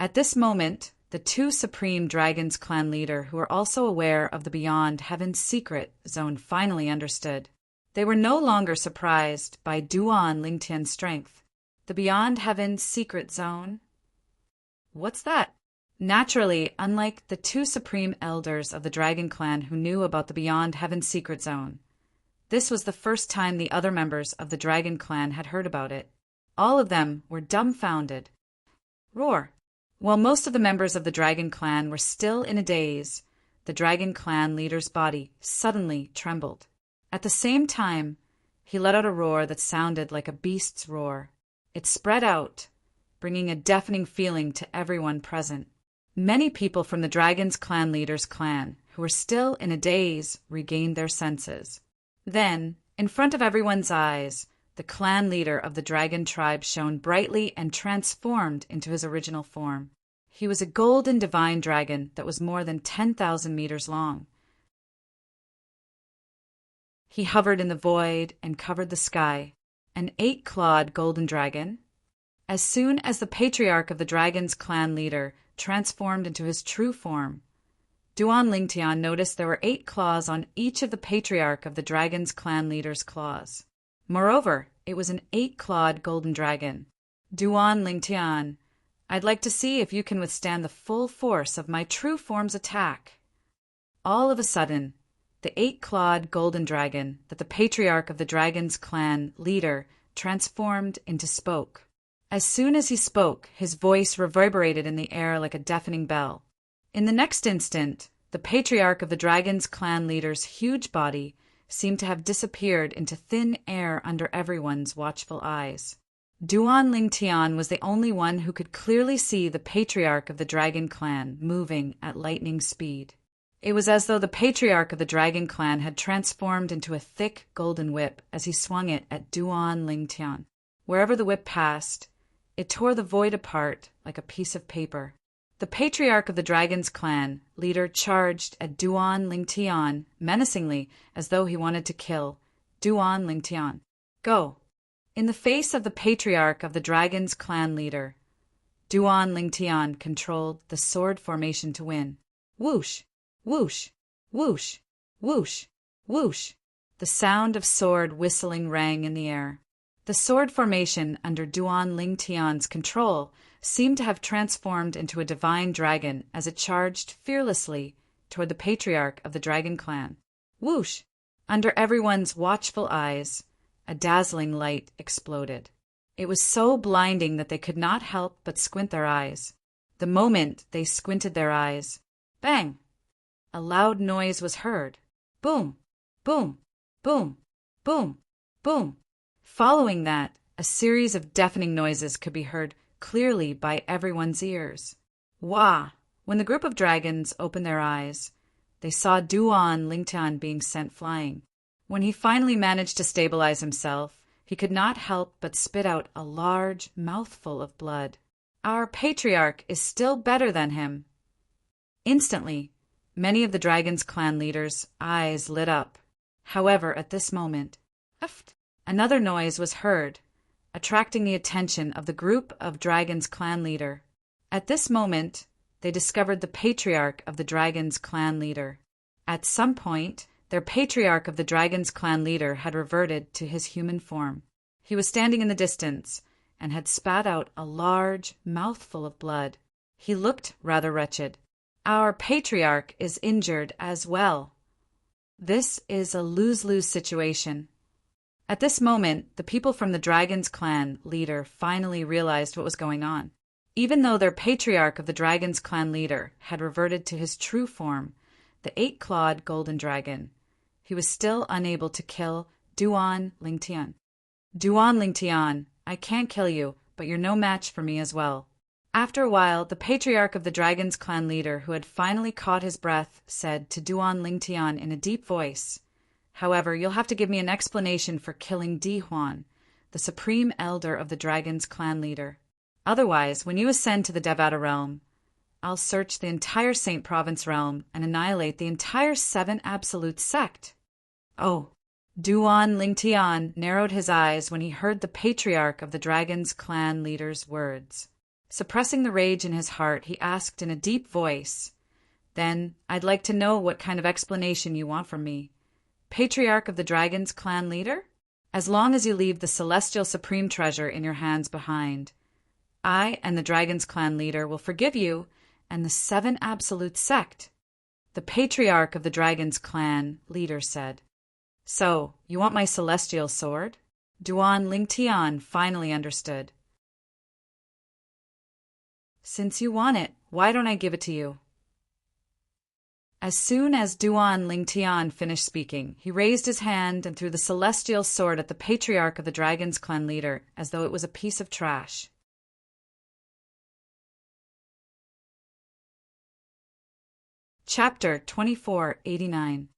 At this moment, the two Supreme Dragons clan leader who were also aware of the Beyond Heaven's secret zone finally understood. They were no longer surprised by Duan Ling Tian's strength. The Beyond Heaven's secret zone? What's that? Naturally, unlike the two supreme elders of the Dragon Clan who knew about the Beyond Heaven's secret zone, this was the first time the other members of the Dragon Clan had heard about it. All of them were dumbfounded. Roar! While most of the members of the Dragon Clan were still in a daze, the Dragon Clan leader's body suddenly trembled. At the same time, he let out a roar that sounded like a beast's roar. It spread out, bringing a deafening feeling to everyone present. Many people from the Dragon's Clan leader's clan, who were still in a daze, regained their senses. Then, in front of everyone's eyes, the clan leader of the dragon tribe shone brightly and transformed into his original form. He was a golden divine dragon that was more than 10,000 meters long. He hovered in the void and covered the sky, an 8-clawed golden dragon. As soon as the patriarch of the dragon's clan leader transformed into his true form, Duan Ling Tian noticed there were 8 claws on each of the patriarch of the dragon's clan leader's claws. Moreover, it was an 8-clawed golden dragon. Duan Ling Tian, I'd like to see if you can withstand the full force of my true form's attack. All of a sudden, the 8-clawed golden dragon that the patriarch of the dragon's clan leader transformed into spoke. As soon as he spoke, his voice reverberated in the air like a deafening bell. In the next instant, the patriarch of the dragon's clan leader's huge body seemed to have disappeared into thin air under everyone's watchful eyes. Duan Ling Tian was the only one who could clearly see the patriarch of the dragon clan moving at lightning speed. It was as though the patriarch of the dragon clan had transformed into a thick golden whip as he swung it at Duan Ling Tian. Wherever the whip passed, it tore the void apart like a piece of paper. The patriarch of the dragon's clan leader charged at Duan Ling Tian menacingly as though he wanted to kill Duan Ling Tian. Go! In the face of the patriarch of the dragon's clan leader, Duan Ling Tian controlled the sword formation to win. Whoosh! Whoosh! Whoosh! Whoosh! Whoosh! The sound of sword whistling rang in the air. The sword formation under Duan Ling Tian's control seemed to have transformed into a divine dragon as it charged fearlessly toward the patriarch of the dragon clan. Whoosh! Under everyone's watchful eyes, a dazzling light exploded. It was so blinding that they could not help but squint their eyes. The moment they squinted their eyes, bang! A loud noise was heard. Boom! Boom! Boom! Boom! Boom! Following that, a series of deafening noises could be heard clearly by everyone's ears. Wah! When the group of dragons opened their eyes, they saw Duan Ling Tian being sent flying. When he finally managed to stabilize himself, he could not help but spit out a large mouthful of blood. Our patriarch is still better than him. Instantly, many of the dragon's clan leaders' eyes lit up. However, at this moment, another noise was heard, attracting the attention of the group of dragon's clan leader. At this moment, they discovered the patriarch of the dragon's clan leader. At some point, their patriarch of the dragon's clan leader had reverted to his human form. He was standing in the distance and had spat out a large mouthful of blood. He looked rather wretched. Our patriarch is injured as well. This is a lose-lose situation. At this moment, the people from the dragon's clan leader finally realized what was going on. Even though their patriarch of the dragon's clan leader had reverted to his true form, the 8-clawed golden dragon, he was still unable to kill Duan Ling Tian. Duan Ling Tian, I can't kill you, but you're no match for me as well. After a while, the patriarch of the dragon's clan leader, who had finally caught his breath, said to Duan Ling Tian in a deep voice, However, you'll have to give me an explanation for killing Di Huan, the supreme elder of the dragon's clan leader. Otherwise, when you ascend to the Devata realm, I'll search the entire Saint Province realm and annihilate the entire Seven Absolute sect. Oh. Duan Lingtian narrowed his eyes when he heard the patriarch of the dragon's clan leader's words. Suppressing the rage in his heart, he asked in a deep voice, "Then, I'd like to know what kind of explanation you want from me. Patriarch of the dragon's clan leader? As long as you leave the celestial supreme treasure in your hands behind, I and the dragon's clan leader will forgive you and the Seven Absolute sect," the patriarch of the dragon's clan leader said. "So, you want my celestial sword?" Duan Lingtian finally understood. "Since you want it, why don't I give it to you?" As soon as Duan Lingtian finished speaking, he raised his hand and threw the celestial sword at the patriarch of the dragon's clan leader as though it was a piece of trash. Chapter 2489.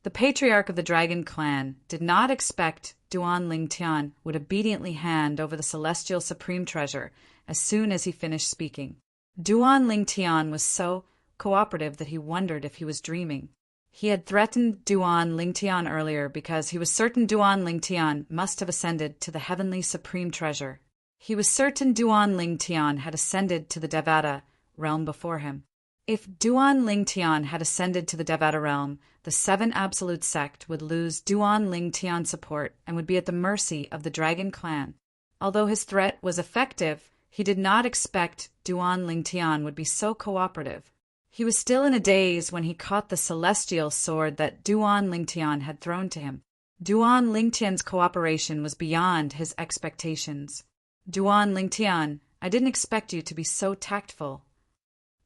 The patriarch of the dragon clan, did not expect Duan Lingtian would obediently hand over the celestial supreme treasure as soon as he finished speaking. Duan Lingtian was so cooperative that he wondered if he was dreaming. He had threatened Duan Lingtian earlier because he was certain Duan Lingtian must have ascended to the heavenly supreme treasure. He was certain Duan Lingtian had ascended to the Devata realm before him. If Duan Lingtian had ascended to the Devata realm, the Seven Absolute sect would lose Duan Lingtian's support and would be at the mercy of the dragon clan. Although his threat was effective, he did not expect Duan Lingtian would be so cooperative. He was still in a daze when he caught the celestial sword that Duan Lingtian had thrown to him. Duan Lingtian's cooperation was beyond his expectations. "Duan Lingtian, I didn't expect you to be so tactful."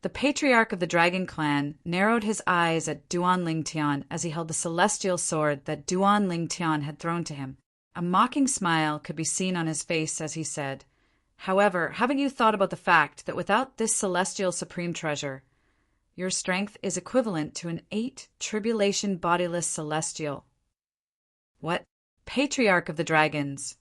The patriarch of the dragon clan narrowed his eyes at Duan Lingtian as he held the celestial sword that Duan Lingtian had thrown to him. A mocking smile could be seen on his face as he said, "However, haven't you thought about the fact that without this celestial supreme treasure, your strength is equivalent to an 8 tribulation bodiless celestial?" "What? Patriarch of the dragons,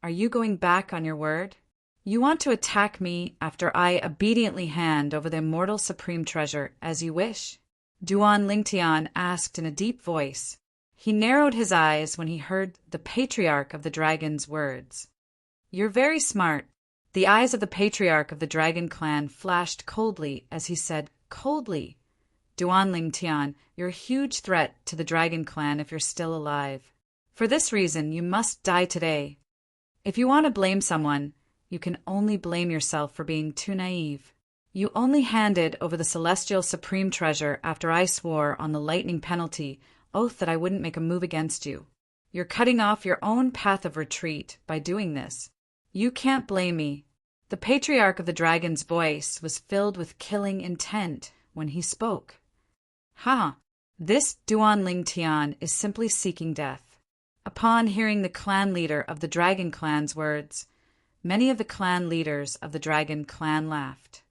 are you going back on your word? You want to attack me after I obediently hand over the immortal supreme treasure as you wish?" Duan Lingtian asked in a deep voice. He narrowed his eyes when he heard the patriarch of the dragon's words. "You're very smart." The eyes of the patriarch of the dragon clan flashed coldly as he said, coldly, "Duan Lingtian, you're a huge threat to the dragon clan if you're still alive. For this reason, you must die today. If you want to blame someone, you can only blame yourself for being too naive. You only handed over the celestial supreme treasure after I swore on the lightning penalty oath that I wouldn't make a move against you. You're cutting off your own path of retreat by doing this. You can't blame me." The patriarch of the dragon's voice was filled with killing intent when he spoke. This Duan Lingtian is simply seeking death." Upon hearing the clan leader of the dragon clan's words, many of the clan leaders of the dragon clan laughed.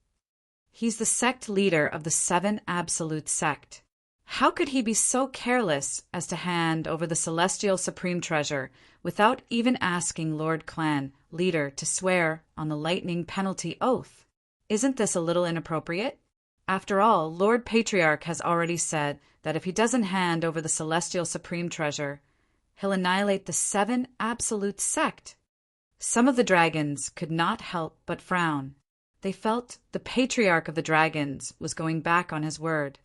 "He's the sect leader of the Seven Absolute sect. How could he be so careless as to hand over the celestial supreme treasure without even asking Lord Clan leader to swear on the lightning penalty oath? Isn't this a little inappropriate? After all, Lord Patriarch has already said that if he doesn't hand over the celestial supreme treasure, he'll annihilate the Seven Absolute sect." Some of the dragons could not help but frown. They felt the patriarch of the dragons was going back on his word.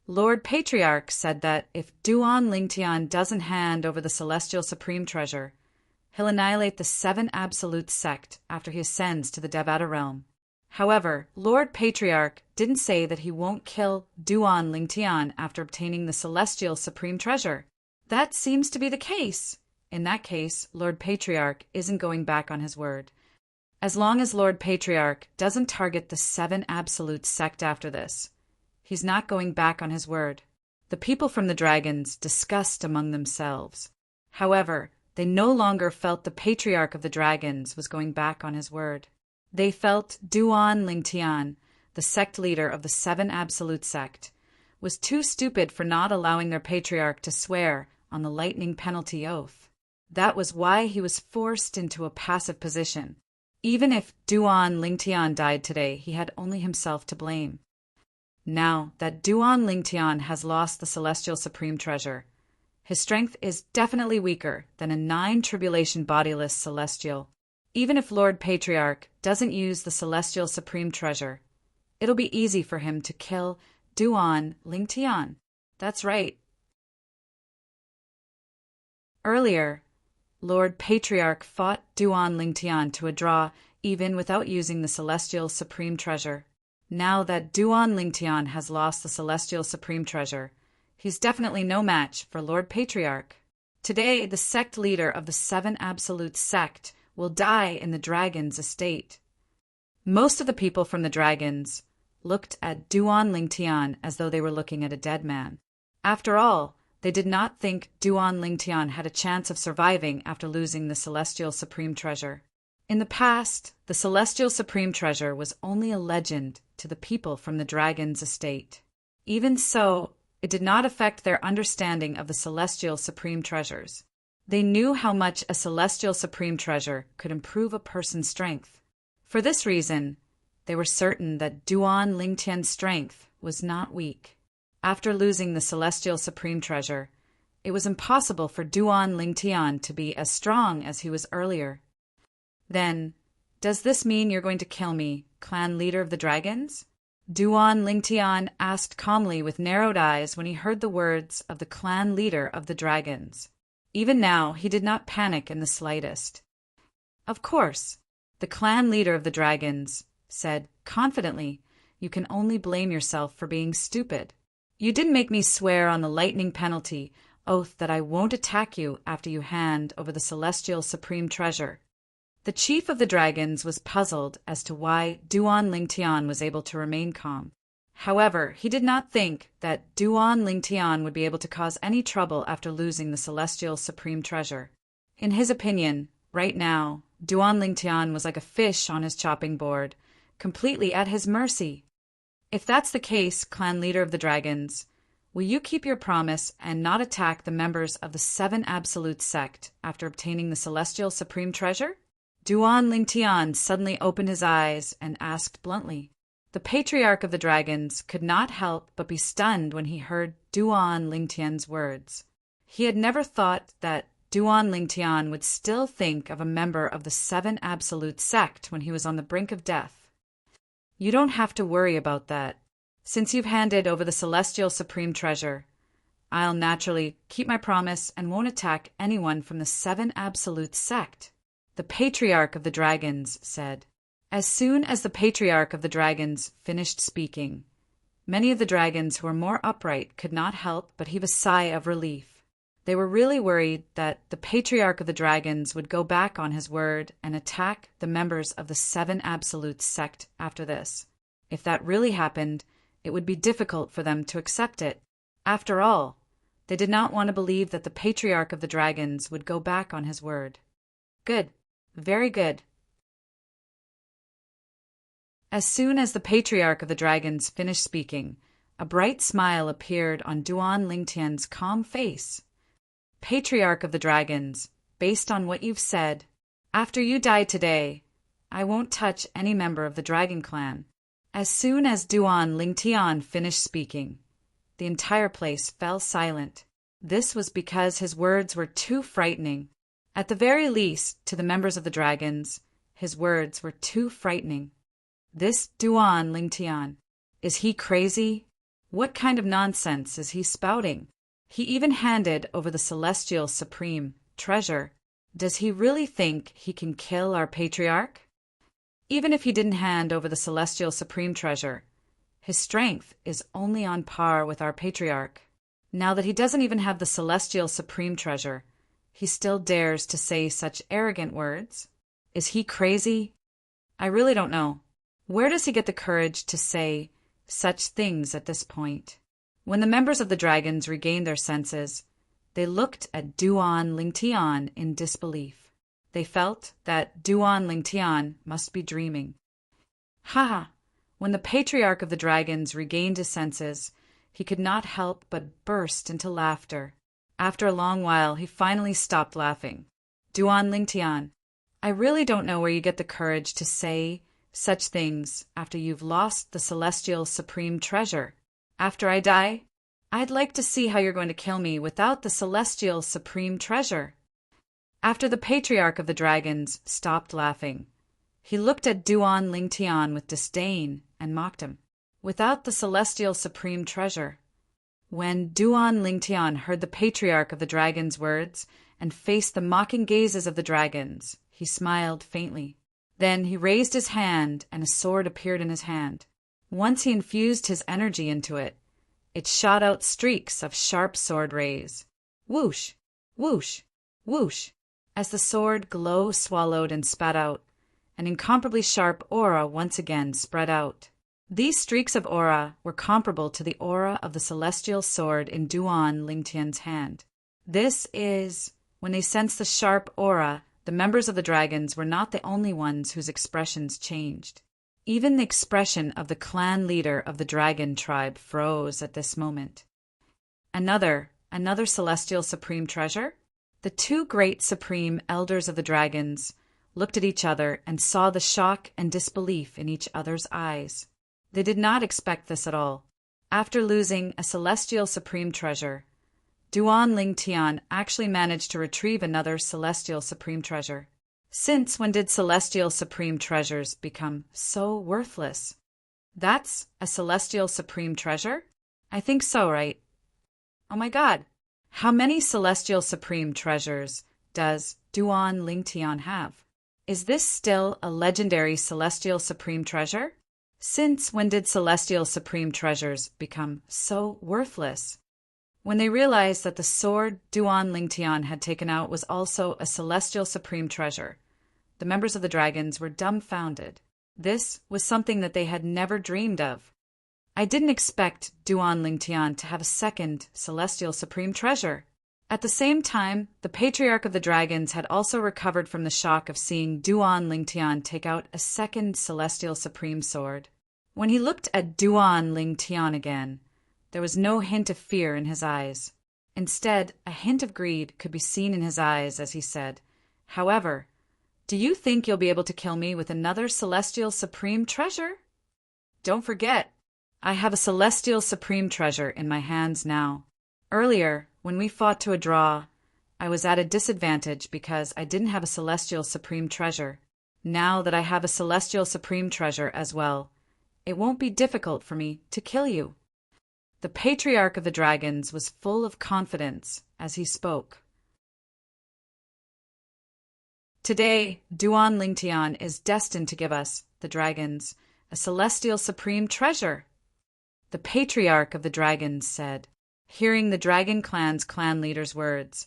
Lord Patriarch said that if Duan Lingtian doesn't hand over the celestial supreme treasure, he'll annihilate the Seven Absolute sect after he ascends to the Devata realm. However, Lord Patriarch didn't say that he won't kill Duan Lingtian after obtaining the celestial supreme treasure. That seems to be the case. In that case, Lord Patriarch isn't going back on his word. As long as Lord Patriarch doesn't target the Seven Absolute sect after this, he's not going back on his word. The people from the dragons discussed among themselves. However, they no longer felt the patriarch of the dragons was going back on his word. They felt Duan Lingtian, the sect leader of the Seven Absolute sect, was too stupid for not allowing their patriarch to swear on the lightning penalty oath. That was why he was forced into a passive position. Even if Duan Lingtian died today, he had only himself to blame. Now that Duan Lingtian has lost the celestial supreme treasure, his strength is definitely weaker than a 9 tribulation bodiless celestial. Even if Lord Patriarch doesn't use the celestial supreme treasure, it'll be easy for him to kill Duan Lingtian. That's right. Earlier, Lord Patriarch fought Duan Lingtian to a draw even without using the celestial supreme treasure. Now that Duan Lingtian has lost the celestial supreme treasure, he's definitely no match for Lord Patriarch. Today, the sect leader of the 7 Absolute sect will die in the dragon's estate. Most of the people from the dragons looked at Duan Lingtian as though they were looking at a dead man. After all, they did not think Duan Lingtian had a chance of surviving after losing the celestial supreme treasure. In the past, the celestial supreme treasure was only a legend to the people from the dragon's estate. Even so, it did not affect their understanding of the celestial supreme treasures. They knew how much a celestial supreme treasure could improve a person's strength. For this reason, they were certain that Duan Lingtian's strength was not weak. After losing the celestial supreme treasure, it was impossible for Duan Lingtian to be as strong as he was earlier. Then, does this mean you're going to kill me, clan leader of the dragons? Duan Lingtian asked calmly with narrowed eyes when he heard the words of the clan leader of the dragons. Even now, he did not panic in the slightest. Of course, the clan leader of the dragons said confidently, "You can only blame yourself for being stupid. You didn't make me swear on the lightning penalty oath that I won't attack you after you hand over the celestial supreme treasure." The chief of the dragons was puzzled as to why Duan Lingtian was able to remain calm. However, he did not think that Duan Lingtian would be able to cause any trouble after losing the celestial supreme treasure. In his opinion, right now, Duan Lingtian was like a fish on his chopping board, completely at his mercy. If that's the case, clan leader of the dragons, will you keep your promise and not attack the members of the 7 Absolute sect after obtaining the celestial supreme treasure? Duan Lingtian suddenly opened his eyes and asked bluntly. The patriarch of the dragons could not help but be stunned when he heard Duan Lingtian's words. He had never thought that Duan Lingtian would still think of a member of the 7 Absolute sect when he was on the brink of death. You don't have to worry about that. Since you've handed over the celestial supreme treasure, I'll naturally keep my promise and won't attack anyone from the 7 Absolute sect, the patriarch of the dragons said. As soon as the patriarch of the dragons finished speaking, many of the dragons who were more upright could not help but heave a sigh of relief. They were really worried that the patriarch of the dragons would go back on his word and attack the members of the 7 Absolute sect after this. If that really happened, it would be difficult for them to accept it. After all, they did not want to believe that the patriarch of the dragons would go back on his word. Good. Very good. As soon as the patriarch of the dragons finished speaking, a bright smile appeared on Duan Lingtian's calm face. Patriarch of the dragons, based on what you've said, after you die today, I won't touch any member of the dragon clan. As soon as Duan Lingtian finished speaking, the entire place fell silent. This was because his words were too frightening. At the very least, to the members of the dragons, his words were too frightening. This Duan Lingtian, is he crazy? What kind of nonsense is he spouting? He even handed over the celestial supreme treasure. Does he really think he can kill our patriarch? Even if he didn't hand over the celestial supreme treasure, his strength is only on par with our patriarch. Now that he doesn't even have the celestial supreme treasure, he still dares to say such arrogant words. Is he crazy? I really don't know. Where does he get the courage to say such things at this point? When the members of the dragons regained their senses, they looked at Duan Lingtian in disbelief. They felt that Duan Lingtian must be dreaming. Ha! When the patriarch of the dragons regained his senses, he could not help but burst into laughter. After a long while, he finally stopped laughing. Duan Lingtian, I really don't know where you get the courage to say such things after you've lost the celestial supreme treasure. After I die, I'd like to see how you're going to kill me without the celestial supreme treasure. After the patriarch of the dragons stopped laughing, he looked at Duan Lingtian with disdain and mocked him. Without the celestial supreme treasure. When Duan Lingtian heard the patriarch of the dragons' words and faced the mocking gazes of the dragons, he smiled faintly. Then he raised his hand and a sword appeared in his hand. Once he infused his energy into it, it shot out streaks of sharp sword rays. Whoosh, whoosh, whoosh. As the sword glow swallowed and spat out, an incomparably sharp aura once again spread out. These streaks of aura were comparable to the aura of the celestial sword in Duan Lingtian's hand. This is, when they sensed the sharp aura, the members of the dragons were not the only ones whose expressions changed. Even the expression of the clan leader of the dragon tribe froze at this moment. Another celestial supreme treasure? The two great supreme elders of the dragons looked at each other and saw the shock and disbelief in each other's eyes. They did not expect this at all. After losing a celestial supreme treasure, Duan Lingtian actually managed to retrieve another celestial supreme treasure. Since when did celestial supreme treasures become so worthless? That's a celestial supreme treasure? I think so, right? Oh my God! How many celestial supreme treasures does Duan Lingtian have? Is this still a legendary celestial supreme treasure? Since when did celestial supreme treasures become so worthless? When they realized that the sword Duan Lingtian had taken out was also a celestial supreme treasure, the members of the dragons were dumbfounded. This was something that they had never dreamed of. I didn't expect Duan Lingtian to have a second celestial supreme treasure. At the same time, the patriarch of the dragons had also recovered from the shock of seeing Duan Lingtian take out a second celestial supreme sword. When he looked at Duan Lingtian again, there was no hint of fear in his eyes. Instead, a hint of greed could be seen in his eyes as he said, "However, do you think you'll be able to kill me with another celestial supreme treasure? Don't forget, I have a celestial supreme treasure in my hands now. Earlier, when we fought to a draw, I was at a disadvantage because I didn't have a celestial supreme treasure. Now that I have a celestial supreme treasure as well, it won't be difficult for me to kill you." The patriarch of the dragons was full of confidence as he spoke. Today, Duan Lingtian is destined to give us, the dragons, a celestial supreme treasure. The patriarch of the dragons said. Hearing the dragon clan's clan leader's words,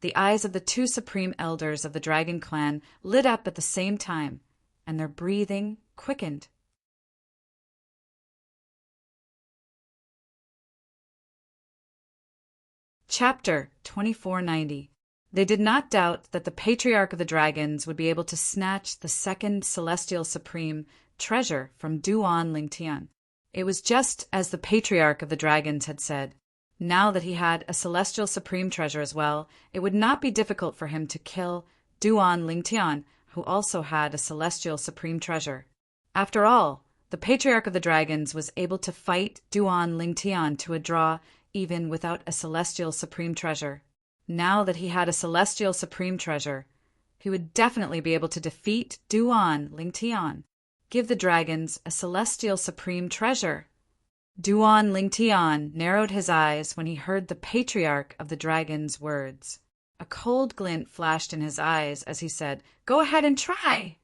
the eyes of the two supreme elders of the dragon clan lit up at the same time, and their breathing quickened. Chapter 2490. They did not doubt that the patriarch of the dragons would be able to snatch the second celestial supreme treasure from Duan Lingtian. It was just as the patriarch of the dragons had said. Now that he had a celestial supreme treasure as well, it would not be difficult for him to kill Duan Lingtian, who also had a celestial supreme treasure. After all, the patriarch of the dragons was able to fight Duan Lingtian to a draw even without a celestial supreme treasure. Now that he had a celestial supreme treasure, he would definitely be able to defeat Duan Lingtian. Give the dragons a celestial supreme treasure. Duan Lingtian narrowed his eyes when he heard the patriarch of the dragons' words. A cold glint flashed in his eyes as he said, "Go ahead and try."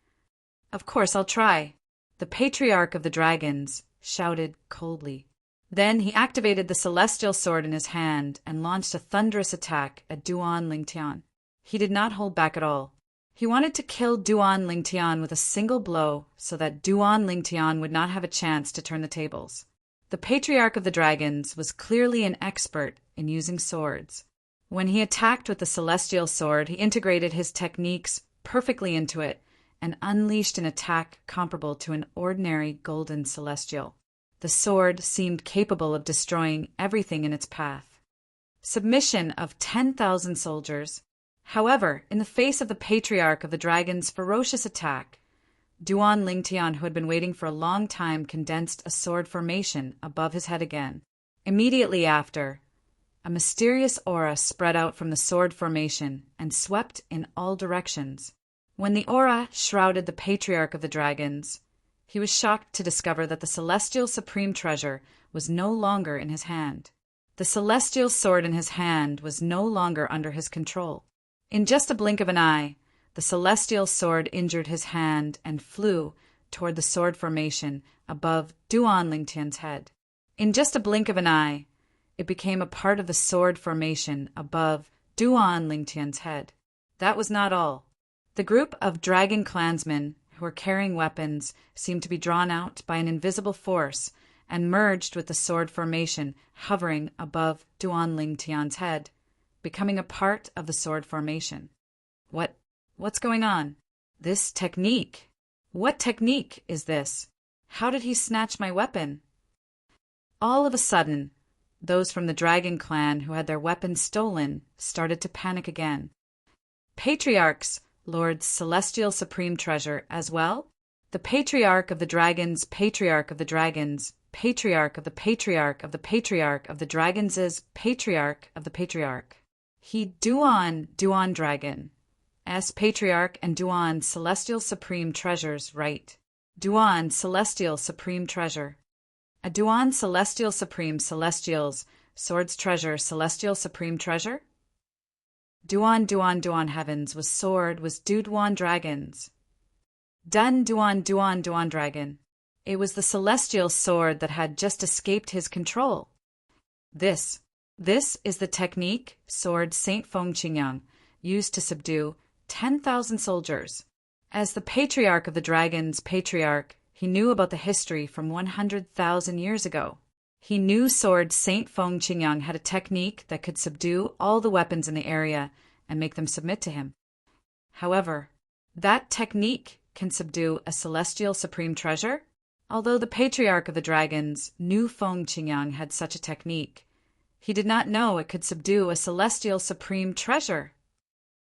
"Of course I'll try," the patriarch of the dragons shouted coldly. Then he activated the celestial sword in his hand and launched a thunderous attack at Duan Lingtian. He did not hold back at all. He wanted to kill Duan Lingtian with a single blow so that Duan Lingtian would not have a chance to turn the tables. The patriarch of the dragons was clearly an expert in using swords. When he attacked with the celestial sword, he integrated his techniques perfectly into it and unleashed an attack comparable to an ordinary golden celestial. The The sword seemed capable of destroying everything in its path. Submission of 10,000 soldiers. However, in the face of the Patriarch of the Dragon's ferocious attack, Duan Lingtian, who had been waiting for a long time, condensed a sword formation above his head again. Immediately after, a mysterious aura spread out from the sword formation and swept in all directions. When the aura shrouded the Patriarch of the Dragons, he was shocked to discover that the celestial supreme treasure was no longer in his hand. The celestial sword in his hand was no longer under his control. In just a blink of an eye, the celestial sword injured his hand and flew toward the sword formation above Duan Lingtian's head. In just a blink of an eye, it became a part of the sword formation above Duan Lingtian's head. That was not all. The group of dragon clansmen who were carrying weapons seemed to be drawn out by an invisible force and merged with the sword formation hovering above Duan Lingtian's head, becoming a part of the sword formation. What's going on? This technique. What technique is this? How did he snatch my weapon? All of a sudden, those from the dragon clan who had their weapons stolen started to panic again. Patriarchs, Lord's celestial supreme treasure as well? The Patriarch of the Dragons, Patriarch of the Dragons, Patriarch of the Patriarch of the Patriarch of the Dragons is Patriarch of the Patriarch. He Duan Dragon. S Patriarch and Duan Celestial Supreme Treasures, right. Duan Celestial Supreme Treasure. A Duan Celestial Supreme Celestials, Swords Treasure, Celestial Supreme Treasure? Duan Heavens was sword was Duan Dragons. Dun Duan Dragon. It was the celestial sword that had just escaped his control. This is the technique sword Saint Feng Qingyang used to subdue 10,000 soldiers. As the Patriarch of the Dragons Patriarch, he knew about the history from 100,000 years ago. He knew sword Saint Feng Qingyang had a technique that could subdue all the weapons in the area and make them submit to him. However, that technique can subdue a celestial supreme treasure? Although the Patriarch of the Dragons knew Feng Qingyang had such a technique, he did not know it could subdue a celestial supreme treasure.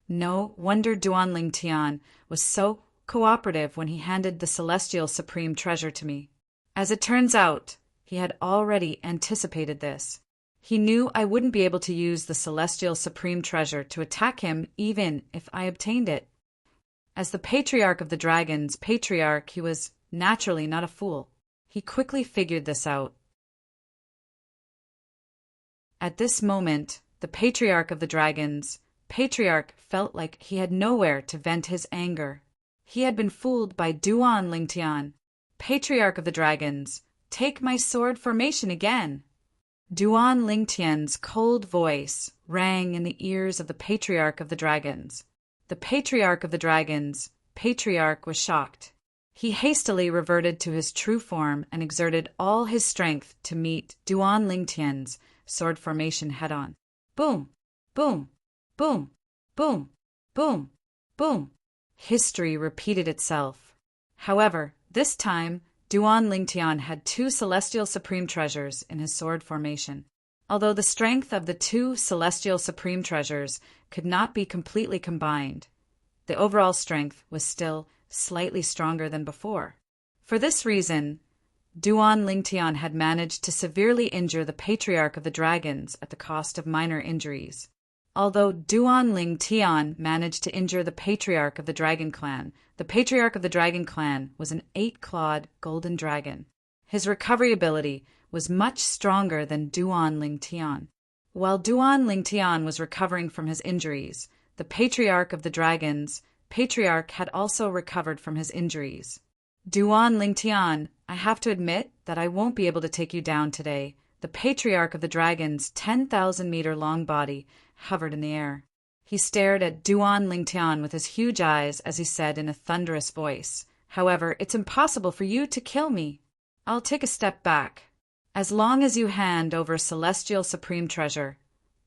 No wonder Duan Lingtian was so cooperative when he handed the celestial supreme treasure to me. As it turns out, he had already anticipated this. He knew I wouldn't be able to use the celestial supreme treasure to attack him even if I obtained it. As the Patriarch of the Dragons Patriarch, he was naturally not a fool. He quickly figured this out. At this moment, the Patriarch of the Dragons Patriarch felt like he had nowhere to vent his anger. He had been fooled by Duan Lingtian. Patriarch of the Dragons, take my sword formation again. Duan Lingtian's cold voice rang in the ears of the Patriarch of the Dragons. The Patriarch of the Dragons Patriarch was shocked. He hastily reverted to his true form and exerted all his strength to meet Duan Lingtian's sword formation head-on. Boom! Boom! Boom! Boom! Boom! Boom! History repeated itself. However, this time, Duan Lingtian had two celestial supreme treasures in his sword formation. Although the strength of the two celestial supreme treasures could not be completely combined, the overall strength was still slightly stronger than before. For this reason, Duan Lingtian had managed to severely injure the Patriarch of the Dragons at the cost of minor injuries. Although Duan Lingtian managed to injure the Patriarch of the Dragon Clan, the Patriarch of the Dragon Clan was an 8-clawed golden dragon. His recovery ability was much stronger than Duan Lingtian. While Duan Lingtian was recovering from his injuries, the Patriarch of the Dragons Patriarch had also recovered from his injuries. Duan Lingtian, I have to admit that I won't be able to take you down today. The Patriarch of the Dragon's 10,000-meter-long body hovered in the air. He stared at Duan Lingtian with his huge eyes as he said in a thunderous voice, "However, it's impossible for you to kill me. I'll take a step back. As long as you hand over celestial supreme treasure,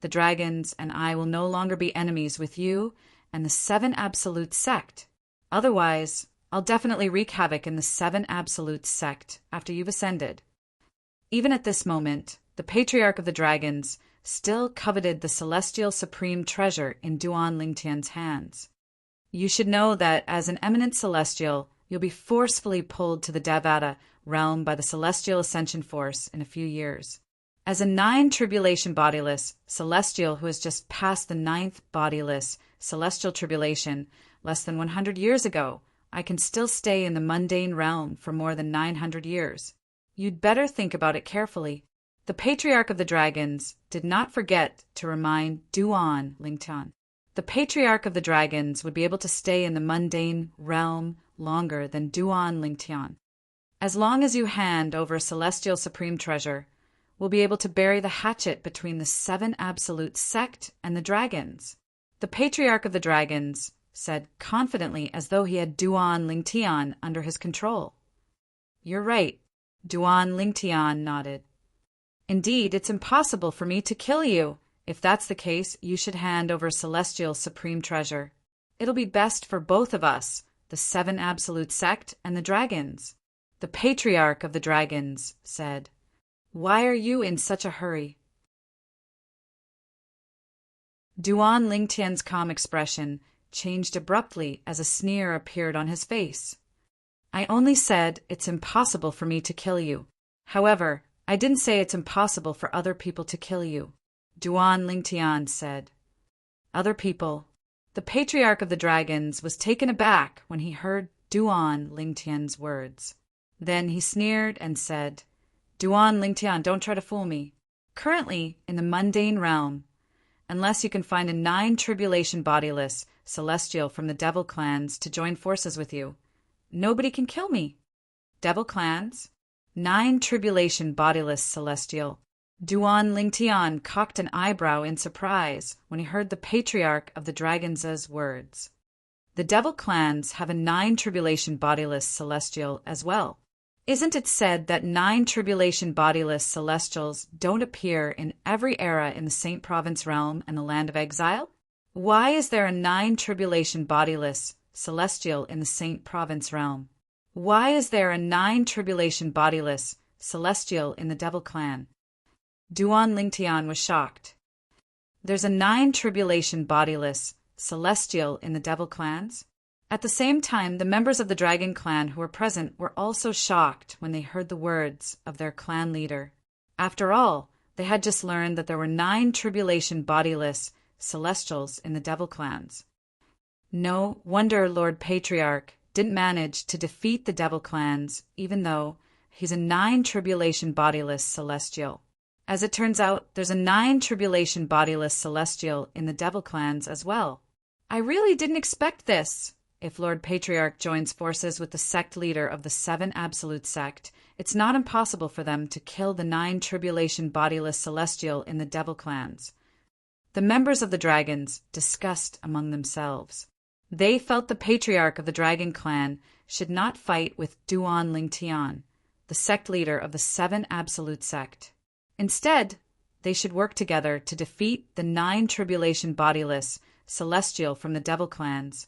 the dragons and I will no longer be enemies with you and the 7 Absolute Sect. Otherwise, I'll definitely wreak havoc in the 7 Absolute Sect after you've ascended." Even at this moment, the Patriarch of the Dragons still coveted the celestial supreme treasure in Duan Lingtian's hands. You should know that as an eminent celestial, you'll be forcefully pulled to the Devata realm by the celestial ascension force in a few years. As a 9 tribulation bodiless celestial who has just passed the 9th bodiless celestial tribulation less than 100 years ago, I can still stay in the mundane realm for more than 900 years. You'd better think about it carefully. The Patriarch of the Dragons did not forget to remind Duan Lingtian. The Patriarch of the Dragons would be able to stay in the mundane realm longer than Duan Lingtian. As long as you hand over celestial supreme treasure, we'll be able to bury the hatchet between the 7 absolute sect and the dragons. The Patriarch of the Dragons said confidently as though he had Duan Lingtian under his control. You're right, Duan Lingtian nodded. Indeed, it's impossible for me to kill you. If that's the case, you should hand over celestial supreme treasure. It'll be best for both of us, the 7 absolute sect and the dragons. The Patriarch of the Dragons said, Why are you in such a hurry? Duan Lingtian's calm expression changed abruptly as a sneer appeared on his face. I only said it's impossible for me to kill you. However, I didn't say it's impossible for other people to kill you, Duan Lingtian said. Other people. The Patriarch of the Dragons was taken aback when he heard Duan Lingtian's words. Then he sneered and said, Duan Lingtian, don't try to fool me. Currently, in the mundane realm, unless you can find a 9 tribulation bodiless celestial from the devil clans to join forces with you, nobody can kill me. Devil clans? 9 tribulation bodiless celestial. Duan Lingtian cocked an eyebrow in surprise when he heard the Patriarch of the Dragons' words. The devil clans have a 9 tribulation bodiless celestial as well. Isn't it said that 9 tribulation bodiless celestials don't appear in every era in the Saint Province realm and the land of exile? Why is there a 9 tribulation bodiless celestial in the Saint Province realm? Why is there a 9 tribulation bodiless celestial in the devil clan? Duan Lingtian was shocked. There's a 9 tribulation bodiless celestial in the devil clans? At the same time, the members of the dragon clan who were present were also shocked when they heard the words of their clan leader. After all, they had just learned that there were 9 tribulation bodiless celestials in the devil clans. No wonder Lord Patriarch didn't manage to defeat the devil clans, even though he's a 9 tribulation bodiless celestial. As it turns out, there's a 9 tribulation bodiless celestial in the devil clans as well. I really didn't expect this. If Lord Patriarch joins forces with the sect leader of the 7 absolute sect, it's not impossible for them to kill the 9 tribulation bodiless celestial in the devil clans. The members of the dragons discussed among themselves. They felt the Patriarch of the dragon clan should not fight with Duan Lingtian, the sect leader of the 7 absolute sect. Instead, they should work together to defeat the 9 tribulation bodiless celestial from the devil clans.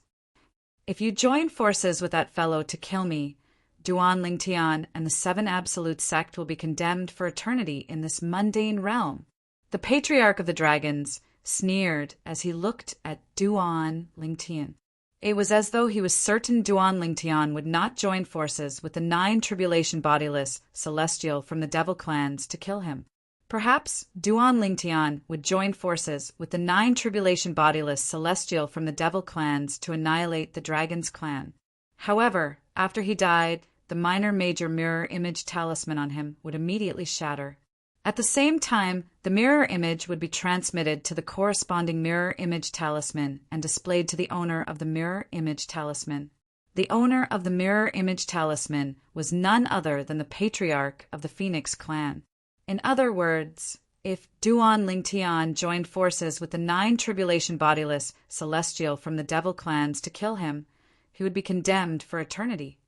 If you join forces with that fellow to kill me, Duan Lingtian and the 7 absolute sect will be condemned for eternity in this mundane realm. The Patriarch of the Dragons sneered as he looked at Duan Lingtian. It was as though he was certain Duan Lingtian would not join forces with the 9 tribulation bodiless celestial from the devil clans to kill him. Perhaps Duan Lingtian would join forces with the 9 tribulation bodiless celestial from the devil clans to annihilate the dragon's clan. However, after he died, the minor-major mirror image talisman on him would immediately shatter. At the same time, the mirror image would be transmitted to the corresponding mirror image talisman and displayed to the owner of the mirror image talisman. The owner of the mirror image talisman was none other than the Patriarch of the Phoenix clan. In other words, if Duan Lingtian joined forces with the 9 tribulation bodiless celestial from the devil clans to kill him, he would be condemned for eternity.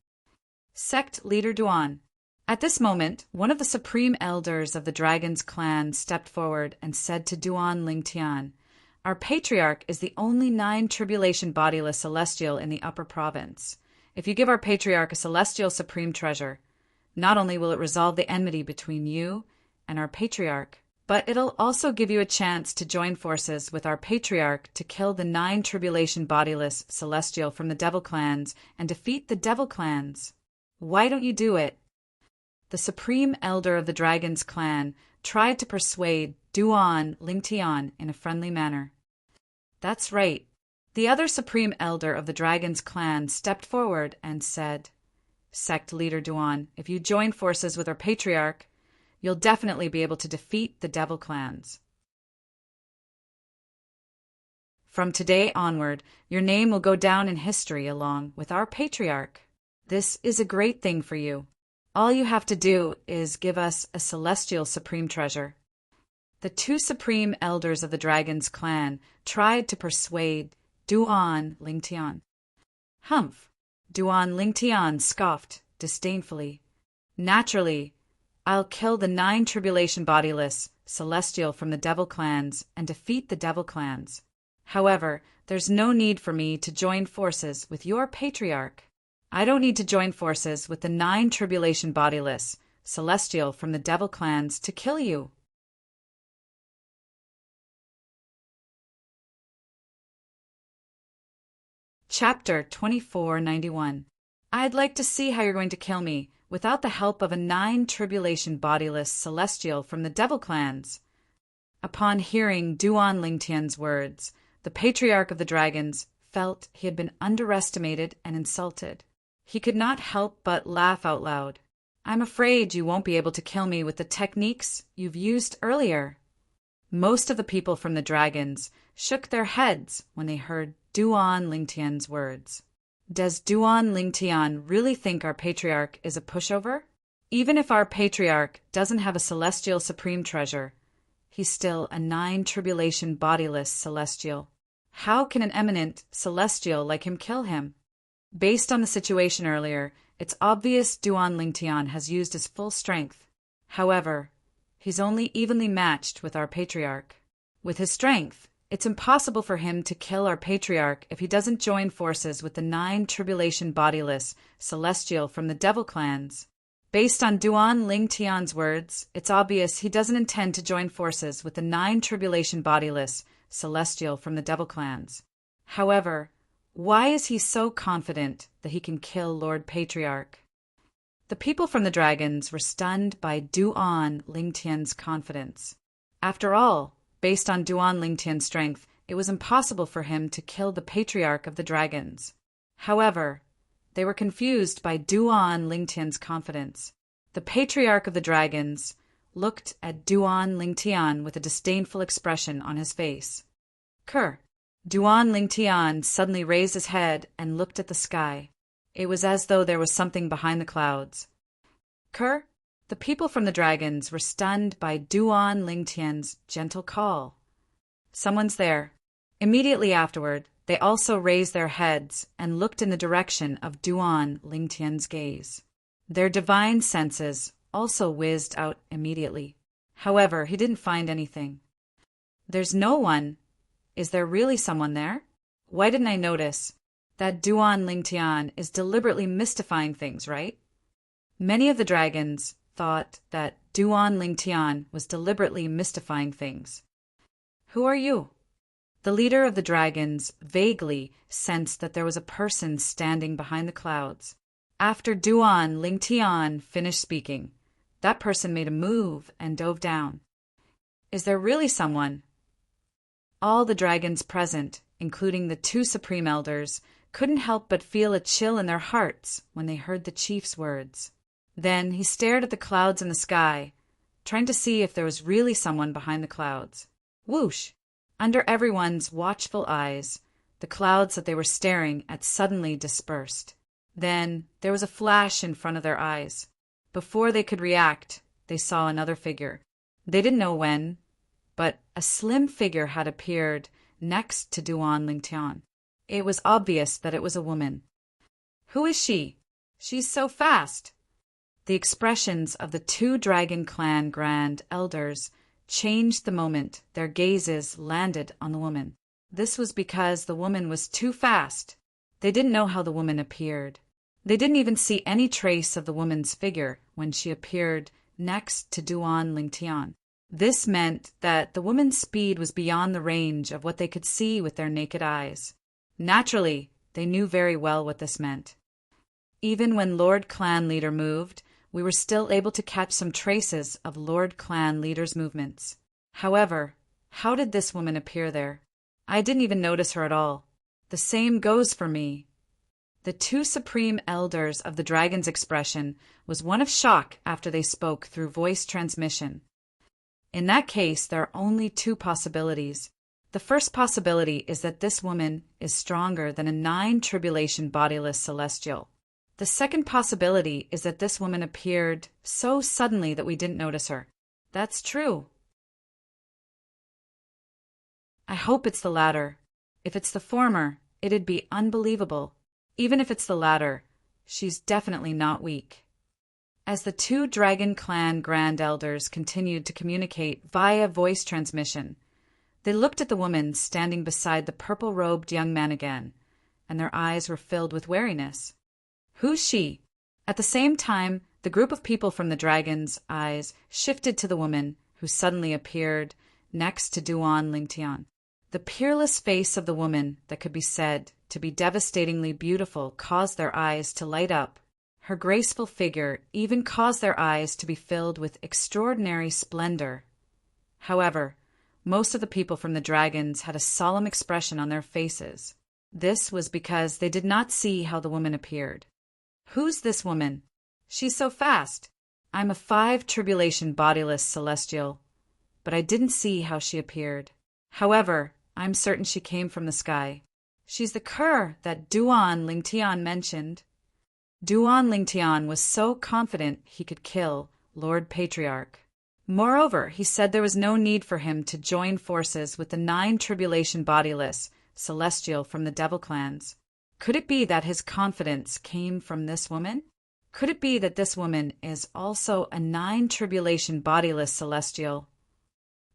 Sect leader Duan. At this moment, one of the supreme elders of the dragon's clan stepped forward and said to Duan Lingtian, Our Patriarch is the only 9 tribulation bodiless celestial in the upper province. If you give our Patriarch a celestial supreme treasure, Not only will it resolve the enmity between you and our patriarch, but it'll also give you a chance to join forces with our patriarch to kill the 9 tribulation bodiless celestial from the devil clans and defeat the devil clans. Why don't you do it? The supreme elder of the dragon's clan tried to persuade Duan Lingtian in a friendly manner. That's right. The other supreme elder of the dragon's clan stepped forward and said, "Sect leader Duan, if you join forces with our patriarch, you'll definitely be able to defeat the devil clans. From today onward, your name will go down in history along with our patriarch. This is a great thing for you. All you have to do is give us a celestial supreme treasure." The 2 supreme elders of the dragon's clan tried to persuade Duan Lingtian. "Humph!" Duan Lingtian scoffed disdainfully. "Naturally, I'll kill the 9 tribulation bodiless celestial from the devil clans and defeat the devil clans. However, there's no need for me to join forces with your patriarch. I don't need to join forces with the 9 tribulation bodiless celestial from the devil clans to kill you." Chapter 2491. I'd like to see how you're going to kill me without the help of a 9 tribulation bodiless celestial from the devil clans. Upon hearing Duan Lingtian's words, the patriarch of the dragons felt he had been underestimated and insulted. He could not help but laugh out loud. "I'm afraid you won't be able to kill me with the techniques you've used earlier." Most of the people from the dragons shook their heads when they heard Duan Lingtian's words. Does Duan Lingtian really think our patriarch is a pushover? Even if our patriarch doesn't have a celestial supreme treasure, he's still a 9 tribulation bodiless celestial. How can an eminent celestial like him kill him? Based on the situation earlier, it's obvious Duan Lingtian has used his full strength. However, he's only evenly matched with our patriarch. With his strength, it's impossible for him to kill our patriarch if he doesn't join forces with the 9 tribulation bodiless celestial from the devil clans. Based on Duan Lingtian's words, it's obvious he doesn't intend to join forces with the 9 tribulation bodiless celestial from the devil clans. However, why is he so confident that he can kill Lord Patriarch? The people from the dragons were stunned by Duan Lingtian's confidence. After all, based on Duan Lingtian's strength, it was impossible for him to kill the patriarch of the dragons. However, they were confused by Duan Lingtian's confidence. The patriarch of the dragons looked at Duan Lingtian with a disdainful expression on his face. "Ker." Duan Lingtian suddenly raised his head and looked at the sky. It was as though there was something behind the clouds. "Ker." The people from the dragons were stunned by Duan Lingtian's gentle call. "Someone's there." Immediately afterward, they also raised their heads and looked in the direction of Duan Lingtian's gaze. Their divine senses also whizzed out immediately. However, he didn't find anything. "There's no one. Is there really someone there? Why didn't I notice? That Duan Lingtian is deliberately mystifying things, right?" Many of the dragons thought that Duan Lingtian was deliberately mystifying things. "Who are you?" The leader of the dragons vaguely sensed that there was a person standing behind the clouds. After Duan Lingtian finished speaking, that person made a move and dove down. "Is there really someone?" All the dragons present, including the 2 supreme elders, couldn't help but feel a chill in their hearts when they heard the chief's words. Then he stared at the clouds in the sky, trying to see if there was really someone behind the clouds. Whoosh! Under everyone's watchful eyes, the clouds that they were staring at suddenly dispersed. Then there was a flash in front of their eyes. Before they could react, they saw another figure. They didn't know when, but a slim figure had appeared next to Duan Lingtian. It was obvious that it was a woman. "Who is she? She's so fast!" The expressions of the 2 Dragon Clan Grand Elders changed the moment their gazes landed on the woman. This was because the woman was too fast. They didn't know how the woman appeared. They didn't even see any trace of the woman's figure when she appeared next to Duan Lingtian. This meant that the woman's speed was beyond the range of what they could see with their naked eyes. Naturally, they knew very well what this meant. Even when Lord Clan Leader moved, we were still able to catch some traces of Lord Clan Leader's movements. However, how did this woman appear there? I didn't even notice her at all. The same goes for me. The two supreme elders of the dragon's expression was one of shock after they spoke through voice transmission. In that case, there are only two possibilities. The first possibility is that this woman is stronger than a 9 tribulation bodiless celestial. The second possibility is that this woman appeared so suddenly that we didn't notice her. That's true. I hope it's the latter. If it's the former, it'd be unbelievable. Even if it's the latter, she's definitely not weak. As the two Dragon Clan Grand Elders continued to communicate via voice transmission, they looked at the woman standing beside the purple-robed young man again, and their eyes were filled with wariness. Who's she? At the same time, the group of people from the dragon's eyes shifted to the woman who suddenly appeared next to Duan Lingtian. The peerless face of the woman that could be said to be devastatingly beautiful caused their eyes to light up. Her graceful figure even caused their eyes to be filled with extraordinary splendor. However, most of the people from the dragons had a solemn expression on their faces. This was because they did not see how the woman appeared. Who's this woman? She's so fast. I'm a 5 tribulation bodiless celestial, but I didn't see how she appeared. However, I'm certain she came from the sky. She's the Kerr that Duan Lingtian mentioned. Duan Lingtian was so confident he could kill Lord Patriarch. Moreover, he said there was no need for him to join forces with the 9 tribulation bodiless celestial from the devil clans. Could it be that his confidence came from this woman? Could it be that this woman is also a 9 tribulation bodiless celestial?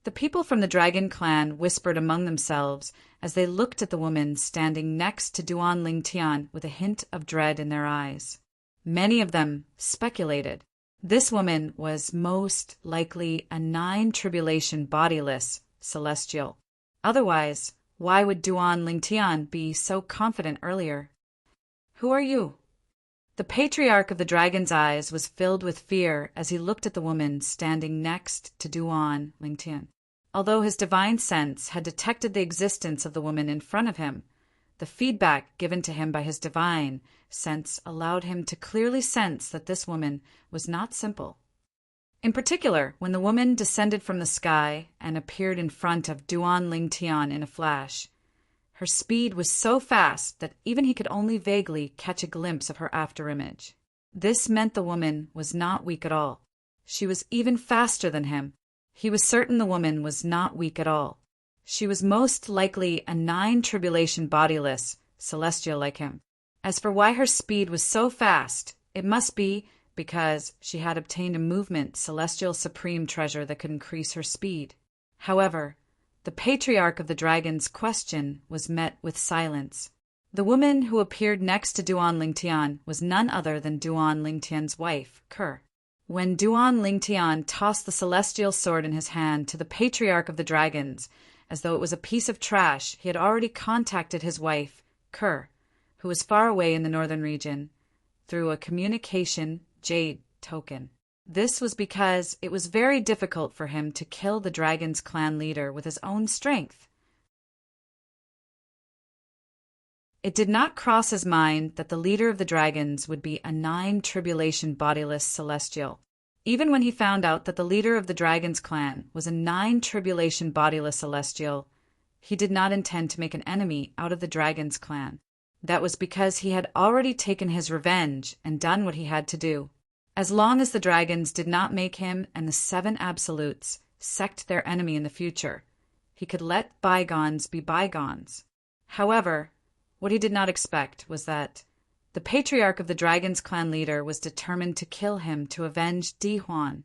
The people from the Dragon Clan whispered among themselves as they looked at the woman standing next to Duan Lingtian with a hint of dread in their eyes. Many of them speculated. This woman was most likely a 9 tribulation bodiless celestial. Otherwise, why would Duan Lingtian be so confident earlier? Who are you? The Patriarch of the Dragon's eyes was filled with fear as he looked at the woman standing next to Duan Lingtian. Although his divine sense had detected the existence of the woman in front of him, the feedback given to him by his divine sense allowed him to clearly sense that this woman was not simple. In particular, when the woman descended from the sky and appeared in front of Duan Lingtian in a flash, her speed was so fast that even he could only vaguely catch a glimpse of her afterimage. This meant the woman was not weak at all. She was even faster than him. He was certain the woman was not weak at all. She was most likely a 9 tribulation bodiless celestial like him. As for why her speed was so fast, it must be because she had obtained a movement celestial supreme treasure that could increase her speed. However, the Patriarch of the Dragon's question was met with silence. The woman who appeared next to Duan Lingtian was none other than Duan Lingtian's wife, Kerr. When Duan Lingtian tossed the celestial sword in his hand to the Patriarch of the Dragons, as though it was a piece of trash, he had already contacted his wife, Kerr, who was far away in the northern region, through a communication jade token. This was because it was very difficult for him to kill the dragon's clan leader with his own strength. It did not cross his mind that the leader of the dragons would be a 9 tribulation bodiless celestial. Even when he found out that the leader of the dragon's clan was a 9 tribulation bodiless celestial, he did not intend to make an enemy out of the dragon's clan. That was because he had already taken his revenge and done what he had to do. As long as the dragons did not make him and the 7 absolutes sect their enemy in the future, he could let bygones be bygones. However, what he did not expect was that the Patriarch of the Dragon's clan leader was determined to kill him to avenge Di Huan,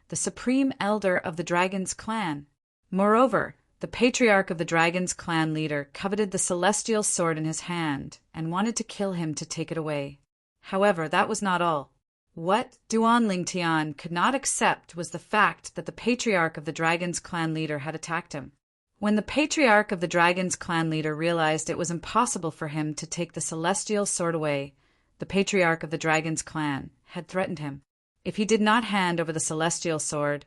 the supreme elder of the Dragon's clan. Moreover, the Patriarch of the Dragon's clan leader coveted the celestial sword in his hand and wanted to kill him to take it away. However, that was not all. What Duan Lingtian could not accept was the fact that the patriarch of the Dragon's clan leader had attacked him. When the patriarch of the Dragon's clan leader realized it was impossible for him to take the celestial sword away, the patriarch of the Dragon's clan had threatened him. If he did not hand over the celestial sword,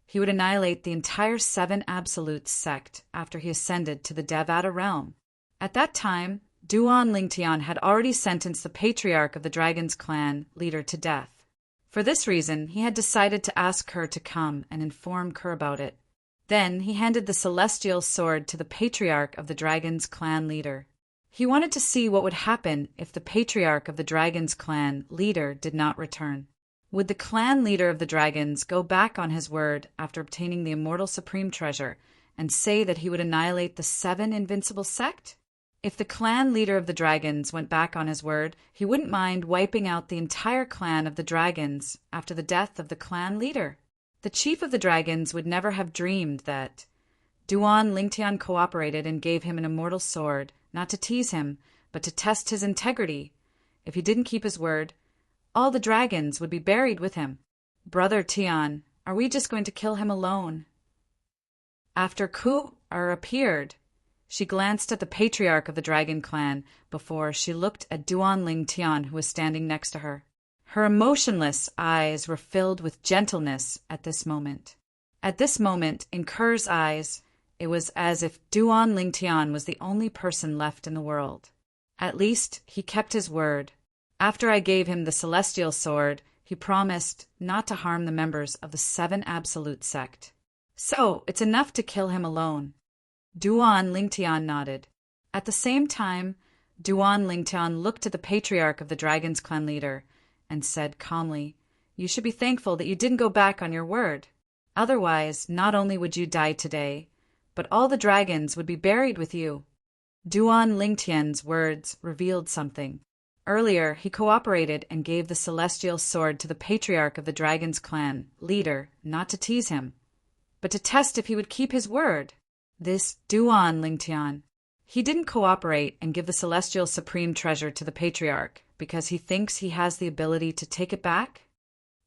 he would annihilate the entire Seven Absolutes sect after he ascended to the Devata realm. At that time, Duan Lingtian had already sentenced the patriarch of the Dragon's clan leader to death. For this reason, he had decided to ask Kerr to come and inform Kerr about it. Then he handed the celestial sword to the patriarch of the Dragon's clan leader. He wanted to see what would happen if the patriarch of the Dragon's clan leader did not return. Would the clan leader of the Dragons go back on his word after obtaining the immortal supreme treasure and say that he would annihilate the Seven Invincible sect? If the clan leader of the Dragons went back on his word, he wouldn't mind wiping out the entire clan of the Dragons after the death of the clan leader. The chief of the Dragons would never have dreamed that Duan Lingtian cooperated and gave him an immortal sword, not to tease him, but to test his integrity. If he didn't keep his word, all the Dragons would be buried with him. Brother Tian, are we just going to kill him alone? After Ku-er appeared, she glanced at the patriarch of the Dragon clan before she looked at Duan Lingtian, who was standing next to her. Her emotionless eyes were filled with gentleness at this moment. At this moment, in Kerr's eyes, it was as if Duan Lingtian was the only person left in the world. At least, he kept his word. After I gave him the celestial sword, he promised not to harm the members of the Seven Absolute sect. So, it's enough to kill him alone. Duan Lingtian nodded. At the same time, Duan Lingtian looked at the patriarch of the Dragon's clan leader and said calmly, "You should be thankful that you didn't go back on your word. Otherwise, not only would you die today, but all the Dragons would be buried with you." Duan Lingtian's words revealed something. Earlier, he cooperated and gave the celestial sword to the patriarch of the Dragon's clan leader, not to tease him, but to test if he would keep his word. This Duan Lingtian, he didn't cooperate and give the celestial supreme treasure to the patriarch because he thinks he has the ability to take it back?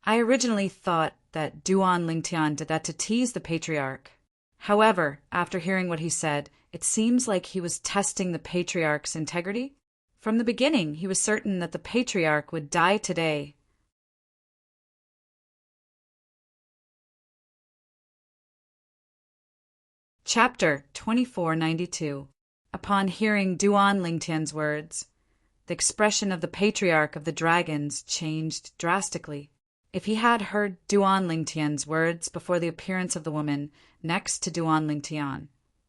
I originally thought that Duan Lingtian did that to tease the patriarch. However, after hearing what he said, it seems like he was testing the patriarch's integrity. From the beginning, he was certain that the patriarch would die today. Chapter 2492. Upon hearing Duan Lingtian's words, the expression of the patriarch of the Dragons changed drastically. If he had heard Duan Lingtian's words before the appearance of the woman next to Duan Lingtian,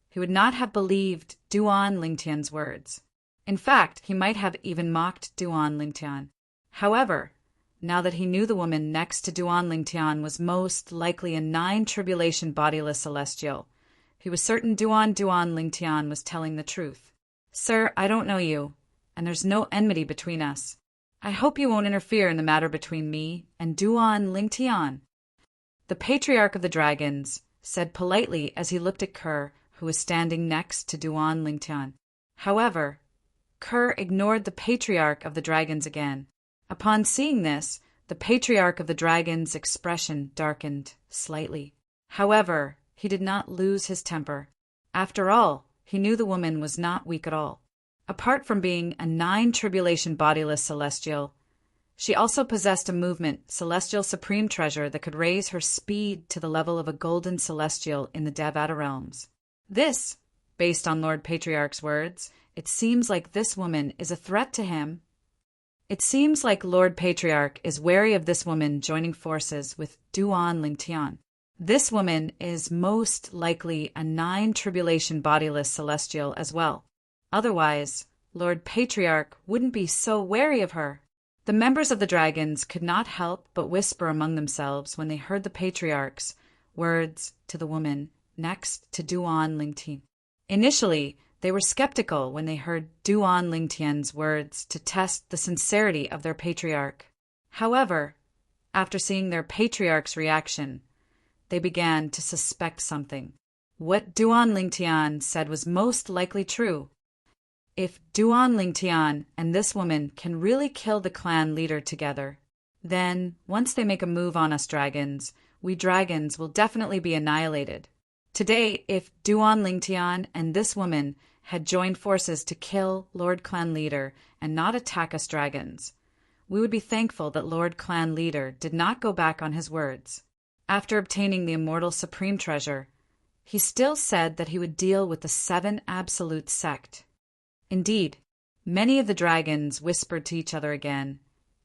he would not have believed Duan Lingtian's words. In fact, he might have even mocked Duan Lingtian. However, now that he knew the woman next to Duan Lingtian was most likely a 9-tribulation bodiless celestial, he was certain Duan Lingtian was telling the truth. "Sir, I don't know you, and there's no enmity between us. I hope you won't interfere in the matter between me and Duan Lingtian." The patriarch of the Dragons said politely as he looked at Kerr, who was standing next to Duan Lingtian. However, Kerr ignored the patriarch of the Dragons again. Upon seeing this, the patriarch of the Dragons' expression darkened slightly. However, he did not lose his temper. After all, he knew the woman was not weak at all. Apart from being a 9-tribulation bodiless celestial, she also possessed a movement celestial supreme treasure that could raise her speed to the level of a golden celestial in the Devata realms. This, based on Lord Patriarch's words, it seems like this woman is a threat to him. It seems like Lord Patriarch is wary of this woman joining forces with Duan Lingtian. This woman is most likely a 9-tribulation bodiless celestial as well. Otherwise, Lord Patriarch wouldn't be so wary of her. The members of the Dragons could not help but whisper among themselves when they heard the Patriarch's words to the woman next to Duan Lingtian. Initially, they were skeptical when they heard Duan Lingtian's words to test the sincerity of their patriarch. However, after seeing their patriarch's reaction, they began to suspect something. What Duan Lingtian said was most likely true. If Duan Lingtian and this woman can really kill the clan leader together, then, once they make a move on us dragons, we dragons will definitely be annihilated. Today, if Duan Lingtian and this woman had joined forces to kill Lord Clan Leader and not attack us dragons, we would be thankful that Lord Clan Leader did not go back on his words. After obtaining the immortal supreme treasure, he still said that he would deal with the 7 absolute sect. Indeed, many of the dragons whispered to each other again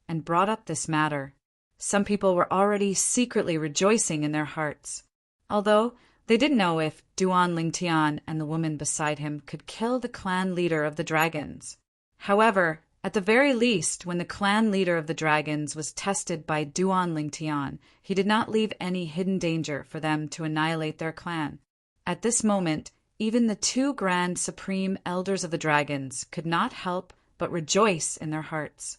and brought up this matter. Some people were already secretly rejoicing in their hearts, although they didn't know if Duan Lingtian and the woman beside him could kill the clan leader of the dragons. However, at the very least, when the clan leader of the dragons was tested by Duan Lingtian, he did not leave any hidden danger for them to annihilate their clan. At this moment, even the 2 grand supreme elders of the dragons could not help but rejoice in their hearts.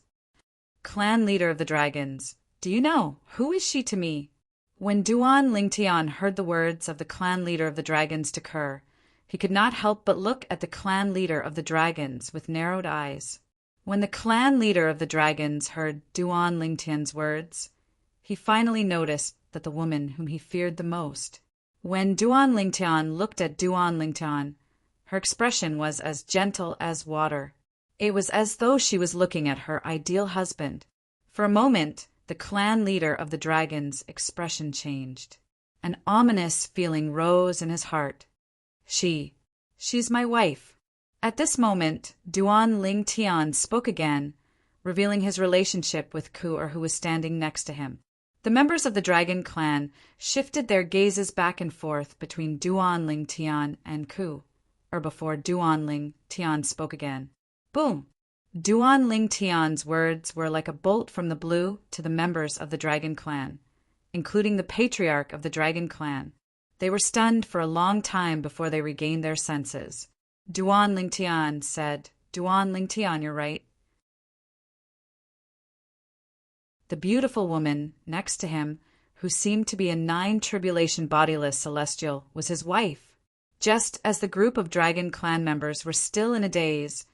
Clan leader of the dragons, do you know, who is she to me? When Duan Lingtian heard the words of the clan leader of the dragons to Kerr, he could not help but look at the clan leader of the dragons with narrowed eyes. When the clan leader of the dragons heard Duan Lingtian's words, he finally noticed that the woman whom he feared the most. When Duan Lingtian looked at Duan Lingtian, her expression was as gentle as water. It was as though she was looking at her ideal husband. For a moment, the clan leader of the dragons' expression changed. An ominous feeling rose in his heart. She's my wife. At this moment, Duan Lingtian spoke again, revealing his relationship with Ku, who was standing next to him. The members of the dragon clan shifted their gazes back and forth between Duan Lingtian and Ku, before Duan Lingtian spoke again. Boom! Duan Lingtian's words were like a bolt from the blue to the members of the dragon clan, including the patriarch of the dragon clan. They were stunned for a long time before they regained their senses. Duan Lingtian said, Duan Lingtian, you're right. The beautiful woman next to him, who seemed to be a 9-tribulation bodiless celestial, was his wife. Just as the group of dragon clan members were still in a daze,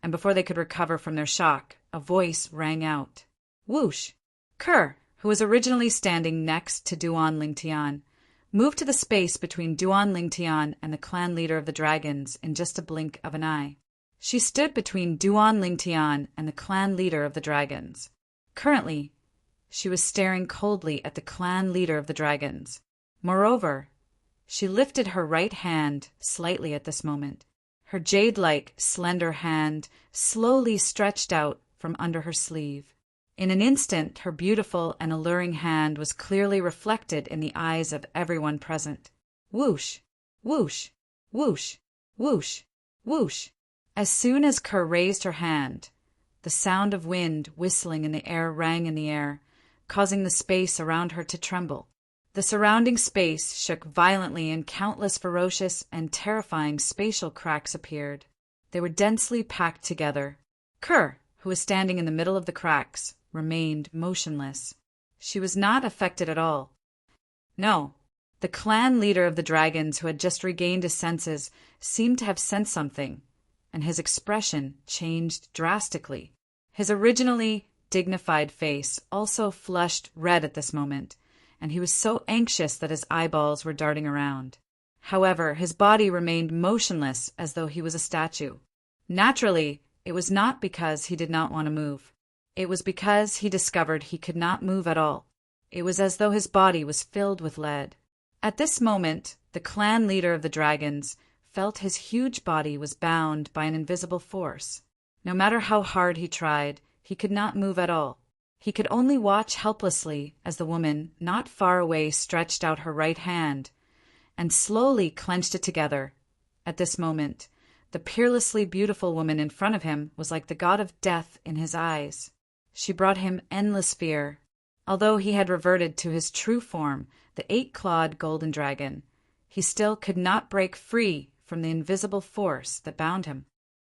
and before they could recover from their shock, a voice rang out. Whoosh! Kerr, who was originally standing next to Duan Lingtian, moved to the space between Duan Lingtian and the clan leader of the dragons in just a blink of an eye. She stood between Duan Lingtian and the clan leader of the dragons. Currently, she was staring coldly at the clan leader of the dragons. Moreover, she lifted her right hand slightly at this moment. Her jade-like, slender hand slowly stretched out from under her sleeve. In an instant, her beautiful and alluring hand was clearly reflected in the eyes of everyone present. Whoosh! Whoosh! Whoosh! Whoosh! Whoosh! As soon as Kerr raised her hand, the sound of wind whistling in the air rang in the air, causing the space around her to tremble. The surrounding space shook violently and countless ferocious and terrifying spatial cracks appeared. They were densely packed together. Kerr, who was standing in the middle of the cracks, remained motionless. She was not affected at all. No, the clan leader of the dragons, who had just regained his senses, seemed to have sensed something, and his expression changed drastically. His originally dignified face also flushed red at this moment, and he was so anxious that his eyeballs were darting around. However, his body remained motionless as though he was a statue. Naturally, it was not because he did not want to move. It was because he discovered he could not move at all. It was as though his body was filled with lead. At this moment, the clan leader of the dragons felt his huge body was bound by an invisible force. No matter how hard he tried, he could not move at all. He could only watch helplessly as the woman not far away stretched out her right hand and slowly clenched it together. At this moment, the peerlessly beautiful woman in front of him was like the god of death in his eyes. She brought him endless fear. Although he had reverted to his true form, the 8-clawed golden dragon, he still could not break free from the invisible force that bound him.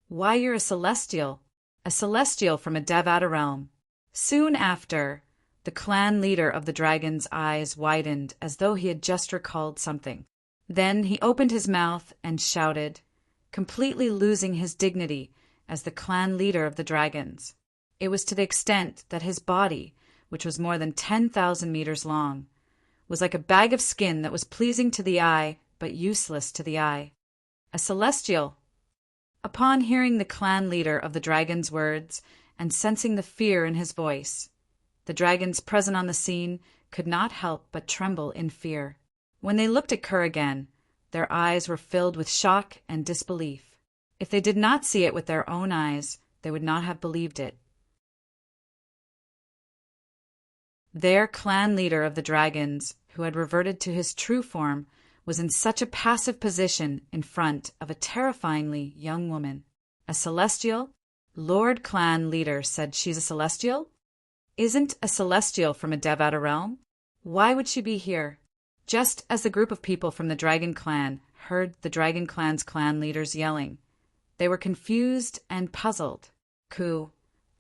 Why, you're a celestial from a Devata realm. Soon after, the clan leader of the dragon's eyes widened as though he had just recalled something. Then he opened his mouth and shouted, completely losing his dignity as the clan leader of the dragons. It was to the extent that his body, which was more than 10,000 meters long, was like a bag of skin that was pleasing to the eye but useless to the eye. A celestial. Upon hearing the clan leader of the dragon's words and sensing the fear in his voice, the dragons present on the scene could not help but tremble in fear. When they looked at Kerr again, their eyes were filled with shock and disbelief. If they did not see it with their own eyes, they would not have believed it. Their clan leader of the dragons, who had reverted to his true form, was in such a passive position in front of a terrifyingly young woman. A celestial? Lord Clan Leader said she's a celestial? Isn't a celestial from a Devata realm? Why would she be here? Just as the group of people from the Dragon Clan heard the Dragon Clan's clan leaders yelling, they were confused and puzzled. Ku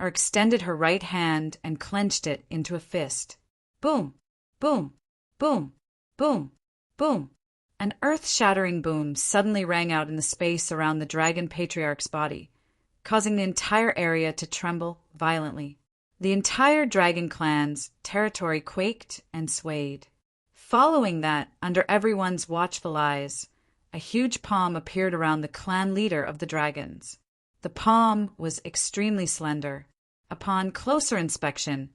extended her right hand and clenched it into a fist. Boom! Boom! Boom! Boom! Boom! An earth-shattering boom suddenly rang out in the space around the Dragon Patriarch's body, causing the entire area to tremble violently. The entire Dragon Clan's territory quaked and swayed. Following that, under everyone's watchful eyes, a huge palm appeared around the clan leader of the dragons. The palm was extremely slender. Upon closer inspection,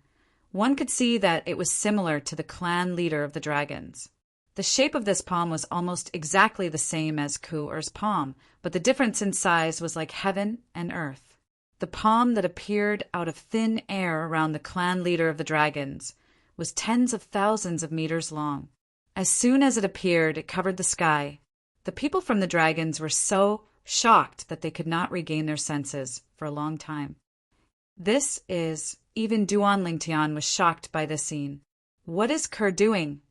one could see that it was similar to the clan leader of the dragons. The shape of this palm was almost exactly the same as Ku-Er's palm, but the difference in size was like heaven and earth. The palm that appeared out of thin air around the clan leader of the dragons was tens of thousands of meters long. As soon as it appeared, it covered the sky. The people from the dragons were so shocked that they could not regain their senses for a long time. Even Duan Lingtian was shocked by this scene. What is Kerr doing?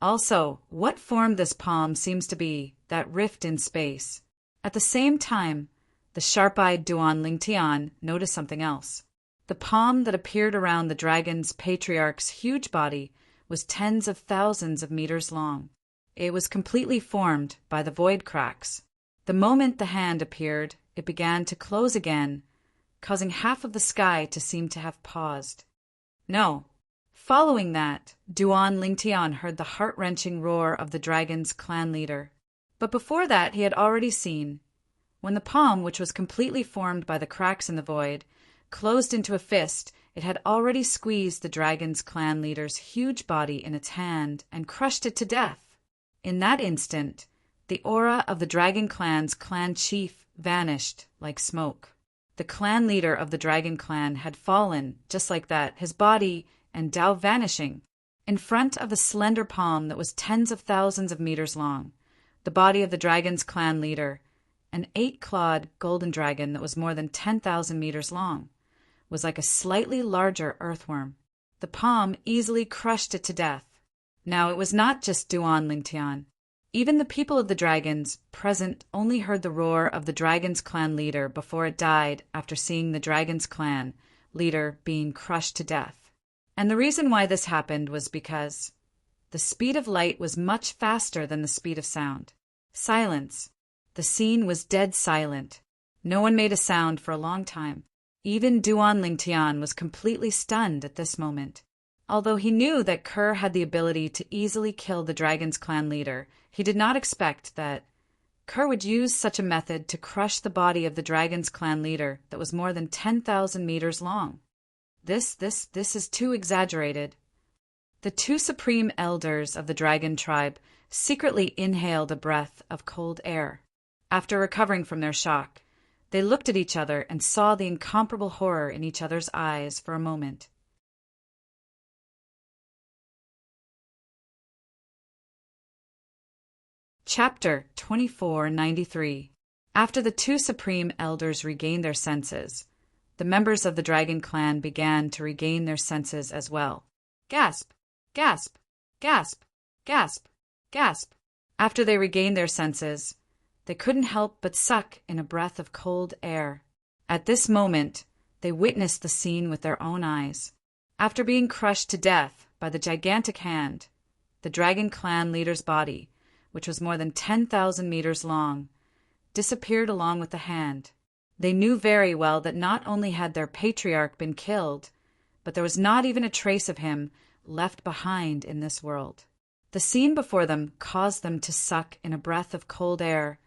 Also, what form this palm seems to be, that rift in space. At the same time, the sharp-eyed Duan Lingtian noticed something else. The palm that appeared around the dragon's patriarch's huge body was tens of thousands of meters long. It was completely formed by the void cracks. The moment the hand appeared, it began to close again, causing half of the sky to seem to have paused. No. Following that, Duan Lingtian heard the heart-wrenching roar of the dragon's clan leader. But before that he had already seen. When the palm, which was completely formed by the cracks in the void, closed into a fist, it had already squeezed the dragon's clan leader's huge body in its hand and crushed it to death. In that instant, the aura of the dragon clan's clan chief vanished like smoke. The clan leader of the dragon clan had fallen, just like that, his body and Dao vanishing, in front of the slender palm that was tens of thousands of meters long. The body of the dragon's clan leader, an 8-clawed golden dragon that was more than 10,000 meters long, was like a slightly larger earthworm. The palm easily crushed it to death. Now it was not just Duan Lingtian. Even the people of the dragons present only heard the roar of the dragon's clan leader before it died after seeing the dragon's clan leader being crushed to death. And the reason why this happened was because the speed of light was much faster than the speed of sound. Silence. The scene was dead silent. No one made a sound for a long time. Even Duan Lingtian was completely stunned at this moment. Although he knew that Kerr had the ability to easily kill the dragon's clan leader, he did not expect that Kerr would use such a method to crush the body of the dragon's clan leader that was more than 10,000 meters long. This is too exaggerated. The two supreme elders of the dragon tribe secretly inhaled a breath of cold air. After recovering from their shock, they looked at each other and saw the incomparable horror in each other's eyes for a moment. Chapter 2493. After the two supreme elders regained their senses, the members of the dragon clan began to regain their senses as well. Gasp! Gasp! Gasp! Gasp! Gasp! After they regained their senses, they couldn't help but suck in a breath of cold air. At this moment, they witnessed the scene with their own eyes. After being crushed to death by the gigantic hand, the dragon clan leader's body, which was more than 10,000 meters long, disappeared along with the hand. They knew very well that not only had their patriarch been killed, but there was not even a trace of him left behind in this world. The scene before them caused them to suck in a breath of cold air,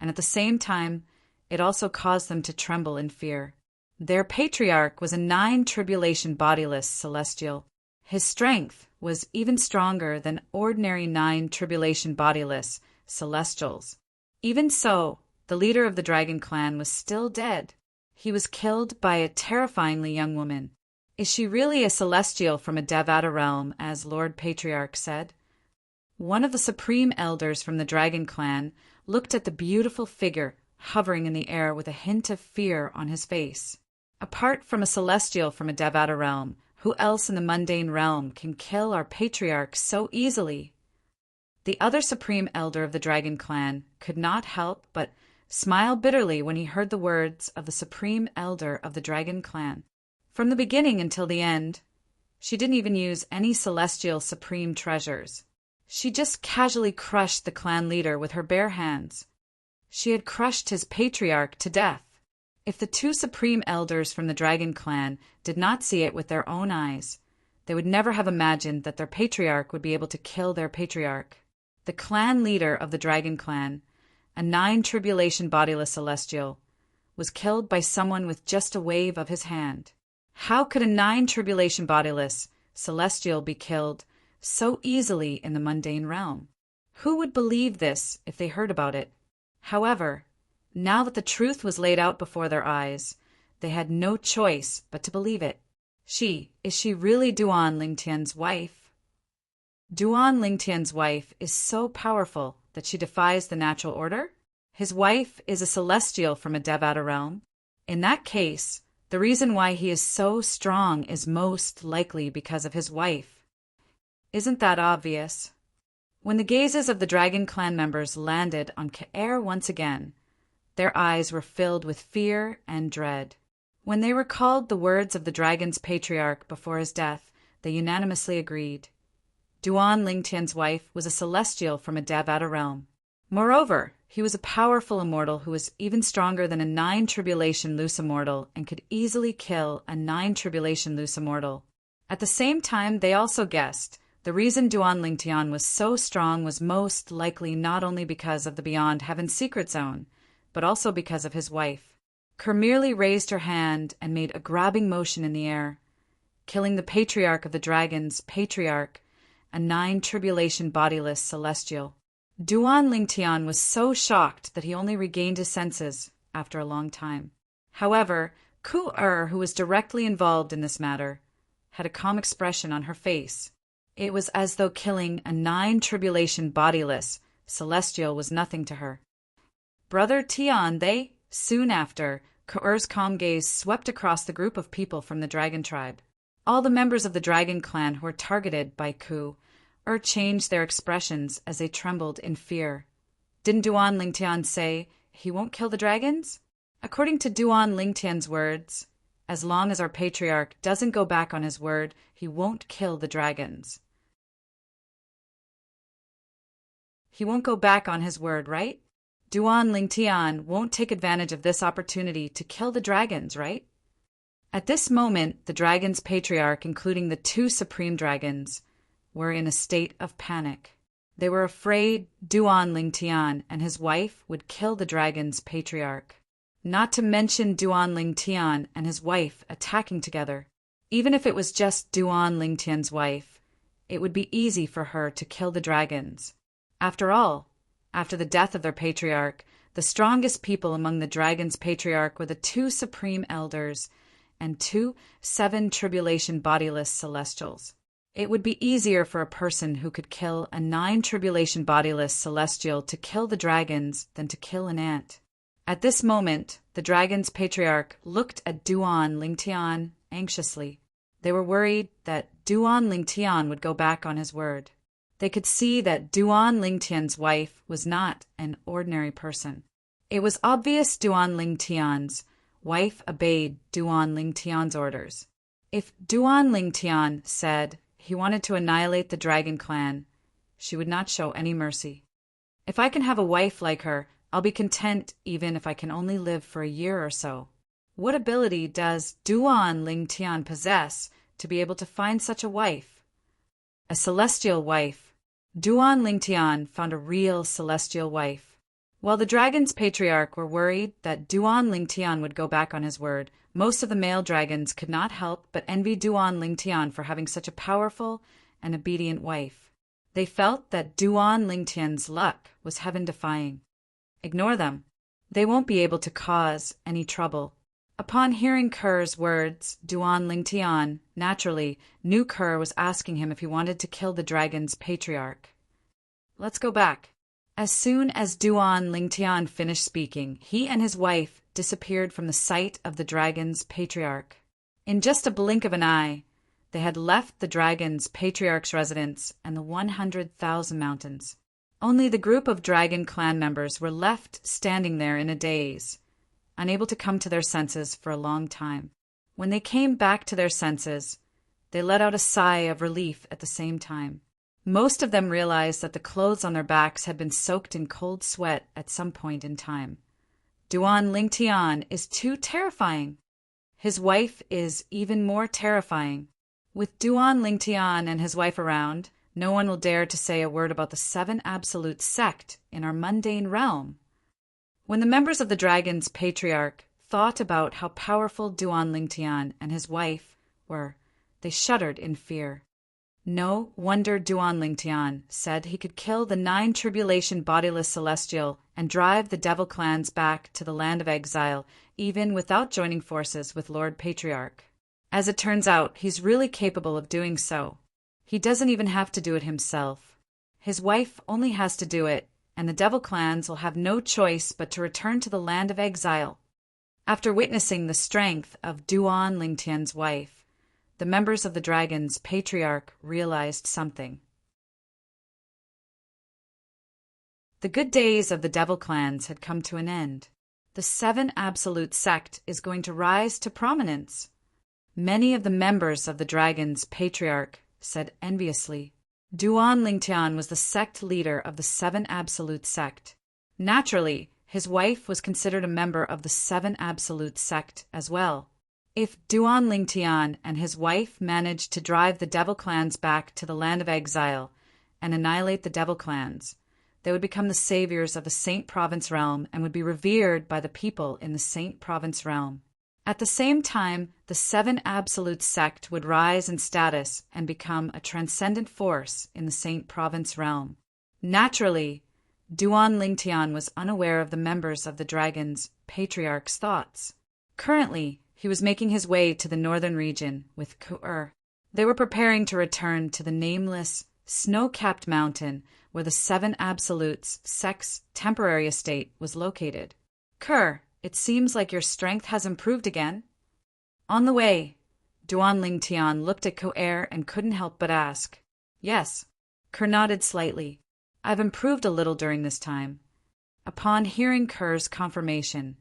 and at the same time, it also caused them to tremble in fear. Their patriarch was a 9 tribulation bodiless celestial. His strength was even stronger than ordinary 9 tribulation bodiless celestials. Even so, the leader of the dragon clan was still dead. He was killed by a terrifyingly young woman. Is she really a celestial from a Devata realm, as Lord Patriarch said? One of the supreme elders from the dragon clan looked at the beautiful figure hovering in the air with a hint of fear on his face. Apart from a celestial from a Devata realm, who else in the mundane realm can kill our patriarch so easily? The other supreme elder of the dragon clan could not help but smile bitterly when he heard the words of the supreme elder of the dragon clan. From the beginning until the end, she didn't even use any celestial supreme treasures. She just casually crushed the clan leader with her bare hands. She had crushed his patriarch to death. If the 2 supreme elders from the dragon clan did not see it with their own eyes, they would never have imagined that their patriarch would be able to kill their patriarch. The clan leader of the dragon clan, a 9 tribulation bodiless celestial, was killed by someone with just a wave of his hand. How could a 9 tribulation bodiless celestial be killed so easily in the mundane realm? Who would believe this if they heard about it? However, now that the truth was laid out before their eyes, they had no choice but to believe it. Is she really Duan Lingtian's wife? Duan Lingtian's wife is so powerful that she defies the natural order? His wife is a celestial from a Devata realm? In that case, the reason why he is so strong is most likely because of his wife. Isn't that obvious? When the gazes of the dragon clan members landed on K'er once again, their eyes were filled with fear and dread. When they recalled the words of the dragon's patriarch before his death, they unanimously agreed. Duan Lingtian's wife was a celestial from a Devata realm. Moreover, he was a powerful immortal who was even stronger than a 9 tribulation loose immortal and could easily kill a 9 tribulation loose immortal. At the same time, they also guessed the reason Duan Lingtian was so strong was most likely not only because of the Beyond Heaven secret zone, but also because of his wife. Kerr merely raised her hand and made a grabbing motion in the air, killing the patriarch of the dragons, patriarch, a 9 tribulation bodiless celestial. Duan Lingtian was so shocked that he only regained his senses after a long time. However, Ku-er, who was directly involved in this matter, had a calm expression on her face. It was as though killing a 9 tribulation bodiless celestial was nothing to her. Brother Tian, soon after, Ku-er's calm gaze swept across the group of people from the dragon tribe. All the members of the dragon clan who were targeted by Ku-er changed their expressions as they trembled in fear. Didn't Duan Lingtian say he won't kill the dragons? According to Duan Lingtian's words, as long as our patriarch doesn't go back on his word, he won't kill the dragons. He won't go back on his word, right? Duan Lingtian won't take advantage of this opportunity to kill the dragons, right? At this moment, the dragon's patriarch, including the 2 supreme dragons, were in a state of panic. They were afraid Duan Lingtian and his wife would kill the dragon's patriarch. Not to mention Duan Lingtian and his wife attacking together. Even if it was just Duan Lingtian's wife, it would be easy for her to kill the dragons. After all, after the death of their patriarch, the strongest people among the dragon's patriarch were the 2 supreme elders and 2 7 tribulation bodiless celestials. It would be easier for a person who could kill a 9 tribulation bodiless celestial to kill the dragons than to kill an ant. At this moment, the dragon's patriarch looked at Duan Lingtian anxiously. They were worried that Duan Lingtian would go back on his word. They could see that Duan Lingtian's wife was not an ordinary person. It was obvious Duan Lingtian's wife obeyed Duan Lingtian's orders. If Duan Lingtian said he wanted to annihilate the dragon clan, she would not show any mercy. If I can have a wife like her, I'll be content even if I can only live for a year or so. What ability does Duan Lingtian possess to be able to find such a wife? A celestial wife. Duan Lingtian found a real celestial wife. While the dragon's patriarch were worried that Duan Lingtian would go back on his word, most of the male dragons could not help but envy Duan Lingtian for having such a powerful and obedient wife. They felt that Duan Lingtian's luck was heaven-defying. Ignore them. They won't be able to cause any trouble. Upon hearing Ker's words, Duan Lingtian, naturally, knew Ker was asking him if he wanted to kill the dragon's patriarch. Let's go back. As soon as Duan Lingtian finished speaking, he and his wife disappeared from the sight of the dragon's patriarch. In just a blink of an eye, they had left the dragon's patriarch's residence and the 100,000 mountains. Only the group of dragon clan members were left standing there in a daze, unable to come to their senses for a long time. When they came back to their senses, they let out a sigh of relief at the same time. Most of them realized that the clothes on their backs had been soaked in cold sweat at some point in time. Duan Lingtian is too terrifying. His wife is even more terrifying. With Duan Lingtian and his wife around, no one will dare to say a word about the 7 absolute sect in our mundane realm. When the members of the dragon's patriarch thought about how powerful Duan Lingtian and his wife were, they shuddered in fear. No wonder Duan Lingtian said he could kill the 9 tribulation bodiless celestial and drive the devil clans back to the land of exile, even without joining forces with Lord Patriarch. As it turns out, he's really capable of doing so. He doesn't even have to do it himself. His wife only has to do it, and the devil clans will have no choice but to return to the land of exile. After witnessing the strength of Duan Lingtian's wife, the members of the dragon's patriarch realized something. The good days of the devil clans had come to an end. The 7 absolute sect is going to rise to prominence. Many of the members of the dragon's patriarch said enviously. Duan Lingtian was the sect leader of the 7 absolute sect. Naturally, his wife was considered a member of the 7 absolute sect as well. If Duan Lingtian and his wife managed to drive the devil clans back to the land of exile and annihilate the devil clans, they would become the saviors of the Saint Province realm and would be revered by the people in the Saint Province realm. At the same time, the 7 absolute sect would rise in status and become a transcendent force in the Saint Province realm. Naturally, Duan Lingtian was unaware of the members of the dragon's patriarch's thoughts. Currently, he was making his way to the northern region with Ker. They were preparing to return to the nameless, snow-capped mountain where the 7 absolutes sect's temporary estate was located. Ker, it seems like your strength has improved again. On the way, Duan Lingtian looked at Ker and couldn't help but ask. Yes. Ker nodded slightly. I've improved a little during this time. Upon hearing Ker's confirmation,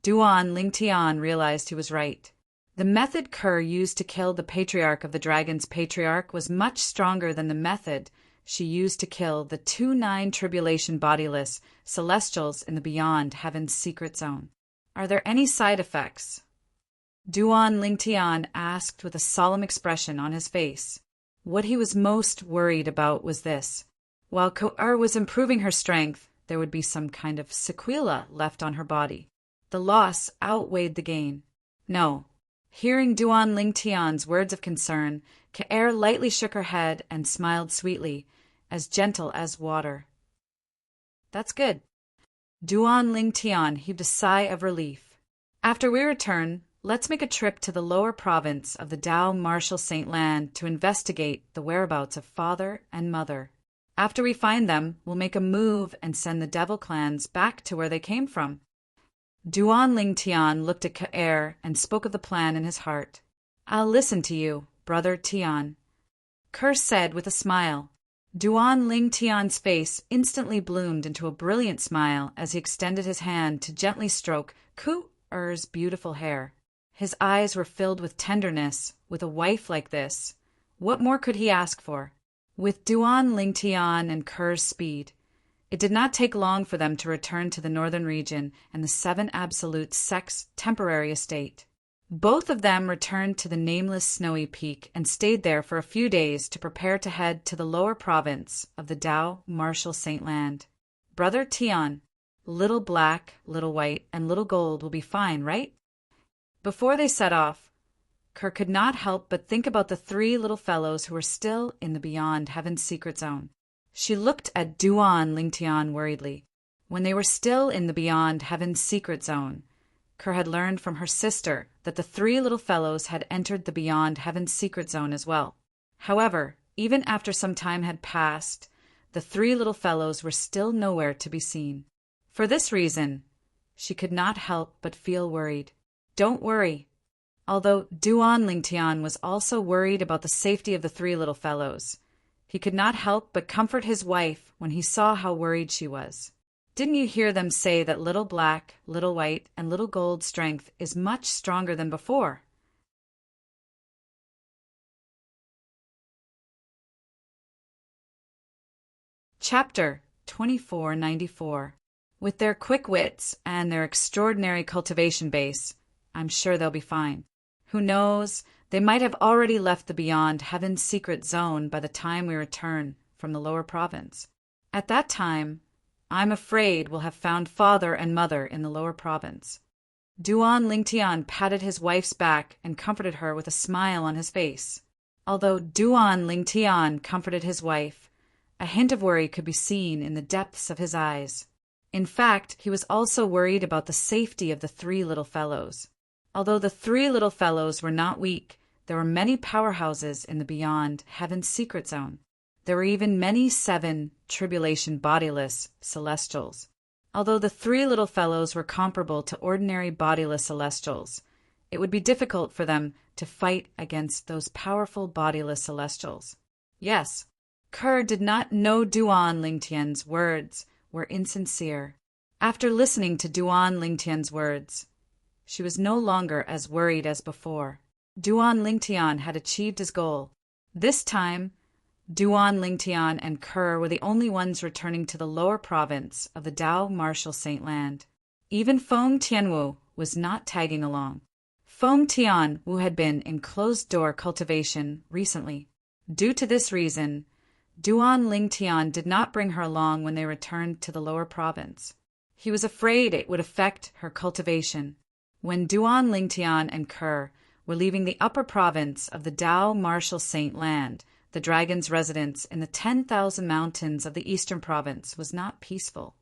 Duan Lingtian realized he was right. The method Ker used to kill the patriarch of the dragon's patriarch was much stronger than the method she used to kill the 2-9 tribulation bodiless celestials in the beyond heaven's secret zone. Are there any side effects? Duan Lingtian asked with a solemn expression on his face. What he was most worried about was this. While Ker was improving her strength, there would be some kind of sequela left on her body. The loss outweighed the gain. No. Hearing Duan Lingtian's words of concern, Ker lightly shook her head and smiled sweetly, as gentle as water. That's good. Duan Lingtian heaved a sigh of relief. After we return, let's make a trip to the lower province of the Dao Martial Saint Land to investigate the whereabouts of father and mother. After we find them, we'll make a move and send the devil clans back to where they came from. Duan Lingtian looked at Ker and spoke of the plan in his heart. I'll listen to you, brother Tian. Ker said with a smile. Duan Lingtian's face instantly bloomed into a brilliant smile as he extended his hand to gently stroke Ker's beautiful hair. His eyes were filled with tenderness. With a wife like this, what more could he ask for? With Duan Lingtian and Ker's speed, It did not take long for them to return to the northern region and the Seven Absolute Sect's temporary estate. Both of them returned to the nameless snowy peak and stayed there for a few days to prepare to head to the lower province of the Dao Martial Saint Land. Brother Tian, Little Black, Little White, and Little Gold will be fine, right? Before they set off, Kerr could not help but think about the three little fellows who were still in the Beyond Heaven's Secret Zone. She looked at Duan Lingtian worriedly. When they were still in the Beyond Heaven's Secret Zone, Kerr had learned from her sister that the three little fellows had entered the Beyond Heaven's Secret Zone as well. However, even after some time had passed, the three little fellows were still nowhere to be seen. For this reason, she could not help but feel worried. Don't worry. Although Duan Lingtian was also worried about the safety of the three little fellows, he could not help but comfort his wife when he saw how worried she was. Didn't you hear them say that Little Black, Little White, and Little Gold's strength is much stronger than before? Chapter 2494. With their quick wits and their extraordinary cultivation base, I'm sure they'll be fine. Who knows, they might have already left the Beyond Heaven's Secret Zone by the time we return from the lower province. At that time, I'm afraid we'll have found father and mother in the lower province. Duan Lingtian patted his wife's back and comforted her with a smile on his face. Although Duan Lingtian comforted his wife, a hint of worry could be seen in the depths of his eyes. In fact, he was also worried about the safety of the three little fellows. Although the three little fellows were not weak, there were many powerhouses in the Beyond Heaven's Secret Zone. There were even many 7 tribulation bodiless celestials. Although the three little fellows were comparable to ordinary bodiless celestials, it would be difficult for them to fight against those powerful bodiless celestials. Yes, Kerr did not know Duan Lingtian's words were insincere. After listening to Duan Lingtian's words, she was no longer as worried as before. Duan Lingtian had achieved his goal. This time, Duan Lingtian and Kerr were the only ones returning to the lower province of the Dao Martial Saint Land. Even Feng Tianwu was not tagging along. Feng Tianwu had been in closed-door cultivation recently. Due to this reason, Duan Lingtian did not bring her along when they returned to the lower province. He was afraid it would affect her cultivation. When Duan Lingtian and Kerr were leaving the upper province of the Dao Martial Saint Land, the dragon's residence in the 10,000 mountains of the eastern province was not peaceful.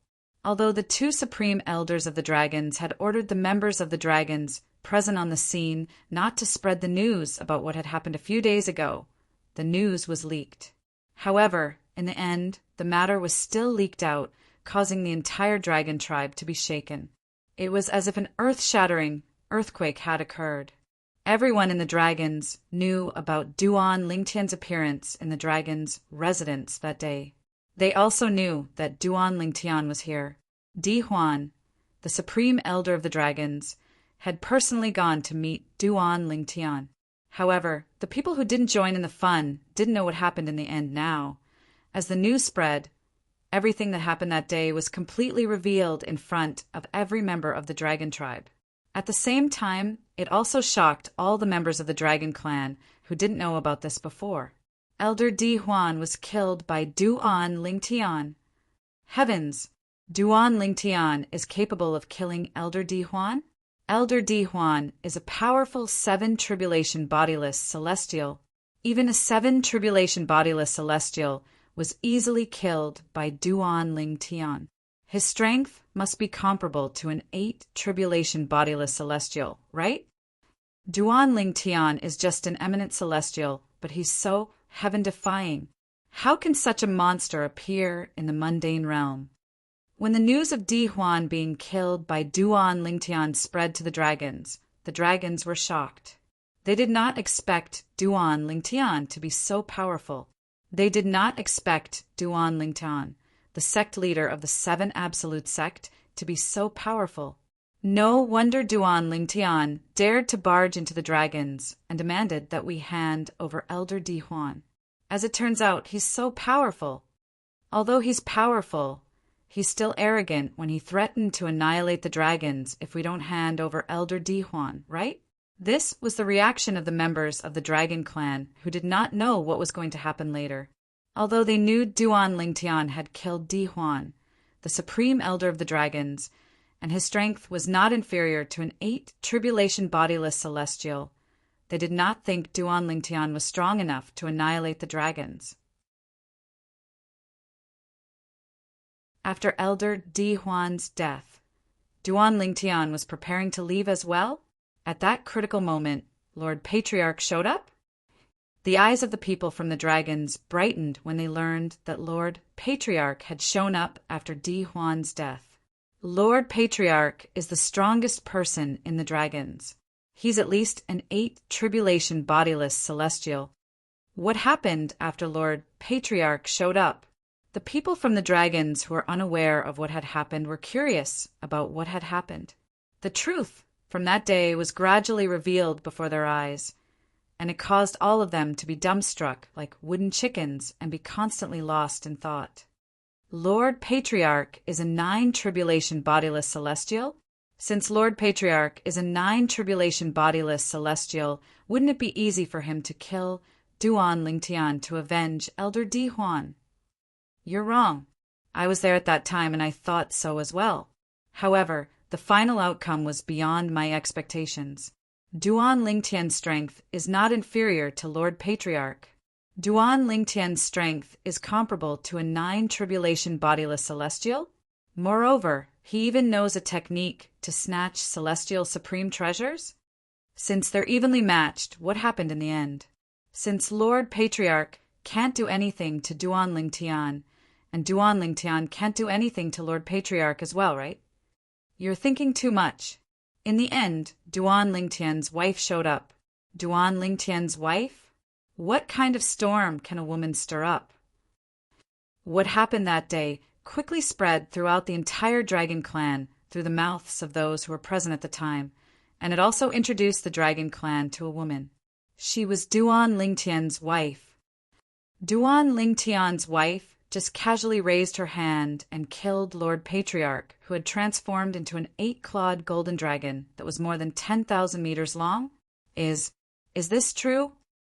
Although the 2 supreme elders of the dragons had ordered the members of the dragons present on the scene not to spread the news about what had happened a few days ago, the news was leaked. However, in the end, the matter was still leaked out, causing the entire dragon tribe to be shaken. It was as if an earth-shattering earthquake had occurred. Everyone in the dragons knew about Duan Lingtian's appearance in the dragon's residence that day. They also knew that Duan Lingtian was here. Di Huan, the supreme elder of the dragons, had personally gone to meet Duan Lingtian. However, the people who didn't join in the fun didn't know what happened in the end now. As the news spread, everything that happened that day was completely revealed in front of every member of the dragon tribe. At the same time, it also shocked all the members of the dragon clan who didn't know about this before. Elder Di Huan was killed by Duan Lingtian. Heavens! Duan Lingtian is capable of killing Elder Di Huan? Elder Di Huan is a powerful 7 tribulation bodiless celestial. Even a 7 tribulation bodiless celestial was easily killed by Duan Lingtian. His strength must be comparable to an 8 tribulation bodiless celestial, right? Duan Lingtian is just an eminent celestial, but he's so heaven-defying. How can such a monster appear in the mundane realm? When the news of Di Huan being killed by Duan Lingtian spread to the dragons were shocked. They did not expect Duan Lingtian to be so powerful. They did not expect Duan Lingtian, the sect leader of the 7 Absolute Sect, to be so powerful. No wonder Duan Lingtian dared to barge into the dragons and demanded that we hand over Elder Di Huan. As it turns out, he's so powerful. Although he's powerful, He's still arrogant when he threatened to annihilate the dragons if we don't hand over Elder Dihuan, right? This was the reaction of the members of the dragon clan, who did not know what was going to happen later. Although they knew Duan Lingtian had killed Dihuan, the supreme elder of the dragons, and his strength was not inferior to an 8 tribulation bodiless celestial, they did not think Duan Lingtian was strong enough to annihilate the dragons. After Elder Dihuan's death, Duan Lingtian was preparing to leave as well. At that critical moment, Lord Patriarch showed up. The eyes of the people from the dragons brightened when they learned that Lord Patriarch had shown up after Dihuan's death. Lord Patriarch is the strongest person in the dragons. He's at least an 8 tribulation bodiless celestial. What happened after Lord Patriarch showed up? The people from the dragons who were unaware of what had happened were curious about what had happened. The truth from that day was gradually revealed before their eyes, and it caused all of them to be dumbstruck like wooden chickens and be constantly lost in thought. Lord Patriarch is a 9 tribulation bodiless celestial? Since Lord Patriarch is a 9 tribulation bodiless celestial, wouldn't it be easy for him to kill Duan Lingtian to avenge Elder Dihuan? You're wrong. I was there at that time and I thought so as well. However, the final outcome was beyond my expectations. Duan Lingtian's strength is not inferior to Lord Patriarch. Duan Lingtian's strength is comparable to a 9 tribulation bodiless celestial. Moreover, he even knows a technique to snatch celestial supreme treasures. Since they're evenly matched, what happened in the end? Since Lord Patriarch can't do anything to Duan Lingtian, and Duan Lingtian can't do anything to Lord Patriarch as well, right? You're thinking too much. In the end, Duan Lingtian's wife showed up. Duan Lingtian's wife? What kind of storm can a woman stir up? What happened that day quickly spread throughout the entire dragon clan through the mouths of those who were present at the time, and it also introduced the dragon clan to a woman. She was Duan Lingtian's wife. Duan Lingtian's wife just casually raised her hand and killed Lord Patriarch, who had transformed into an 8-clawed golden dragon that was more than 10,000 meters long? Is this true?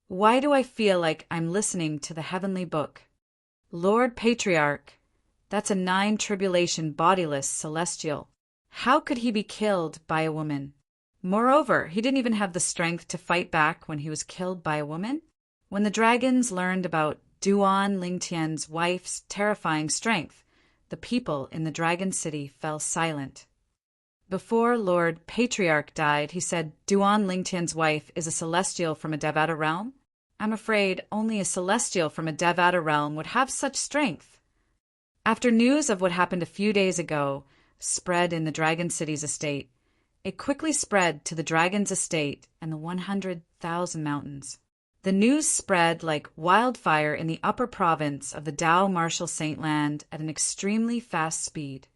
Why do I feel like I'm listening to the heavenly book? Lord Patriarch, that's a 9 tribulation bodiless celestial. How could he be killed by a woman? Moreover, he didn't even have the strength to fight back when he was killed by a woman. When the dragons learned about Duan Lingtian's wife's terrifying strength, the people in the Dragon City fell silent. Before Lord Patriarch died, he said Duan Lingtian's wife is a celestial from a Devata realm. I'm afraid only a celestial from a Devata realm would have such strength. After news of what happened a few days ago spread in the Dragon City's estate, it quickly spread to the Dragon's estate and the 100,000 mountains. The news spread like wildfire in the upper province of the Dao Marshal Saint Land at an extremely fast speed.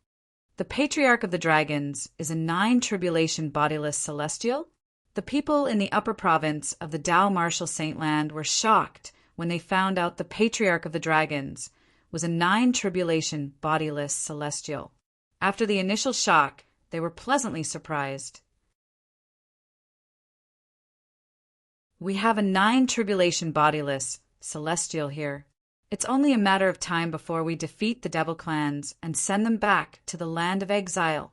The Patriarch of the Dragons is a 9 tribulation bodiless celestial. The people in the upper province of the Dao Marshal Saint Land were shocked when they found out the Patriarch of the Dragons was a 9 tribulation bodiless celestial. After the initial shock, they were pleasantly surprised. We have a 9 tribulation bodiless celestial here. It's only a matter of time before we defeat the devil clans and send them back to the land of exile.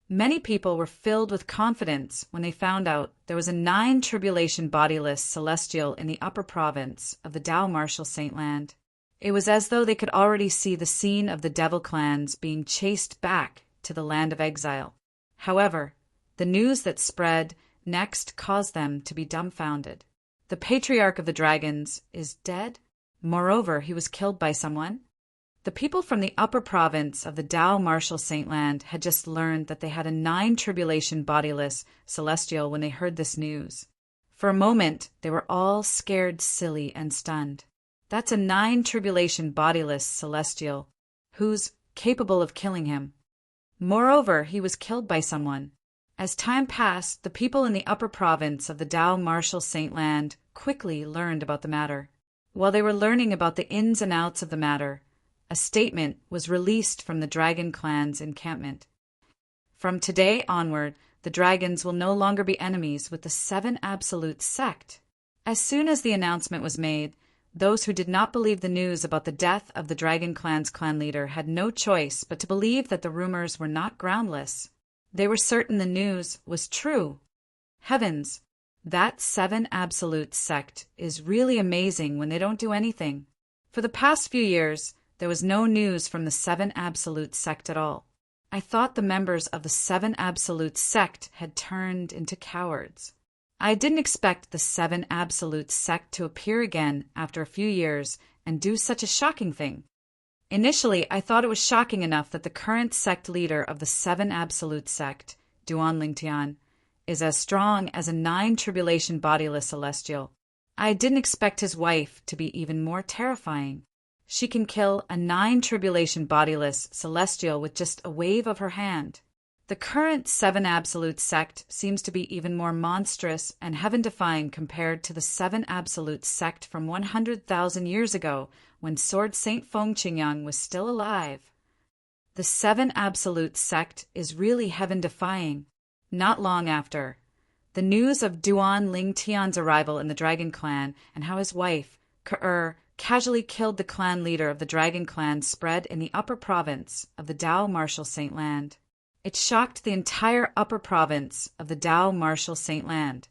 Many people were filled with confidence when they found out there was a 9 tribulation bodiless celestial in the upper province of the Dao Marshal Saint Land. It was as though they could already see the scene of the devil clans being chased back to the land of exile. However, the news that spread next caused them to be dumbfounded. The Patriarch of the Dragons is dead. Moreover, he was killed by someone. The people from the upper province of the Dao Marshal Saint Land had just learned that they had a 9 tribulation bodiless celestial when they heard this news. For a moment, they were all scared silly and stunned. That's a 9 tribulation bodiless celestial. Who's capable of killing him? Moreover, he was killed by someone. As time passed, the people in the upper province of the Dao Marshal Saint Land quickly learned about the matter. While they were learning about the ins and outs of the matter, a statement was released from the dragon clan's encampment. From today onward, the dragons will no longer be enemies with the Seven Absolute sect. As soon as the announcement was made, those who did not believe the news about the death of the Dragon Clan's clan leader had no choice but to believe that the rumors were not groundless. They were certain the news was true. Heavens, that Seven Absolute sect is really amazing when they don't do anything. For the past few years, there was no news from the Seven Absolute sect at all. I thought the members of the Seven Absolute sect had turned into cowards. I didn't expect the Seven Absolute sect to appear again after a few years and do such a shocking thing. Initially, I thought it was shocking enough that the current sect leader of the Seven Absolute sect, Duan Lingtian, is as strong as a 9 tribulation bodiless celestial. I didn't expect his wife to be even more terrifying. She can kill a 9 tribulation bodiless celestial with just a wave of her hand. The current Seven Absolute sect seems to be even more monstrous and heaven-defying compared to the Seven Absolute sect from 100,000 years ago when Sword Saint Feng Qingyang was still alive. The Seven Absolute sect is really heaven-defying. Not long after, the news of Duan Lingtian's arrival in the Dragon Clan and how his wife, Ke casually killed the clan leader of the Dragon Clan spread in the upper province of the Dao Martial Saint Land. It shocked the entire upper province of the Dao Martial Saint Land.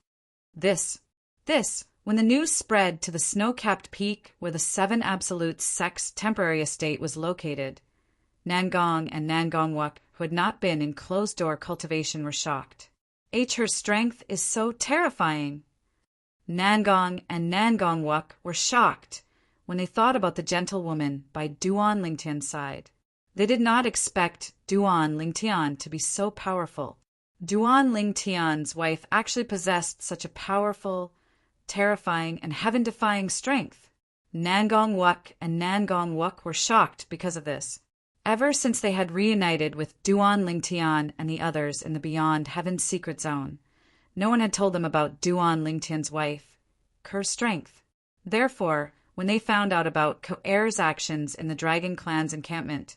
When the news spread to the snow-capped peak where the Seven Absolute sect's temporary estate was located, Nangong and Nangongwuk, who had not been in closed-door cultivation, were shocked. Her strength is so terrifying. Nangong and Nangongwuk were shocked when they thought about the gentlewoman by Duan Lingtian's side. They did not expect Duan Lingtian to be so powerful. Duan Lingtian's wife actually possessed such a powerful, terrifying, and heaven-defying strength. Nangongwuk and Nangongwuk were shocked because of this. Ever since they had reunited with Duan Lingtian and the others in the Beyond Heaven's Secret Zone, no one had told them about Duan Lingtian's wife, Ke's strength. Therefore, when they found out about Ke's actions in the Dragon Clan's encampment,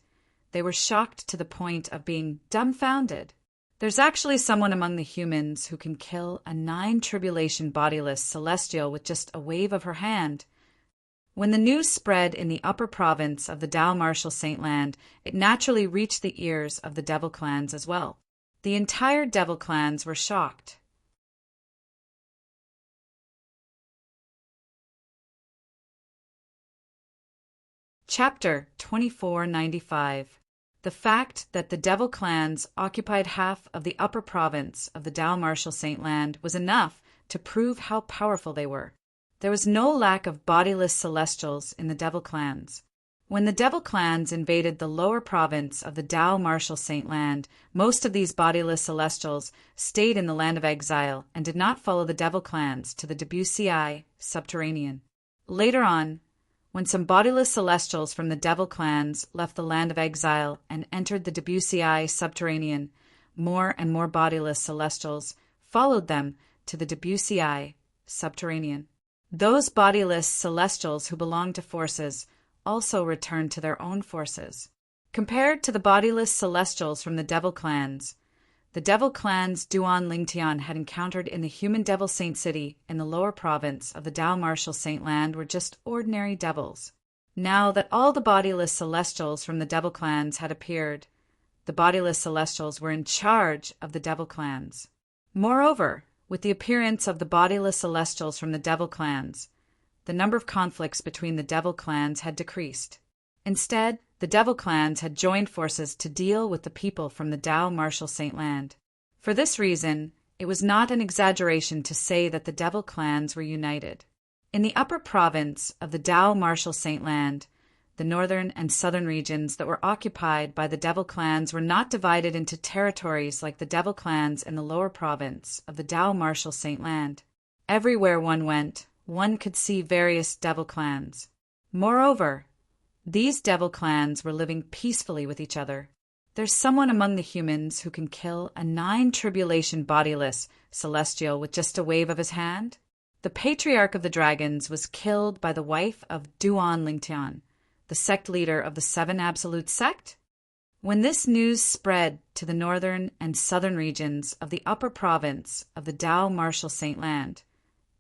they were shocked to the point of being dumbfounded. There's actually someone among the humans who can kill a 9 tribulation bodiless celestial with just a wave of her hand. When the news spread in the upper province of the Dao Martial Saint Land, it naturally reached the ears of the Devil Clans as well. The entire Devil Clans were shocked. Chapter 2495. The fact that the Devil Clans occupied half of the upper province of the Dao Martial Saint Land was enough to prove how powerful they were. There was no lack of bodiless celestials in the Devil Clans. When the Devil Clans invaded the lower province of the Dao Martial Saint Land, most of these bodiless celestials stayed in the land of exile and did not follow the Devil Clans to the Debussy subterranean. Later on, when some bodiless celestials from the Devil Clans left the land of exile and entered the Debussy subterranean, more and more bodiless celestials followed them to the Debussy subterranean. Those bodiless celestials who belonged to forces also returned to their own forces. Compared to the bodiless celestials from the Devil Clans, the Devil Clans Duan Lingtian had encountered in the human Devil Saint City in the lower province of the Dao Martial Saint Land were just ordinary devils. Now that all the bodiless celestials from the Devil Clans had appeared, the bodiless celestials were in charge of the Devil Clans. Moreover, with the appearance of the bodiless celestials from the Devil Clans, the number of conflicts between the Devil Clans had decreased. Instead, the Devil Clans had joined forces to deal with the people from the Dao Martial Saint Land. For this reason, it was not an exaggeration to say that the Devil Clans were united. In the upper province of the Dao Martial Saint Land, the northern and southern regions that were occupied by the Devil Clans were not divided into territories like the Devil Clans in the lower province of the Dao Martial Saint Land. Everywhere one went, one could see various Devil Clans. Moreover, these Devil Clans were living peacefully with each other. There's someone among the humans who can kill a 9 tribulation bodiless celestial with just a wave of his hand. The patriarch of the dragons was killed by the wife of Duan Lingtian, the sect leader of the seven absolute sect? When this news spread to the northern and southern regions of the upper province of the Tao Martial Saint Land,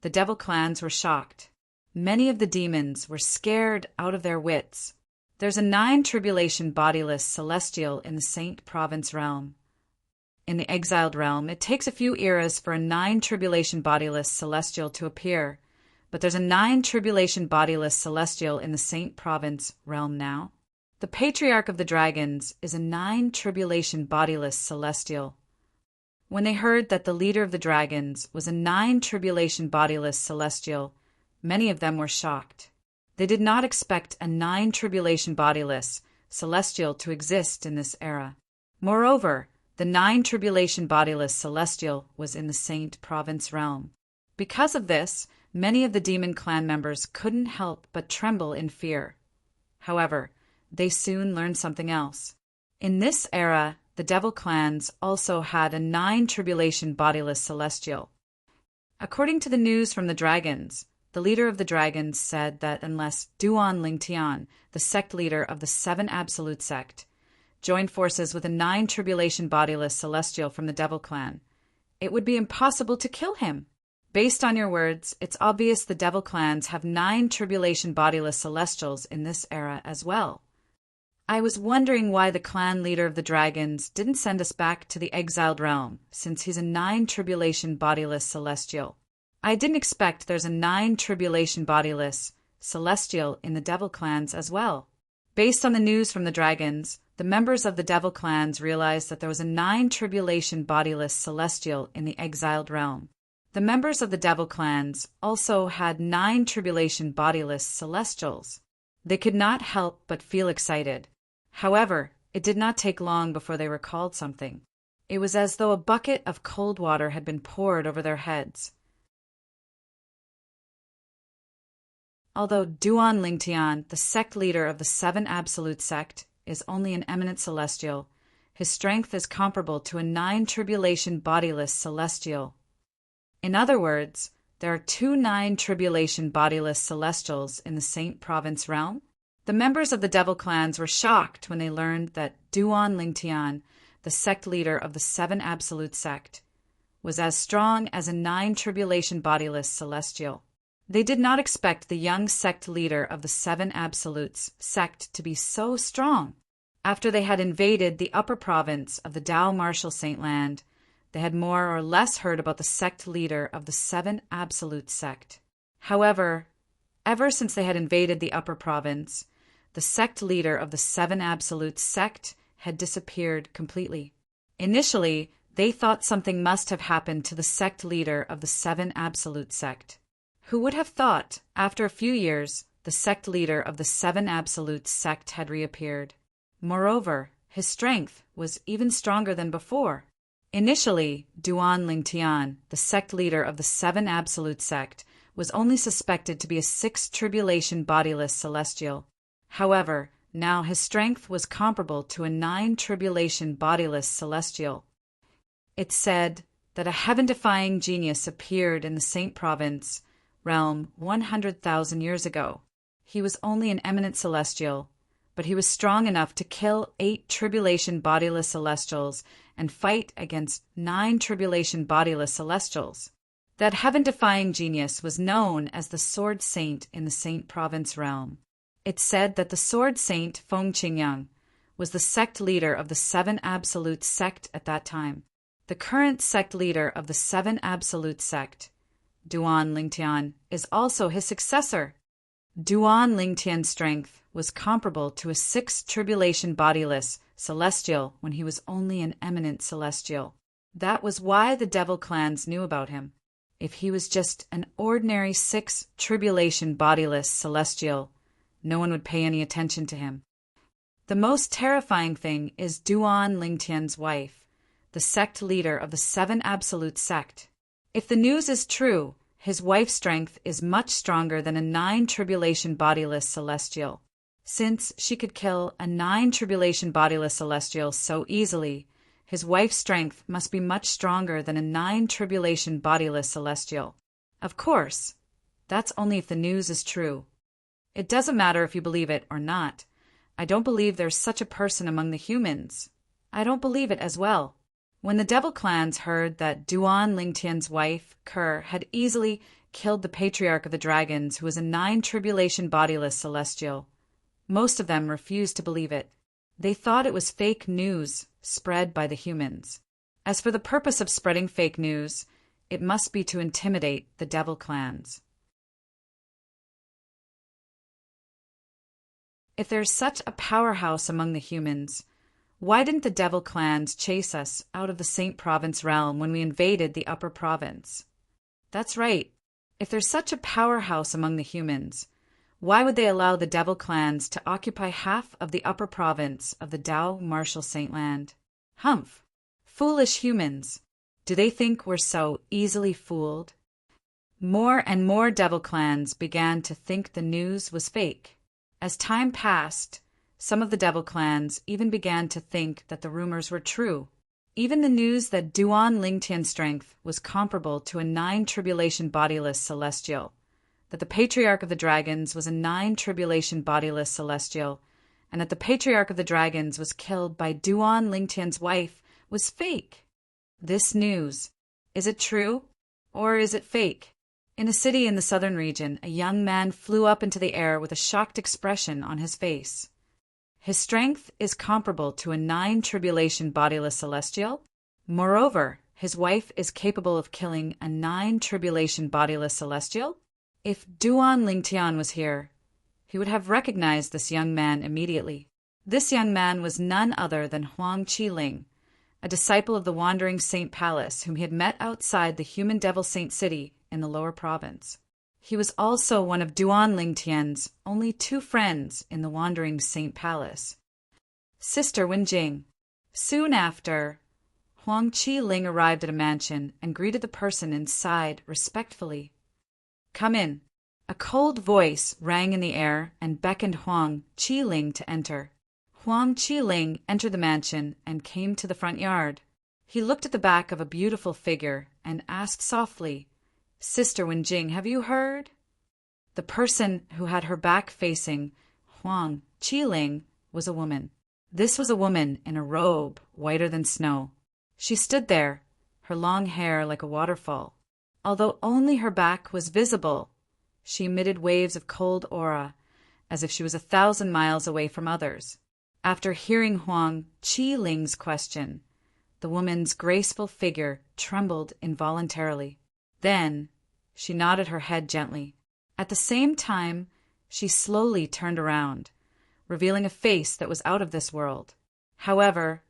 the devil clans were shocked. Many of the demons were scared out of their wits. There's a 9 tribulation bodiless celestial in the Saint Province realm. In the exiled realm, it takes a few eras for a 9 tribulation bodiless celestial to appear, but there's a 9 tribulation bodiless celestial in the Saint Province realm now. The Patriarch of the Dragons is a 9 tribulation bodiless celestial. When they heard that the leader of the dragons was a 9 tribulation bodiless celestial, many of them were shocked. They did not expect a 9 tribulation bodiless celestial to exist in this era. Moreover, the 9 tribulation bodiless celestial was in the Saint Province realm. Because of this, many of the demon clan members couldn't help but tremble in fear. However, they soon learned something else. In this era, the devil clans also had a 9 tribulation bodiless celestial. According to the news from the dragons, the leader of the dragons said that unless Duan Lingtian, the sect leader of the 7 absolute sect, joined forces with a 9 tribulation bodiless celestial from the devil clan, it would be impossible to kill him. Based on your words, it's obvious the devil clans have 9 tribulation bodiless celestials in this era as well. I was wondering why the clan leader of the dragons didn't send us back to the exiled realm, since he's a 9 tribulation bodiless celestial. I didn't expect there's a 9 tribulation bodiless celestial in the devil clans as well. Based on the news from the dragons, the members of the devil clans realized that there was a 9 tribulation bodiless celestial in the exiled realm. The members of the devil clans also had 9 tribulation bodiless celestials. They could not help but feel excited. However, it did not take long before they recalled something. It was as though a bucket of cold water had been poured over their heads. Although Duan Lingtian, the sect leader of the 7 absolute sect, is only an eminent celestial, his strength is comparable to a 9 tribulation bodiless celestial. In other words, there are 2 9 tribulation bodiless celestials in the Saint Province realm. The members of the devil clans were shocked when they learned that Duan Lingtian, the sect leader of the 7 absolute sect, was as strong as a 9 tribulation bodiless celestial. They did not expect the young sect leader of the 7 absolutes sect to be so strong. After they had invaded the upper province of the Tao Martial Saint Land, they had more or less heard about the sect leader of the 7 absolute sect. However, ever since they had invaded the upper province, the sect leader of the 7 absolute sect had disappeared completely. Initially, they thought something must have happened to the sect leader of the 7 absolute sect. Who would have thought, after a few years, the sect leader of the 7 absolute sect had reappeared? Moreover, his strength was even stronger than before. Initially, Duan Lingtian, the sect leader of the 7 absolute sect, was only suspected to be a 6 tribulation bodiless celestial. However, now his strength was comparable to a 9 tribulation bodiless celestial. It said that a heaven-defying genius appeared in the Saint Province realm 100,000 years ago. He was only an eminent celestial, but he was strong enough to kill 8 tribulation bodiless celestials and fight against 9 tribulation bodiless celestials. That heaven-defying genius was known as the Sword Saint in the Saint Province realm. It said that the Sword Saint Feng Qingyang was the sect leader of the 7 absolute sect at that time. The current sect leader of the 7 absolute sect, Duan Lingtian, is also his successor. Duan Lingtian's strength was comparable to a 6 tribulation bodiless celestial when he was only an eminent celestial. That was why the devil clans knew about him. If he was just an ordinary 6 tribulation bodiless celestial, no one would pay any attention to him. The most terrifying thing is Duan Lingtian's wife, the sect leader of the 7 absolute sect. If the news is true, his wife's strength is much stronger than a 9 tribulation bodiless celestial. Since she could kill a 9 tribulation bodiless celestial so easily, his wife's strength must be much stronger than a 9 tribulation bodiless celestial. Of course, that's only if the news is true. It doesn't matter if you believe it or not. I don't believe there's such a person among the humans. I don't believe it as well. When the devil clans heard that Duan Lingtian's wife, Ker, had easily killed the patriarch of the dragons, who was a 9-tribulation bodiless celestial, most of them refused to believe it. They thought it was fake news spread by the humans. As for the purpose of spreading fake news, it must be to intimidate the devil clans. If there's such a powerhouse among the humans, why didn't the devil clans chase us out of the Saint Province realm when we invaded the Upper Province? That's right. If there's such a powerhouse among the humans, why would they allow the devil clans to occupy half of the Upper Province of the Dao Martial Saint Land? Humph! Foolish humans! Do they think we're so easily fooled? More and more devil clans began to think the news was fake. As time passed, some of the devil clans even began to think that the rumors were true. Even the news that Duan Lingtian's strength was comparable to a 9-tribulation bodiless celestial, that the patriarch of the dragons was a 9-tribulation bodiless celestial, and that the patriarch of the dragons was killed by Duan Lingtian's wife was fake. This news, is it true or is it fake? In a city in the southern region, a young man flew up into the air with a shocked expression on his face. His strength is comparable to a 9-tribulation bodiless celestial. Moreover, his wife is capable of killing a 9-tribulation bodiless celestial. If Duan Lingtian was here, he would have recognized this young man immediately. This young man was none other than Huang Qiling, a disciple of the Wandering Saint Palace, whom he had met outside the human devil saint city in the lower province. He was also one of Duan Lingtian's only 2 friends in the Wandering Saint Palace. Sister Wenjing. Soon after, Huang Qiling arrived at a mansion and greeted the person inside respectfully. Come in. A cold voice rang in the air and beckoned Huang Qiling to enter. Huang Qiling entered the mansion and came to the front yard. He looked at the back of a beautiful figure and asked softly, Sister Wenjing, have you heard? The person who had her back facing Huang Qiling was a woman. This was a woman in a robe whiter than snow. She stood there, her long hair like a waterfall. Although only her back was visible, she emitted waves of cold aura, as if she was 1,000 miles away from others. After hearing Huang Qiling's question, the woman's graceful figure trembled involuntarily. Then she nodded her head gently. At the same time, she slowly turned around, revealing a face that was out of this world. However,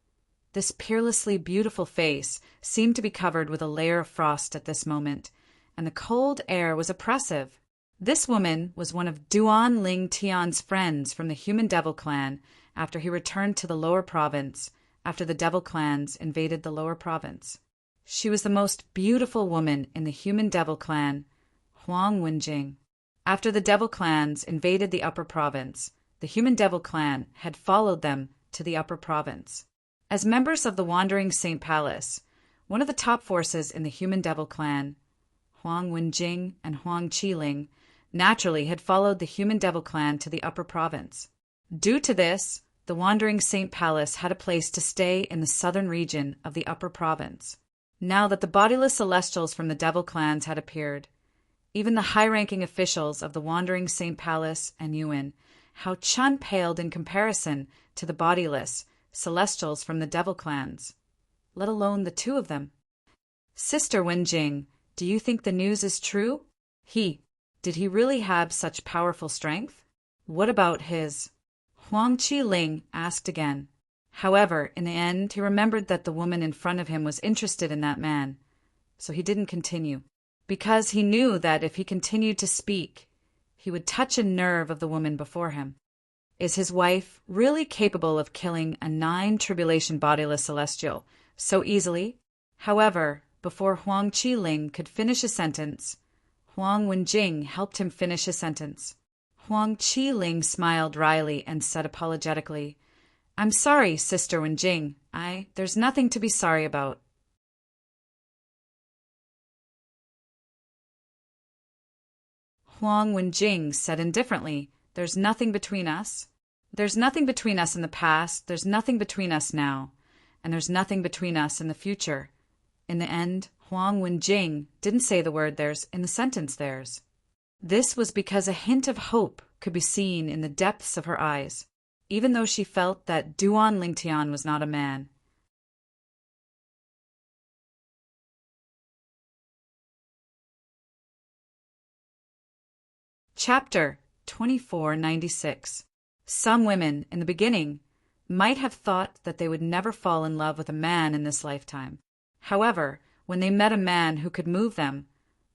this peerlessly beautiful face seemed to be covered with a layer of frost at this moment, and the cold air was oppressive. This woman was one of Duan Lingtian's friends from the human devil clan after he returned to the lower province after the devil clans invaded the lower province. She was the most beautiful woman in the human devil clan, Huang Wenjing. After the devil clans invaded the upper province, the human devil clan had followed them to the upper province. As members of the Wandering Saint Palace, one of the top forces in the human devil clan, Huang Wenjing and Huang Qiling, naturally had followed the human devil clan to the upper province. Due to this, the Wandering Saint Palace had a place to stay in the southern region of the upper province. Now that the bodiless celestials from the devil clans had appeared, even the high-ranking officials of the Wandering Saint Palace and Yuan, how Chun paled in comparison to the bodiless celestials from the devil clans, let alone the 2 of them. Sister Wenjing, do you think the news is true? Did he really have such powerful strength? What about his? Huang Qiling asked again. However, in the end, he remembered that the woman in front of him was interested in that man, so he didn't continue, because he knew that if he continued to speak, he would touch a nerve of the woman before him. Is his wife really capable of killing a 9-tribulation bodiless celestial so easily? However, before Huang Qiling could finish a sentence, Huang Wenjing helped him finish his sentence. Huang Qiling smiled wryly and said apologetically, I'm sorry, Sister Wenjing. There's nothing to be sorry about. Huang Wenjing said indifferently, There's nothing between us. There's nothing between us in the past, there's nothing between us now, and there's nothing between us in the future. In the end, Huang Wenjing didn't say the word "there's" in the sentence "there's." This was because a hint of hope could be seen in the depths of her eyes, even though she felt that Duan Lingtian was not a man. Chapter 2496. Some women, in the beginning, might have thought that they would never fall in love with a man in this lifetime. However, when they met a man who could move them,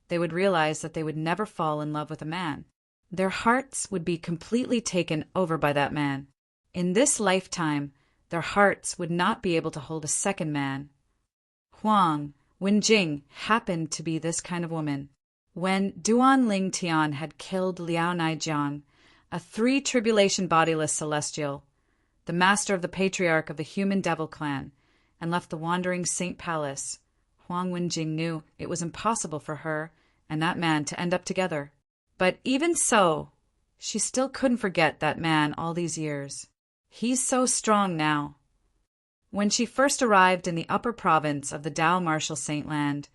they would realize that they would never fall in love with a man. Their hearts would be completely taken over by that man. In this lifetime, their hearts would not be able to hold a second man. Huang Wenjing happened to be this kind of woman. When Duan Lingtian had killed Liao Naijiang, a three-tribulation bodiless celestial, the master of the patriarch of the human devil clan, and left the wandering Saint Palace, Huang Wenjing knew it was impossible for her and that man to end up together. But even so, she still couldn't forget that man all these years. He's so strong now. When she first arrived in the upper province of the Dao Martial Saint Land,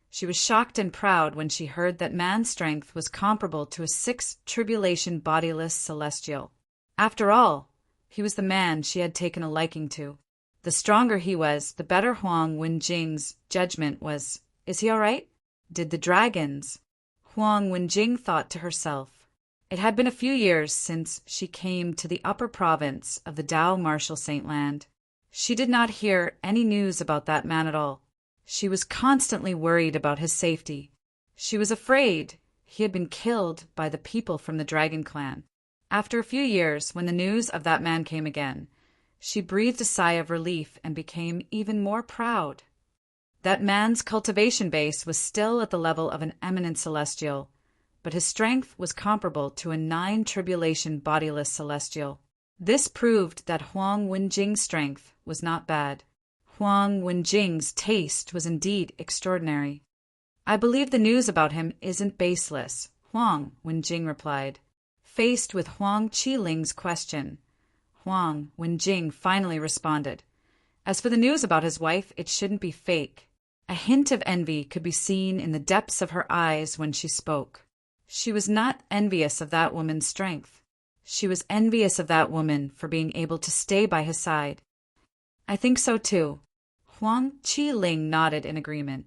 she was shocked and proud when she heard that man's strength was comparable to a six-tribulation bodiless celestial. After all, he was the man she had taken a liking to. The stronger he was, the better Huang Wenjing's judgment was. Is he all right? Did the dragons? Huang Wenjing thought to herself. It had been a few years since she came to the upper province of the Dao Martial Saint Land. She did not hear any news about that man at all. She was constantly worried about his safety. She was afraid he had been killed by the people from the Dragon Clan. After a few years, when the news of that man came again, she breathed a sigh of relief and became even more proud. That man's cultivation base was still at the level of an eminent celestial, but his strength was comparable to a nine-tribulation bodiless celestial. This proved that Huang Wenjing's strength was not bad. Huang Wenjing's taste was indeed extraordinary. I believe the news about him isn't baseless, Huang Wenjing replied. Faced with Huang Qiling's question, Huang Wenjing finally responded. As for the news about his wife, it shouldn't be fake. A hint of envy could be seen in the depths of her eyes when she spoke. She was not envious of that woman's strength. She was envious of that woman for being able to stay by his side. I think so too. Huang Qiling nodded in agreement.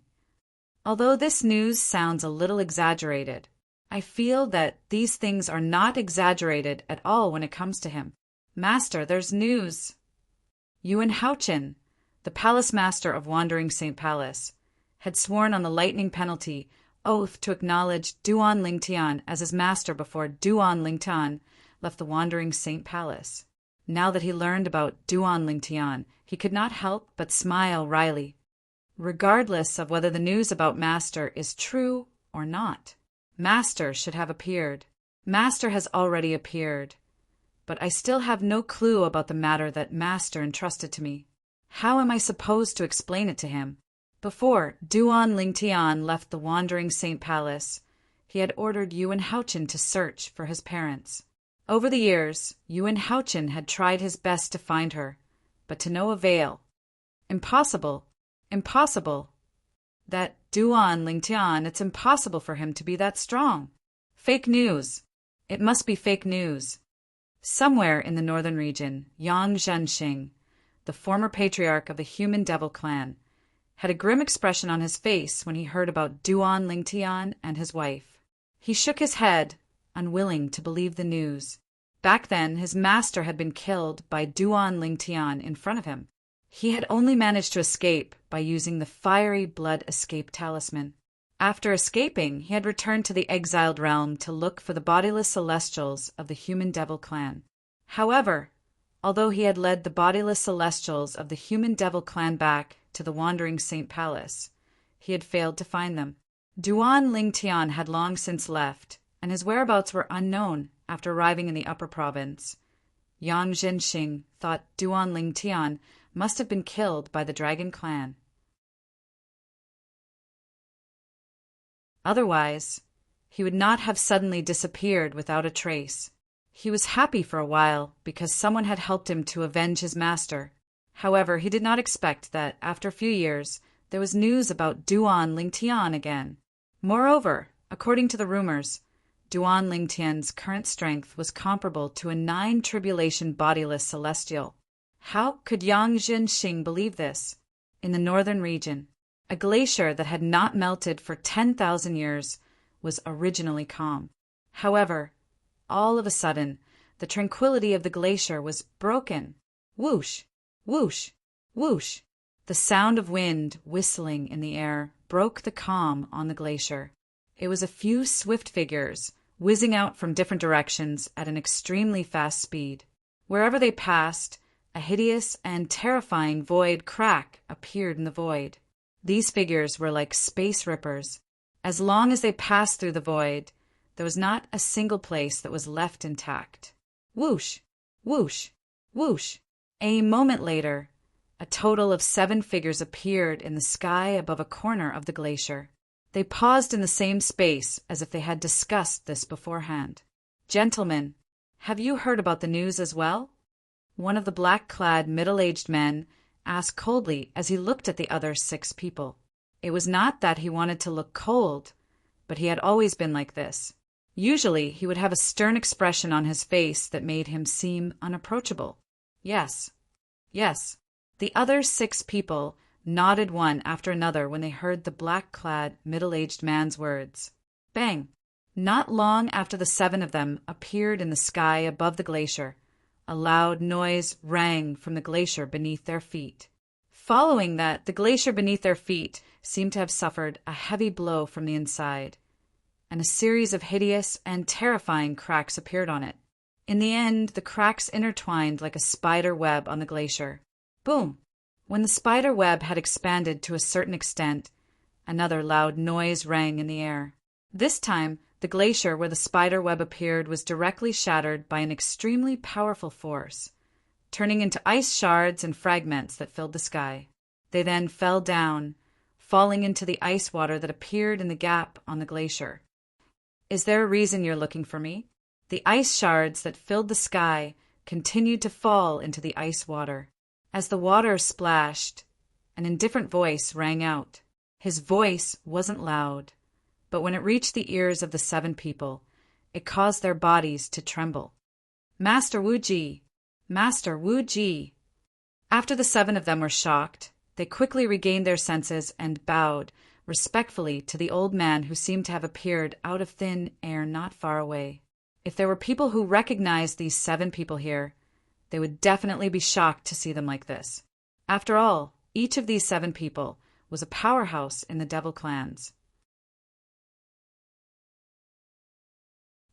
Although this news sounds a little exaggerated, I feel that these things are not exaggerated at all when it comes to him. Master, there's news. Yuan Haochen, the palace master of Wandering Saint Palace, had sworn on the lightning penalty oath to acknowledge Duan Lingtian as his master before Duan Lingtian left the Wandering Saint Palace. Now that he learned about Duan Lingtian, he could not help but smile wryly. Regardless of whether the news about Master is true or not, Master should have appeared. Master has already appeared. But I still have no clue about the matter that Master entrusted to me. How am I supposed to explain it to him? Before Duan Lingtian left the Wandering Saint Palace, he had ordered Yuan Haochen to search for his parents. Over the years, Yuan Haochen had tried his best to find her, but to no avail. Impossible. Impossible. That Duan Lingtian, it's impossible for him to be that strong. Fake news. It must be fake news. Somewhere in the northern region, Yang Zhenxing, the former patriarch of the human devil clan, had a grim expression on his face when he heard about Duan Lingtian and his wife. He shook his head, unwilling to believe the news. Back then, his master had been killed by Duan Lingtian in front of him. He had only managed to escape by using the fiery blood escape talisman. After escaping, he had returned to the exiled realm to look for the bodiless celestials of the human devil clan. However, although he had led the bodiless celestials of the human devil clan back to the Wandering Saint Palace, he had failed to find them. Duan Lingtian had long since left, and his whereabouts were unknown after arriving in the upper province. Yang Zhenxing thought Duan Lingtian must have been killed by the Dragon Clan. Otherwise, he would not have suddenly disappeared without a trace. He was happy for a while because someone had helped him to avenge his master. However, he did not expect that, after a few years, there was news about Duan Lingtian again. Moreover, according to the rumors, Duan Lingtian's current strength was comparable to a 9-tribulation bodiless celestial. How could Yang Zhenxing believe this? In the northern region, a glacier that had not melted for 10,000 years was originally calm. However, all of a sudden, the tranquility of the glacier was broken. Whoosh, whoosh, whoosh. The sound of wind whistling in the air broke the calm on the glacier. It was a few swift figures, whizzing out from different directions at an extremely fast speed. Wherever they passed, a hideous and terrifying void crack appeared in the void. These figures were like space rippers. As long as they passed through the void, there was not a single place that was left intact. Whoosh, whoosh, whoosh. A moment later, a total of 7 figures appeared in the sky above a corner of the glacier. They paused in the same space as if they had discussed this beforehand. "Gentlemen, have you heard about the news as well?" One of the black-clad middle-aged men asked coldly as he looked at the other 6 people. It was not that he wanted to look cold, but he had always been like this. Usually he would have a stern expression on his face that made him seem unapproachable. Yes, yes. The other 6 people nodded one after another when they heard the black-clad, middle-aged man's words. Bang! Not long after the 7 of them appeared in the sky above the glacier, a loud noise rang from the glacier beneath their feet. Following that, the glacier beneath their feet seemed to have suffered a heavy blow from the inside, and a series of hideous and terrifying cracks appeared on it. In the end, the cracks intertwined like a spider web on the glacier. Boom! When the spider web had expanded to a certain extent, another loud noise rang in the air. This time, the glacier where the spider web appeared was directly shattered by an extremely powerful force, turning into ice shards and fragments that filled the sky. They then fell down, falling into the ice water that appeared in the gap on the glacier. Is there a reason you're looking for me? The ice shards that filled the sky continued to fall into the ice water. As the water splashed, an indifferent voice rang out. His voice wasn't loud, but when it reached the ears of the 7 people, it caused their bodies to tremble. Master Wu Ji! Master Wu Ji! After the 7 of them were shocked, they quickly regained their senses and bowed respectfully to the old man who seemed to have appeared out of thin air not far away. If there were people who recognized these 7 people here, they would definitely be shocked to see them like this. After all, each of these 7 people was a powerhouse in the devil clans.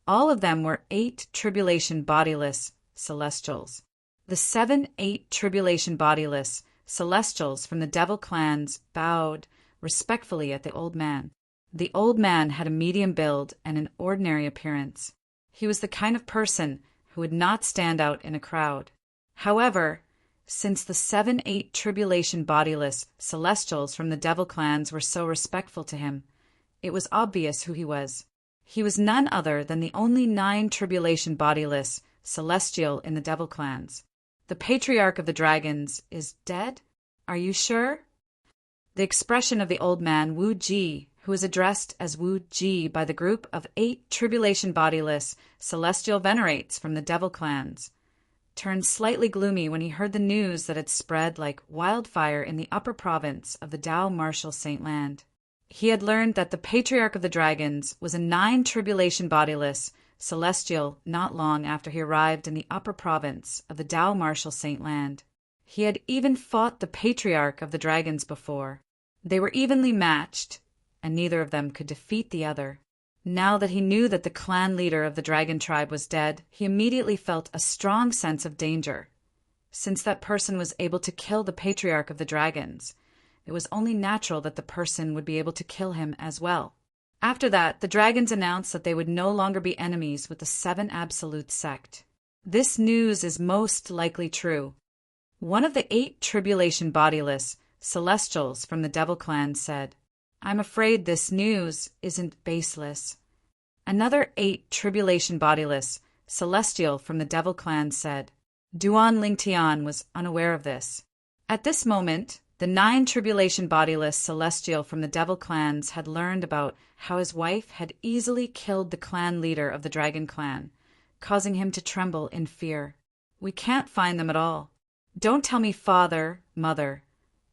All of them were 8 tribulation bodiless celestials. The 7 tribulation bodiless celestials from the devil clans bowed respectfully at the old man. The old man had a medium build and an ordinary appearance. He was the kind of person who would not stand out in a crowd. However, since the 7 tribulation bodiless celestials from the devil clans were so respectful to him, it was obvious who he was. He was none other than the only 9 tribulation bodiless celestial in the devil clans. The patriarch of the dragons is dead? Are you sure? The expression of the old man, Wu Ji, who was addressed as Wu Ji by the group of 8 tribulation bodiless celestial venerates from the devil clans, turned slightly gloomy when he heard the news that had spread like wildfire in the upper province of the Dao Martial Saint Land. He had learned that the patriarch of the dragons was a 9 tribulation bodiless celestial not long after he arrived in the upper province of the Dao Martial Saint Land. He had even fought the patriarch of the dragons before. They were evenly matched, and neither of them could defeat the other. Now that he knew that the clan leader of the dragon tribe was dead, he immediately felt a strong sense of danger. Since that person was able to kill the patriarch of the dragons, it was only natural that the person would be able to kill him as well. After that, the dragons announced that they would no longer be enemies with the 7 Absolute sect. This news is most likely true. One of the 8 tribulation bodiless celestials from the devil clan said, "I'm afraid this news isn't baseless." Another 8 tribulation bodiless celestial from the devil clan, said. Duan Lingtian was unaware of this. At this moment, the 9 tribulation bodiless celestial from the devil clans had learned about how his wife had easily killed the clan leader of the dragon clan, causing him to tremble in fear. We can't find them at all. Don't tell me father, mother,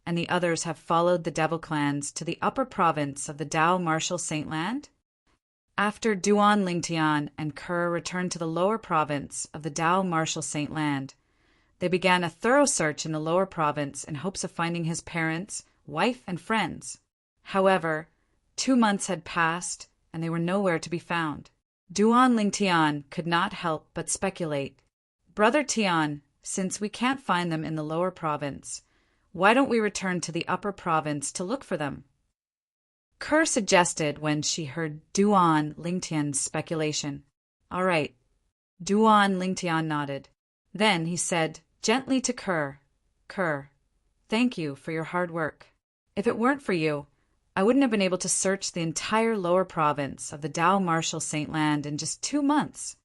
and the others have followed the devil clans to the upper province of the Dao Martial Saint Land? After Duan Lingtian and Kerr returned to the lower province of the Dao Martial Saint Land, they began a thorough search in the lower province in hopes of finding his parents, wife, and friends. However, 2 months had passed, and they were nowhere to be found. Duan Lingtian could not help but speculate. Brother Tian, since we can't find them in the lower province, why don't we return to the upper province to look for them? Kerr suggested when she heard Duan Lingtian's speculation. All right. Duan Lingtian nodded. Then he said gently to Kerr, Kerr, thank you for your hard work. If it weren't for you, I wouldn't have been able to search the entire lower province of the Dao Martial Saint Land in just 2 months.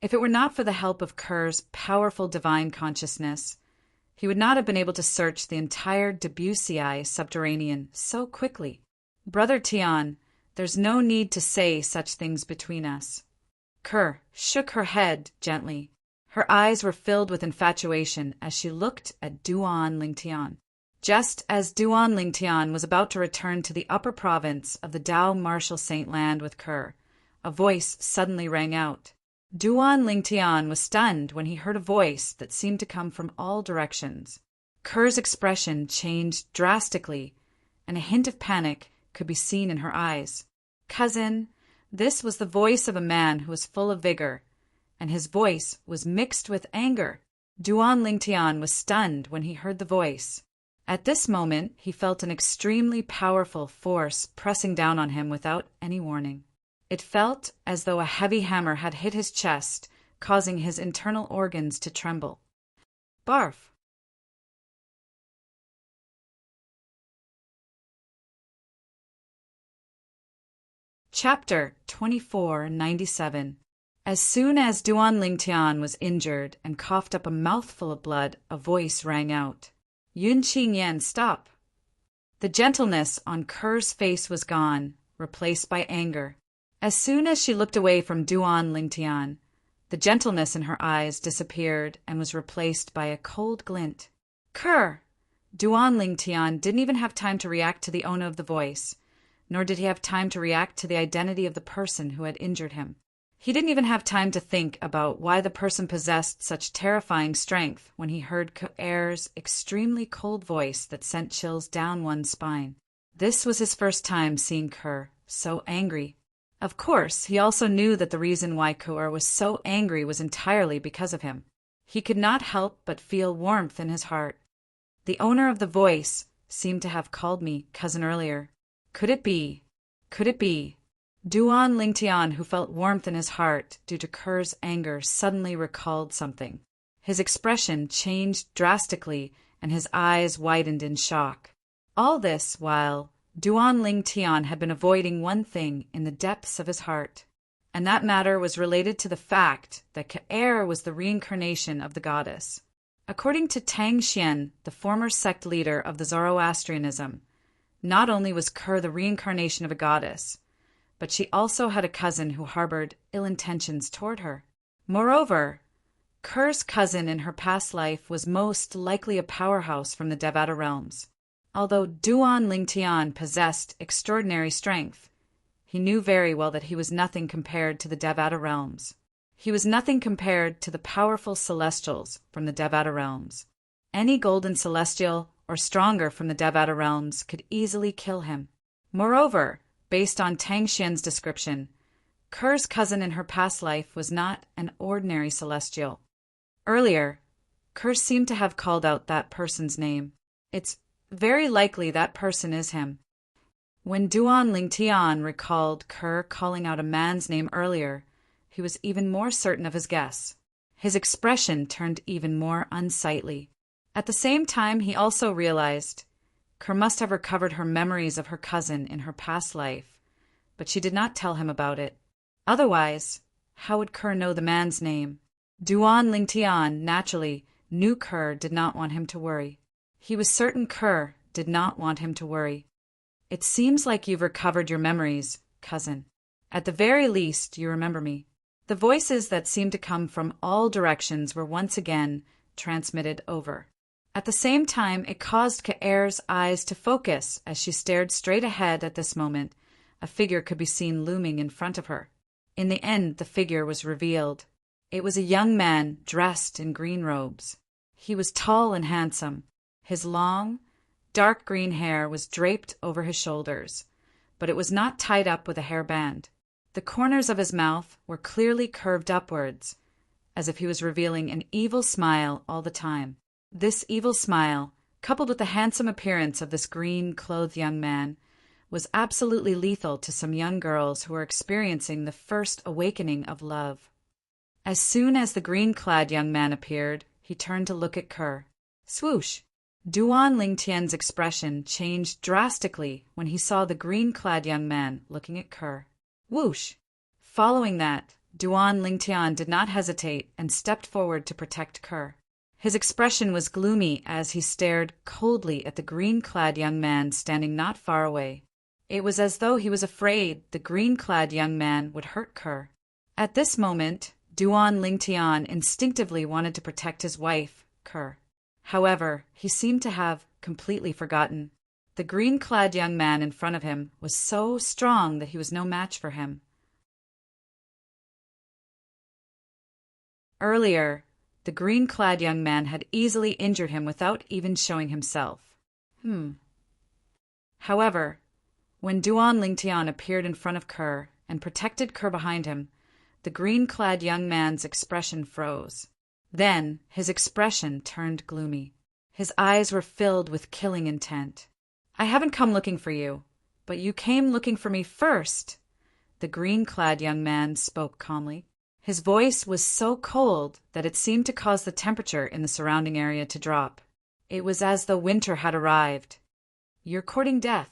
If it were not for the help of Kerr's powerful divine consciousness, he would not have been able to search the entire Debussy subterranean so quickly. Brother Tian, there's no need to say such things between us. Kerr shook her head gently. Her eyes were filled with infatuation as she looked at Duan Lingtian. Just as Duan Lingtian was about to return to the upper province of the Dao Martial Saint Land with Kerr, a voice suddenly rang out. Duan Lingtian was stunned when he heard a voice that seemed to come from all directions. Kerr's expression changed drastically, and a hint of panic could be seen in her eyes. Cousin, this was the voice of a man who was full of vigor, and his voice was mixed with anger. Duan Lingtian was stunned when he heard the voice. At this moment, he felt an extremely powerful force pressing down on him without any warning. It felt as though a heavy hammer had hit his chest, causing his internal organs to tremble. Barf! Chapter 2497. As soon as Duan Lingtian was injured and coughed up a mouthful of blood, a voice rang out. Yun Qingyan, stop! The gentleness on Kerr's face was gone, replaced by anger. As soon as she looked away from Duan Lingtian, the gentleness in her eyes disappeared and was replaced by a cold glint. Kerr! Duan Lingtian didn't even have time to react to the owner of the voice, nor did he have time to react to the identity of the person who had injured him. He didn't even have time to think about why the person possessed such terrifying strength when he heard Kerr's extremely cold voice that sent chills down one's spine. This was his first time seeing Kerr so angry. Of course, he also knew that the reason why Kerr was so angry was entirely because of him. He could not help but feel warmth in his heart. The owner of the voice seemed to have called me cousin earlier. Could it be? Could it be? Duan Lingtian, who felt warmth in his heart due to Kerr's anger, suddenly recalled something. His expression changed drastically, and his eyes widened in shock. All this while Duan Lingtian had been avoiding one thing in the depths of his heart, and that matter was related to the fact that Kerr was the reincarnation of the goddess. According to Tang Xian, the former sect leader of the Zoroastrianism, not only was Kerr the reincarnation of a goddess, but she also had a cousin who harbored ill intentions toward her. Moreover, Kerr's cousin in her past life was most likely a powerhouse from the Devata realms. Although Duan Lingtian possessed extraordinary strength, he knew very well that he was nothing compared to the Devata realms. He was nothing compared to the powerful celestials from the Devata realms. Any golden celestial or stronger from the Devata realms could easily kill him. Moreover, based on Tang Xian's description, Kerr's cousin in her past life was not an ordinary celestial. Earlier, Kerr seemed to have called out that person's name. It's very likely that person is him. When Duan Lingtian recalled Kerr calling out a man's name earlier, he was even more certain of his guess. His expression turned even more unsightly. At the same time, he also realized Kerr must have recovered her memories of her cousin in her past life, but she did not tell him about it. Otherwise, How would Kerr know the man's name? Duan Lingtian, naturally, knew Kerr did not want him to worry. He was certain Kerr did not want him to worry. It seems like you've recovered your memories, cousin. At the very least, you remember me. The voices that seemed to come from all directions were once again transmitted over. At the same time, it caused Ka'er's eyes to focus as she stared straight ahead. At this moment, a figure could be seen looming in front of her. In the end, the figure was revealed. It was a young man dressed in green robes. He was tall and handsome. His long, dark green hair was draped over his shoulders, but it was not tied up with a hairband. The corners of his mouth were clearly curved upwards, as if he was revealing an evil smile all the time. This evil smile, coupled with the handsome appearance of this green-clothed young man, was absolutely lethal to some young girls who were experiencing the first awakening of love. As soon as the green-clad young man appeared, he turned to look at Kerr. Swoosh! Duan Lingtian's expression changed drastically when he saw the green-clad young man looking at Kerr. Whoosh! Following that, Duan Lingtian did not hesitate and stepped forward to protect Kerr. His expression was gloomy as he stared coldly at the green-clad young man standing not far away. It was as though he was afraid the green-clad young man would hurt Kerr. At this moment, Duan Lingtian instinctively wanted to protect his wife, Kerr. However, he seemed to have completely forgotten. The green-clad young man in front of him was so strong that he was no match for him. Earlier, the green-clad young man had easily injured him without even showing himself. However, when Duan Lingtian appeared in front of Kerr and protected Kerr behind him, the green-clad young man's expression froze. Then his expression turned gloomy. His eyes were filled with killing intent. I haven't come looking for you, but you came looking for me first. The green-clad young man spoke calmly. His voice was so cold that it seemed to cause the temperature in the surrounding area to drop. It was as though winter had arrived. You're courting death.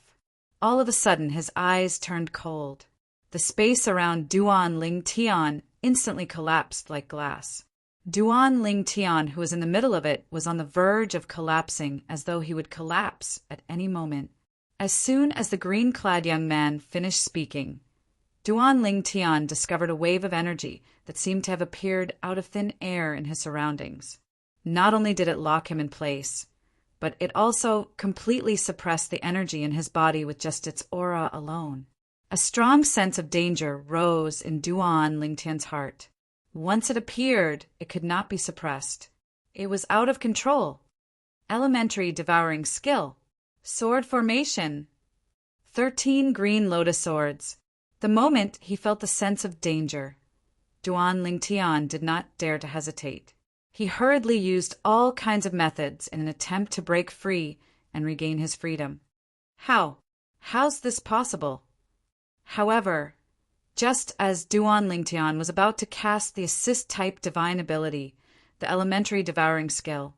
All of a sudden, his eyes turned cold. The space around Duan Lingtian instantly collapsed like glass. Duan Lingtian, who was in the middle of it, was on the verge of collapsing as though he would collapse at any moment. As soon as the green-clad young man finished speaking, Duan Lingtian discovered a wave of energy that seemed to have appeared out of thin air in his surroundings. Not only did it lock him in place, but it also completely suppressed the energy in his body with just its aura alone. A strong sense of danger rose in Duan Lingtian's heart. Once it appeared, it could not be suppressed. It was out of control. Elementary devouring skill. Sword formation. 13 green lotus swords. The moment he felt the sense of danger, Duan Lingtian did not dare to hesitate. He hurriedly used all kinds of methods in an attempt to break free and regain his freedom. How's this possible? However, just as Duan Lingtian was about to cast the assist-type divine ability, the elementary devouring skill,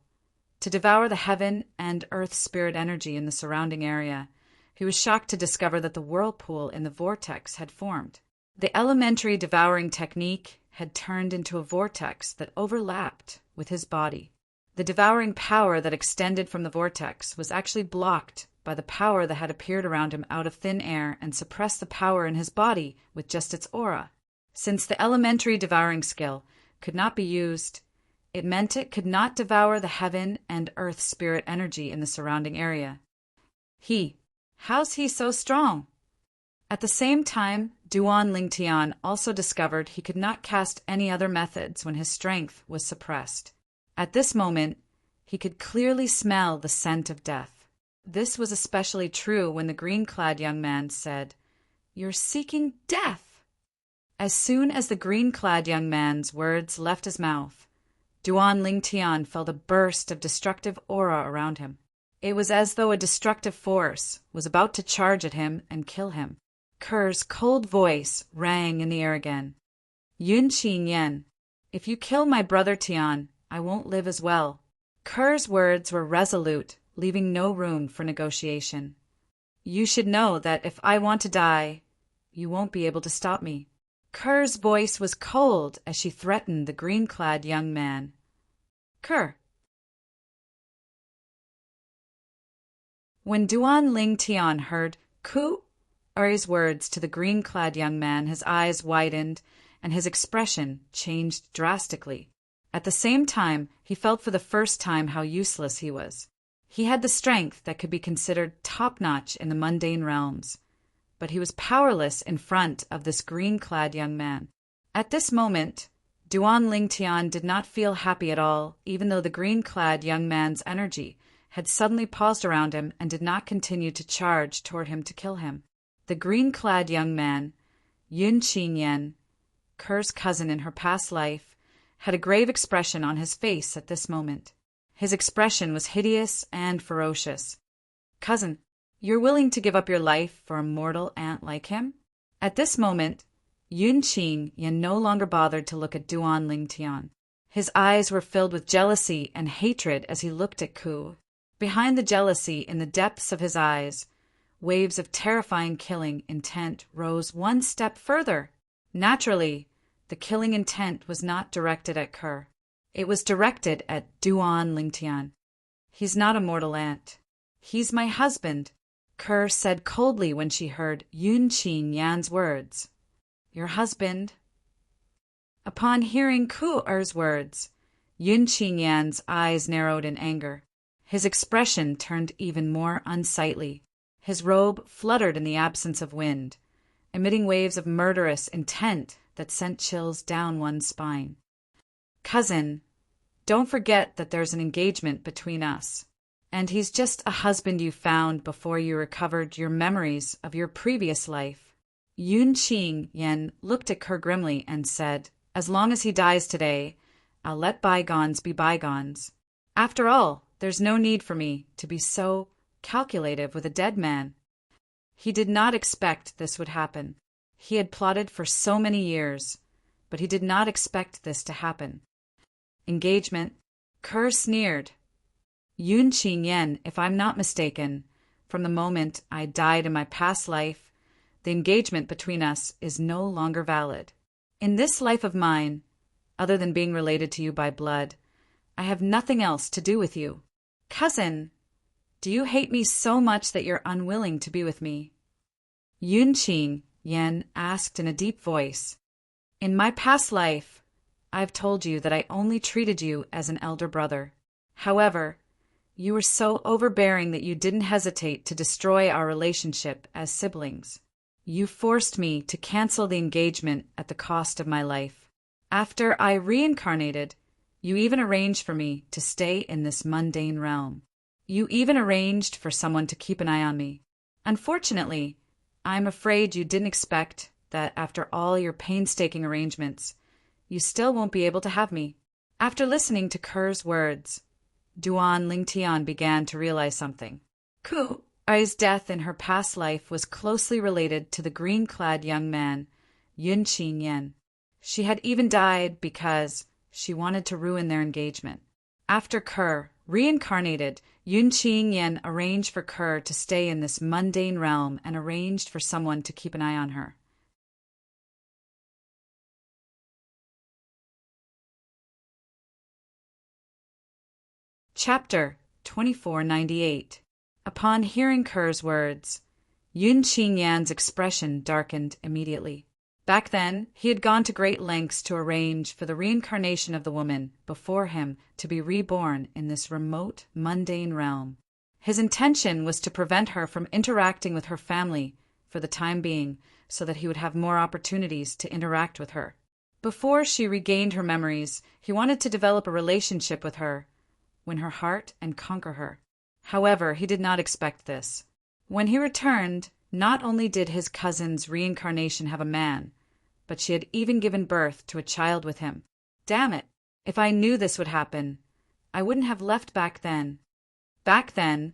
to devour the heaven and earth spirit energy in the surrounding area, he was shocked to discover that the whirlpool in the vortex had formed. The elementary devouring technique had turned into a vortex that overlapped with his body. The devouring power that extended from the vortex was actually blocked by the power that had appeared around him out of thin air and suppressed the power in his body with just its aura. Since the elementary devouring skill could not be used, it meant it could not devour the heaven and earth spirit energy in the surrounding area. How's he so strong? At the same time, Duan Lingtian also discovered he could not cast any other methods when his strength was suppressed. At this moment, he could clearly smell the scent of death. This was especially true when the green-clad young man said, "You're seeking death." As soon as the green-clad young man's words left his mouth, Duan Lingtian felt a burst of destructive aura around him. It was as though a destructive force was about to charge at him and kill him. Kerr's cold voice rang in the air again. Yun Qin Yen, if you kill my brother Tian, I won't live as well. Kerr's words were resolute, leaving no room for negotiation. You should know that if I want to die, you won't be able to stop me. Kerr's voice was cold as she threatened the green-clad young man. Kerr. When Duan Ling Tian heard Ku's words to the green-clad young man, his eyes widened and his expression changed drastically. At the same time, he felt for the first time how useless he was. He had the strength that could be considered top-notch in the mundane realms, but he was powerless in front of this green-clad young man. At this moment, Duan Ling Tian did not feel happy at all, even though the green-clad young man's energy had suddenly paused around him and did not continue to charge toward him to kill him. The green-clad young man, Yun Qingyan, Kerr's cousin in her past life, had a grave expression on his face at this moment. His expression was hideous and ferocious. Cousin, you're willing to give up your life for a mortal ant like him? At this moment, Yun Qingyan no longer bothered to look at Duan Ling Tian. His eyes were filled with jealousy and hatred as he looked at Ku. Behind the jealousy in the depths of his eyes, waves of terrifying killing intent rose one step further. Naturally, the killing intent was not directed at Kerr. It was directed at Duan Ling Tian. He's not a mortal ant. He's my husband, Kerr said coldly when she heard Yun Qingyan's words. Your husband? Upon hearing Ku's words, Yun Qingyan's eyes narrowed in anger. His expression turned even more unsightly. His robe fluttered in the absence of wind, emitting waves of murderous intent that sent chills down one's spine. Cousin, don't forget that there's an engagement between us, and he's just a husband you found before you recovered your memories of your previous life. Yun Qingyan looked at Kerr grimly and said, As long as he dies today, I'll let bygones be bygones. After all, there's no need for me to be so calculative with a dead man. He did not expect this would happen. He had plotted for so many years, but he did not expect this to happen. Engagement? Kerr sneered. Yun Qingyan, if I'm not mistaken, from the moment I died in my past life, the engagement between us is no longer valid. In this life of mine, other than being related to you by blood, I have nothing else to do with you. Cousin, do you hate me so much that you're unwilling to be with me? Yun Qingyan asked in a deep voice. In my past life, I've told you that I only treated you as an elder brother. However, you were so overbearing that you didn't hesitate to destroy our relationship as siblings. You forced me to cancel the engagement at the cost of my life. After I reincarnated, you even arranged for me to stay in this mundane realm. You even arranged for someone to keep an eye on me. Unfortunately, I'm afraid you didn't expect that after all your painstaking arrangements, you still won't be able to have me. After listening to Kerr's words, Duan Ling Tian began to realize something. Ku's death in her past life was closely related to the green-clad young man, Yun Qingyan. She had even died because she wanted to ruin their engagement. After Kerr reincarnated, Yun Qingyan arranged for Kerr to stay in this mundane realm and arranged for someone to keep an eye on her. Chapter 2498. Upon hearing Kerr's words, Yun Qingyan's expression darkened immediately. Back then, he had gone to great lengths to arrange for the reincarnation of the woman before him to be reborn in this remote, mundane realm. His intention was to prevent her from interacting with her family for the time being, so that he would have more opportunities to interact with her. Before she regained her memories, he wanted to develop a relationship with her, win her heart, and conquer her. However, he did not expect this. When he returned, not only did his cousin's reincarnation have a man, but she had even given birth to a child with him. Damn it! If I knew this would happen, I wouldn't have left back then. Back then,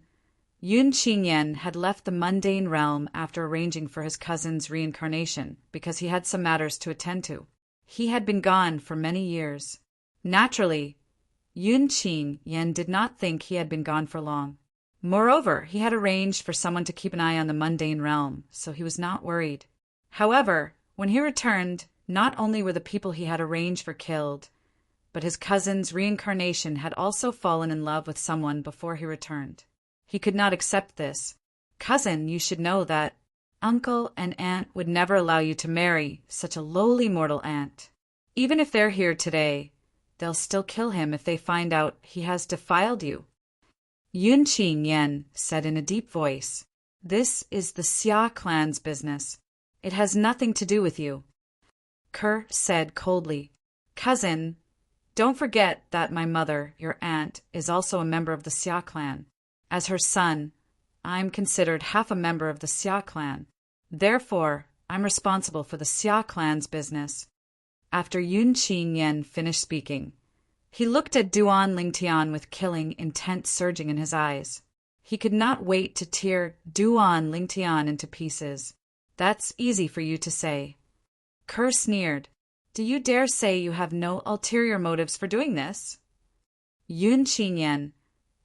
Yun Qingyan had left the mundane realm after arranging for his cousin's reincarnation because he had some matters to attend to. He had been gone for many years. Naturally, Yun Qingyan did not think he had been gone for long. Moreover, he had arranged for someone to keep an eye on the mundane realm, so he was not worried. However, when he returned, Not only were the people he had arranged for killed, but his cousin's reincarnation had also fallen in love with someone before he returned. He could not accept this. Cousin, you should know that uncle and aunt would never allow you to marry such a lowly mortal ant. Even if they're here today, they'll still kill him if they find out he has defiled you. Yun Qing Yen said in a deep voice, "This is the Xia clan's business. It has nothing to do with you." Kerr said coldly, "Cousin, don't forget that my mother, your aunt, is also a member of the Xia clan. As her son, I'm considered half a member of the Xia clan. Therefore, I'm responsible for the Xia clan's business." After Yun Qing Yen finished speaking, he looked at Duan Lingtian with killing intent surging in his eyes. He could not wait to tear Duan Lingtian into pieces. "That's easy for you to say." Kerr sneered. "Do you dare say you have no ulterior motives for doing this?" Yun Qing Yen,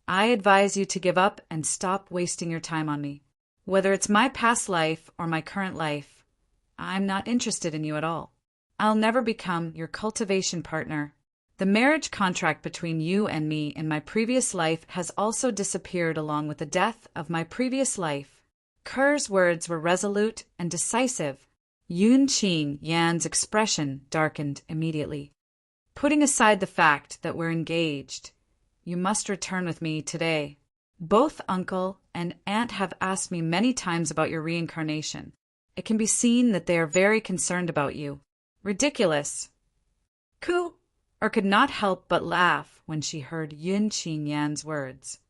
I advise you to give up and stop wasting your time on me. Whether it's my past life or my current life, I'm not interested in you at all. I'll never become your cultivation partner. The marriage contract between you and me in my previous life has also disappeared along with the death of my previous life. Kerr's words were resolute and decisive. Yun Qing Yan's expression darkened immediately. "Putting aside the fact that we're engaged, you must return with me today. Both uncle and aunt have asked me many times about your reincarnation. It can be seen that they are very concerned about you." Ridiculous! Ku could not help but laugh when she heard Yun Qing Yan's words.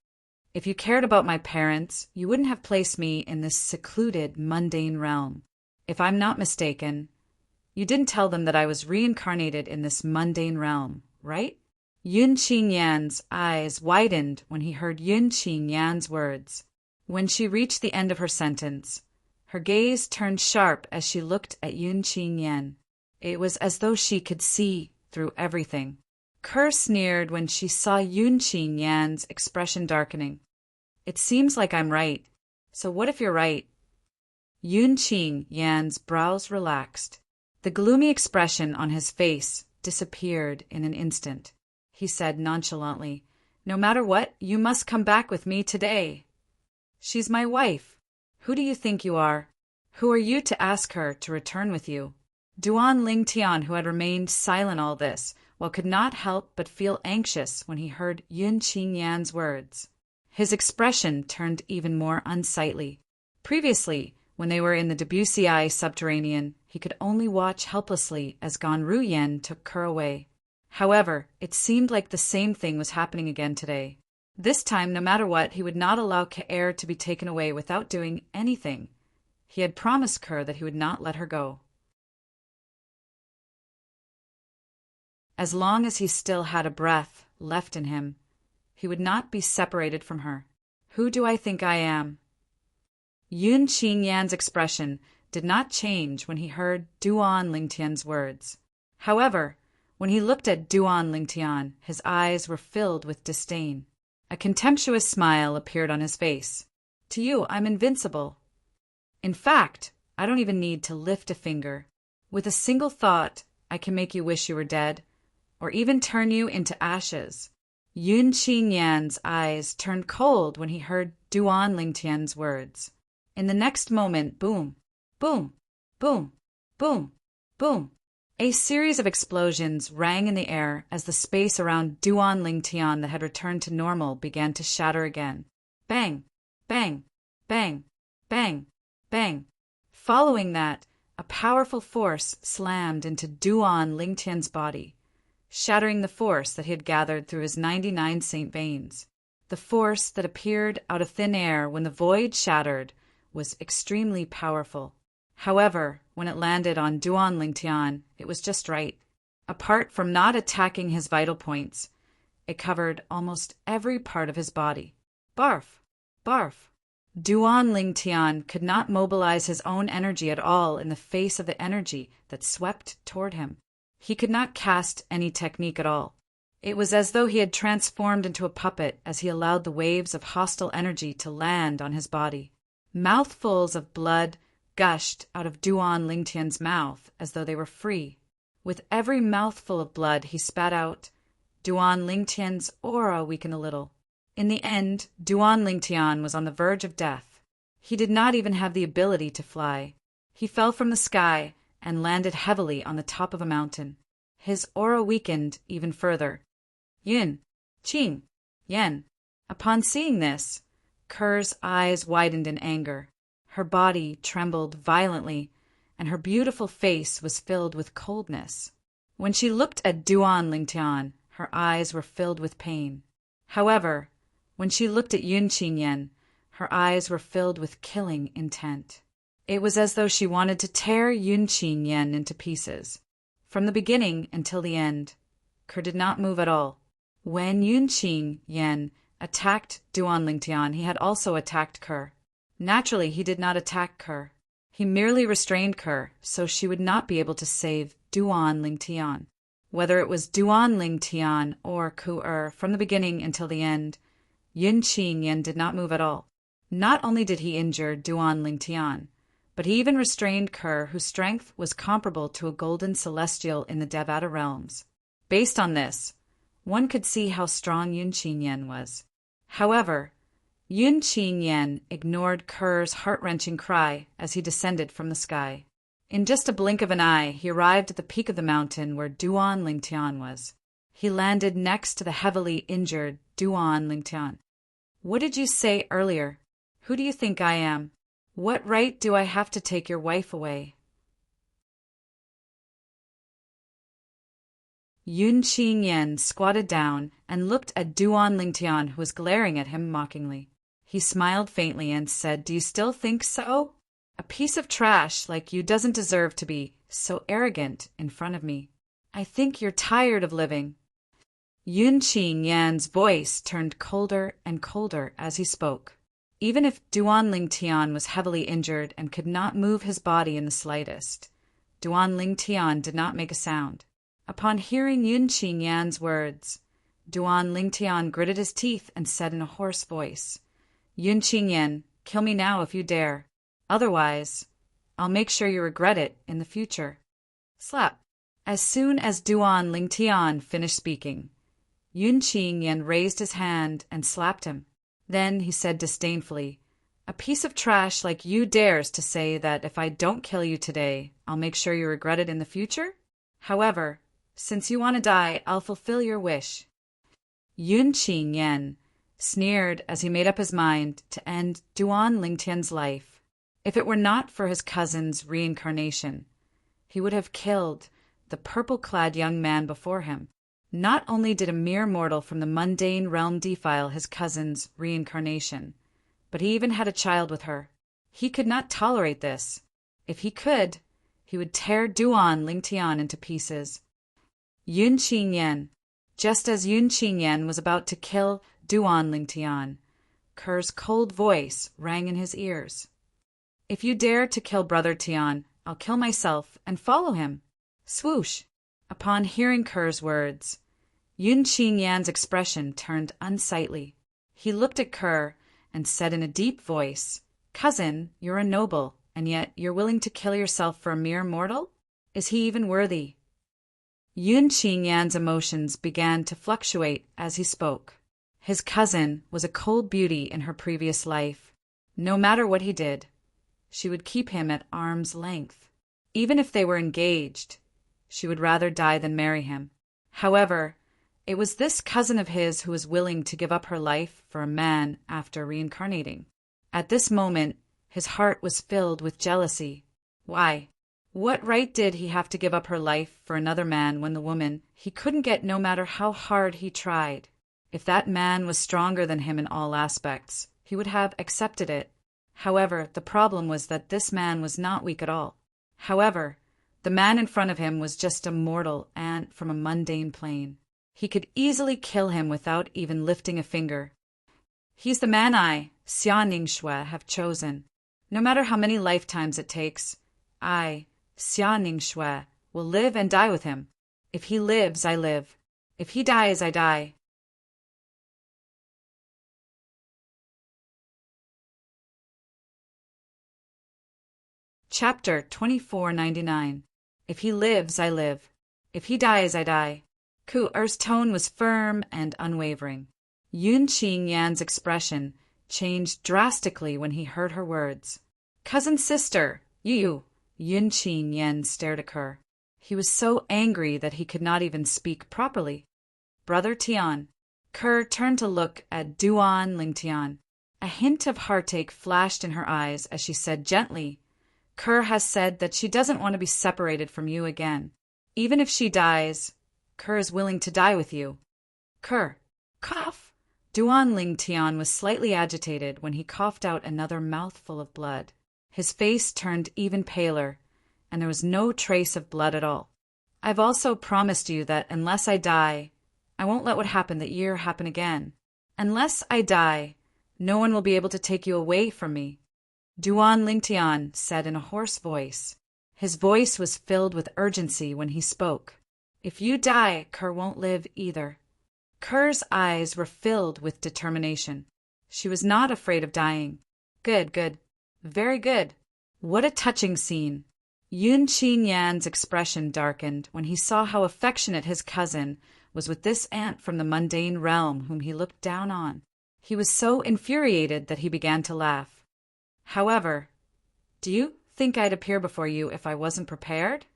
"If you cared about my parents, you wouldn't have placed me in this secluded, mundane realm. If I'm not mistaken, you didn't tell them that I was reincarnated in this mundane realm, right?" Yun Qing Yan's eyes widened when he heard Yun Qing Yan's words. When she reached the end of her sentence, her gaze turned sharp as she looked at Yun Qing Yan. It was as though she could see through everything. Kerr sneered when she saw Yun Qing Yan's expression darkening. "It seems like I'm right. So what if you're right?" Yun Qing Yan's brows relaxed. The gloomy expression on his face disappeared in an instant. He said nonchalantly, "No matter what, you must come back with me today." "She's my wife. Who do you think you are? Who are you to ask her to return with you?" Duan Lingtian, who had remained silent all this, could not help but feel anxious when he heard Yun Qing Yan's words. His expression turned even more unsightly. Previously, when they were in the Debussy subterranean, he could only watch helplessly as Ganru Yen took Kerr away. However, it seemed like the same thing was happening again today. This time, no matter what, he would not allow Ke'er to be taken away without doing anything. He had promised Kerr that he would not let her go. As long as he still had a breath left in him, he would not be separated from her. "Who do I think I am?" Yun Qing Yan's expression did not change when he heard Duan Lingtian's words. However, when he looked at Duan Lingtian, his eyes were filled with disdain. A contemptuous smile appeared on his face. "To you, I'm invincible. In fact, I don't even need to lift a finger. With a single thought, I can make you wish you were dead, or even turn you into ashes." Yun Qing Yan's eyes turned cold when he heard Duan Lingtian's words. In the next moment, boom, boom, boom, boom, boom. A series of explosions rang in the air as the space around Duan Lingtian that had returned to normal began to shatter again. Bang, bang, bang, bang, bang. Following that, a powerful force slammed into Duan Lingtian's body, shattering the force that he had gathered through his 99 saint veins. The force that appeared out of thin air when the void shattered was extremely powerful. However, when it landed on Duan Lingtian, it was just right. Apart from not attacking his vital points, it covered almost every part of his body. Barf! Barf! Duan Lingtian could not mobilize his own energy at all in the face of the energy that swept toward him. He could not cast any technique at all. It was as though he had transformed into a puppet as he allowed the waves of hostile energy to land on his body. Mouthfuls of blood gushed out of Duan Lingtian's mouth as though they were free. With every mouthful of blood he spat out, Duan Lingtian's aura weakened a little. In the end, Duan Lingtian was on the verge of death. He did not even have the ability to fly. He fell from the sky and landed heavily on the top of a mountain. His aura weakened even further. Yun, Qing, Yan. Upon seeing this, Ker's eyes widened in anger. Her body trembled violently, and her beautiful face was filled with coldness. When she looked at Duan Lingtian, her eyes were filled with pain. However, when she looked at Yun Qingyan, her eyes were filled with killing intent. It was as though she wanted to tear Yun Qingyan into pieces. From the beginning until the end, Ker did not move at all. When Yun Qingyan attacked Duan Lingtian, he had also attacked Ker. Naturally, he did not attack Ker. He merely restrained Ker so she would not be able to save Duan Lingtian. Whether it was Duan Lingtian or Ku from the beginning until the end, Yun Qingyan did not move at all. Not only did he injure Duan Lingtian, but he even restrained Ker, whose strength was comparable to a golden celestial in the Devata realms. Based on this, one could see how strong Yun Qingyan was. However, Yun Qingyan ignored Ker's heart-wrenching cry as he descended from the sky. In just a blink of an eye, he arrived at the peak of the mountain where Duan Lingtian was. He landed next to the heavily injured Duan Lingtian. "What did you say earlier? Who do you think I am? What right do I have to take your wife away?" Yun Qingyan squatted down and looked at Duan Lingtian, who was glaring at him mockingly. He smiled faintly and said, "Do you still think so? A piece of trash like you doesn't deserve to be so arrogant in front of me. I think you're tired of living." Yun Qingyan's voice turned colder and colder as he spoke. Even if Duan Lingtian was heavily injured and could not move his body in the slightest, Duan Lingtian did not make a sound. Upon hearing Yun Qingyan's words, Duan Lingtian gritted his teeth and said in a hoarse voice, "Yun Qingyan, kill me now if you dare. Otherwise, I'll make sure you regret it in the future." Slap! As soon as Duan Lingtian finished speaking, Yun Qingyan raised his hand and slapped him. Then he said disdainfully, "A piece of trash like you dares to say that if I don't kill you today, I'll make sure you regret it in the future? However, since you want to die, I'll fulfill your wish." Yun Qingyan sneered as he made up his mind to end Duan Lingtian's life. If it were not for his cousin's reincarnation, he would have killed the purple-clad young man before him. Not only did a mere mortal from the mundane realm defile his cousin's reincarnation, but he even had a child with her. He could not tolerate this. If he could, he would tear Duan Lingtian into pieces. Yun Qingyan. Just as Yun Qingyan was about to kill Duan Lingtian, Ker's cold voice rang in his ears. "If you dare to kill Brother Tian, I'll kill myself and follow him." Swoosh! Upon hearing Ker's words, Yun Qingyan's expression turned unsightly. He looked at Ker and said in a deep voice, "Cousin, you're a noble, and yet you're willing to kill yourself for a mere mortal? Is he even worthy?" Yun Qingyan's emotions began to fluctuate as he spoke. His cousin was a cold beauty in her previous life. No matter what he did, she would keep him at arm's length. Even if they were engaged, she would rather die than marry him. However, it was this cousin of his who was willing to give up her life for a man after reincarnating. At this moment, his heart was filled with jealousy. Why? What right did he have to give up her life for another man when the woman he couldn't get no matter how hard he tried? If that man was stronger than him in all aspects, he would have accepted it. However, the problem was that this man was not weak at all. However, the man in front of him was just a mortal ant from a mundane plane. He could easily kill him without even lifting a finger. He's the man I, Xia Ningshui, have chosen. No matter how many lifetimes it takes, I, Xia Ningshui, will live and die with him. If he lives, I live. If he dies, I die. Chapter 2499. If he lives, I live. If he dies, I die. Ku-er's tone was firm and unwavering. Yun Qing-yan's expression changed drastically when he heard her words. Cousin sister, you. Yun Qing-yan stared at her. He was so angry that he could not even speak properly. Brother Tian. Kerr turned to look at Duan Lingtian. A hint of heartache flashed in her eyes as she said gently, Kerr has said that she doesn't want to be separated from you again. Even if she dies, Kerr is willing to die with you. Kerr. Cough. Duan Lingtian was slightly agitated when he coughed out another mouthful of blood. His face turned even paler, and there was no trace of blood at all. I've also promised you that unless I die, I won't let what happened that year happen again. Unless I die, no one will be able to take you away from me. Duan Lingtian said in a hoarse voice. His voice was filled with urgency when he spoke. If you die, Kerr won't live either. Kerr's eyes were filled with determination. She was not afraid of dying. Good, good. Very good. What a touching scene. Yun Qing-yan's expression darkened when he saw how affectionate his cousin was with this aunt from the mundane realm whom he looked down on. He was so infuriated that he began to laugh. However, do you think I'd appear before you if I wasn't prepared?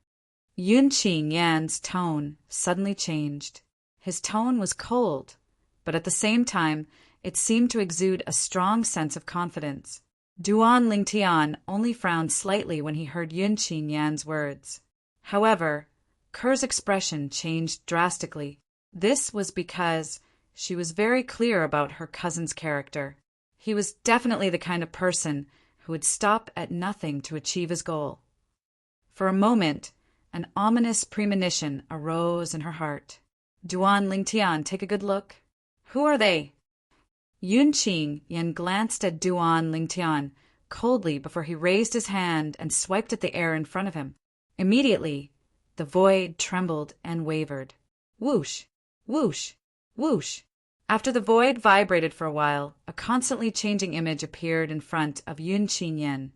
Yun Qing-yan's tone suddenly changed. His tone was cold, but at the same time, it seemed to exude a strong sense of confidence. Duan Lingtian only frowned slightly when he heard Yun Qing-yan's words. However, Kerr's expression changed drastically. This was because she was very clear about her cousin's character. He was definitely the kind of person who would stop at nothing to achieve his goal. For a moment, an ominous premonition arose in her heart. Duan Lingtian, take a good look. Who are they? Yun Qing-yan glanced at Duan Lingtian coldly before he raised his hand and swiped at the air in front of him. Immediately, the void trembled and wavered. Whoosh, whoosh, whoosh. After the void vibrated for a while, a constantly changing image appeared in front of Yun Qing-yan,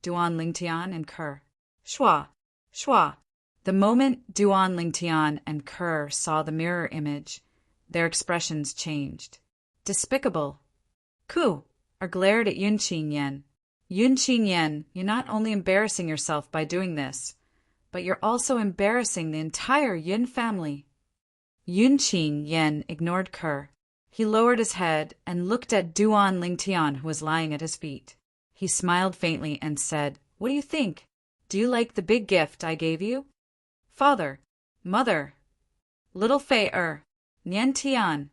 Duan Lingtian, and Kerr. Shua, shua. The moment Duan Lingtian and Kerr saw the mirror image, their expressions changed. Despicable. Ku, glared at Yun Qing-yan. Yun Qing-yan, you're not only embarrassing yourself by doing this, but you're also embarrassing the entire Yun family. Yun Qing-yan ignored Kerr. He lowered his head and looked at Duan Lingtian, who was lying at his feet. He smiled faintly and said, What do you think? Do you like the big gift I gave you? Father, mother, little Fei Nian Tian.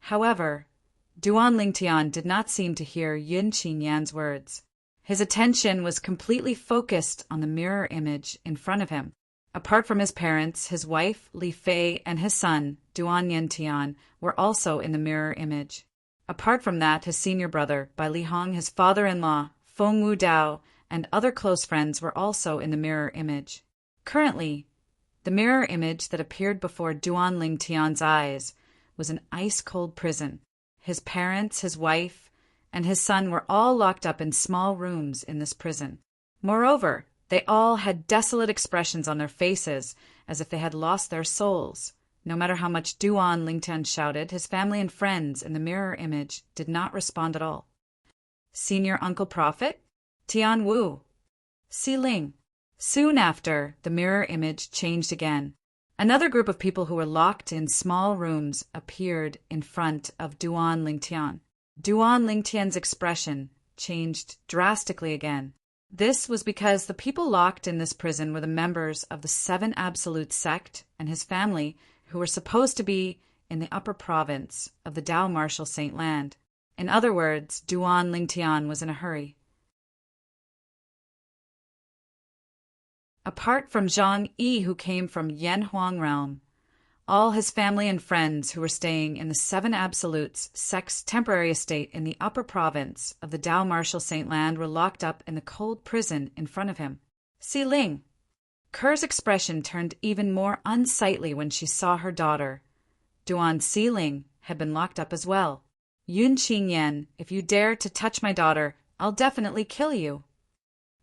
However, Duan Lingtian did not seem to hear Yun Qing-yan's words. His attention was completely focused on the mirror image in front of him. Apart from his parents, his wife, Li Fei, and his son, Duan Yantian, were also in the mirror image. Apart from that, his senior brother, Bai Lihong, his father-in-law, Feng Wu Dao, and other close friends were also in the mirror image. Currently, the mirror image that appeared before Duan Lingtian's eyes was an ice-cold prison. His parents, his wife, and his son were all locked up in small rooms in this prison. Moreover, they all had desolate expressions on their faces, as if they had lost their souls. No matter how much Duan Lingtian shouted, his family and friends in the mirror image did not respond at all. Senior Uncle Prophet? Tian Wu. Si Ling. Soon after, the mirror image changed again. Another group of people who were locked in small rooms appeared in front of Duan Lingtian. Duan Lingtian's expression changed drastically again. This was because the people locked in this prison were the members of the Seven Absolute sect and his family, who were supposed to be in the upper province of the Dao Martial Saint Land. In other words, Duan Lingtian was in a hurry. Apart from Zhang Yi, who came from Yanhuang realm, all his family and friends who were staying in the Seven Absolutes sect's temporary estate in the upper province of the Dao Martial Saint Land were locked up in the cold prison in front of him. Si Ling. Kerr's expression turned even more unsightly when she saw her daughter. Duan Si Ling had been locked up as well. Yun Qing-yan, if you dare to touch my daughter, I'll definitely kill you.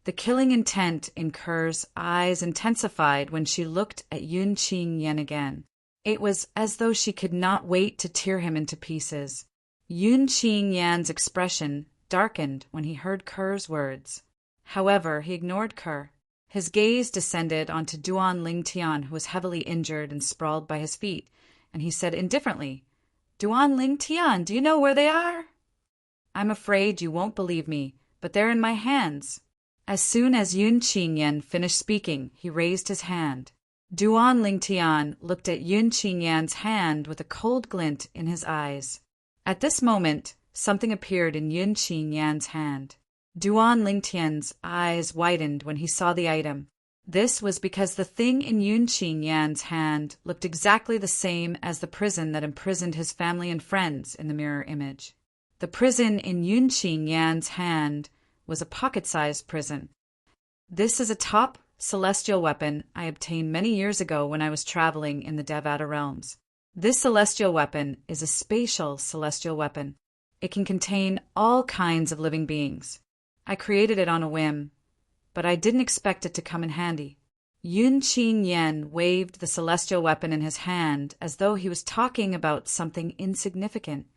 The killing intent in Kerr's eyes intensified when she looked at Yun Qing-yen again. It was as though she could not wait to tear him into pieces. Yun Qing-yan's expression darkened when he heard Kerr's words. However, he ignored Kerr. His gaze descended onto Duan Lingtian, who was heavily injured and sprawled by his feet, and he said indifferently, "Duan Lingtian, do you know where they are?" "I'm afraid you won't believe me, but they're in my hands." As soon as Yun Qing-yan finished speaking, he raised his hand. Duan Lingtian looked at Yun Qing-yan's hand with a cold glint in his eyes. At this moment, something appeared in Yun Qing-yan's hand. Duan Lingtian's eyes widened when he saw the item. This was because the thing in Yun Qing-yan's hand looked exactly the same as the prison that imprisoned his family and friends in the mirror image. The prison in Yun Qing-yan's hand was a pocket-sized prison. "This is a top celestial weapon I obtained many years ago when I was traveling in the Devata realms. This celestial weapon is a spatial celestial weapon. It can contain all kinds of living beings. I created it on a whim, but I didn't expect it to come in handy." Yun Qing-yen waved the celestial weapon in his hand as though he was talking about something insignificant.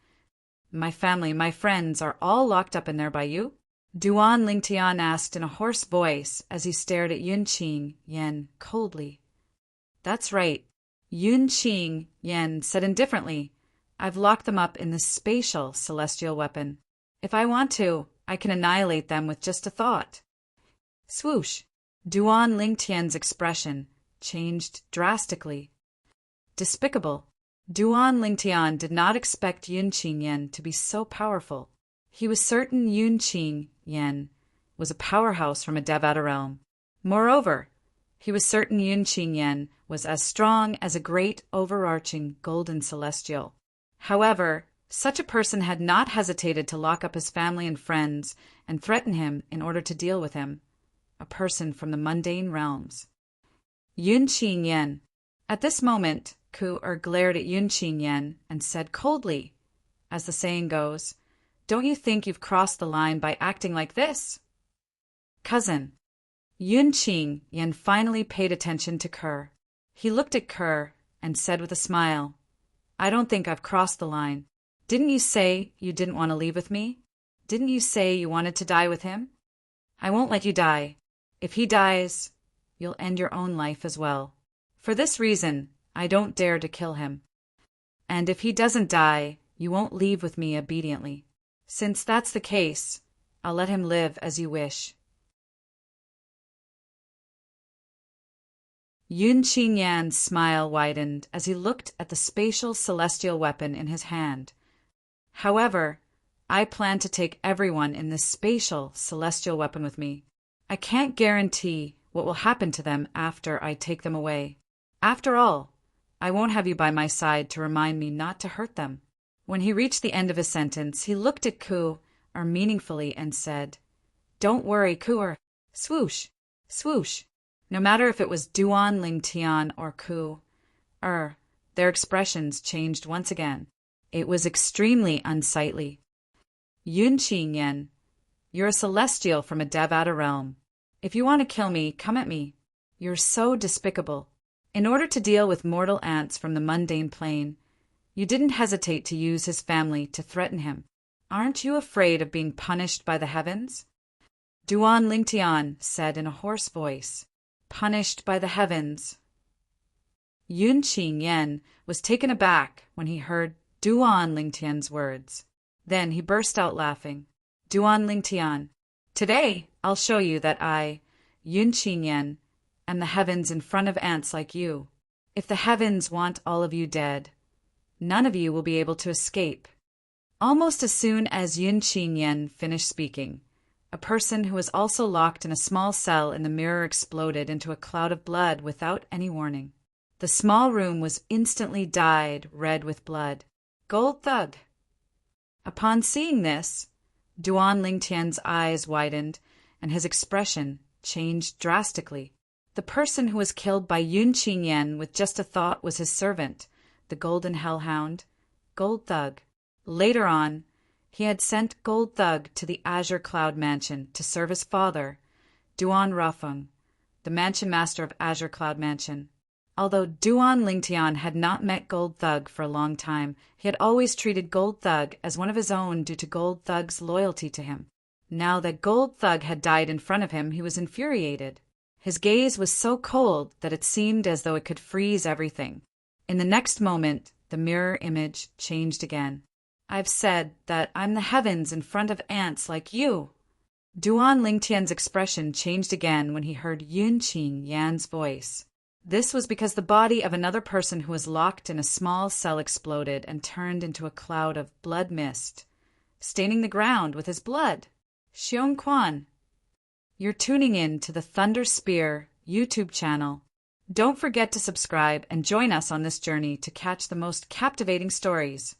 "My family, my friends, are all locked up in there by you?" Duan Lingtian asked in a hoarse voice as he stared at Yun Qing-yen coldly. "That's right," Yun Qing-yen said indifferently. "I've locked them up in this spatial celestial weapon. If I want to, I can annihilate them with just a thought." Swoosh! Duan Lingtian's expression changed drastically. Despicable. Duan Lingtian did not expect Yun Qing-yen to be so powerful. He was certain Yun Qing-yen was a powerhouse from a Devata realm. Moreover, he was certain Yun Qing-yen was as strong as a great overarching golden celestial. However, such a person had not hesitated to lock up his family and friends and threaten him in order to deal with him, a person from the mundane realms. Yun Qing-yen. At this moment, Ku-er glared at Yun Qing-yen and said coldly, as the saying goes, "Don't you think you've crossed the line by acting like this?" "Cousin." Yun Qing-yen finally paid attention to Kerr. He looked at Kerr and said with a smile, "I don't think I've crossed the line. Didn't you say you didn't want to leave with me? Didn't you say you wanted to die with him? I won't let you die. If he dies, you'll end your own life as well. For this reason, I don't dare to kill him. And if he doesn't die, you won't leave with me obediently. Since that's the case, I'll let him live as you wish." Yun Qing-yan's smile widened as he looked at the spatial celestial weapon in his hand. "However, I plan to take everyone in this spatial celestial weapon with me. I can't guarantee what will happen to them after I take them away. After all, I won't have you by my side to remind me not to hurt them." When he reached the end of his sentence, he looked at Ku-er meaningfully and said, "Don't worry, Ku-er." Swoosh! Swoosh! No matter if it was Duan Lingtian or Ku-er, their expressions changed once again. It was extremely unsightly. "Yun Qing-yen, you're a celestial from a Devata realm. If you want to kill me, come at me. You're so despicable. In order to deal with mortal ants from the mundane plane, you didn't hesitate to use his family to threaten him. Aren't you afraid of being punished by the heavens?" Duan Lingtian said in a hoarse voice, "Punished by the heavens." Yun Qing-yen was taken aback when he heard Duan Lingtian's words. Then he burst out laughing. "Duan Lingtian, today I'll show you that I, Yun Qing-yen, am the heavens in front of ants like you. If the heavens want all of you dead, none of you will be able to escape." Almost as soon as Yun Qing-yen finished speaking, a person who was also locked in a small cell in the mirror exploded into a cloud of blood without any warning. The small room was instantly dyed red with blood. Gold thug! Upon seeing this, Duan Lingtian's eyes widened and his expression changed drastically. The person who was killed by Yun Qing-yen with just a thought was his servant, the Golden Hellhound, Gold Thug. Later on, he had sent Gold Thug to the Azure Cloud Mansion to serve his father, Duan Rafeng, the mansion master of Azure Cloud Mansion. Although Duan Lingtian had not met Gold Thug for a long time, he had always treated Gold Thug as one of his own due to Gold Thug's loyalty to him. Now that Gold Thug had died in front of him, he was infuriated. His gaze was so cold that it seemed as though it could freeze everything. In the next moment, the mirror image changed again. I've said that I'm the heavens in front of ants like you. Duan Lingtian's expression changed again when he heard Yunqing Yan's voice. This was because the body of another person who was locked in a small cell exploded and turned into a cloud of blood mist, staining the ground with his blood. Xiong Quan. You're tuning in to the Thunder Spear YouTube channel. Don't forget to subscribe and join us on this journey to catch the most captivating stories.